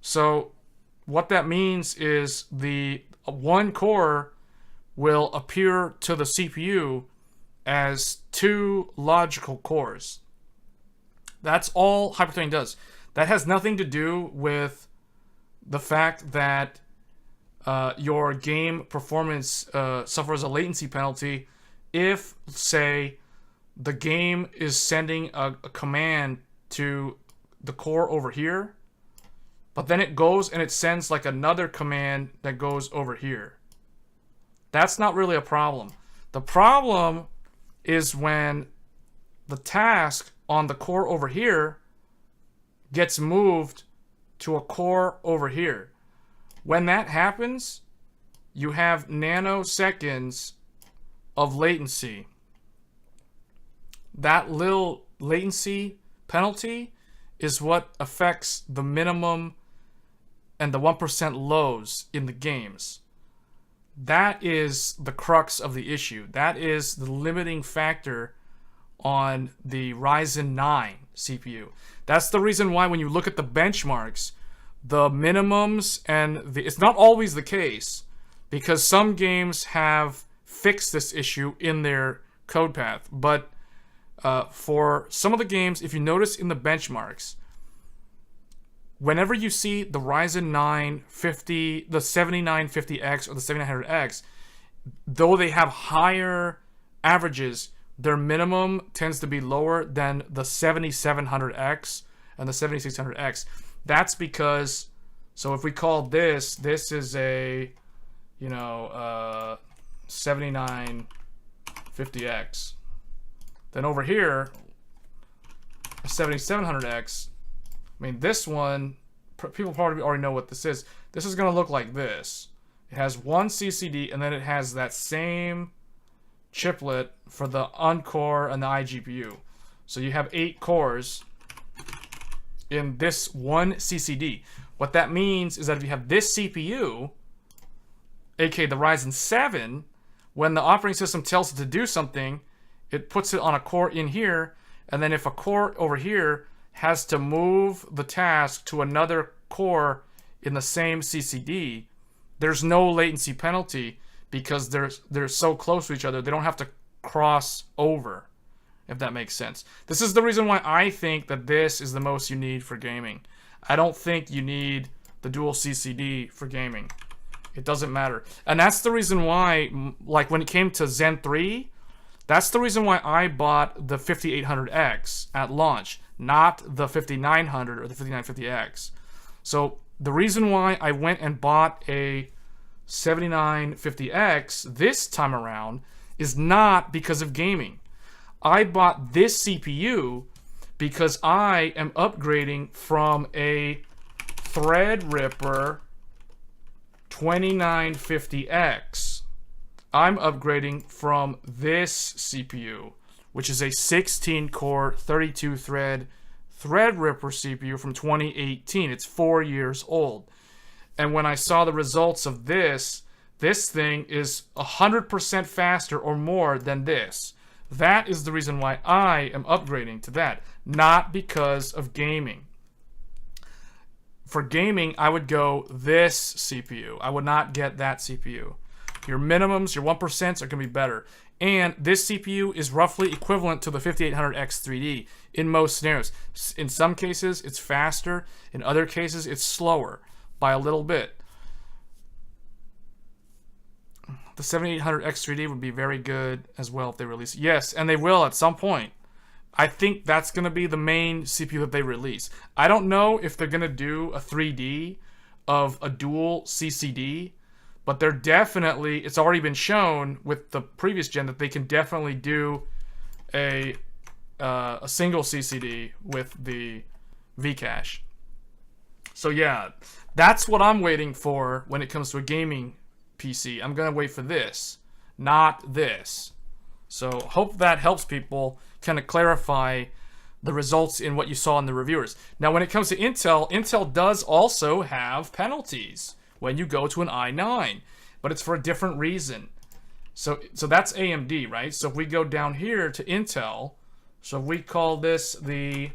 So what that means is the one core will appear to the CPU as 2 logical cores. That's all hyperthreading does. That has nothing to do with the fact that your game performance suffers a latency penalty if, say, the game is sending a command to the core over here, but then it goes and it sends like another command that goes over here. That's not really a problem. The problem is when the task on the core over here gets moved to a core over here. When that happens, you have nanoseconds of latency. That little latency penalty is what affects the minimum and the 1% lows in the games. That is the crux of the issue. That is the limiting factor on the Ryzen 9 CPU. That's the reason why when you look at the benchmarks, the minimums and it's not always the case, because some games have fixed this issue in their code path. But for some of the games, if you notice in the benchmarks, whenever you see the Ryzen 950, the 7950X or the 7900X, though they have higher averages, their minimum tends to be lower than the 7700X and the 7600X. That's because, so if we call this is a, 7950X. Then over here, a 7700X, I mean, this one, people probably already know what this is. This is going to look like this. It has one CCD, and then it has that same chiplet for the Encore and the iGPU. So you have 8 cores in this one CCD. What that means is that if you have this CPU, aka the Ryzen 7, when the operating system tells it to do something, it puts it on a core in here, and then if a core over here has to move the task to another core in the same CCD, there's no latency penalty because they're so close to each other. They don't have to cross over, if that makes sense. This is the reason why I think that this is the most you need for gaming. I don't think you need the dual CCD for gaming. It doesn't matter. And that's the reason why, like when it came to Zen 3, that's the reason why I bought the 5800X at launch, not the 5900 or the 5950X. So the reason why I went and bought a 7950X this time around is not because of gaming. I bought this CPU because I am upgrading from a Threadripper 2950X. I'm upgrading from this CPU, which is a 16-core, 32-thread Threadripper CPU from 2018. It's 4 years old. And when I saw the results of this thing is 100% faster or more than this. That is the reason why I am upgrading to that, not because of gaming. For gaming, I would go this CPU. I would not get that CPU. Your minimums, your 1% are going to be better. And this CPU is roughly equivalent to the 5800X 3D in most scenarios. In some cases, it's faster. In other cases, it's slower by a little bit. The 7800X 3D would be very good as well if they release it. Yes, and they will at some point. I think that's going to be the main CPU that they release. I don't know if they're going to do a 3D of a dual CCD, but they're definitely, it's already been shown with the previous gen that they can definitely do a single CCD with the Vcache. So yeah, that's what I'm waiting for when it comes to a gaming PC. I'm going to wait for this, not this. So hope that helps people kind of clarify the results in what you saw in the reviewers. Now when it comes to Intel, Intel does also have penalties when you go to an i9, but it's for a different reason. So that's AMD, right? So if we go down here to Intel, so if we call this the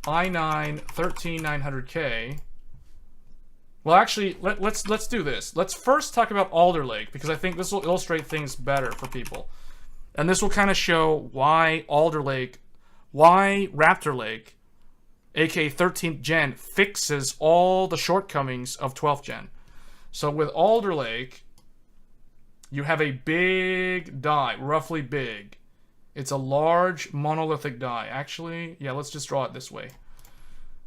i9 13900K. Well, actually, let's do this. Let's first talk about Alder Lake, because I think this will illustrate things better for people. And this will kind of show why Alder Lake, why Raptor Lake, aka 13th gen, fixes all the shortcomings of 12th gen. So with Alder Lake, you have a big die, roughly big. It's a large monolithic die. Actually, yeah, let's just draw it this way.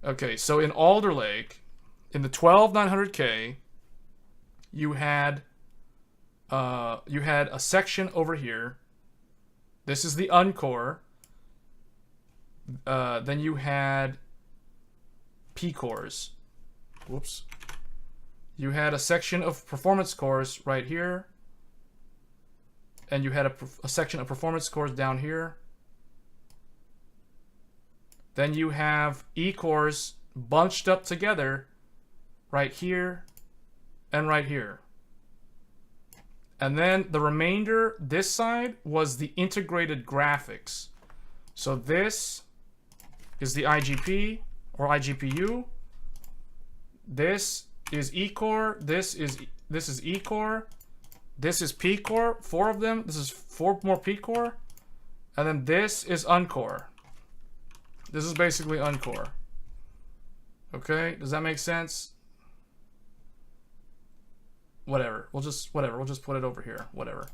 Okay, so in Alder Lake, in the 12900K, you had a section over here. This is the uncore. Then you had P cores. Whoops. You had a section of performance cores right here. And you had a section of performance cores down here. Then you have E cores bunched up together right here and right here. And then the remainder, this side, was the integrated graphics. So this is the IGP or IGPU. This is E core. This is E core. This is P core, 4 of them. This is 4 more P core. And then this is Uncore. This is basically Uncore. Okay, does that make sense? Whatever. We'll just put it over here. Whatever.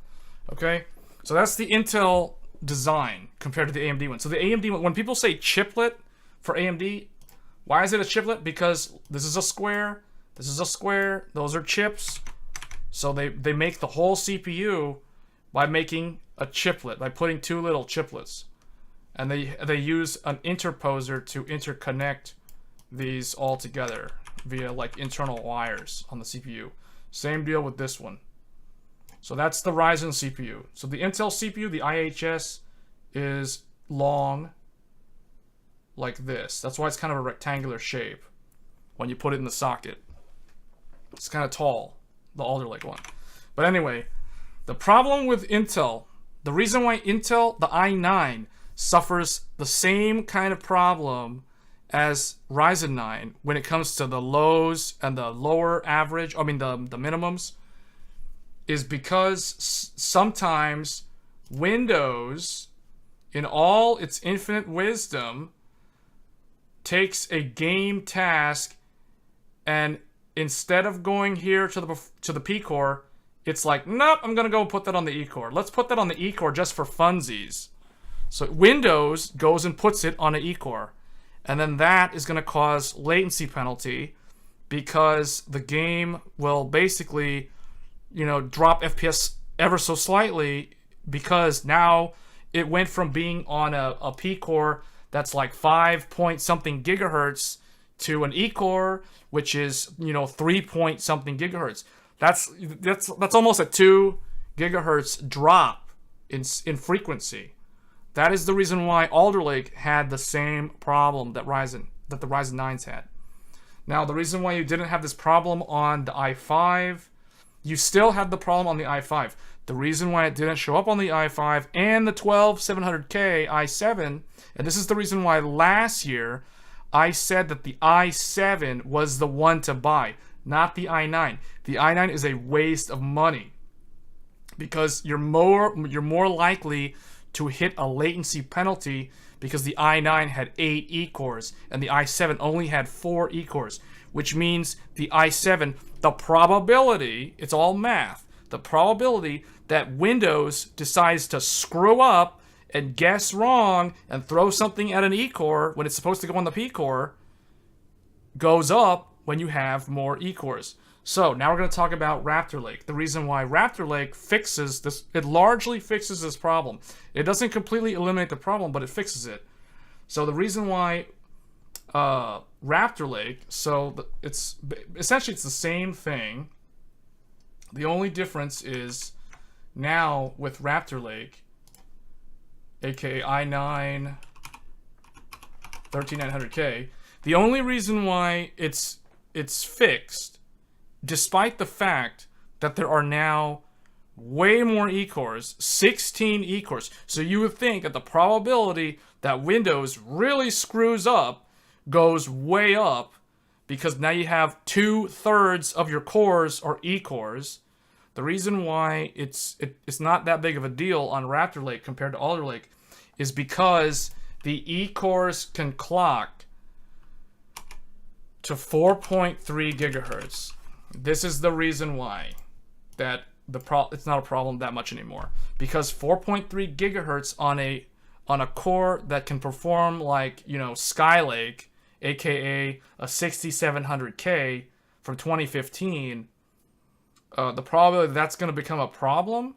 Okay? So that's the Intel design compared to the AMD one. So the AMD one, when people say chiplet for AMD, why is it a chiplet? Because this is a square, this is a square, those are chips. So they make the whole CPU by making a chiplet, by putting 2 little chiplets. And they use an interposer to interconnect these all together via like internal wires on the CPU. Same deal with this one. So that's the Ryzen CPU. So the Intel CPU, the IHS, is long like this. That's why it's kind of a rectangular shape when you put it in the socket. It's kind of tall, the Alder Lake one. But anyway, the problem with Intel, the reason why Intel, the i9, suffers the same kind of problem as Ryzen 9 when it comes to the lows and the lower average, I mean the minimums, is because sometimes Windows, in all its infinite wisdom, takes a game task and instead of going here to the P core, it's like, nope, I'm gonna go and put that on the E core. Let's put that on the E core just for funsies. So Windows goes and puts it on an E core. And then that is going to cause latency penalty because the game will basically, you know, drop FPS ever so slightly because now it went from being on a P core that's like 5 point something gigahertz to an E core, which is, you know, 3 point something gigahertz. That's almost a 2 gigahertz drop in frequency. That is the reason why Alder Lake had the same problem that the Ryzen 9s had. Now, the reason why you didn't have this problem on the i5, you still had the problem on the i5. The reason why it didn't show up on the i5 and the 12700K i7, and this is the reason why last year I said that the i7 was the one to buy, not the i9. The i9 is a waste of money because you're more likely to hit a latency penalty because the i9 had 8 E-cores and the i7 only had 4 E-cores, which means the i7, the probability, it's all math, the probability that Windows decides to screw up and guess wrong and throw something at an E-core when it's supposed to go on the P-core goes up when you have more E-cores. So now we're going to talk about Raptor Lake. The reason why Raptor Lake fixes this, it largely fixes this problem. It doesn't completely eliminate the problem, but it fixes it. So the reason why Raptor Lake, it's essentially it's the same thing. The only difference is now with Raptor Lake, aka i9 13900K, the only reason why it's fixed, despite the fact that there are now way more E-cores, 16 E-cores. So you would think that the probability that Windows really screws up goes way up because now you have 2/3 of your cores are E-cores. The reason why it's not that big of a deal on Raptor Lake compared to Alder Lake is because the E-cores can clock to 4.3 gigahertz. This is the reason why that it's not a problem that much anymore, because 4.3 gigahertz on a core that can perform like, you know, Skylake, aka a 6700K from 2015, the probability that's going to become a problem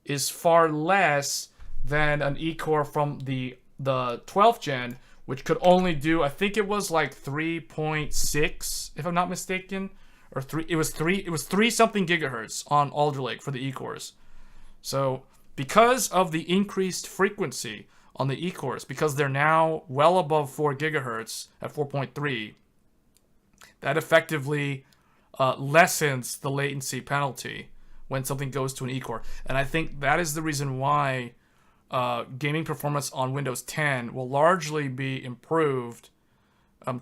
is far less than an E-core from the 12th gen, which could only do, I think it was like 3.6 if I'm not mistaken, or it was 3 something gigahertz on Alder Lake for the E-cores. So because of the increased frequency on the E-cores, because they're now well above 4 gigahertz at 4.3, that effectively lessens the latency penalty when something goes to an E-core. And I think that is the reason why gaming performance on Windows 10 will largely be improved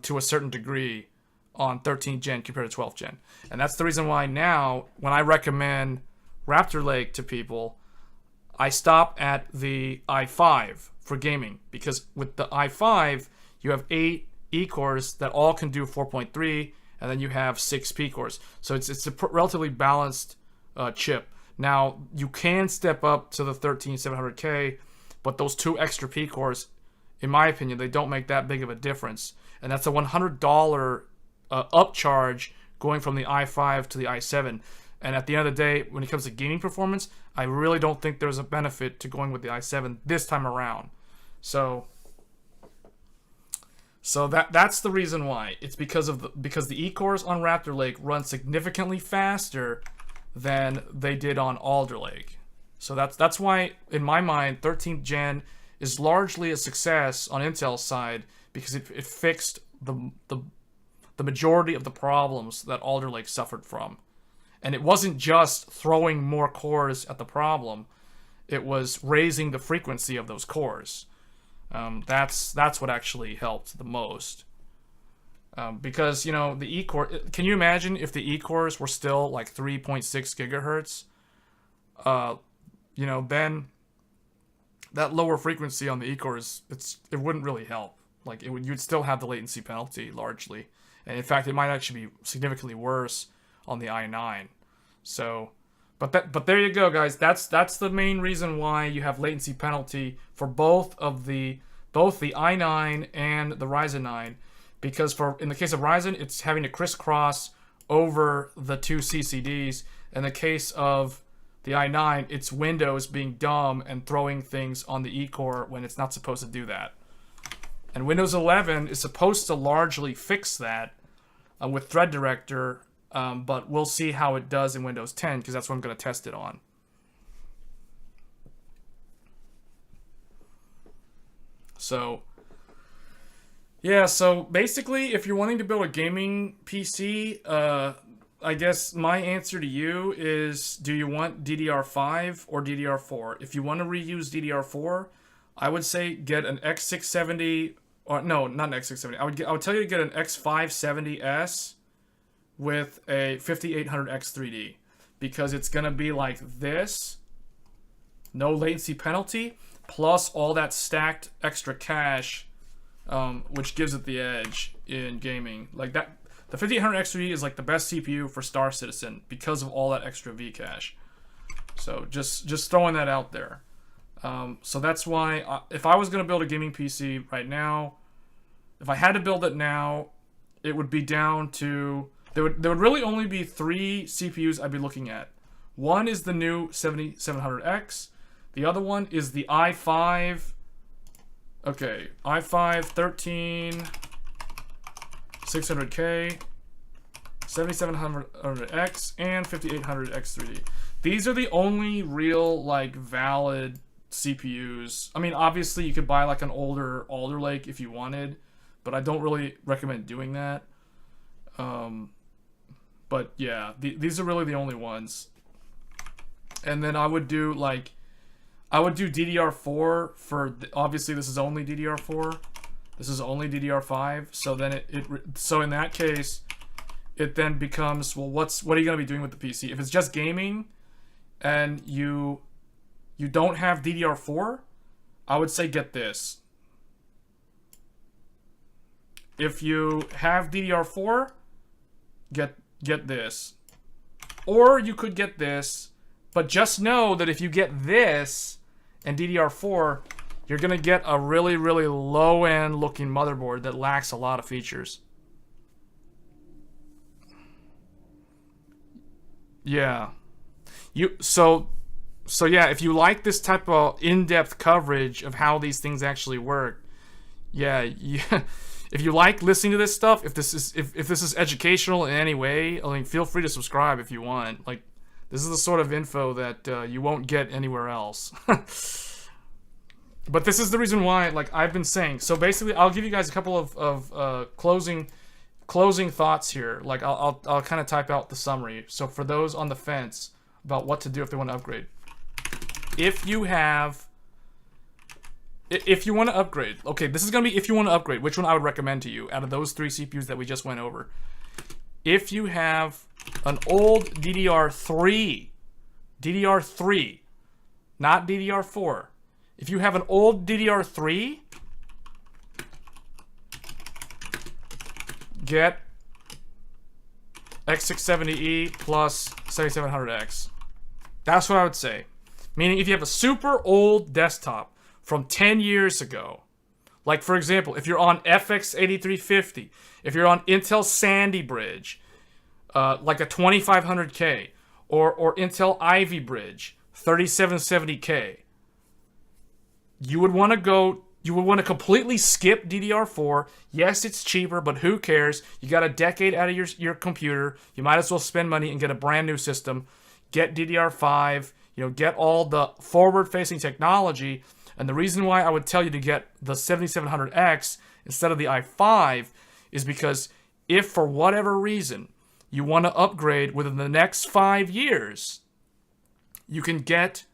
to a certain degree on 13th gen compared to 12th gen. And that's the reason why now, when I recommend Raptor Lake to people, I stop at the i5 for gaming, because with the i5 you have 8 E-cores that all can do 4.3, and then you have 6 P-cores. So it's a relatively balanced chip. Now, you can step up to the 13700K, but those 2 extra P-cores, in my opinion, they don't make that big of a difference. And that's a $100 upcharge going from the i5 to the i7. And at the end of the day, when it comes to gaming performance, I really don't think there's a benefit to going with the i7 this time around. So that's the reason why. It's because the E-cores on Raptor Lake run significantly faster than they did on Alder Lake. So that's why, in my mind, 13th gen is largely a success on Intel's side, because it fixed the majority of the problems that Alder Lake suffered from. And it wasn't just throwing more cores at the problem, it was raising the frequency of those cores. That's what actually helped the most. Because, you know, the E-core, can you imagine if the E-cores were still like 3.6 gigahertz? You know, then that lower frequency on the E-cores, it wouldn't really help. Like, you'd still have the latency penalty largely. And in fact, it might actually be significantly worse on the i9. So, but there you go, guys. That's the main reason why you have latency penalty for both the i9 and the Ryzen 9. Because in the case of Ryzen, it's having to crisscross over the 2 CCDs. In the case of the i9, it's Windows being dumb and throwing things on the E-core when it's not supposed to do that. And Windows 11 is supposed to largely fix that with Thread Director, but we'll see how it does in Windows 10, because that's what I'm going to test it on. So, yeah, so basically, if you're wanting to build a gaming PC, I guess my answer to you is, do you want DDR5 or DDR4? If you want to reuse DDR4, I would say get an X670, or no, not an X670. I would tell you to get an X570S with a 5800X3D, because it's going to be like this, no latency penalty, plus all that stacked extra cache, which gives it the edge in gaming. Like that, the 5800X3D is like the best CPU for Star Citizen because of all that extra V cache. So just throwing that out there. So that's why, if I was going to build a gaming PC right now, if I had to build it now, it would be down to, there would really only be 3 CPUs I'd be looking at. One is the new 7700X. The other one is the i5, i5 13 600K, 7700X, and 5800X3D. These are the only real, like, valid CPUs. I mean, obviously you could buy like an older Alder Lake if you wanted, but I don't really recommend doing that. But yeah, these are really the only ones. And then I would do DDR4 for, obviously this is only DDR4, This is only DDR5. So then so in that case, it then becomes, well, what are you going to be doing with the PC? If it's just gaming and you don't have DDR4, I would say get this. If you have DDR4, get this. Or you could get this, but just know that if you get this and DDR4, you're going to get a really, really low-end looking motherboard that lacks a lot of features. Yeah. So yeah, if you like this type of in-depth coverage of how these things actually work, yeah, if you like listening to this stuff, if this is educational in any way, I mean, feel free to subscribe if you want. Like, this is the sort of info that you won't get anywhere else. But this is the reason why, like I've been saying. So basically, I'll give you guys a couple of closing thoughts here. Like I'll kind of type out the summary. So for those on the fence about what to do if they want to upgrade, if you want to upgrade, okay, this is gonna be if you want to upgrade. Which one I would recommend to you out of those 3 CPUs that we just went over? If you have an old DDR3, not DDR4. If you have an old DDR3, get X670E plus 7700X. That's what I would say. Meaning if you have a super old desktop from 10 years ago, like for example, if you're on FX8350, if you're on Intel Sandy Bridge, like a 2500K, or Intel Ivy Bridge, 3770K, you would want to completely skip DDR4. Yes, it's cheaper, but who cares? You got a decade out of your computer. You might as well spend money and get a brand new system. Get DDR5, get all the forward-facing technology. And the reason why I would tell you to get the 7700X instead of the i5 is because if for whatever reason you want to upgrade within the next 5 years, you can get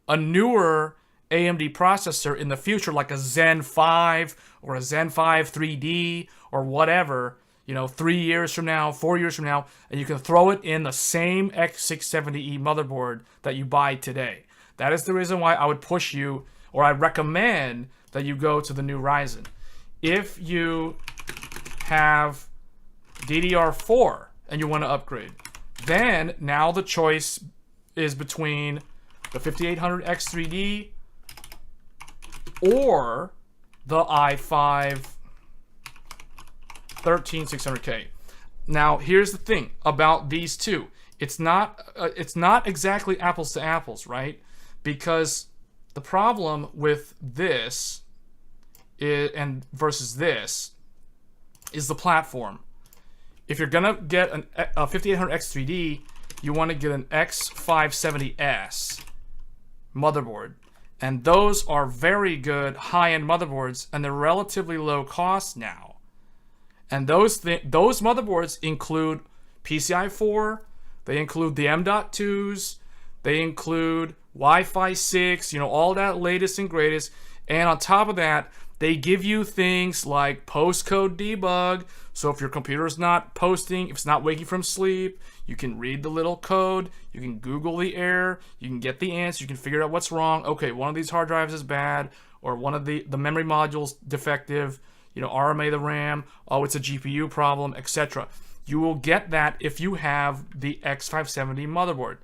a newer AMD processor in the future, like a Zen 5 or a Zen 5 3D or whatever, 3 years from now, 4 years from now, and you can throw it in the same X670E motherboard that you buy today. That is the reason why I would push you, or I recommend that you go to the new Ryzen. If you have DDR4 and you want to upgrade, then now the choice is between the 5800X3D or the i5 13600K. Now, here's the thing about these two. It's not exactly apples to apples, right? Because the problem with this versus this is the platform. If you're gonna get a 5800X3D, you want to get an X570S motherboard. And those are very good high-end motherboards, and they're relatively low cost now. And those motherboards include PCI 4, they include the M.2s, they include Wi-Fi 6, all that latest and greatest. And on top of that, they give you things like postcode debug. So if your computer is not posting, if it's not waking from sleep, you can read the little code, you can Google the error, you can get the answer, you can figure out what's wrong. Okay, one of these hard drives is bad, or one of the memory modules defective, RMA the RAM, oh, it's a GPU problem, etc. You will get that if you have the X570 motherboard.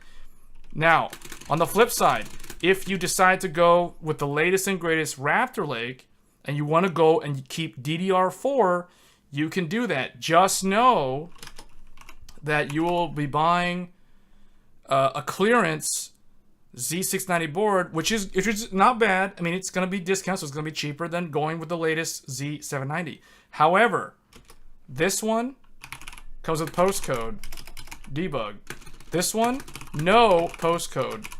Now, on the flip side, if you decide to go with the latest and greatest Raptor Lake, and you want to go and keep DDR4, you can do that. Just know that you will be buying a clearance Z690 board, which is not bad. I mean, it's going to be discounted, so it's going to be cheaper than going with the latest Z790. However, this one comes with postcode debug. This one, no postcode.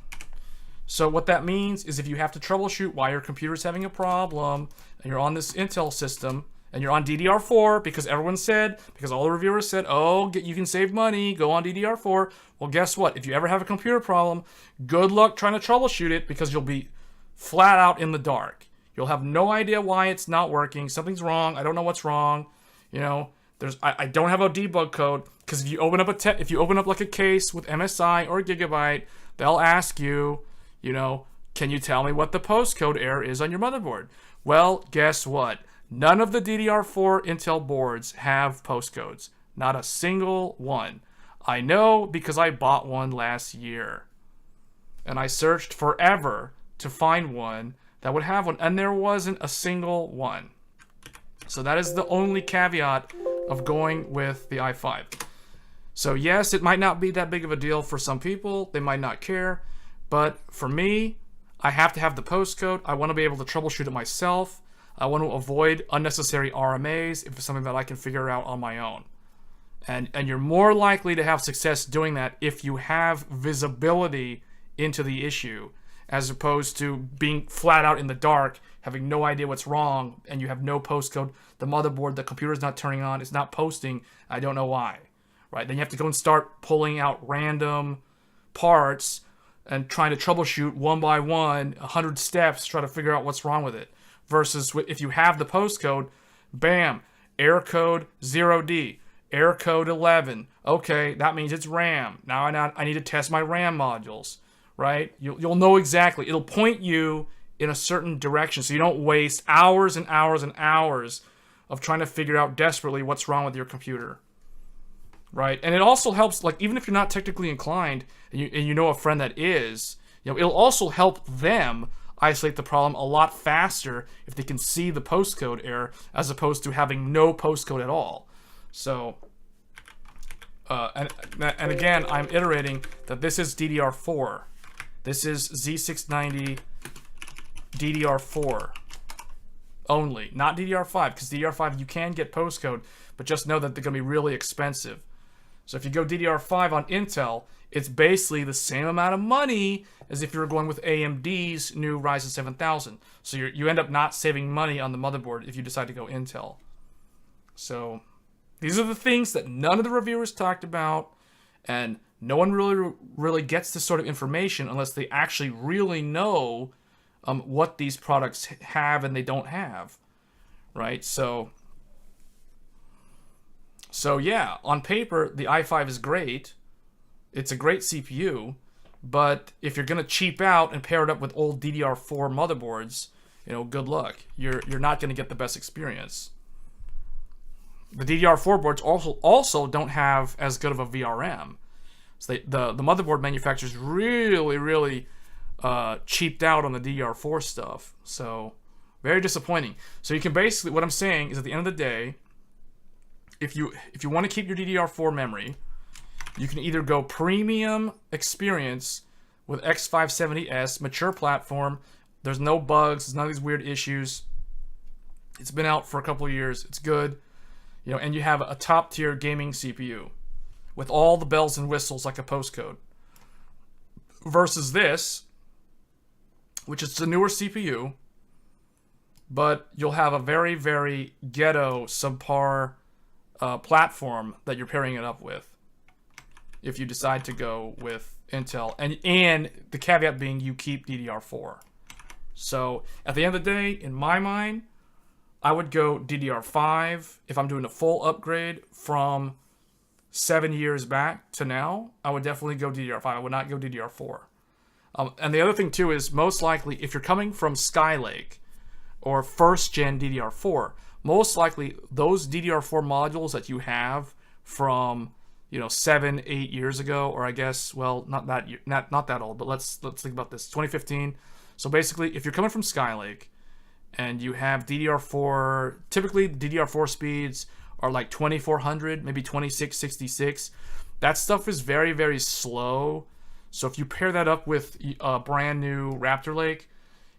So what that means is if you have to troubleshoot why your computer's having a problem, and you're on this Intel system, and you're on DDR4 because because all the reviewers said, oh, you can save money, go on DDR4. Well, guess what? If you ever have a computer problem, good luck trying to troubleshoot it because you'll be flat out in the dark. You'll have no idea why it's not working. Something's wrong. I don't know what's wrong. You know, I don't have a debug code, because if you open up like a case with MSI or Gigabyte, they'll ask you, you know, can you tell me what the postcode error is on your motherboard? Well, guess what? None of the DDR4 Intel boards have postcodes. Not a single one. I know because I bought one last year. And I searched forever to find one that would have one, and there wasn't a single one. So that is the only caveat of going with the i5. So yes, it might not be that big of a deal for some people. They might not care. But for me, I have to have the postcode. I want to be able to troubleshoot it myself. I want to avoid unnecessary RMAs if it's something that I can figure out on my own. And you're more likely to have success doing that if you have visibility into the issue, as opposed to being flat out in the dark, having no idea what's wrong, and you have no postcode. The motherboard, the computer's not turning on, it's not posting. I don't know why. Right? Then you have to go and start pulling out random parts and trying to troubleshoot one by one, 100 steps, try to figure out what's wrong with it. Versus if you have the postcode, bam, error code 0D, error code 11. Okay, that means it's RAM. Now I need to test my RAM modules, right? You'll know exactly. It'll point you in a certain direction, so you don't waste hours and hours and hours of trying to figure out desperately what's wrong with your computer, right? And it also helps, like, even if you're not technically inclined and you know a friend that is, you know, it'll also help them isolate the problem a lot faster if they can see the postcode error, as opposed to having no postcode at all. So, and again, I'm iterating that this is DDR4. This is Z690 DDR4 only, not DDR5, because DDR5 you can get postcode, but just know that they're going to be really expensive. So if you go DDR5 on Intel, it's basically the same amount of money as if you were going with AMD's new Ryzen 7000. So you end up not saving money on the motherboard if you decide to go Intel. So these are the things that none of the reviewers talked about, and no one really gets this sort of information unless they actually really know what these products have and they don't have, right? So yeah, on paper, the i5 is great. It's a great CPU, but if you're going to cheap out and pair it up with old DDR4 motherboards, you know, good luck. You're not going to get the best experience. The DDR4 boards also don't have as good of a VRM. So the motherboard manufacturers really cheaped out on the DDR4 stuff. So very disappointing. So you can basically, what I'm saying is, at the end of the day, if you want to keep your DDR4 memory, you can either go premium experience with X570S, mature platform. There's no bugs, there's none of these weird issues. It's been out for a couple of years. It's good, you know, and you have a top tier gaming CPU with all the bells and whistles like a postcode. Versus this, which is a newer CPU, but you'll have a very ghetto subpar platform that you're pairing it up with if you decide to go with Intel, and the caveat being you keep DDR4. So at the end of the day, in my mind, I would go DDR5 if I'm doing a full upgrade from 7 years back to now. I would definitely go DDR5. I would not go DDR4. And the other thing too is, most likely if you're coming from Skylake or first gen DDR4, most likely those DDR4 modules that you have from, you know, 7-8 years ago, or I guess, well, not that old, but let's think about this, 2015. So basically, if you're coming from Skylake and you have DDR4, typically DDR4 speeds are like 2400, maybe 2666. That stuff is very slow. So if you pair that up with a brand new Raptor Lake,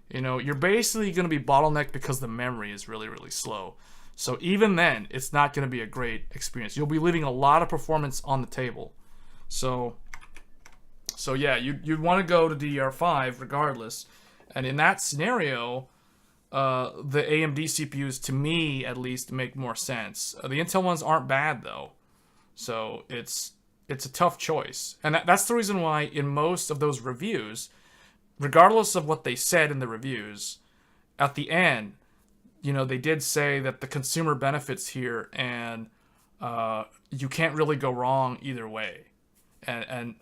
you know, you're basically going to be bottlenecked because the memory is really slow. So even then, it's not going to be a great experience. You'll be leaving a lot of performance on the table. So yeah, you'd want to go to DDR5 regardless. And in that scenario, the AMD CPUs, to me at least, make more sense. The Intel ones aren't bad though. So it's a tough choice. And that's the reason why in most of those reviews, regardless of what they said in the reviews, at the end, you know, they did say that the consumer benefits here, and you can't really go wrong either way. And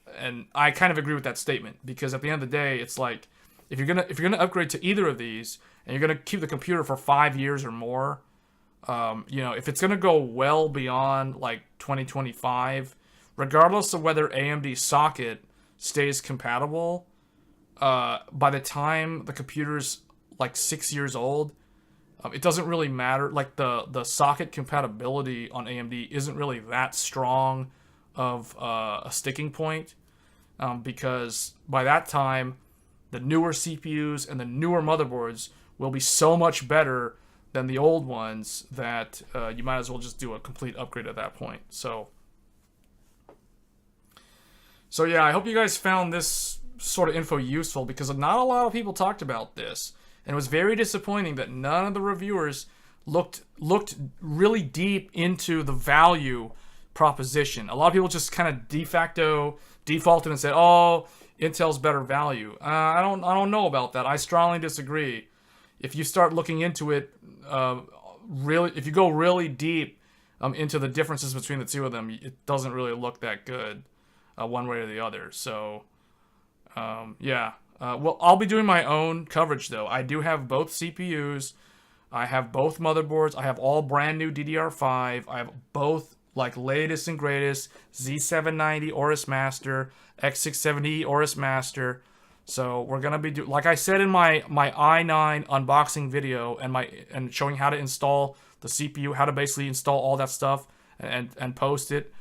I kind of agree with that statement, because at the end of the day, it's like if you're gonna upgrade to either of these and you're gonna keep the computer for 5 years or more, you know, if it's gonna go well beyond like 2025, regardless of whether AMD socket stays compatible, by the time the computer's like 6 years old, it doesn't really matter. Like the socket compatibility on AMD isn't really that strong of a sticking point, because by that time, the newer CPUs and the newer motherboards will be so much better than the old ones that you might as well just do a complete upgrade at that point. So yeah, I hope you guys found this sort of info useful, because not a lot of people talked about this. And it was very disappointing that none of the reviewers looked really deep into the value proposition. A lot of people just kind of defaulted and said, "Oh, Intel's better value." I don't know about that. I strongly disagree. If you start looking into it, if you go really deep into the differences between the two of them, it doesn't really look that good, one way or the other. So, yeah. Well, I'll be doing my own coverage, though. I do have both CPUs. I have both motherboards. I have all brand new DDR5. I have both, like, latest and greatest Z790 Aorus Master, X670 Aorus Master. So we're gonna be like I said in my i9 unboxing video and showing how to install the CPU, how to basically install all that stuff and post it.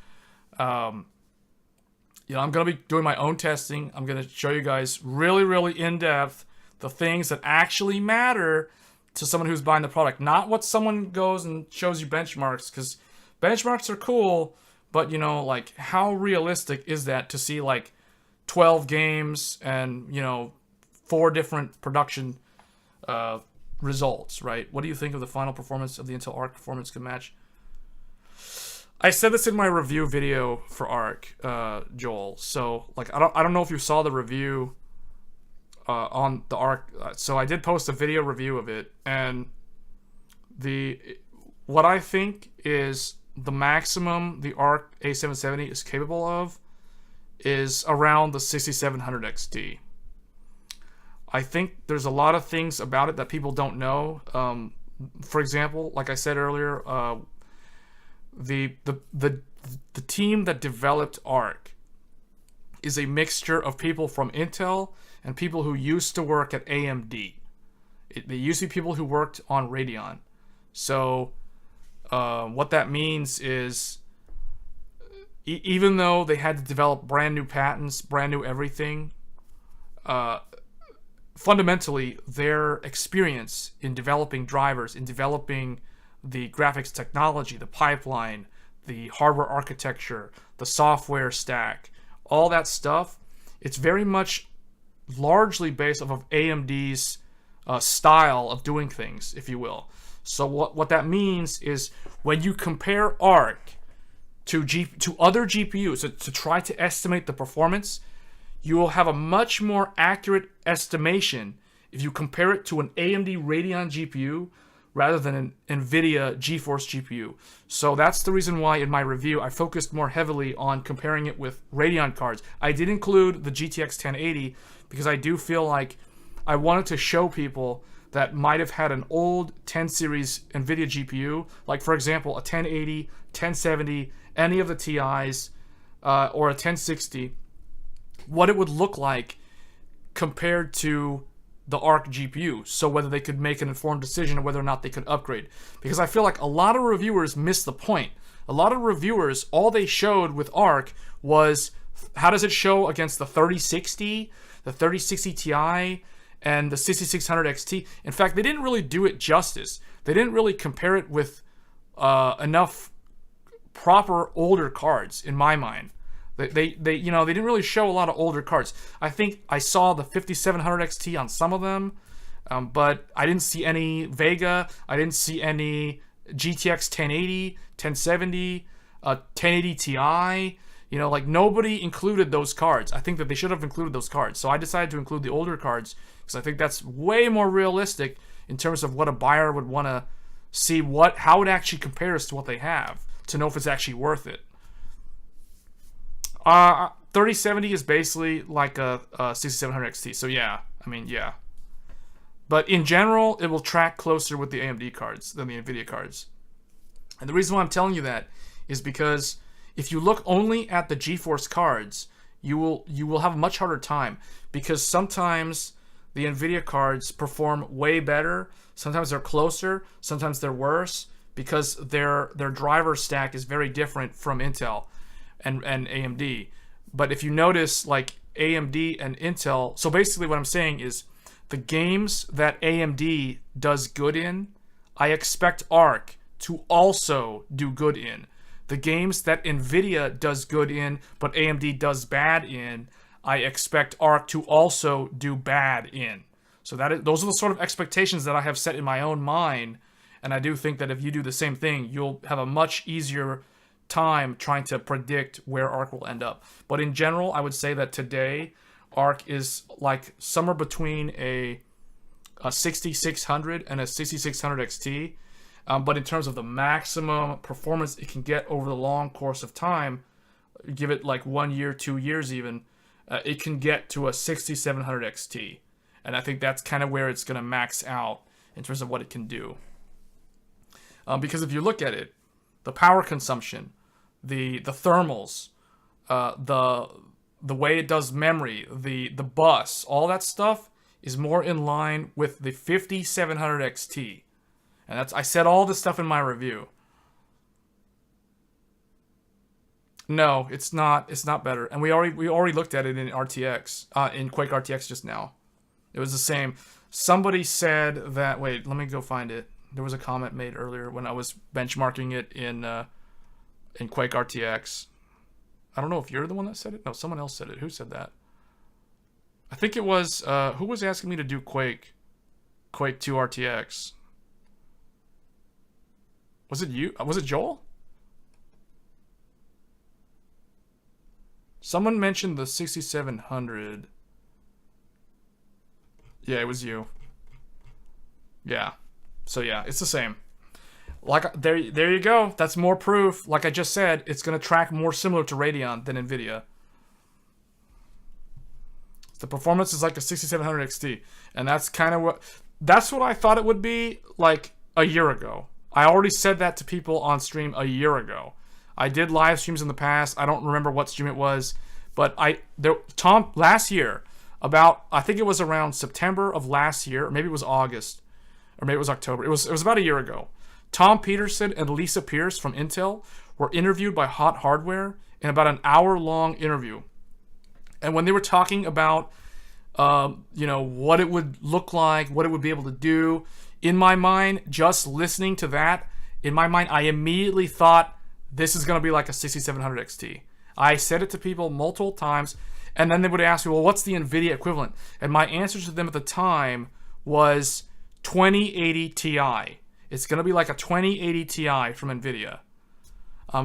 You know, I'm going to be doing my own testing. I'm going to show you guys really, really in-depth the things that actually matter to someone who's buying the product. Not what someone goes and shows you benchmarks, because benchmarks are cool, but, you know, like, how realistic is that to see, like, 12 games and, you know, 4 different production results, right? What do you think of the final performance of the Intel ARC performance can match? I said this in my review video for ARC, Joel. So, like, I don't know if you saw the review on the ARC. So I did post a video review of it, and what I think is the maximum the ARC A770 is capable of is around the 6700 XT. I think there's a lot of things about it that people don't know. For example, like I said earlier, the team that developed ARC is a mixture of people from Intel and people who used to work at AMD. They used to be people who worked on Radeon. So what that means is, even though they had to develop brand new patents, brand new everything, fundamentally their experience in developing drivers, in developing the graphics technology, the pipeline, the hardware architecture, the software stack, all that stuff, it's very much largely based off of AMD's style of doing things, if you will. So what that means is, when you compare ARC to other GPUs to try to estimate the performance, you will have a much more accurate estimation if you compare it to an AMD Radeon GPU rather than an NVIDIA GeForce GPU. So that's the reason why in my review I focused more heavily on comparing it with Radeon cards. I did include the GTX 1080 because I do feel like I wanted to show people that might have had an old 10 series NVIDIA GPU, like for example a 1080, 1070, any of the TIs, or a 1060, what it would look like compared to the ARC GPU, so whether they could make an informed decision on whether or not they could upgrade. Because I feel like a lot of reviewers missed the point. A lot of reviewers, all they showed with ARC was how does it show against the 3060, the 3060 Ti, and the 6600 XT. In fact, they didn't really do it justice. They didn't really compare it with enough proper older cards, in my mind. They didn't really show a lot of older cards. I think I saw the 5700 XT on some of them, but I didn't see any Vega. I didn't see any GTX 1080, 1070, 1080 Ti. You know, like nobody included those cards. I think that they should have included those cards. So I decided to include the older cards because I think that's way more realistic in terms of what a buyer would want to see, how it actually compares to what they have, to know if it's actually worth it. 3070 is basically like a 6700 XT. So yeah, I mean, yeah. But in general, it will track closer with the AMD cards than the NVIDIA cards. And the reason why I'm telling you that is because if you look only at the GeForce cards, you will have a much harder time, because sometimes the NVIDIA cards perform way better, sometimes they're closer, sometimes they're worse, because their driver stack is very different from Intel and AMD. But if you notice, like AMD and Intel, so basically what I'm saying is the games that AMD does good in, I expect ARC to also do good in. The games that NVIDIA does good in, but AMD does bad in, I expect ARC to also do bad in. So those are the sort of expectations that I have set in my own mind, and I do think that if you do the same thing, you'll have a much easier time trying to predict where ARC will end up. But in general, I would say that today, ARC is like somewhere between a 6600 and a 6600 XT. But in terms of the maximum performance it can get over the long course of time, give it like 1 year, 2 years even, it can get to a 6700 XT. And I think that's kind of where it's going to max out in terms of what it can do. Because if you look at it, the power consumption, the thermals, the way it does memory, the bus, all that stuff is more in line with the 5700 XT. And I said all this stuff in my review. No, it's not. It's not better. And we already looked at it in RTX, in Quake RTX just now. It was the same. Somebody said that. Wait, let me go find it. There was a comment made earlier when I was benchmarking it in Quake RTX. I don't know if you're the one that said it. No, someone else said it. Who said that? I think it was who was asking me to do Quake 2 RTX. Was it you? Was it Joel? Someone mentioned the 6700. Yeah, it was you. Yeah. So yeah, it's the same. Like there you go. That's more proof. Like I just said, it's going to track more similar to Radeon than Nvidia. The performance is like a 6700 XT, and that's kind of what I thought it would be like a year ago. I already said that to people on stream a year ago. I did live streams in the past. I don't remember what stream it was, but Tom last year, about I think it was around September of last year, or maybe it was August, or maybe it was October. It was about a year ago. Tom Peterson and Lisa Pierce from Intel were interviewed by Hot Hardware in about an hour-long interview. And when they were talking about, what it would look like, what it would be able to do, in my mind, just listening to that, in my mind, I immediately thought this is going to be like a 6700 XT. I said it to people multiple times, and then they would ask me, well, what's the NVIDIA equivalent? And my answer to them at the time was 2080 Ti. It's going to be like a 2080 Ti from NVIDIA.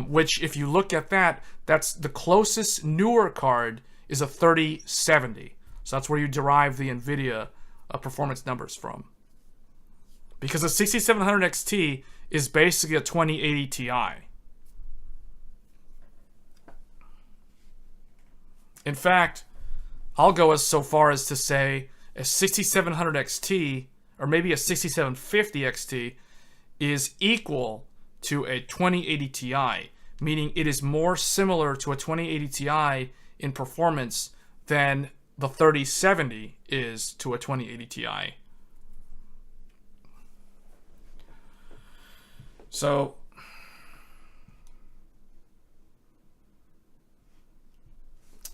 Which, if you look at that, that's the closest newer card is a 3070. So that's where you derive the NVIDIA performance numbers from. Because a 6700 XT is basically a 2080 Ti. In fact, I'll go so far as to say a 6700 XT, or maybe a 6750 XT, is equal to a 2080 Ti, meaning it is more similar to a 2080 Ti in performance than the 3070 is to a 2080 Ti. So,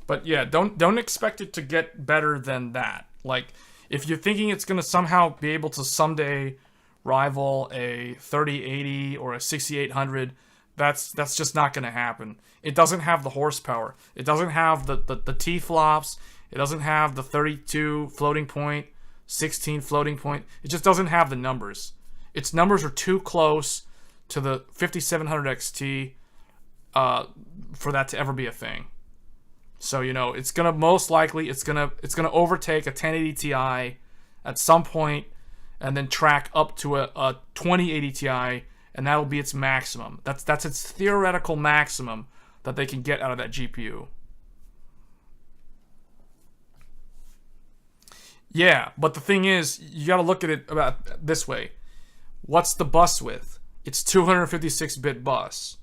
but yeah, don't expect it to get better than that. Like, if you're thinking it's gonna somehow be able to someday rival a 3080 or a 6800, that's just not gonna happen. It doesn't have the horsepower. It doesn't have the T-flops. It doesn't have the 32 floating point, 16 floating point. It just doesn't have the numbers. Its numbers are too close to the 5700 XT, for that to ever be a thing. So, you know, it's gonna most likely it's gonna overtake a 1080 Ti at some point, and then track up to a 2080 Ti, and that'll be its maximum. That's its theoretical maximum that they can get out of that GPU. Yeah, but the thing is, you got to look at it about this way. What's the bus width? It's 256-bit bus.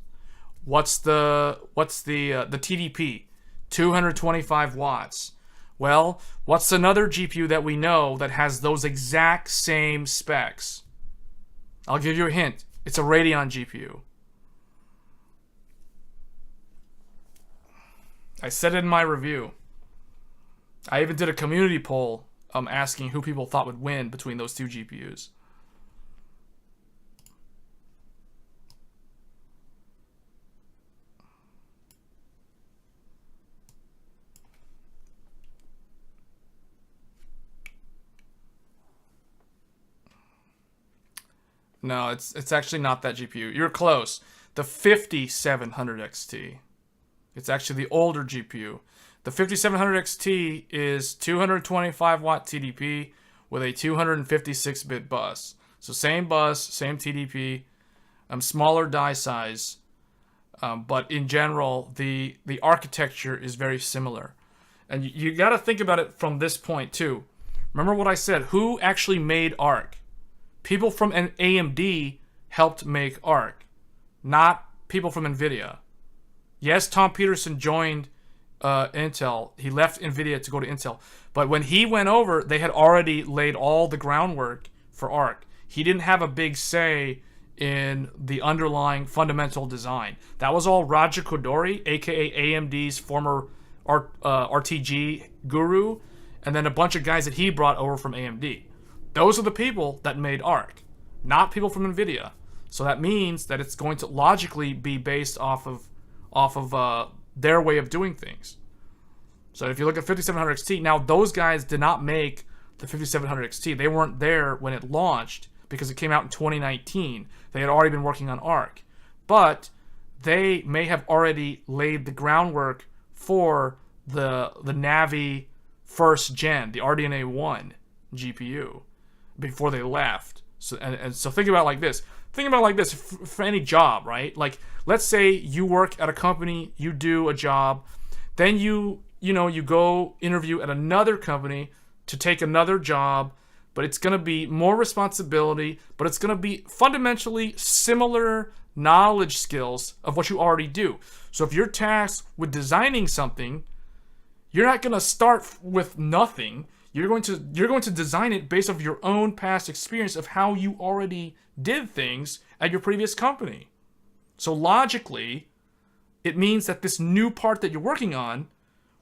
What's the TDP? 225 watts. Well, what's another GPU that we know that has those exact same specs? I'll give you a hint. It's a Radeon GPU. I said it in my review. I even did a community poll asking who people thought would win between those two GPUs. No, it's actually not that GPU. You're close. The 5700 XT. It's actually the older GPU. The 5700 XT is 225 watt TDP with a 256-bit bus. So same bus, same TDP, smaller die size, but in general, the architecture is very similar. And you got to think about it from this point too. Remember what I said? Who actually made ARC? People from AMD helped make ARC, not people from NVIDIA. Yes, Tom Peterson joined Intel. He left NVIDIA to go to Intel. But when he went over, they had already laid all the groundwork for ARC. He didn't have a big say in the underlying fundamental design. That was all Raja Koduri, aka AMD's former RTG guru, and then a bunch of guys that he brought over from AMD. Those are the people that made ARC, not people from NVIDIA. So that means that it's going to logically be based off of their way of doing things. So if you look at 5700 XT, now those guys did not make the 5700 XT. They weren't there when it launched because it came out in 2019. They had already been working on ARC. But they may have already laid the groundwork for the Navi first gen, the RDNA 1 GPU, before they left. So and so think about it like this. Think about it like this for any job, right? Like, let's say you work at a company, you do a job, then you go interview at another company to take another job, but it's going to be more responsibility, but it's going to be fundamentally similar knowledge skills of what you already do. So if you're tasked with designing something, you're not going to start with nothing. You're going to design it based off your own past experience of how you already did things at your previous company. So logically, it means that this new part that you're working on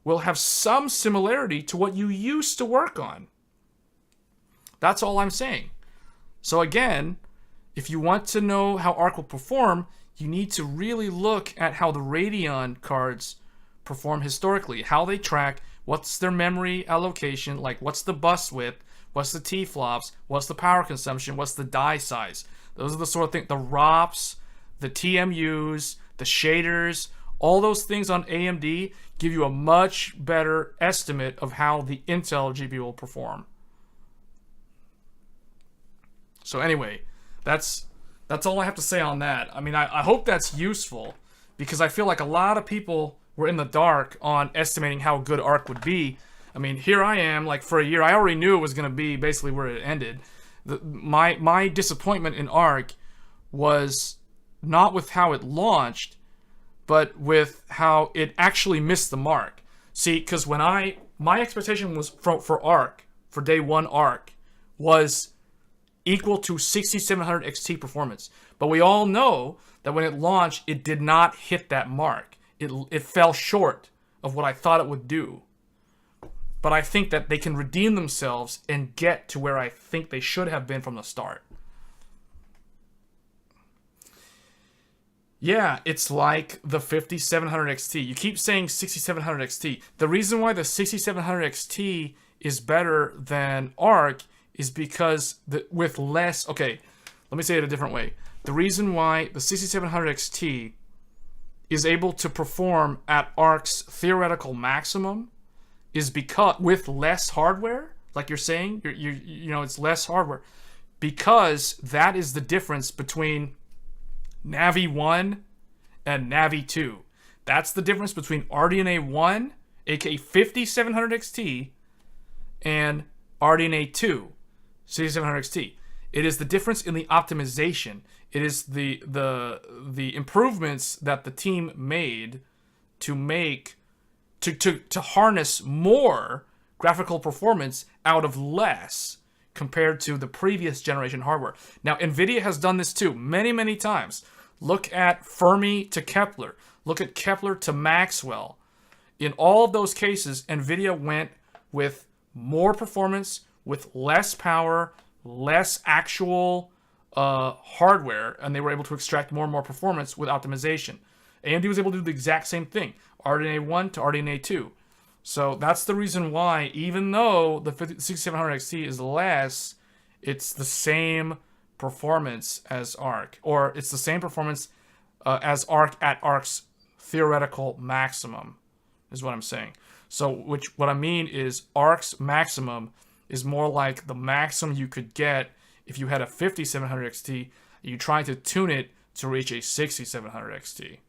will have some similarity to what you used to work on. That's all I'm saying. So again, if you want to know how ARC will perform, you need to really look at how the Radeon cards perform historically, how they track, what's their memory allocation, like what's the bus width, what's the T-flops, what's the power consumption, what's the die size. Those are the sort of things, the ROPs, the TMUs, the shaders, all those things on AMD give you a much better estimate of how the Intel GPU will perform. So anyway, that's all I have to say on that. I mean, I hope that's useful, because I feel like a lot of people were in the dark on estimating how good ARC would be. I mean, here I am, like for a year, I already knew it was going to be basically where it ended. My disappointment in ARC was not with how it launched, but with how it actually missed the mark. See, because when my expectation was for ARC, for day one ARC, was equal to 6700 XT performance. But we all know that when it launched, it did not hit that mark. It fell short of what I thought it would do. But I think that they can redeem themselves and get to where I think they should have been from the start. Yeah, it's like the 5700 XT. You keep saying 6700 XT. The reason why the 6700 XT is better than ARC is because with less... Okay, let me say it a different way. The reason why the 6700 XT is better than ARC is because with less... Okay, let me say it a different way. The reason why the 6700 XT is better than ARC is because with less... Okay, let me say it a different way. The reason why the 6700 XT is better than ARC is because with less... Okay, let me say it a different way. The reason why the 6700 XT is able to perform at ARC's theoretical maximum is because with less hardware, like you're saying, you know, it's less hardware, because that is the difference between Navi 1 and Navi 2. That's the difference between RDNA 1, aka 5700 XT, and RDNA 2, 6700 XT. It is the difference in the optimization. It is the improvements that the team made to harness more graphical performance out of less compared to the previous generation hardware. Now, NVIDIA has done this too many, many times. Look at Fermi to Kepler. Look at Kepler to Maxwell. In all of those cases, NVIDIA went with more performance, with less power, less actual hardware, and they were able to extract more and more performance with optimization. AMD was able to do the exact same thing, RDNA 1 to RDNA 2. So that's the reason why, even though the 6700 XT is less, it's the same performance as ARC, or it's the same performance as ARC at ARC's theoretical maximum, is what I'm saying. So, what I mean is ARC's maximum is more like the maximum you could get if you had a 5700 XT and you trying to tune it to reach a 6700 XT.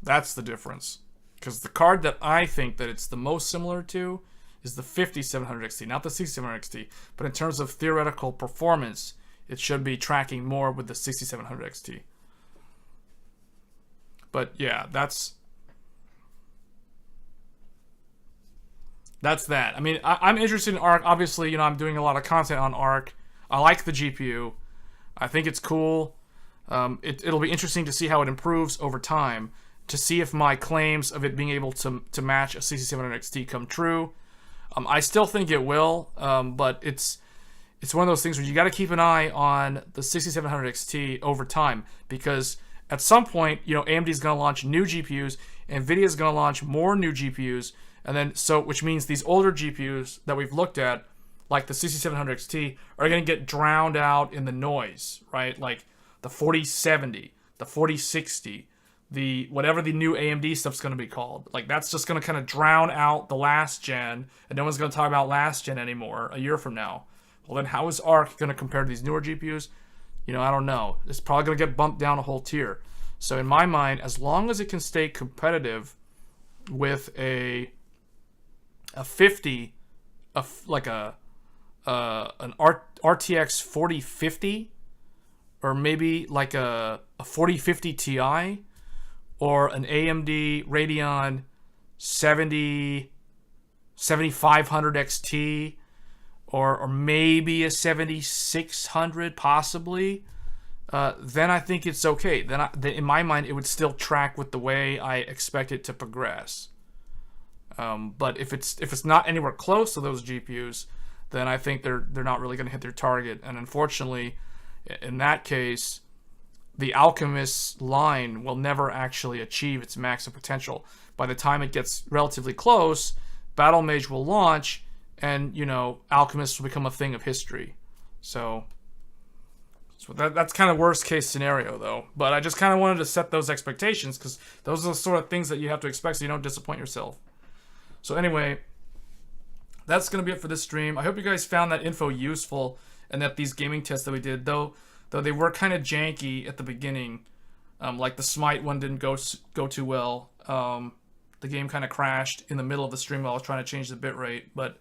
That's the difference. Because the card that I think that it's the most similar to is the 5700 XT, not the 6700 XT. But in terms of theoretical performance, it should be tracking more with the 6700 XT. But yeah, that's that. I mean, I'm interested in ARC. Obviously, you know, I'm doing a lot of content on ARC. I like the GPU. I think it's cool. It'll be interesting to see how it improves over time, to see if my claims of it being able to match a 6700 XT come true. I still think it will, but it's one of those things where you got to keep an eye on the 6700 XT over time, because at some point, you know, AMD is going to launch new GPUs, NVIDIA is going to launch more new GPUs, and then which means these older GPUs that we've looked at, like the 6700 XT, are going to get drowned out in the noise, right? Like the 4070, the 4060, the whatever the new AMD stuff's going to be called. Like, that's just going to kind of drown out the last gen, and no one's going to talk about last gen anymore a year from now. Well, then how is ARC going to compare to these newer GPUs? You know, I don't know. It's probably going to get bumped down a whole tier. So in my mind, as long as it can stay competitive with an RTX 4050, or maybe like a 4050 Ti, or an AMD Radeon 7500 XT, or maybe a 7600 possibly, then I think it's okay. Then in my mind, it would still track with the way I expect it to progress. But if it's not anywhere close to those GPUs, then I think they're not really going to hit their target. And unfortunately, in that case, the Alchemist line will never actually achieve its maximum potential. By the time it gets relatively close, Battle Mage will launch, and, you know, Alchemist will become a thing of history. So that's kind of worst case scenario, though. But I just kind of wanted to set those expectations, because those are the sort of things that you have to expect so you don't disappoint yourself. So anyway, that's going to be it for this stream. I hope you guys found that info useful, and that these gaming tests that we did, though they were kind of janky at the beginning, like the Smite one didn't go too well. The game kind of crashed in the middle of the stream while I was trying to change the bitrate. But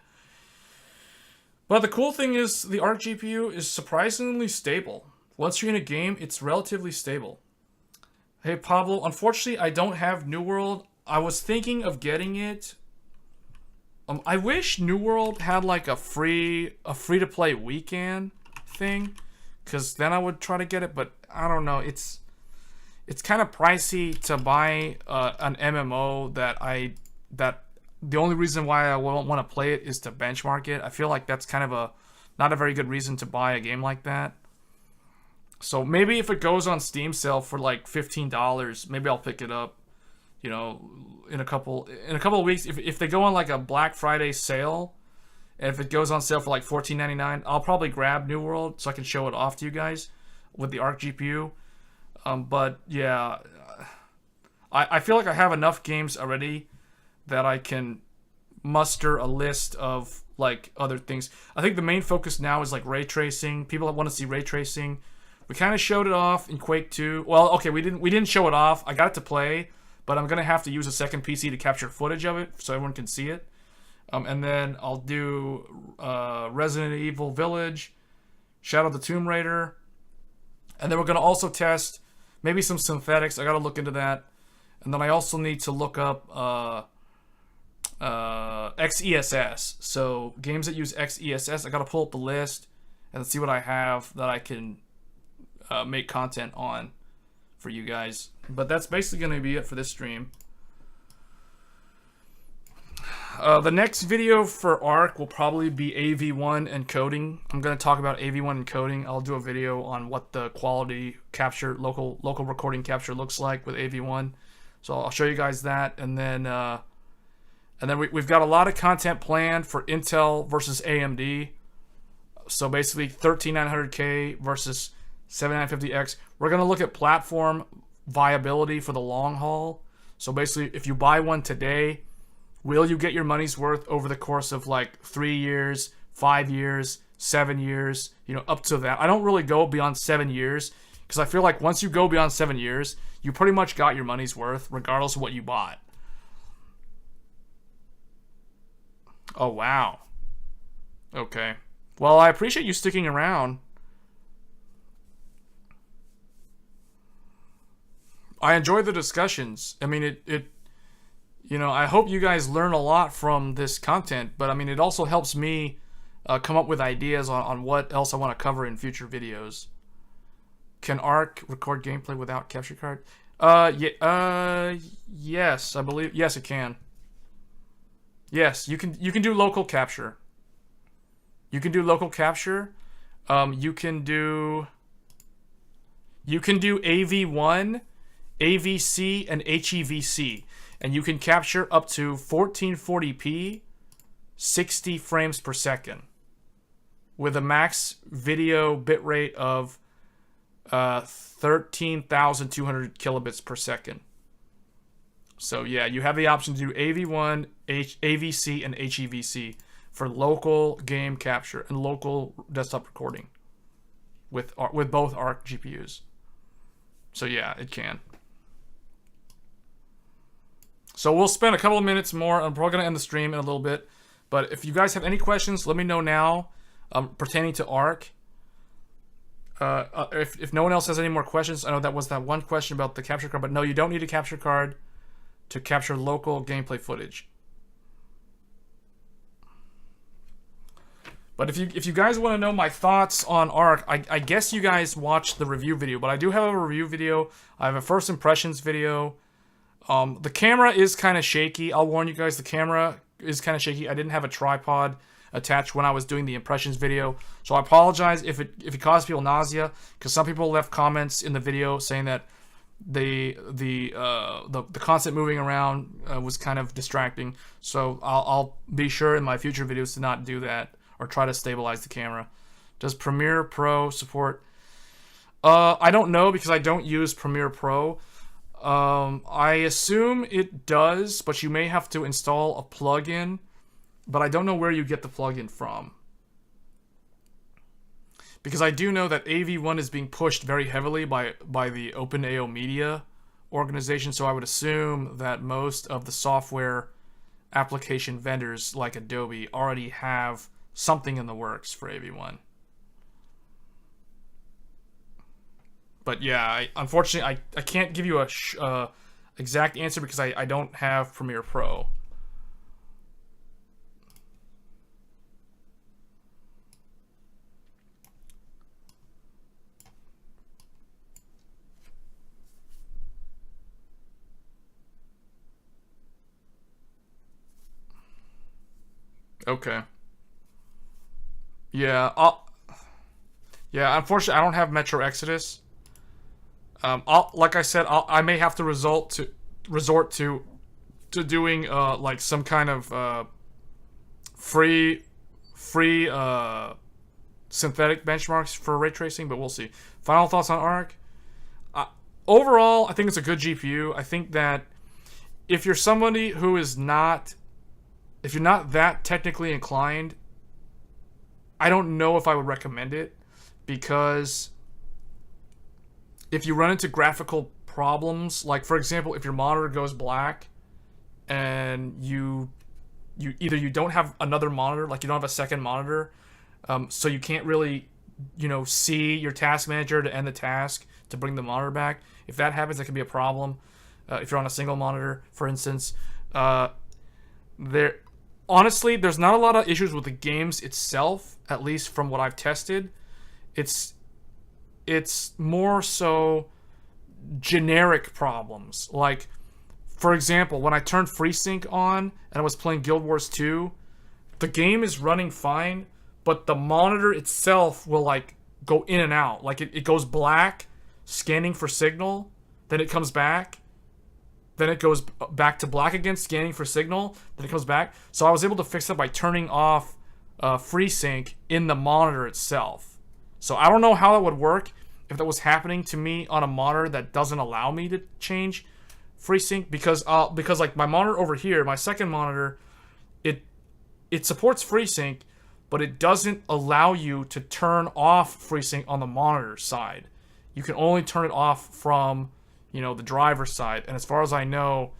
the cool thing is the ARC GPU is surprisingly stable. Once you're in a game, it's relatively stable. Hey Pablo, unfortunately I don't have New World. I was thinking of getting it. I wish New World had like a free to play weekend thing, because then I would try to get it. But I don't know. It's kind of pricey to buy an MMO that the only reason why I won't want to play it is to benchmark it. I feel like that's kind of not a very good reason to buy a game like that. So maybe if it goes on Steam sale for like $15, maybe I'll pick it up. You know, in a couple of weeks, if they go on like a Black Friday sale, and if it goes on sale for like $14.99, I'll probably grab New World so I can show it off to you guys. with the ARC GPU. But yeah, I feel like I have enough games already that I can muster a list of like other things. I think the main focus now is like ray tracing. People want to see ray tracing. We kind of showed it off in Quake 2. Well, okay, we didn't show it off. I got it to play, but I'm gonna have to use a second PC to capture footage of it so everyone can see it. And then I'll do Resident Evil Village, Shadow of the Tomb Raider, and then we're gonna also test maybe some synthetics. I gotta look into that, and then I also need to look up XESS. So games that use XESS, I gotta pull up the list and see what I have that I can make content on for you guys. But that's basically gonna be it for this stream. The next video for ARC will probably be AV1 encoding. I'm going to talk about AV1 encoding. I'll do a video on what the quality capture, local recording capture looks like with AV1. So I'll show you guys that, and then we've got a lot of content planned for Intel versus AMD. So basically 13900K versus 7950X. We're going to look at platform viability for the long haul. So basically, if you buy one today, will you get your money's worth over the course of like 3 years, 5 years, 7 years, you know, up to that? I don't really go beyond 7 years because I feel like once you go beyond 7 years, you pretty much got your money's worth regardless of what you bought. Oh, wow. Okay. Well, I appreciate you sticking around. I enjoy the discussions. I mean, it you know, I hope you guys learn a lot from this content, but I mean, it also helps me come up with ideas on what else I want to cover in future videos. Can ARC record gameplay without capture card? Yes, I believe. Yes, it can. Yes, you can do local capture. You can do local capture. You can do AV1, AVC, and HEVC. And you can capture up to 1440p, 60 frames per second, with a max video bitrate of 13,200 kilobits per second. So yeah, you have the option to do AV1, AVC, and HEVC for local game capture and local desktop recording with both ARC GPUs. So yeah, it can. So we'll spend a couple of minutes more. I'm probably going to end the stream in a little bit. But if you guys have any questions, let me know now pertaining to ARC. If no one else has any more questions, I know that was that one question about the capture card. But no, you don't need a capture card to capture local gameplay footage. But if you guys want to know my thoughts on ARC, I guess you guys watched the review video. But I do have a review video. I have a first impressions video. The camera is kind of shaky. I'll warn you guys, the camera is kind of shaky. I didn't have a tripod attached when I was doing the impressions video, so I apologize if it caused people nausea, because some people left comments in the video saying that the constant moving around was kind of distracting. So I'll be sure in my future videos to not do that or try to stabilize the camera. Does Premiere Pro support? I don't know, because I don't use Premiere Pro. I assume it does, but you may have to install a plugin, but I don't know where you get the plugin from. Because I do know that AV1 is being pushed very heavily by the OpenAO Media organization, so I would assume that most of the software application vendors like Adobe already have something in the works for AV1. But yeah, unfortunately, I can't give you a exact answer because I don't have Premiere Pro. Okay. Yeah, unfortunately, I don't have Metro Exodus. Like I said, I may have to resort to doing like some kind of free synthetic benchmarks for ray tracing, but we'll see. Final thoughts on ARC. Overall, I think it's a good GPU. I think that if you're somebody who is not, if you're not that technically inclined, I don't know if I would recommend it, because if you run into graphical problems, like for example, if your monitor goes black and you either you don't have another monitor, like you don't have a second monitor, so you can't really, see your task manager to end the task to bring the monitor back. If that happens, that can be a problem. If you're on a single monitor, for instance, honestly, there's not a lot of issues with the games itself, at least from what I've tested. It's more so generic problems. Like, for example, when I turned FreeSync on and I was playing Guild Wars 2, the game is running fine, but the monitor itself will like go in and out. Like it goes black, scanning for signal, then it comes back, then it goes back to black again, scanning for signal, then it comes back. So I was able to fix that by turning off FreeSync in the monitor itself. So I don't know how that would work if that was happening to me on a monitor that doesn't allow me to change FreeSync, because like my monitor over here, my second monitor, it supports FreeSync, but it doesn't allow you to turn off FreeSync on the monitor side. You can only turn it off from, the driver side. And as far as I know,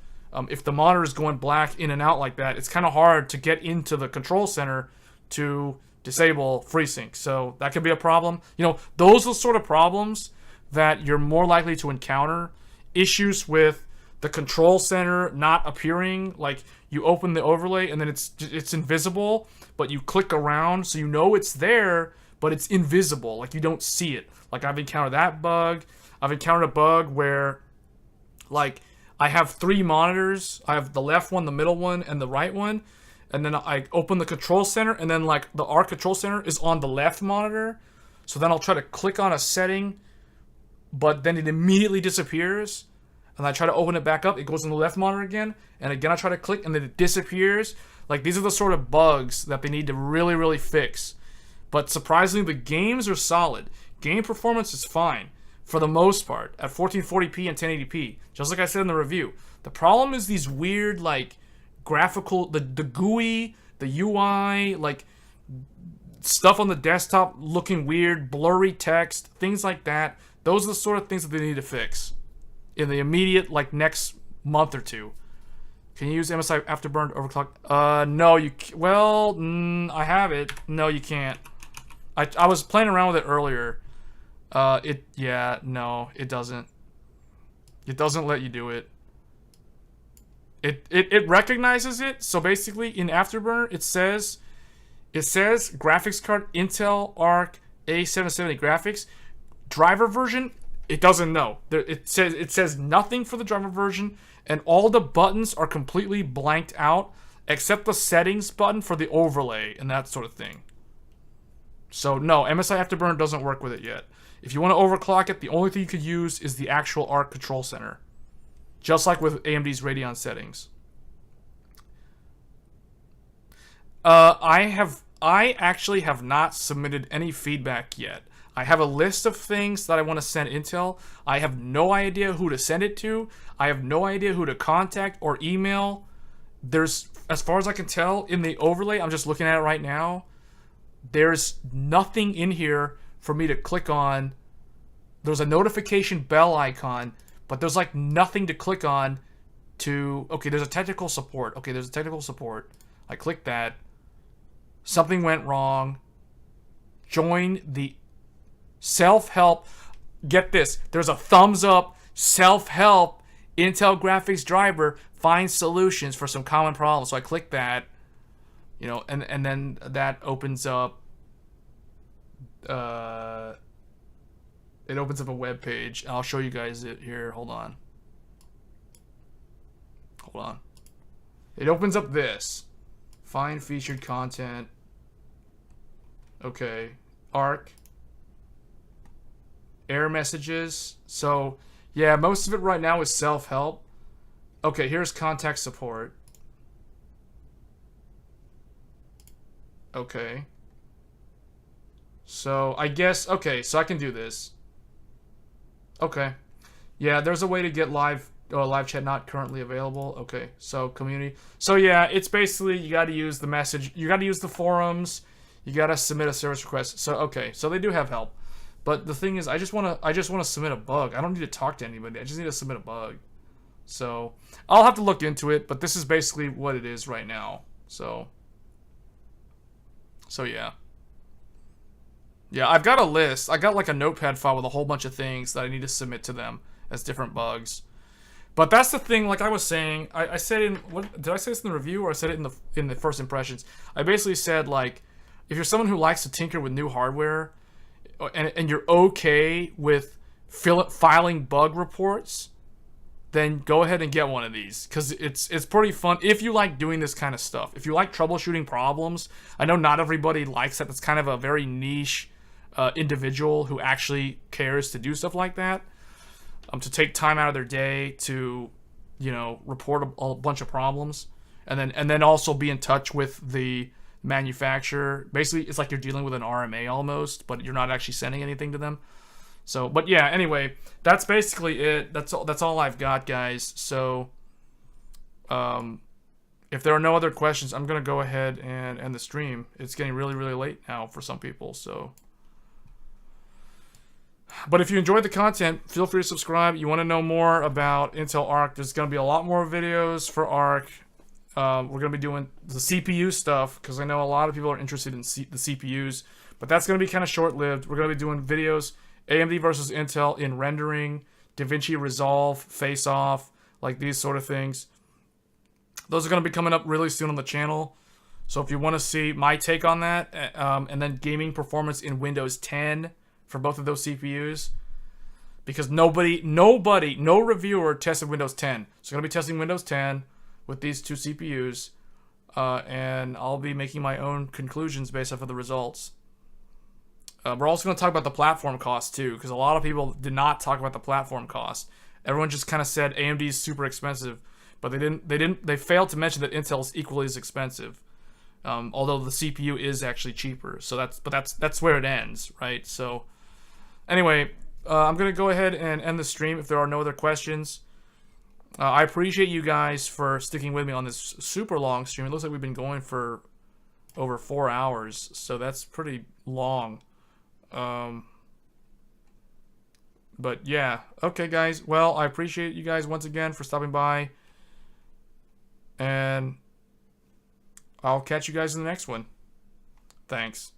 if the monitor is going black in and out like that, it's kind of hard to get into the control center to disable FreeSync. So that could be a problem. Those are the sort of problems that you're more likely to encounter. Issues with the control center not appearing, like you open the overlay and then it's invisible, but you click around so it's there, but it's invisible, like you don't see it. Like I've encountered that bug. I've encountered a bug where like I have 3 monitors. I have the left one, the middle one, and the right one. And then I open the control center, and then like the ARC control center is on the left monitor. So then I'll try to click on a setting, but then it immediately disappears. And I try to open it back up, it goes on the left monitor again, and again I try to click, and then it disappears. Like, these are the sort of bugs that they need to really, really fix. But surprisingly, the games are solid. Game performance is fine, for the most part, at 1440p and 1080p, just like I said in the review. The problem is these weird, like, graphical, the GUI, the UI, like, stuff on the desktop looking weird, blurry text, things like that. Those are the sort of things that they need to fix in the immediate, like, next month or two. Can you use MSI Afterburn to overclock? No, I have it. No, you can't. I was playing around with it earlier. No, it doesn't. It doesn't let you do it. It recognizes it. So basically, in Afterburner, it says graphics card Intel ARC A770 graphics driver version. It doesn't know. It says nothing for the driver version, and all the buttons are completely blanked out except the settings button for the overlay and that sort of thing. So no, MSI Afterburner doesn't work with it yet. If you want to overclock it, the only thing you could use is the actual ARC control center, just like with AMD's Radeon settings. I actually have not submitted any feedback yet. I have a list of things that I want to send Intel. I have no idea who to send it to. I have no idea who to contact or email. There's, as far as I can tell, in the overlay, I'm just looking at it right now, there's nothing in here for me to click on. There's a notification bell icon, but there's like nothing to click on to... Okay, there's a technical support. Okay, there's a technical support. I click that. Something went wrong. Join the self-help. Get this. There's a thumbs up self-help Intel graphics driver finds solutions for some common problems. So I click that, and then that opens up it opens up a web page. I'll show you guys it here. Hold on. It opens up this. Find featured content. Okay. ARC. Error messages. So, yeah, most of it right now is self-help. Okay, here's contact support. Okay. So I guess, okay, so I can do this. Okay. Yeah, there's a way to get live chat not currently available. Okay, so community. So yeah, it's basically you got to use the message. You got to use the forums. You got to submit a service request. So okay, so they do have help. But the thing is, I just want to submit a bug. I don't need to talk to anybody. I just need to submit a bug. So I'll have to look into it, but this is basically what it is right now. So yeah. Yeah, I've got a list. I got like a notepad file with a whole bunch of things that I need to submit to them as different bugs. But that's the thing, like I was saying, I said in, what did I say this in the review or I said it in the first impressions? I basically said, like, if you're someone who likes to tinker with new hardware and you're okay with filing bug reports, then go ahead and get one of these, because it's pretty fun if you like doing this kind of stuff. If you like troubleshooting problems, I know not everybody likes that. It's kind of a very niche individual who actually cares to do stuff like that, to take time out of their day to, you know, report a bunch of problems, and then also be in touch with the manufacturer. Basically, it's like you're dealing with an RMA almost, but you're not actually sending anything to them. So, but yeah, anyway, that's basically it. That's all I've got, guys. So, if there are no other questions, I'm going to go ahead and end the stream. It's getting really, really late now for some people, so. But if you enjoyed the content, feel free to subscribe. You want to know more about Intel ARC, there's going to be a lot more videos for ARC. We're going to be doing the CPU stuff, because I know a lot of people are interested in the CPUs, but that's going to be kind of short-lived. We're going to be doing videos AMD versus Intel in rendering, DaVinci Resolve, face-off, like these sort of things. Those are going to be coming up really soon on the channel. So if you want to see my take on that, and then gaming performance in Windows 10 for both of those CPUs, because no reviewer tested Windows 10. So I'm going to be testing Windows 10 with these two CPUs, and I'll be making my own conclusions based off of the results. We're also going to talk about the platform cost too, because a lot of people did not talk about the platform cost. Everyone just kind of said AMD is super expensive, but they failed to mention that Intel is equally as expensive, although the CPU is actually cheaper. So that's where it ends, right? So anyway, I'm going to go ahead and end the stream if there are no other questions. I appreciate you guys for sticking with me on this super long stream. It looks like we've been going for over 4 hours, so that's pretty long. But yeah, okay guys, well, I appreciate you guys once again for stopping by, and I'll catch you guys in the next one. Thanks.